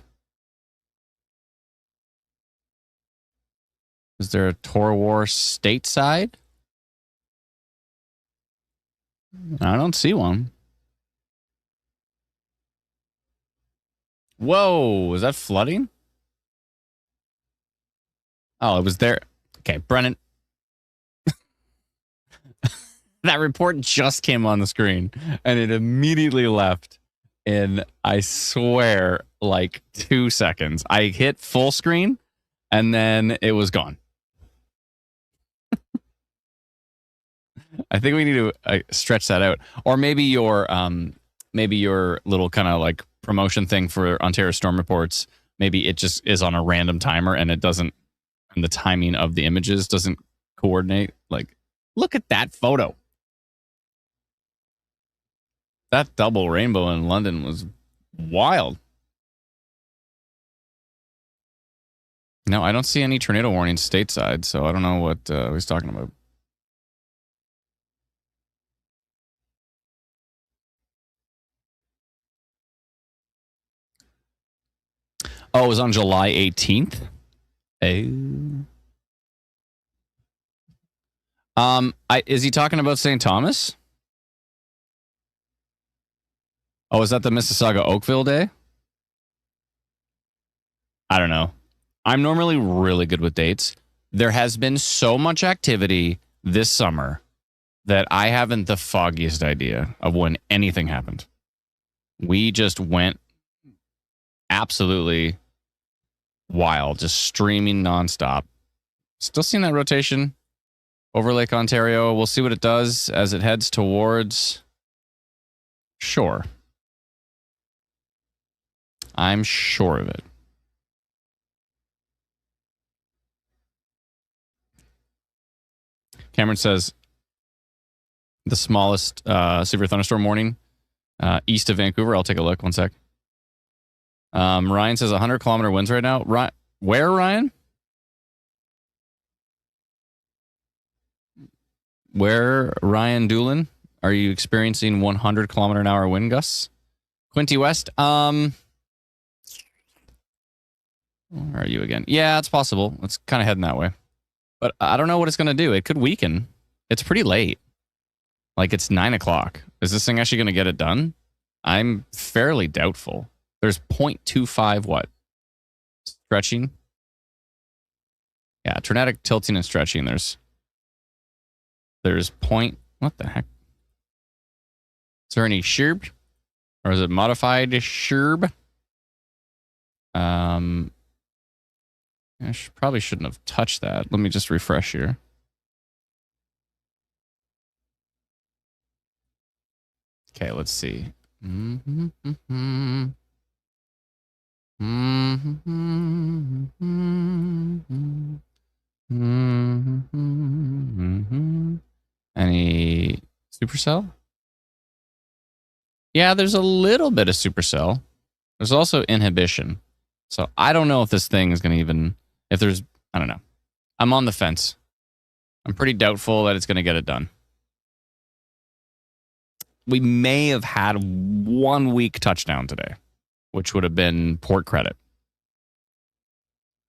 Is there a Tor War stateside? I don't see one. Whoa, is that flooding? Oh, it was there. Okay, Brennan. That report just came on the screen and it immediately left in, I swear, like 2 seconds. I hit full screen and then it was gone. I think we need to stretch that out. Or maybe your little kind of like promotion thing for Ontario Storm Reports, maybe it just is on a random timer and it doesn't, and the timing of the images doesn't coordinate. Like, look at that photo. That double rainbow in London was wild. No, I don't see any tornado warnings stateside, so I don't know what he's talking about. Oh, it was on July 18th. Is he talking about St. Thomas? Oh, is that the Mississauga Oakville Day? I don't know. I'm normally really good with dates. There has been so much activity this summer that I haven't the foggiest idea of when anything happened. We just went absolutely wild, just streaming nonstop. Still seeing that rotation over Lake Ontario. We'll see what it does as it heads towards shore. I'm sure of it. Cameron says the smallest severe thunderstorm warning east of Vancouver. I'll take a look. One sec. Ryan says 100-kilometer winds right now. Where, Ryan? Where, Ryan Doolin? Are you experiencing 100-kilometer-an-hour wind gusts? Quinty West? Where are you again? Yeah, it's possible. It's kind of heading that way. But I don't know what it's going to do. It could weaken. It's pretty late. Like, it's 9 o'clock. Is this thing actually going to get it done? I'm fairly doubtful. There's 0.25 what? Stretching? Yeah, tornadic tilting and stretching. There's point... What the heck? Is there any SHRB? Or is it modified SHRB? I probably shouldn't have touched that. Let me just refresh here. Okay, let's see. Any supercell? Yeah, there's a little bit of supercell. There's also inhibition. So I don't know if this thing is going to even... If there's... I don't know. I'm on the fence. I'm pretty doubtful that it's going to get it done. We may have had 1 week touchdown today, which would have been port credit.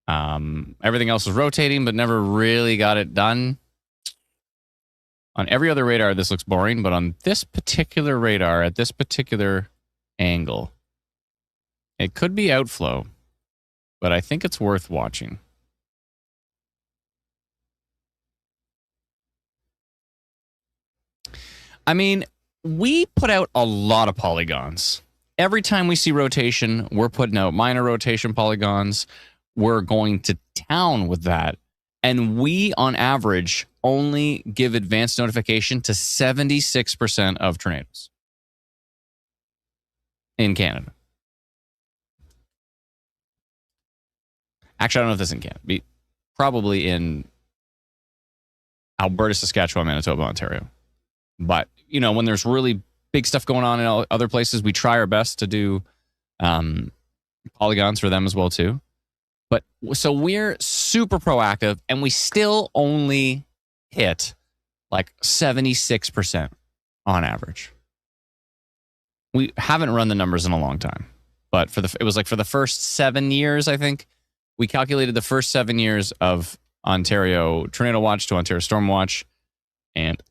Everything else was rotating, but never really got it done. On every other radar, this looks boring, but on this particular radar, at this particular angle, it could be outflow, but I think it's worth watching. I mean, we put out a lot of polygons. Every time we see rotation, we're putting out minor rotation polygons. We're going to town with that. And we, on average, only give advanced notification to 76% of tornadoes in Canada. Actually, I don't know if this is in Canada. Probably in Alberta, Saskatchewan, Manitoba, Ontario. But, you know, when there's really big stuff going on in other places, we try our best to do polygons for them as well, too. But so we're super proactive, and we still only hit like 76% on average. We haven't run the numbers in a long time, but it was like for the first 7 years, I think, we calculated the first 7 years of Ontario Tornado Watch to Ontario Storm Watch, and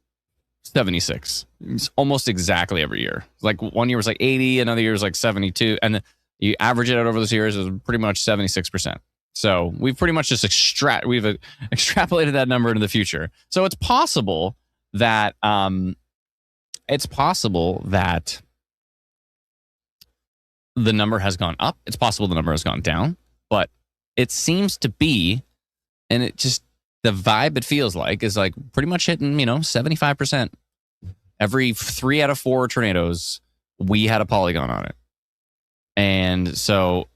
76. It's almost exactly every year. Like 1 year was like 80, another year was like 72, and you average it out over those years, it was pretty much 76%. So we've pretty much just extrapolated that number into the future. So it's possible that the number has gone up. It's possible the number has gone down, but it seems to be, and it just, the vibe it feels like is like pretty much hitting, 75%. Every 3 out of 4 tornadoes, we had a polygon on it. And so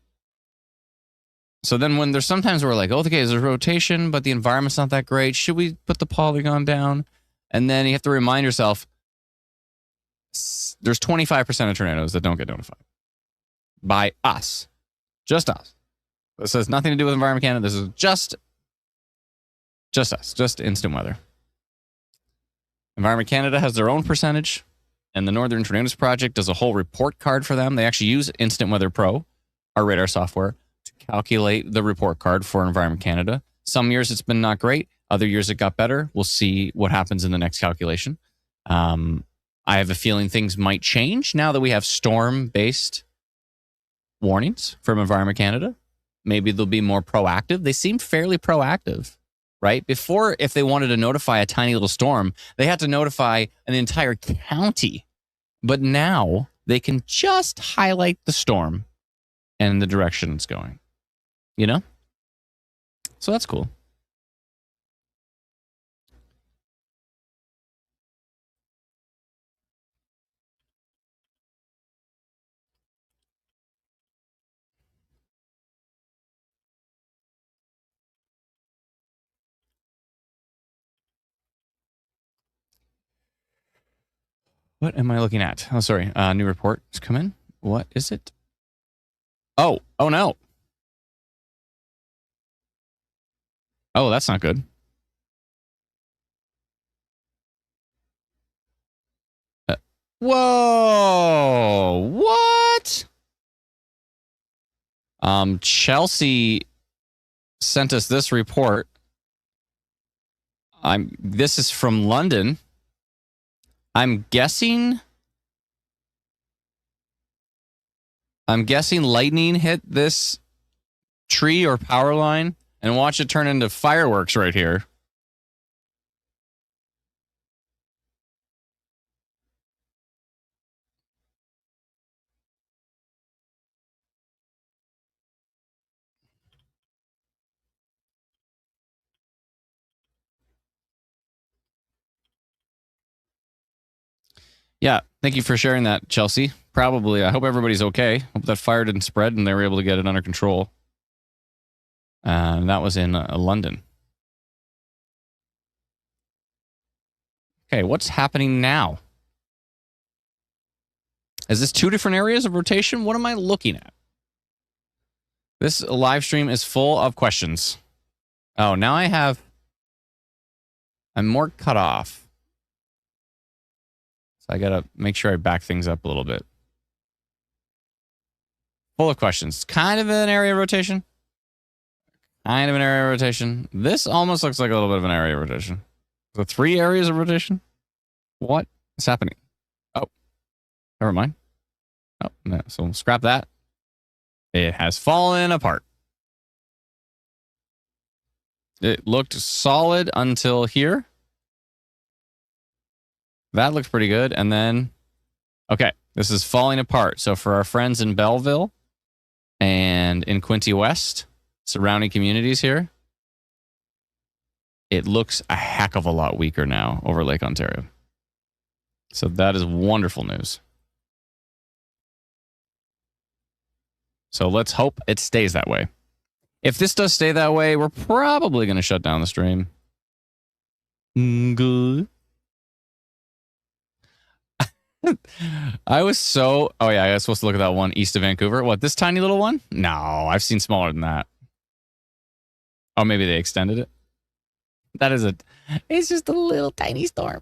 then when there's sometimes we're like, oh, okay, there's a rotation, but the environment's not that great. Should we put the polygon down? And then you have to remind yourself, there's 25% of tornadoes that don't get notified by us. Just us. This has nothing to do with Environment Canada. This is just us, just instant weather. Environment Canada has their own percentage, and the Northern Tornadoes Project does a whole report card for them. They actually use Instant Weather Pro, our radar software, to calculate the report card for Environment Canada. Some years it's been not great. Other years it got better. We'll see what happens in the next calculation. I have a feeling things might change now that we have storm-based warnings from Environment Canada. Maybe they'll be more proactive. They seem fairly proactive right? Before, if they wanted to notify a tiny little storm, they had to notify an entire county. But now they can just highlight the storm and the direction it's going, you know? So that's cool. What am I looking at? Oh, sorry. New report has come in. What is it? Oh no. Oh, that's not good. Whoa! What? Chelsea sent us this report. This is from London. I'm guessing lightning hit this tree or power line and watch it turn into fireworks right here. Yeah, thank you for sharing that, Chelsea. Probably, I hope everybody's okay. Hope that fire didn't spread and they were able to get it under control. And that was in London. Okay, what's happening now? Is this 2 different areas of rotation? What am I looking at? This live stream is full of questions. Oh, now I'm more cut off. So I gotta make sure I back things up a little bit. Full of questions. Kind of an area of rotation. Kind of an area of rotation. This almost looks like a little bit of an area of rotation. So 3 areas of rotation? What is happening? Oh, never mind. Oh, no. So we'll scrap that. It has fallen apart. It looked solid until here. That looks pretty good. And then, okay, this is falling apart. So for our friends in Belleville and in Quinte West, surrounding communities here, it looks a heck of a lot weaker now over Lake Ontario. So that is wonderful news. So let's hope it stays that way. If this does stay that way, we're probably going to shut down the stream. Good. I was so... Oh, yeah, I was supposed to look at that one east of Vancouver. What, this tiny little one? No, I've seen smaller than that. Oh, maybe they extended it. That is a... It's just a little tiny storm.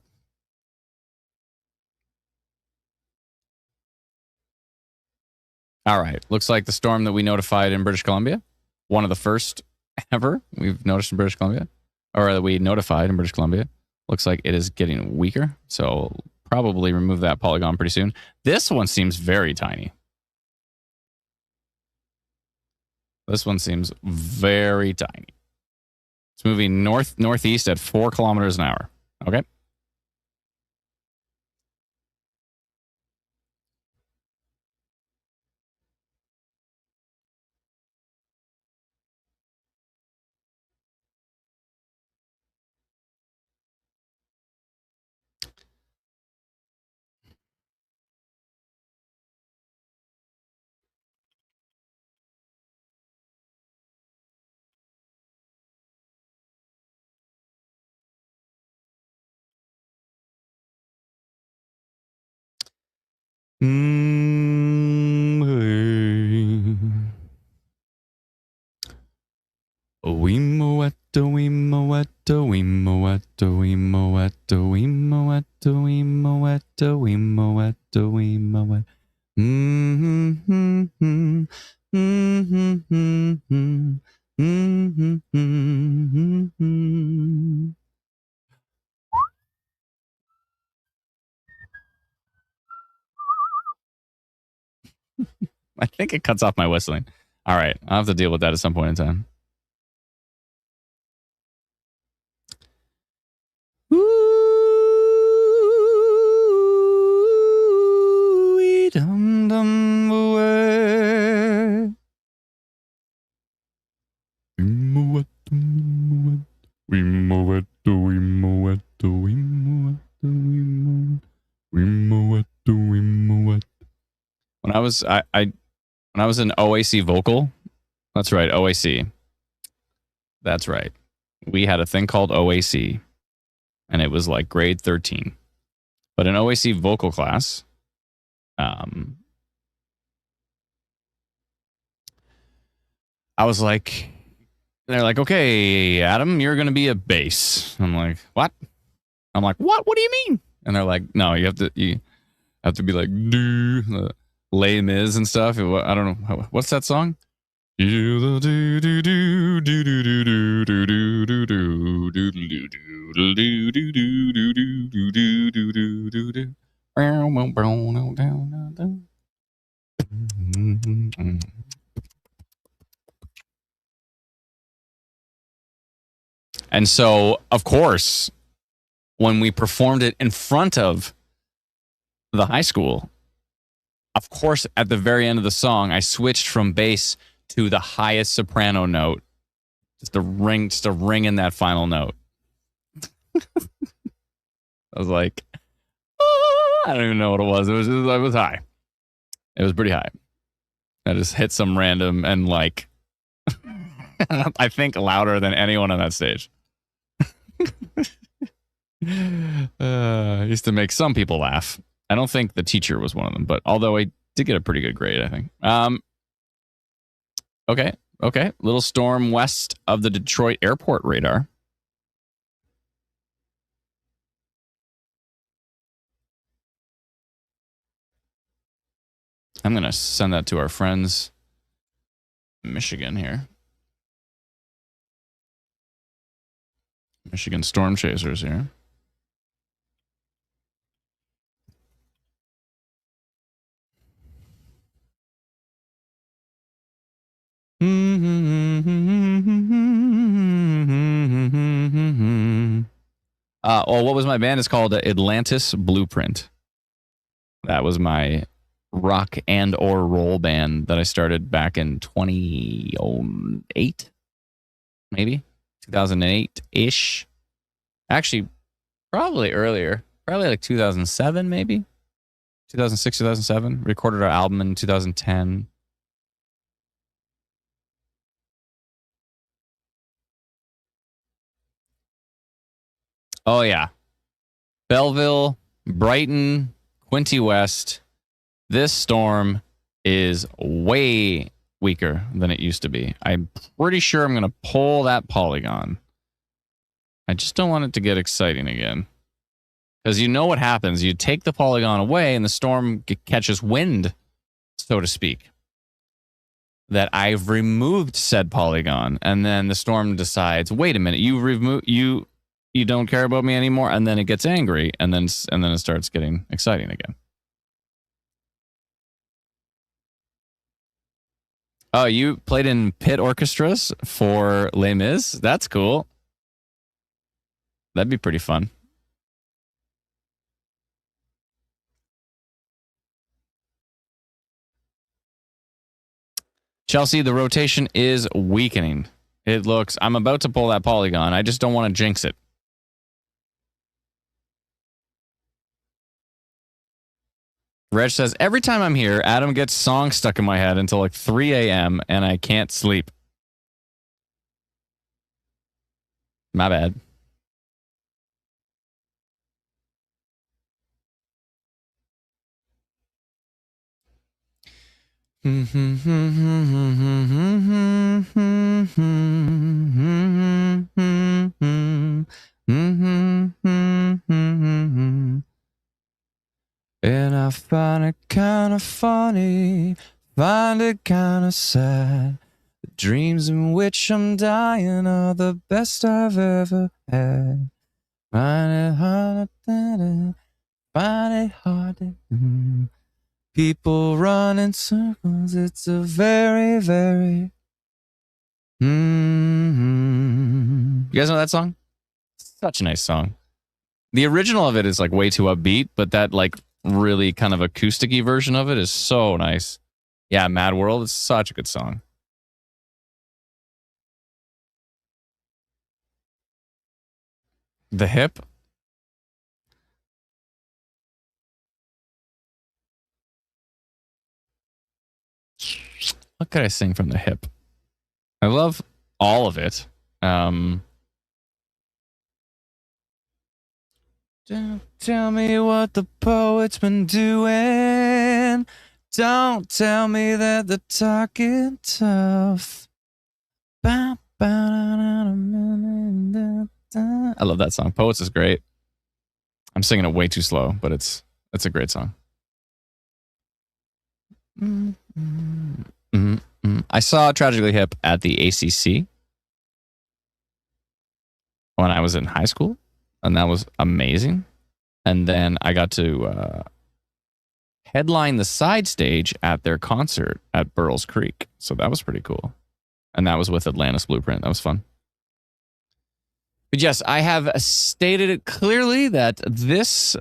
All right. Looks like the storm that we notified in British Columbia, one of the first ever we've noticed in British Columbia, or that we notified in British Columbia, looks like it is getting weaker. So probably remove that polygon pretty soon. This one seems very tiny. This one seems very tiny. It's moving northeast at 4 kilometers an hour. Okay. I think it cuts off my whistling. All right. I'll have to deal with that at some point in time. We mow it, do we mow it, do we mow it, do we mow it, we mow it, do we mow it. When I was when I was in OAC vocal, that's right, OAC. That's right. We had a thing called OAC, and it was like grade 13. But in OAC vocal class, I was like, they're like, okay, Adam, you're going to be a bass. I'm like, what? I'm like, what? What do you mean? And they're like, no, you have to be like, do Les Mis and stuff. I don't know. What's that song? And so, of course, when we performed it in front of the high school, of course, at the very end of the song, I switched from bass to the highest soprano note, just a ring in that final note. I was like, I don't even know what it was. It was high. It was pretty high. I just hit some random and like, I think louder than anyone on that stage. Used to make some people laugh. I don't think the teacher was one of them, but although I did get a pretty good grade, I think. Okay. Little storm west of the Detroit airport radar. I'm going to send that to our friends in Michigan here. Michigan storm chasers here. What was my band? It's called Atlantis Blueprint. That was my rock and or roll band that I started back in 2008, maybe 2008-ish. Actually, probably earlier. Probably like 2007, maybe 2006, 2007. Recorded our album in 2010. Oh, yeah. Belleville, Brighton, Quincy West. This storm is way weaker than it used to be. I'm pretty sure I'm going to pull that polygon. I just don't want it to get exciting again. Because you know what happens. You take the polygon away and the storm catches wind, so to speak. That I've removed said polygon. And then the storm decides, wait a minute, you don't care about me anymore, and then it gets angry, and then it starts getting exciting again. Oh, you played in pit orchestras for Les Mis? That's cool. That'd be pretty fun. Chelsea, the rotation is weakening. It looks, I'm about to pull that polygon. I just don't want to jinx it. Reg says, every time I'm here, Adam gets songs stuck in my head until like 3 a.m. and I can't sleep. My bad. And I find it kind of funny, find it kind of sad. The dreams in which I'm dying are the best I've ever had. Find it hard to, people run in circles. It's a very, very. You guys know that song? Such a nice song. The original of it is like way too upbeat, but that like really kind of acoustic-y version of it is so nice. Yeah, Mad World is such a good song. The hip. What could I sing from the hip? I love all of it. Don't tell me what the poet's been doing. Don't tell me that they're talking tough. I love that song. Poets is great. I'm singing it way too slow, but it's a great song. I saw Tragically Hip at the ACC when I was in high school, and that was amazing. And then I got to headline the side stage at their concert at Burles Creek, so that was pretty cool. And that was with Atlantis Blueprint. That was fun. But yes, I have stated it clearly that this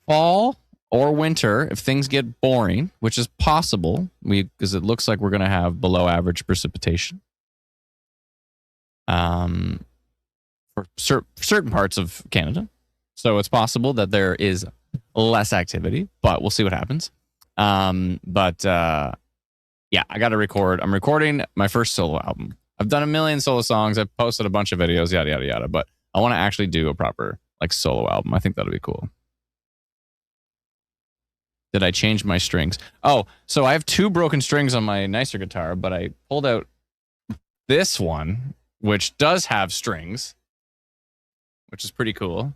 fall or winter, if things get boring, which is possible, because it looks like we're going to have below average precipitation for certain parts of Canada. So it's possible that there is less activity, but we'll see what happens. Yeah, I got to record. I'm recording my first solo album. I've done a million solo songs. I've posted a bunch of videos, yada, yada, yada. But I want to actually do a proper solo album. I think that'll be cool. Did I change my strings? Oh, so I have 2 broken strings on my nicer guitar, but I pulled out this one, which does have strings, which is pretty cool.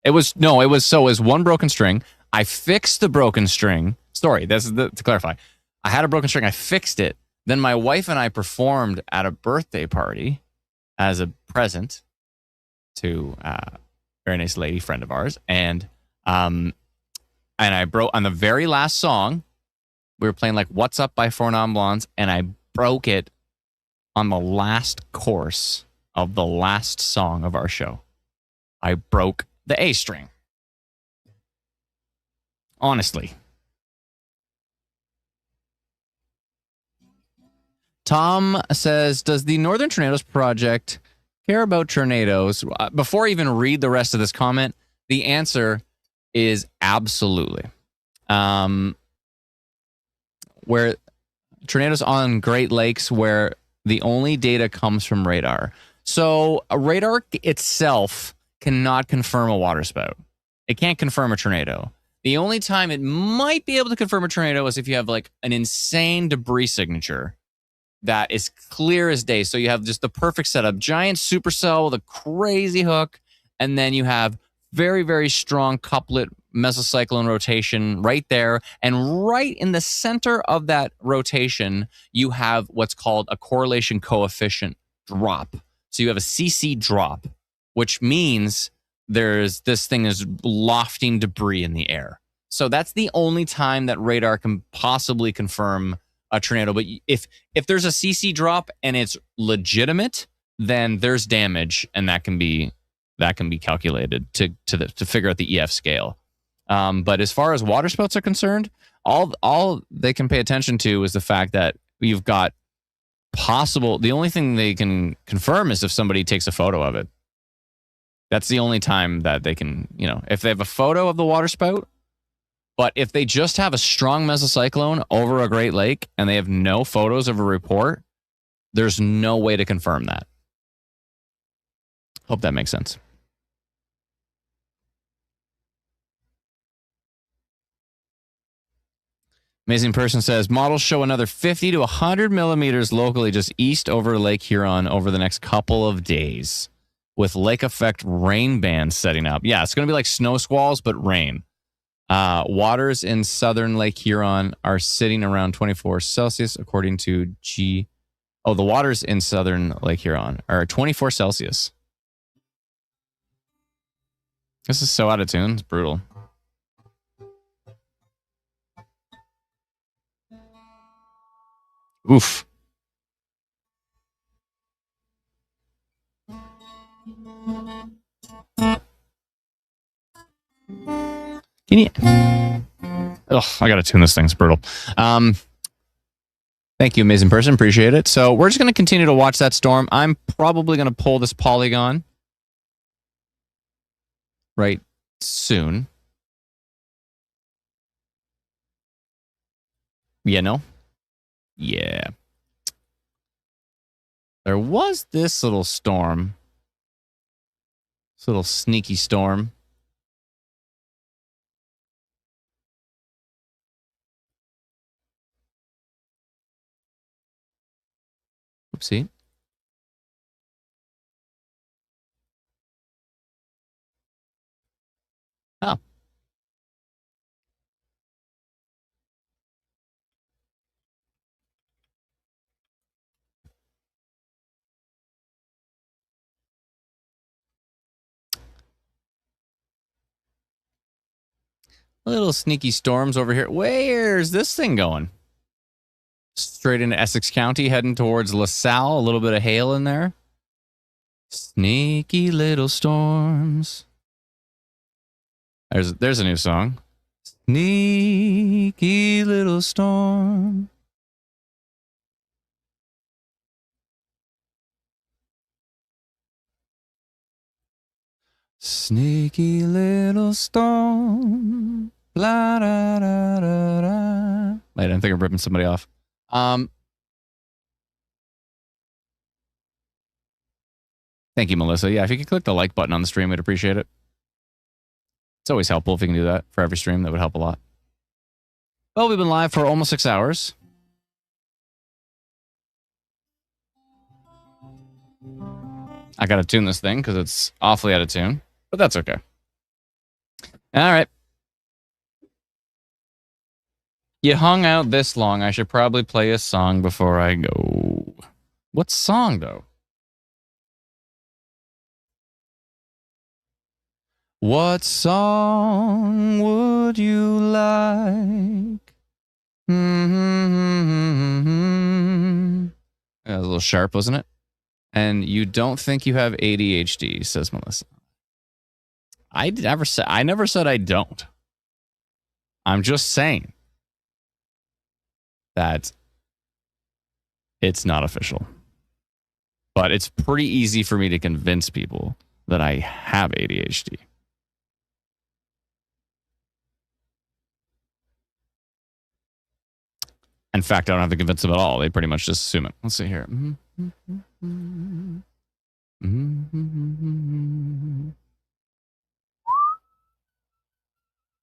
It was 1 broken string. I fixed the broken string. To clarify. I had a broken string. I fixed it. Then my wife and I performed at a birthday party as a present to a very nice lady friend of ours. And I broke on the very last song. We were playing What's Up by Four Non Blondes, and I broke it on the last chorus of the last song of our show. I broke the A string. Honestly. Tom says, does the Northern Tornadoes Project care about tornadoes? Before I even read the rest of this comment, the answer is absolutely. Where tornadoes on Great Lakes, where the only data comes from radar. So a radar itself cannot confirm a waterspout. It can't confirm a tornado. The only time it might be able to confirm a tornado is if you have an insane debris signature that is clear as day. So you have just the perfect setup, giant supercell with a crazy hook, and then you have very, very strong couplet mesocyclone rotation right there. And right in the center of that rotation, you have what's called a correlation coefficient drop. So you have a CC drop, which means this thing is lofting debris in the air. So that's the only time that radar can possibly confirm a tornado. But if there's a CC drop and it's legitimate, then there's damage, and that can be calculated to figure out the EF scale. But as far as waterspouts are concerned, all they can pay attention to is the fact that you've got the only thing they can confirm is if somebody takes a photo of it. That's the only time that they can, if they have a photo of the waterspout. But if they just have a strong mesocyclone over a Great Lake and they have no photos of a report, there's no way to confirm that. Hope that makes sense. Amazing Person says, models show another 50 to 100 millimeters locally just east over Lake Huron over the next couple of days, with lake effect rain bands setting up. Yeah, it's going to be like snow squalls, but rain. Waters in southern Lake Huron are sitting around 24 Celsius, according to the waters in southern Lake Huron are 24 Celsius. This is so out of tune. It's brutal. Oof. I gotta tune this thing. It's brutal. Thank you, amazing person. Appreciate it. So we're just going to continue to watch that storm. I'm probably going to pull this polygon right soon. Yeah, no? Yeah. There was this little storm. This little sneaky storm. Oopsie. Oh. Little sneaky storms over here. Where's this thing going? Straight into Essex County, heading towards LaSalle. A little bit of hail in there. Sneaky little storms. There's a new song. Sneaky little storm. Sneaky little storm. La da da da da. Wait, I think I'm ripping somebody off. Thank you, Melissa. Yeah, if you could click the like button on the stream, we'd appreciate it. It's always helpful if you can do that for every stream. That would help a lot. Well, we've been live for almost 6 hours. I got to tune this thing because it's awfully out of tune, but that's okay. All right. You hung out this long. I should probably play a song before I go. What song, though? What song would you like? That was a little sharp, wasn't it? And you don't think you have ADHD, says Melissa. I never said I don't. I'm just saying that it's not official. But it's pretty easy for me to convince people that I have ADHD. In fact, I don't have to convince them at all. They pretty much just assume it. Let's see here.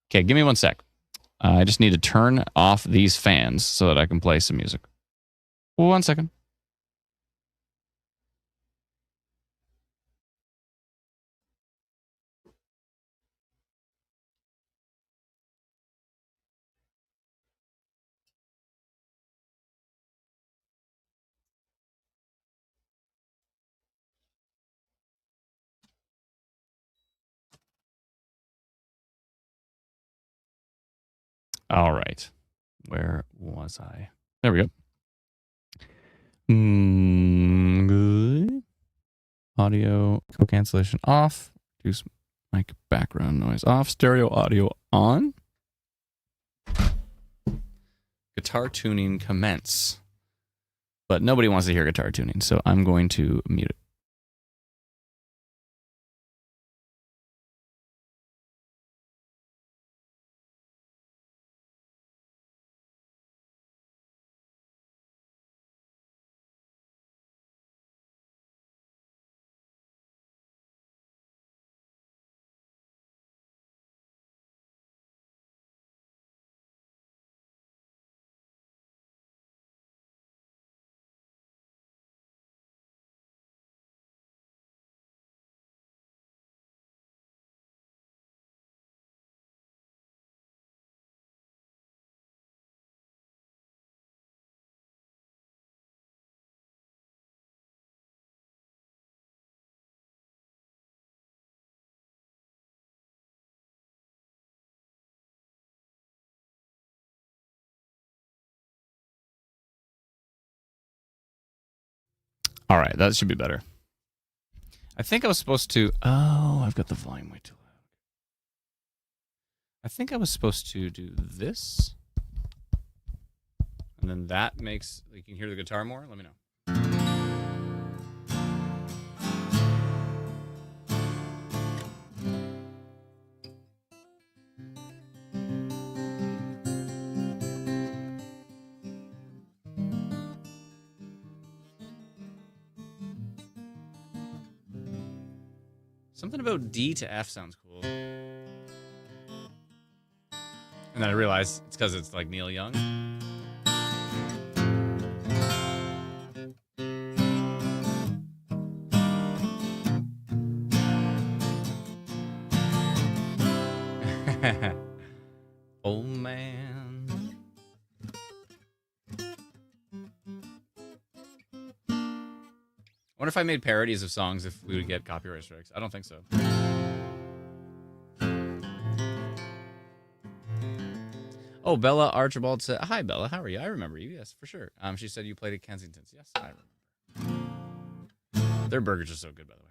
Okay, give me 1 sec. I just need to turn off these fans so that I can play some music. 1 second. All right. Where was I? There we go. Good. Audio co-cancellation off. Reduce mic background noise off. Stereo audio on. Guitar tuning commence. But nobody wants to hear guitar tuning, so I'm going to mute it. All right, that should be better. I think I was supposed to... Oh, I've got the volume way too loud. I think I was supposed to do this. And then that makes, you can hear the guitar more. Let me know. Something about D to F sounds cool. And then I realized it's because it's like Neil Young. Oh man. I wonder if I made parodies of songs if we would get copyright strikes. I don't think so. Oh, Bella Archibald said, "Hi, Bella. How are you? I remember you. Yes, for sure." She said you played at Kensington's. Yes, I remember. Their burgers are so good, by the way.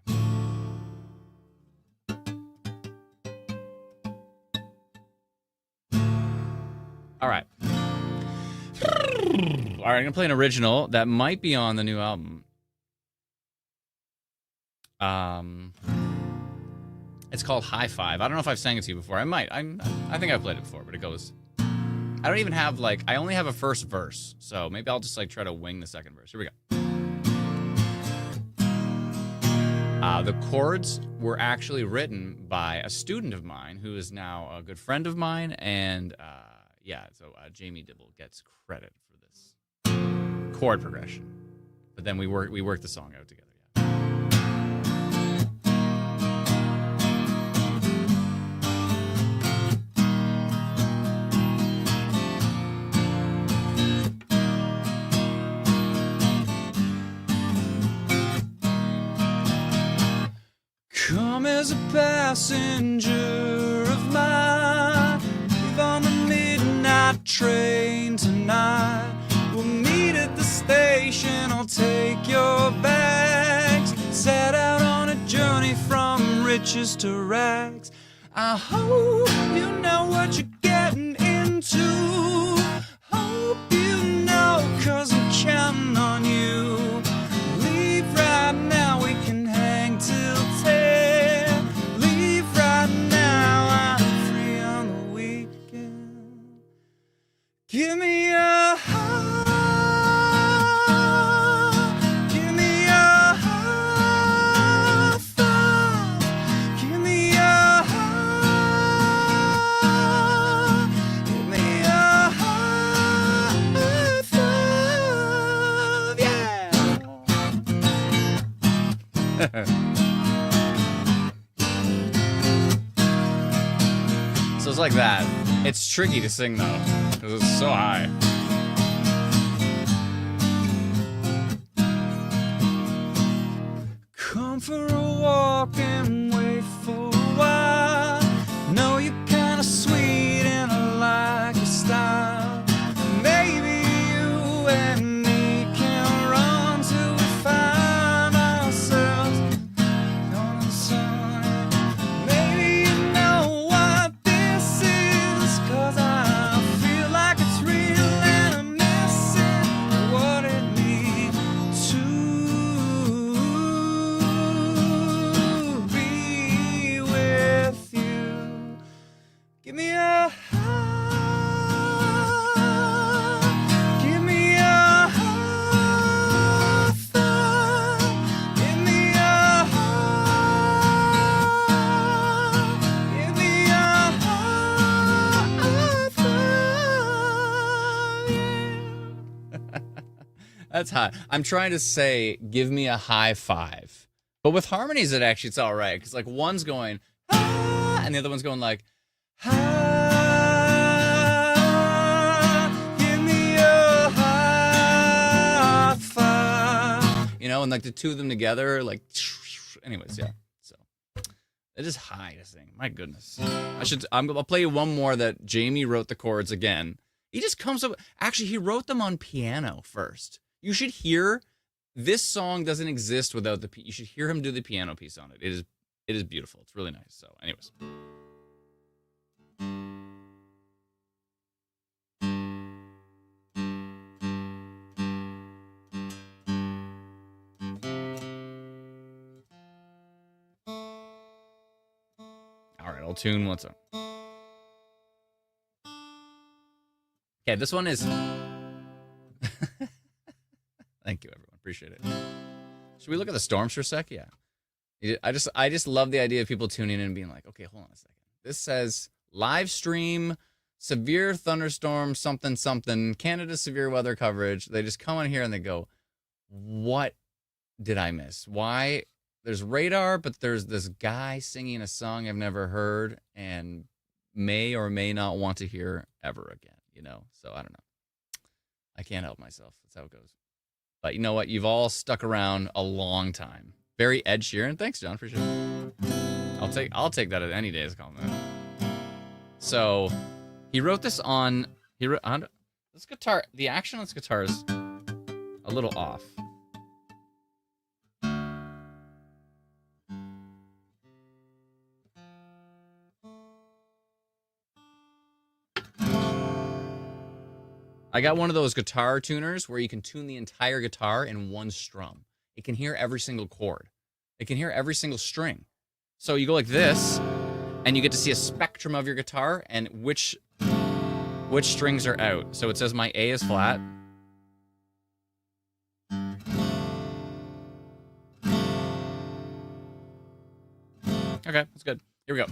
All right. All right, I'm gonna play an original that might be on the new album. It's called High Five. I don't know if I've sang it to you before. I might. I think I've played it before, but it goes. I don't even have I only have a first verse, so maybe I'll just try to wing the second verse. Here we go. The chords were actually written by a student of mine who is now a good friend of mine, and Jamie Dibble gets credit for this chord progression. But then we worked the song out together. Come as a passenger of mine, leave on the midnight train tonight. We'll meet at the station, I'll take your bags. Set out on a journey from riches to rags. I hope you know what you're getting into. Hope you know, 'cause I'm counting on you. Leave right now, we can hang till 10. Leave right now, I'm free on the weekend. Give me a high, give me a high five. Give me a high, give me a high five, yeah. So it's like that. It's tricky to sing though, because it's so high. Come for a walk and wait for a while. Know you're kinda sweet and I like your style. Maybe you and me can run till we find ourselves on the sun. Maybe you know what this is, 'cause I feel like it's real and I'm missing what it means to be with you. Give me a high, give me a high five. Give me a high, give me a high five, yeah. That's high. I'm trying to say, give me a high five. But with harmonies, it's all right. Because one's going, ah, and the other one's going Give me a high five. and the two of them together, anyways, yeah. So it is high to sing. My goodness. I'll play you one more that Jamie wrote the chords again. He just comes up. Actually, he wrote them on piano first. You should hear. This song doesn't exist without you should hear him do the piano piece on it. It is beautiful. It's really nice. So, anyways. I'll tune what's up. Okay, this one is. Thank you, everyone. Appreciate it. Should we look at the storms for a sec? Yeah. I just love the idea of people tuning in and being like, okay, hold on a second. This says live stream, severe thunderstorm, something, something, Canada severe weather coverage. They just come on here and they go, what did I miss? Why? There's radar, but there's this guy singing a song I've never heard and may or may not want to hear ever again, you know? So I don't know. I can't help myself. That's how it goes. But you know what? You've all stuck around a long time. Very Ed Sheeran. Thanks, John. Appreciate it. I'll take that any day as a compliment. So he wrote this on this guitar. The action on this guitar is a little off. I got one of those guitar tuners where you can tune the entire guitar in one strum. It can hear every single chord. It can hear every single string. So you go like this, and you get to see a spectrum of your guitar and which strings are out. So it says my A is flat. Okay, that's good. Here we go.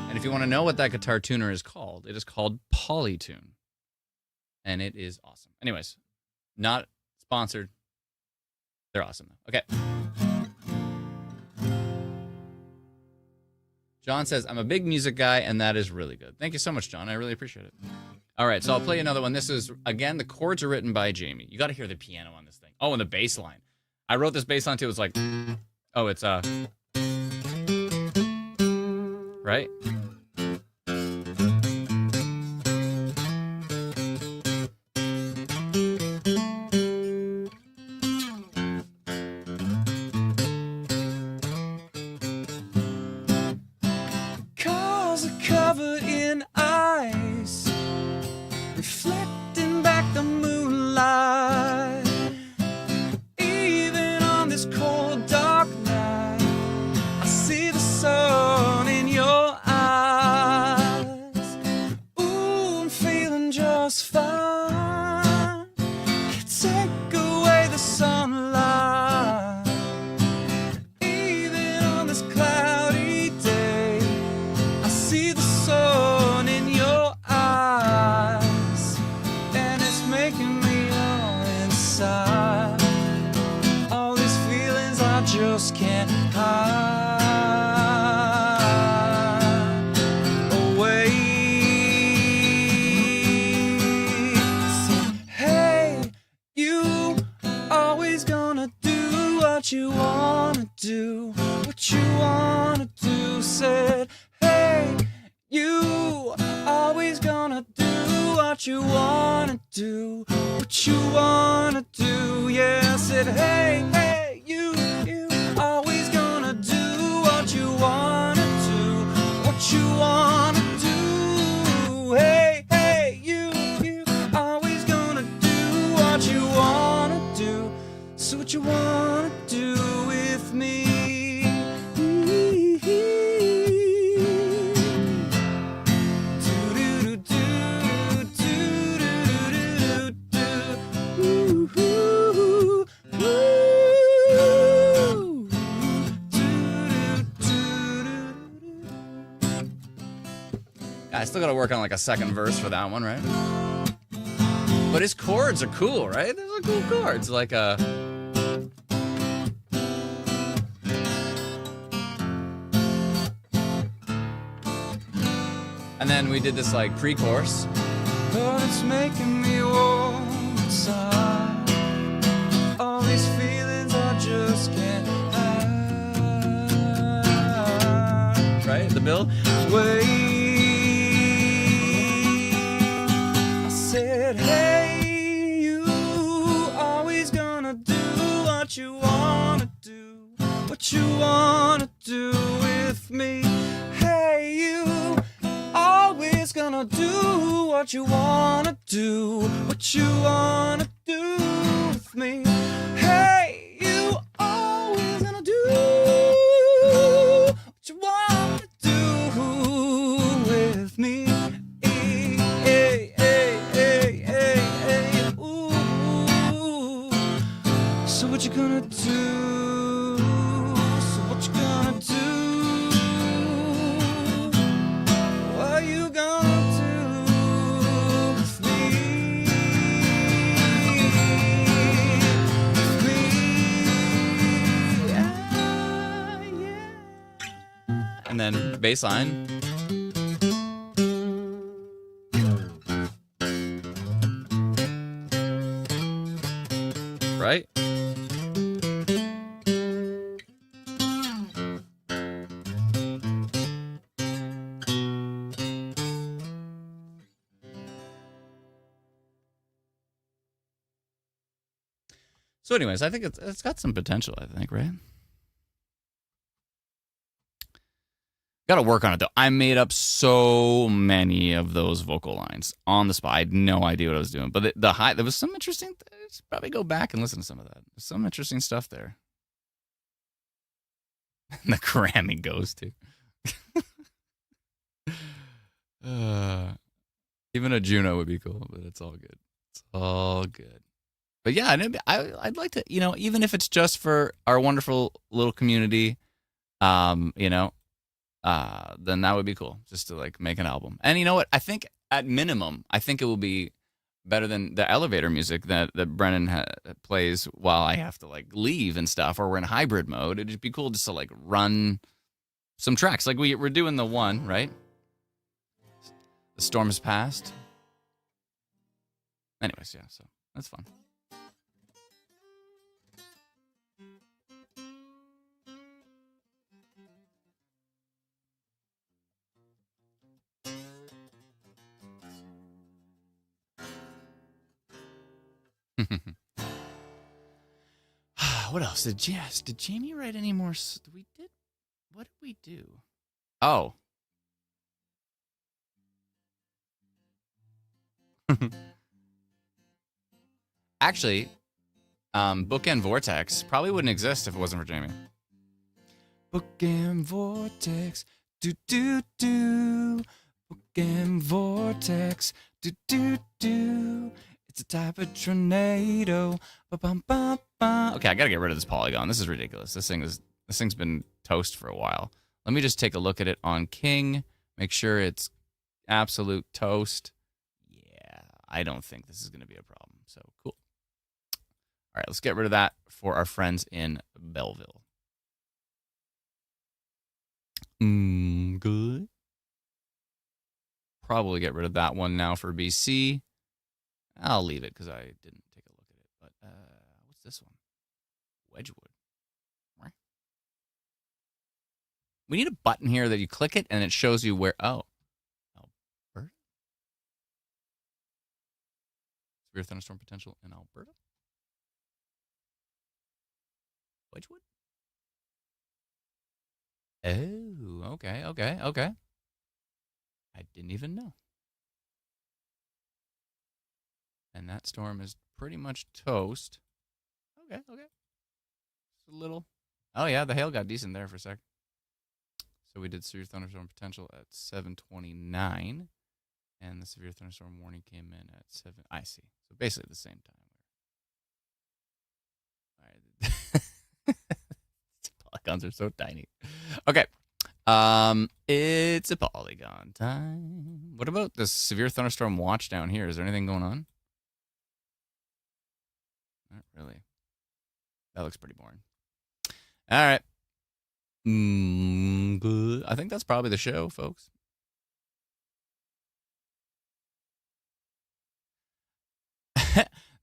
And if you want to know what that guitar tuner is called, it is called Polytune. And it is awesome. Anyways, not sponsored. They're awesome, though. Okay. John says, I'm a big music guy, and that is really good. Thank you so much, John. I really appreciate it. All right, so I'll play another one. This is, again, the chords are written by Jamie. You got to hear the piano on this thing. Oh, and the bass line. I wrote this bass line, too. It was like, oh, it's, right? Cars are covered in ice, reflecting back the moonlight. Even on this cold, dark night, I see the sun in your eyes. Ooh, I'm feeling just fine. Take away the sunlight. Even on this cloudy day, I see the sun in your eyes, and it's making me all inside. All these feelings I just can't hide away. So, hey, you always gonna do what you wanna do, what you wanna do. Said, hey, you always gonna do what you wanna do, what you wanna do. Yeah, said, hey, hey, you always gonna do what you wanna do, what you wanna do. Hey, hey, you always gonna do what you wanna do. So what you wanna do with me? I still got to work on like a second verse for that one, right? But his chords are cool, right? They're like cool chords, like a. And then we did this like pre-chorus. But it's making me warm inside. All these feelings I just can't hide. Right? The build. Wait. I said, hey, you always gonna do what you wanna do, what you wanna do with me. Hey, you always gonna do what you wanna do, what you wanna do with me. Hey, you always gonna do bass line. Right? So anyways, I think it's got some potential, I think, right? Got to work on it, though. I made up so many of those vocal lines on the spot. I had no idea what I was doing. But the high, there was some interesting things. Probably go back and listen to some of that. There's some interesting stuff there. And the Grammy goes to. Even a Juno would be cool, but it's all good. It's all good. But yeah, I'd like to, even if it's just for our wonderful little community, then that would be cool, just to like make an album. And you know what? I think at minimum, it will be better than the elevator music that Brennan plays while I have to like leave and stuff, or we're in hybrid mode. It'd be cool just to like run some tracks. Like we're doing the one, right? The storm has passed. Anyways, yeah, so that's fun. What else did Jamie write any more? What did we do? Oh. Actually, Bookend Vortex probably wouldn't exist if it wasn't for Jamie. Bookend Vortex, do do do. Bookend Vortex, do do do. It's a type of tornado. Ba-bum-ba-ba. Okay, I gotta get rid of this polygon. This is ridiculous. This thing's been toast for a while. Let me just take a look at it on King. Make sure it's absolute toast. Yeah, I don't think this is gonna be a problem. So cool. All right, let's get rid of that for our friends in Belleville. Good. Probably get rid of that one now for BC. I'll leave it because I didn't take a look at it. But what's this one? Wedgwood. Right. We need a button here that you click it and it shows you where. Oh, Alberta. Severe thunderstorm potential in Alberta. Wedgwood. Oh, okay. I didn't even know. And that storm is pretty much toast. Okay. Just a little. Oh, yeah, the hail got decent there for a sec. So we did severe thunderstorm potential at 7:29. And the severe thunderstorm warning came in at 7. I see. So basically the same time. All right. Polygons are so tiny. Okay. It's a polygon time. What about the severe thunderstorm watch down here? Is there anything going on? Not really. That looks pretty boring. All right. Good. I think that's probably the show, folks.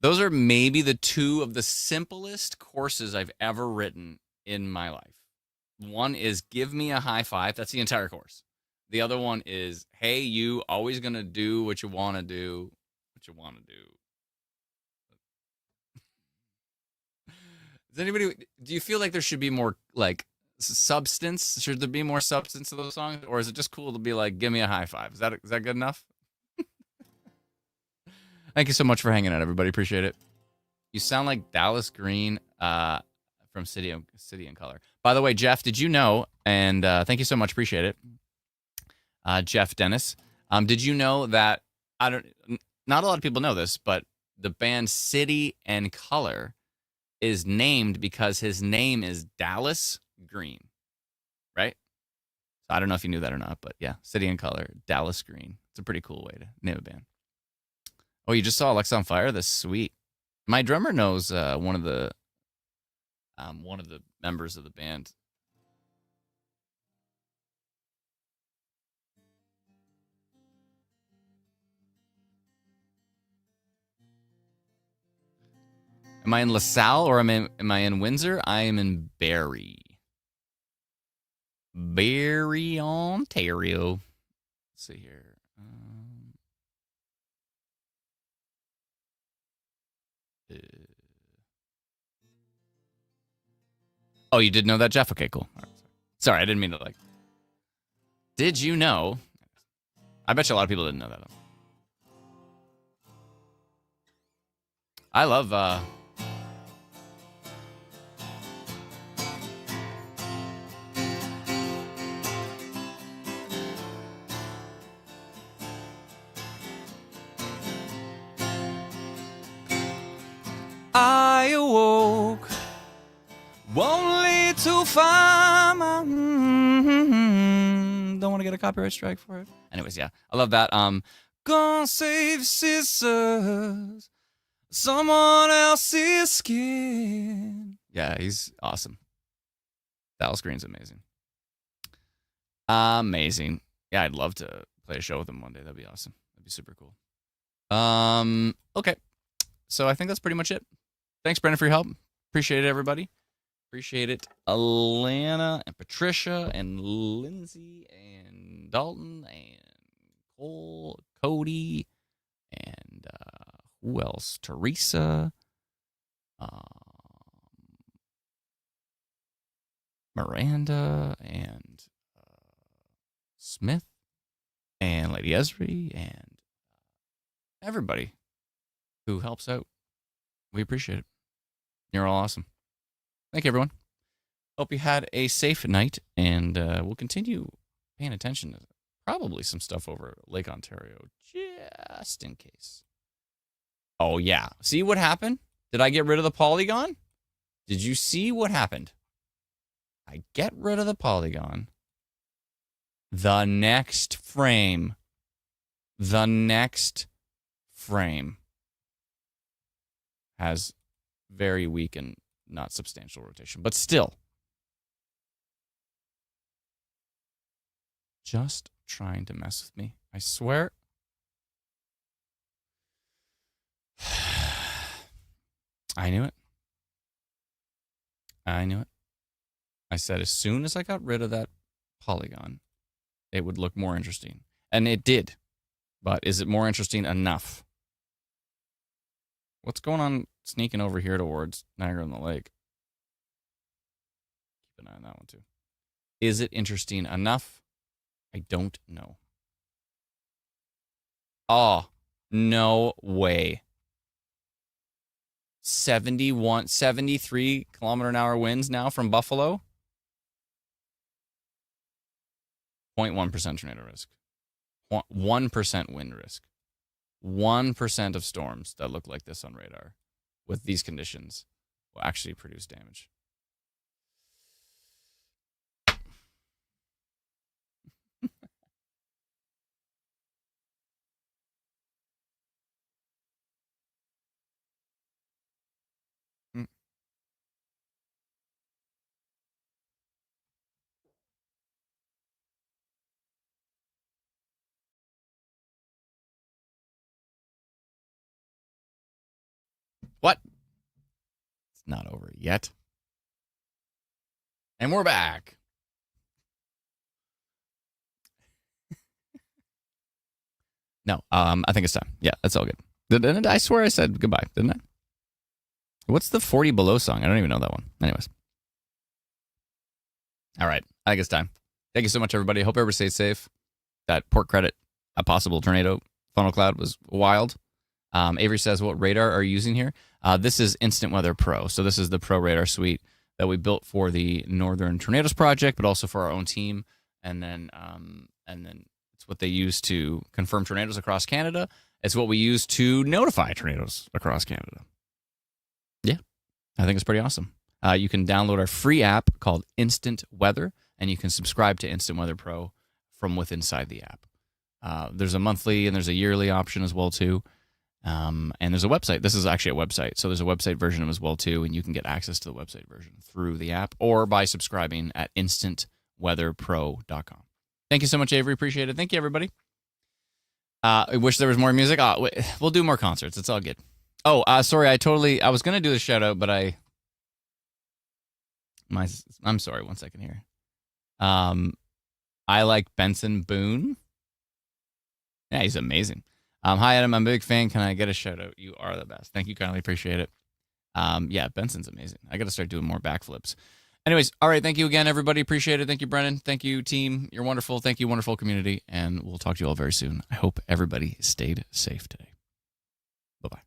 Those are maybe the two of the simplest courses I've ever written in my life. One is give me a high five. That's the entire course. The other one is, hey, you always going to do what you want to do. Do you feel like there should be more like substance? Should there be more substance to those songs? Or is it just cool to be like, give me a high five? Is that good enough? Thank you so much for hanging out, everybody. Appreciate it. You sound like Dallas Green from City and Color. By the way, Jeff, did you know, and thank you so much, appreciate it, Jeff Dennis, did you know that, not a lot of people know this, but the band City and Color is named because his name is Dallas Green, right? So I don't know if you knew that or not, but yeah, City and Color, Dallas Green. It's a pretty cool way to name a band. Oh, you just saw Alexa on Fire? That's sweet. My drummer knows one of the members of the band. Am I in LaSalle or am I in Windsor? I am in Barrie. Barrie, Ontario. Let's see here. Oh, you did know that, Jeff? Okay, cool. All right, sorry, I didn't mean to like. Did you know? I bet you a lot of people didn't know that. I love I awoke only to find my don't want to get a copyright strike for it. anyways, yeah. I love that. Gonna save sisters, someone else's skin. Yeah, he's awesome. Dallas Green's amazing. Amazing. Yeah, I'd love to play a show with him one day. That'd be awesome. That'd be super cool. Okay. So I think that's pretty much it. Thanks, Brendan, for your help. Appreciate it, everybody. Appreciate it. Alana and Patricia and Lindsay and Dalton and Cole, Cody, and who else? Teresa. Miranda and Smith and Lady Esri and everybody who helps out. We appreciate it. You're all awesome. Thank you, everyone. Hope you had a safe night, and we'll continue paying attention to probably some stuff over Lake Ontario, just in case. Oh, yeah. See what happened? Did I get rid of the polygon? Did you see what happened? I get rid of the polygon. The next frame has very weak and not substantial rotation, but still. Just trying to mess with me. I swear. I knew it. I said as soon as I got rid of that polygon, it would look more interesting. And it did. But is it more interesting enough? What's going on sneaking over here towards Niagara-on-the-Lake? Keep an eye on that one too. Is it interesting enough? I don't know. Oh, no way. 73 kilometer an hour winds now from Buffalo. 0.1% tornado risk. 1% wind risk. 1% of storms that look like this on radar with these conditions will actually produce damage. What? It's not over yet. And we're back. No, I think it's time. Yeah, that's all good. I swear I said goodbye, didn't I? What's the 40 Below song? I don't even know that one. Anyways. All right. I think it's time. Thank you so much, everybody. I hope everybody stays safe. That port credit, a possible tornado, funnel cloud was wild. Avery says, what radar are you using here? This is Instant Weather Pro. So this is the Pro Radar suite that we built for the Northern Tornadoes Project, but also for our own team. And then it's what they use to confirm tornadoes across Canada. It's what we use to notify tornadoes across Canada. Yeah, I think it's pretty awesome. You can download our free app called Instant Weather, and you can subscribe to Instant Weather Pro from within inside the app. There's a monthly and there's a yearly option as well, too. And there's a website. This is actually a website. So there's a website version as well, too, and you can get access to the website version through the app or by subscribing at instantweatherpro.com. Thank you so much, Avery. Appreciate it. Thank you, everybody. I wish there was more music. We'll do more concerts. It's all good. Oh, sorry. I was going to do the shout out, but I'm sorry. 1 second here. I like Benson Boone. Yeah, he's amazing. Hi, Adam. I'm a big fan. Can I get a shout out? You are the best. Thank you kindly. Appreciate it. Yeah, Benson's amazing. I got to start doing more backflips. Anyways, all right. Thank you again, everybody. Appreciate it. Thank you, Brennan. Thank you, team. You're wonderful. Thank you, wonderful community. And we'll talk to you all very soon. I hope everybody stayed safe today. Bye-bye.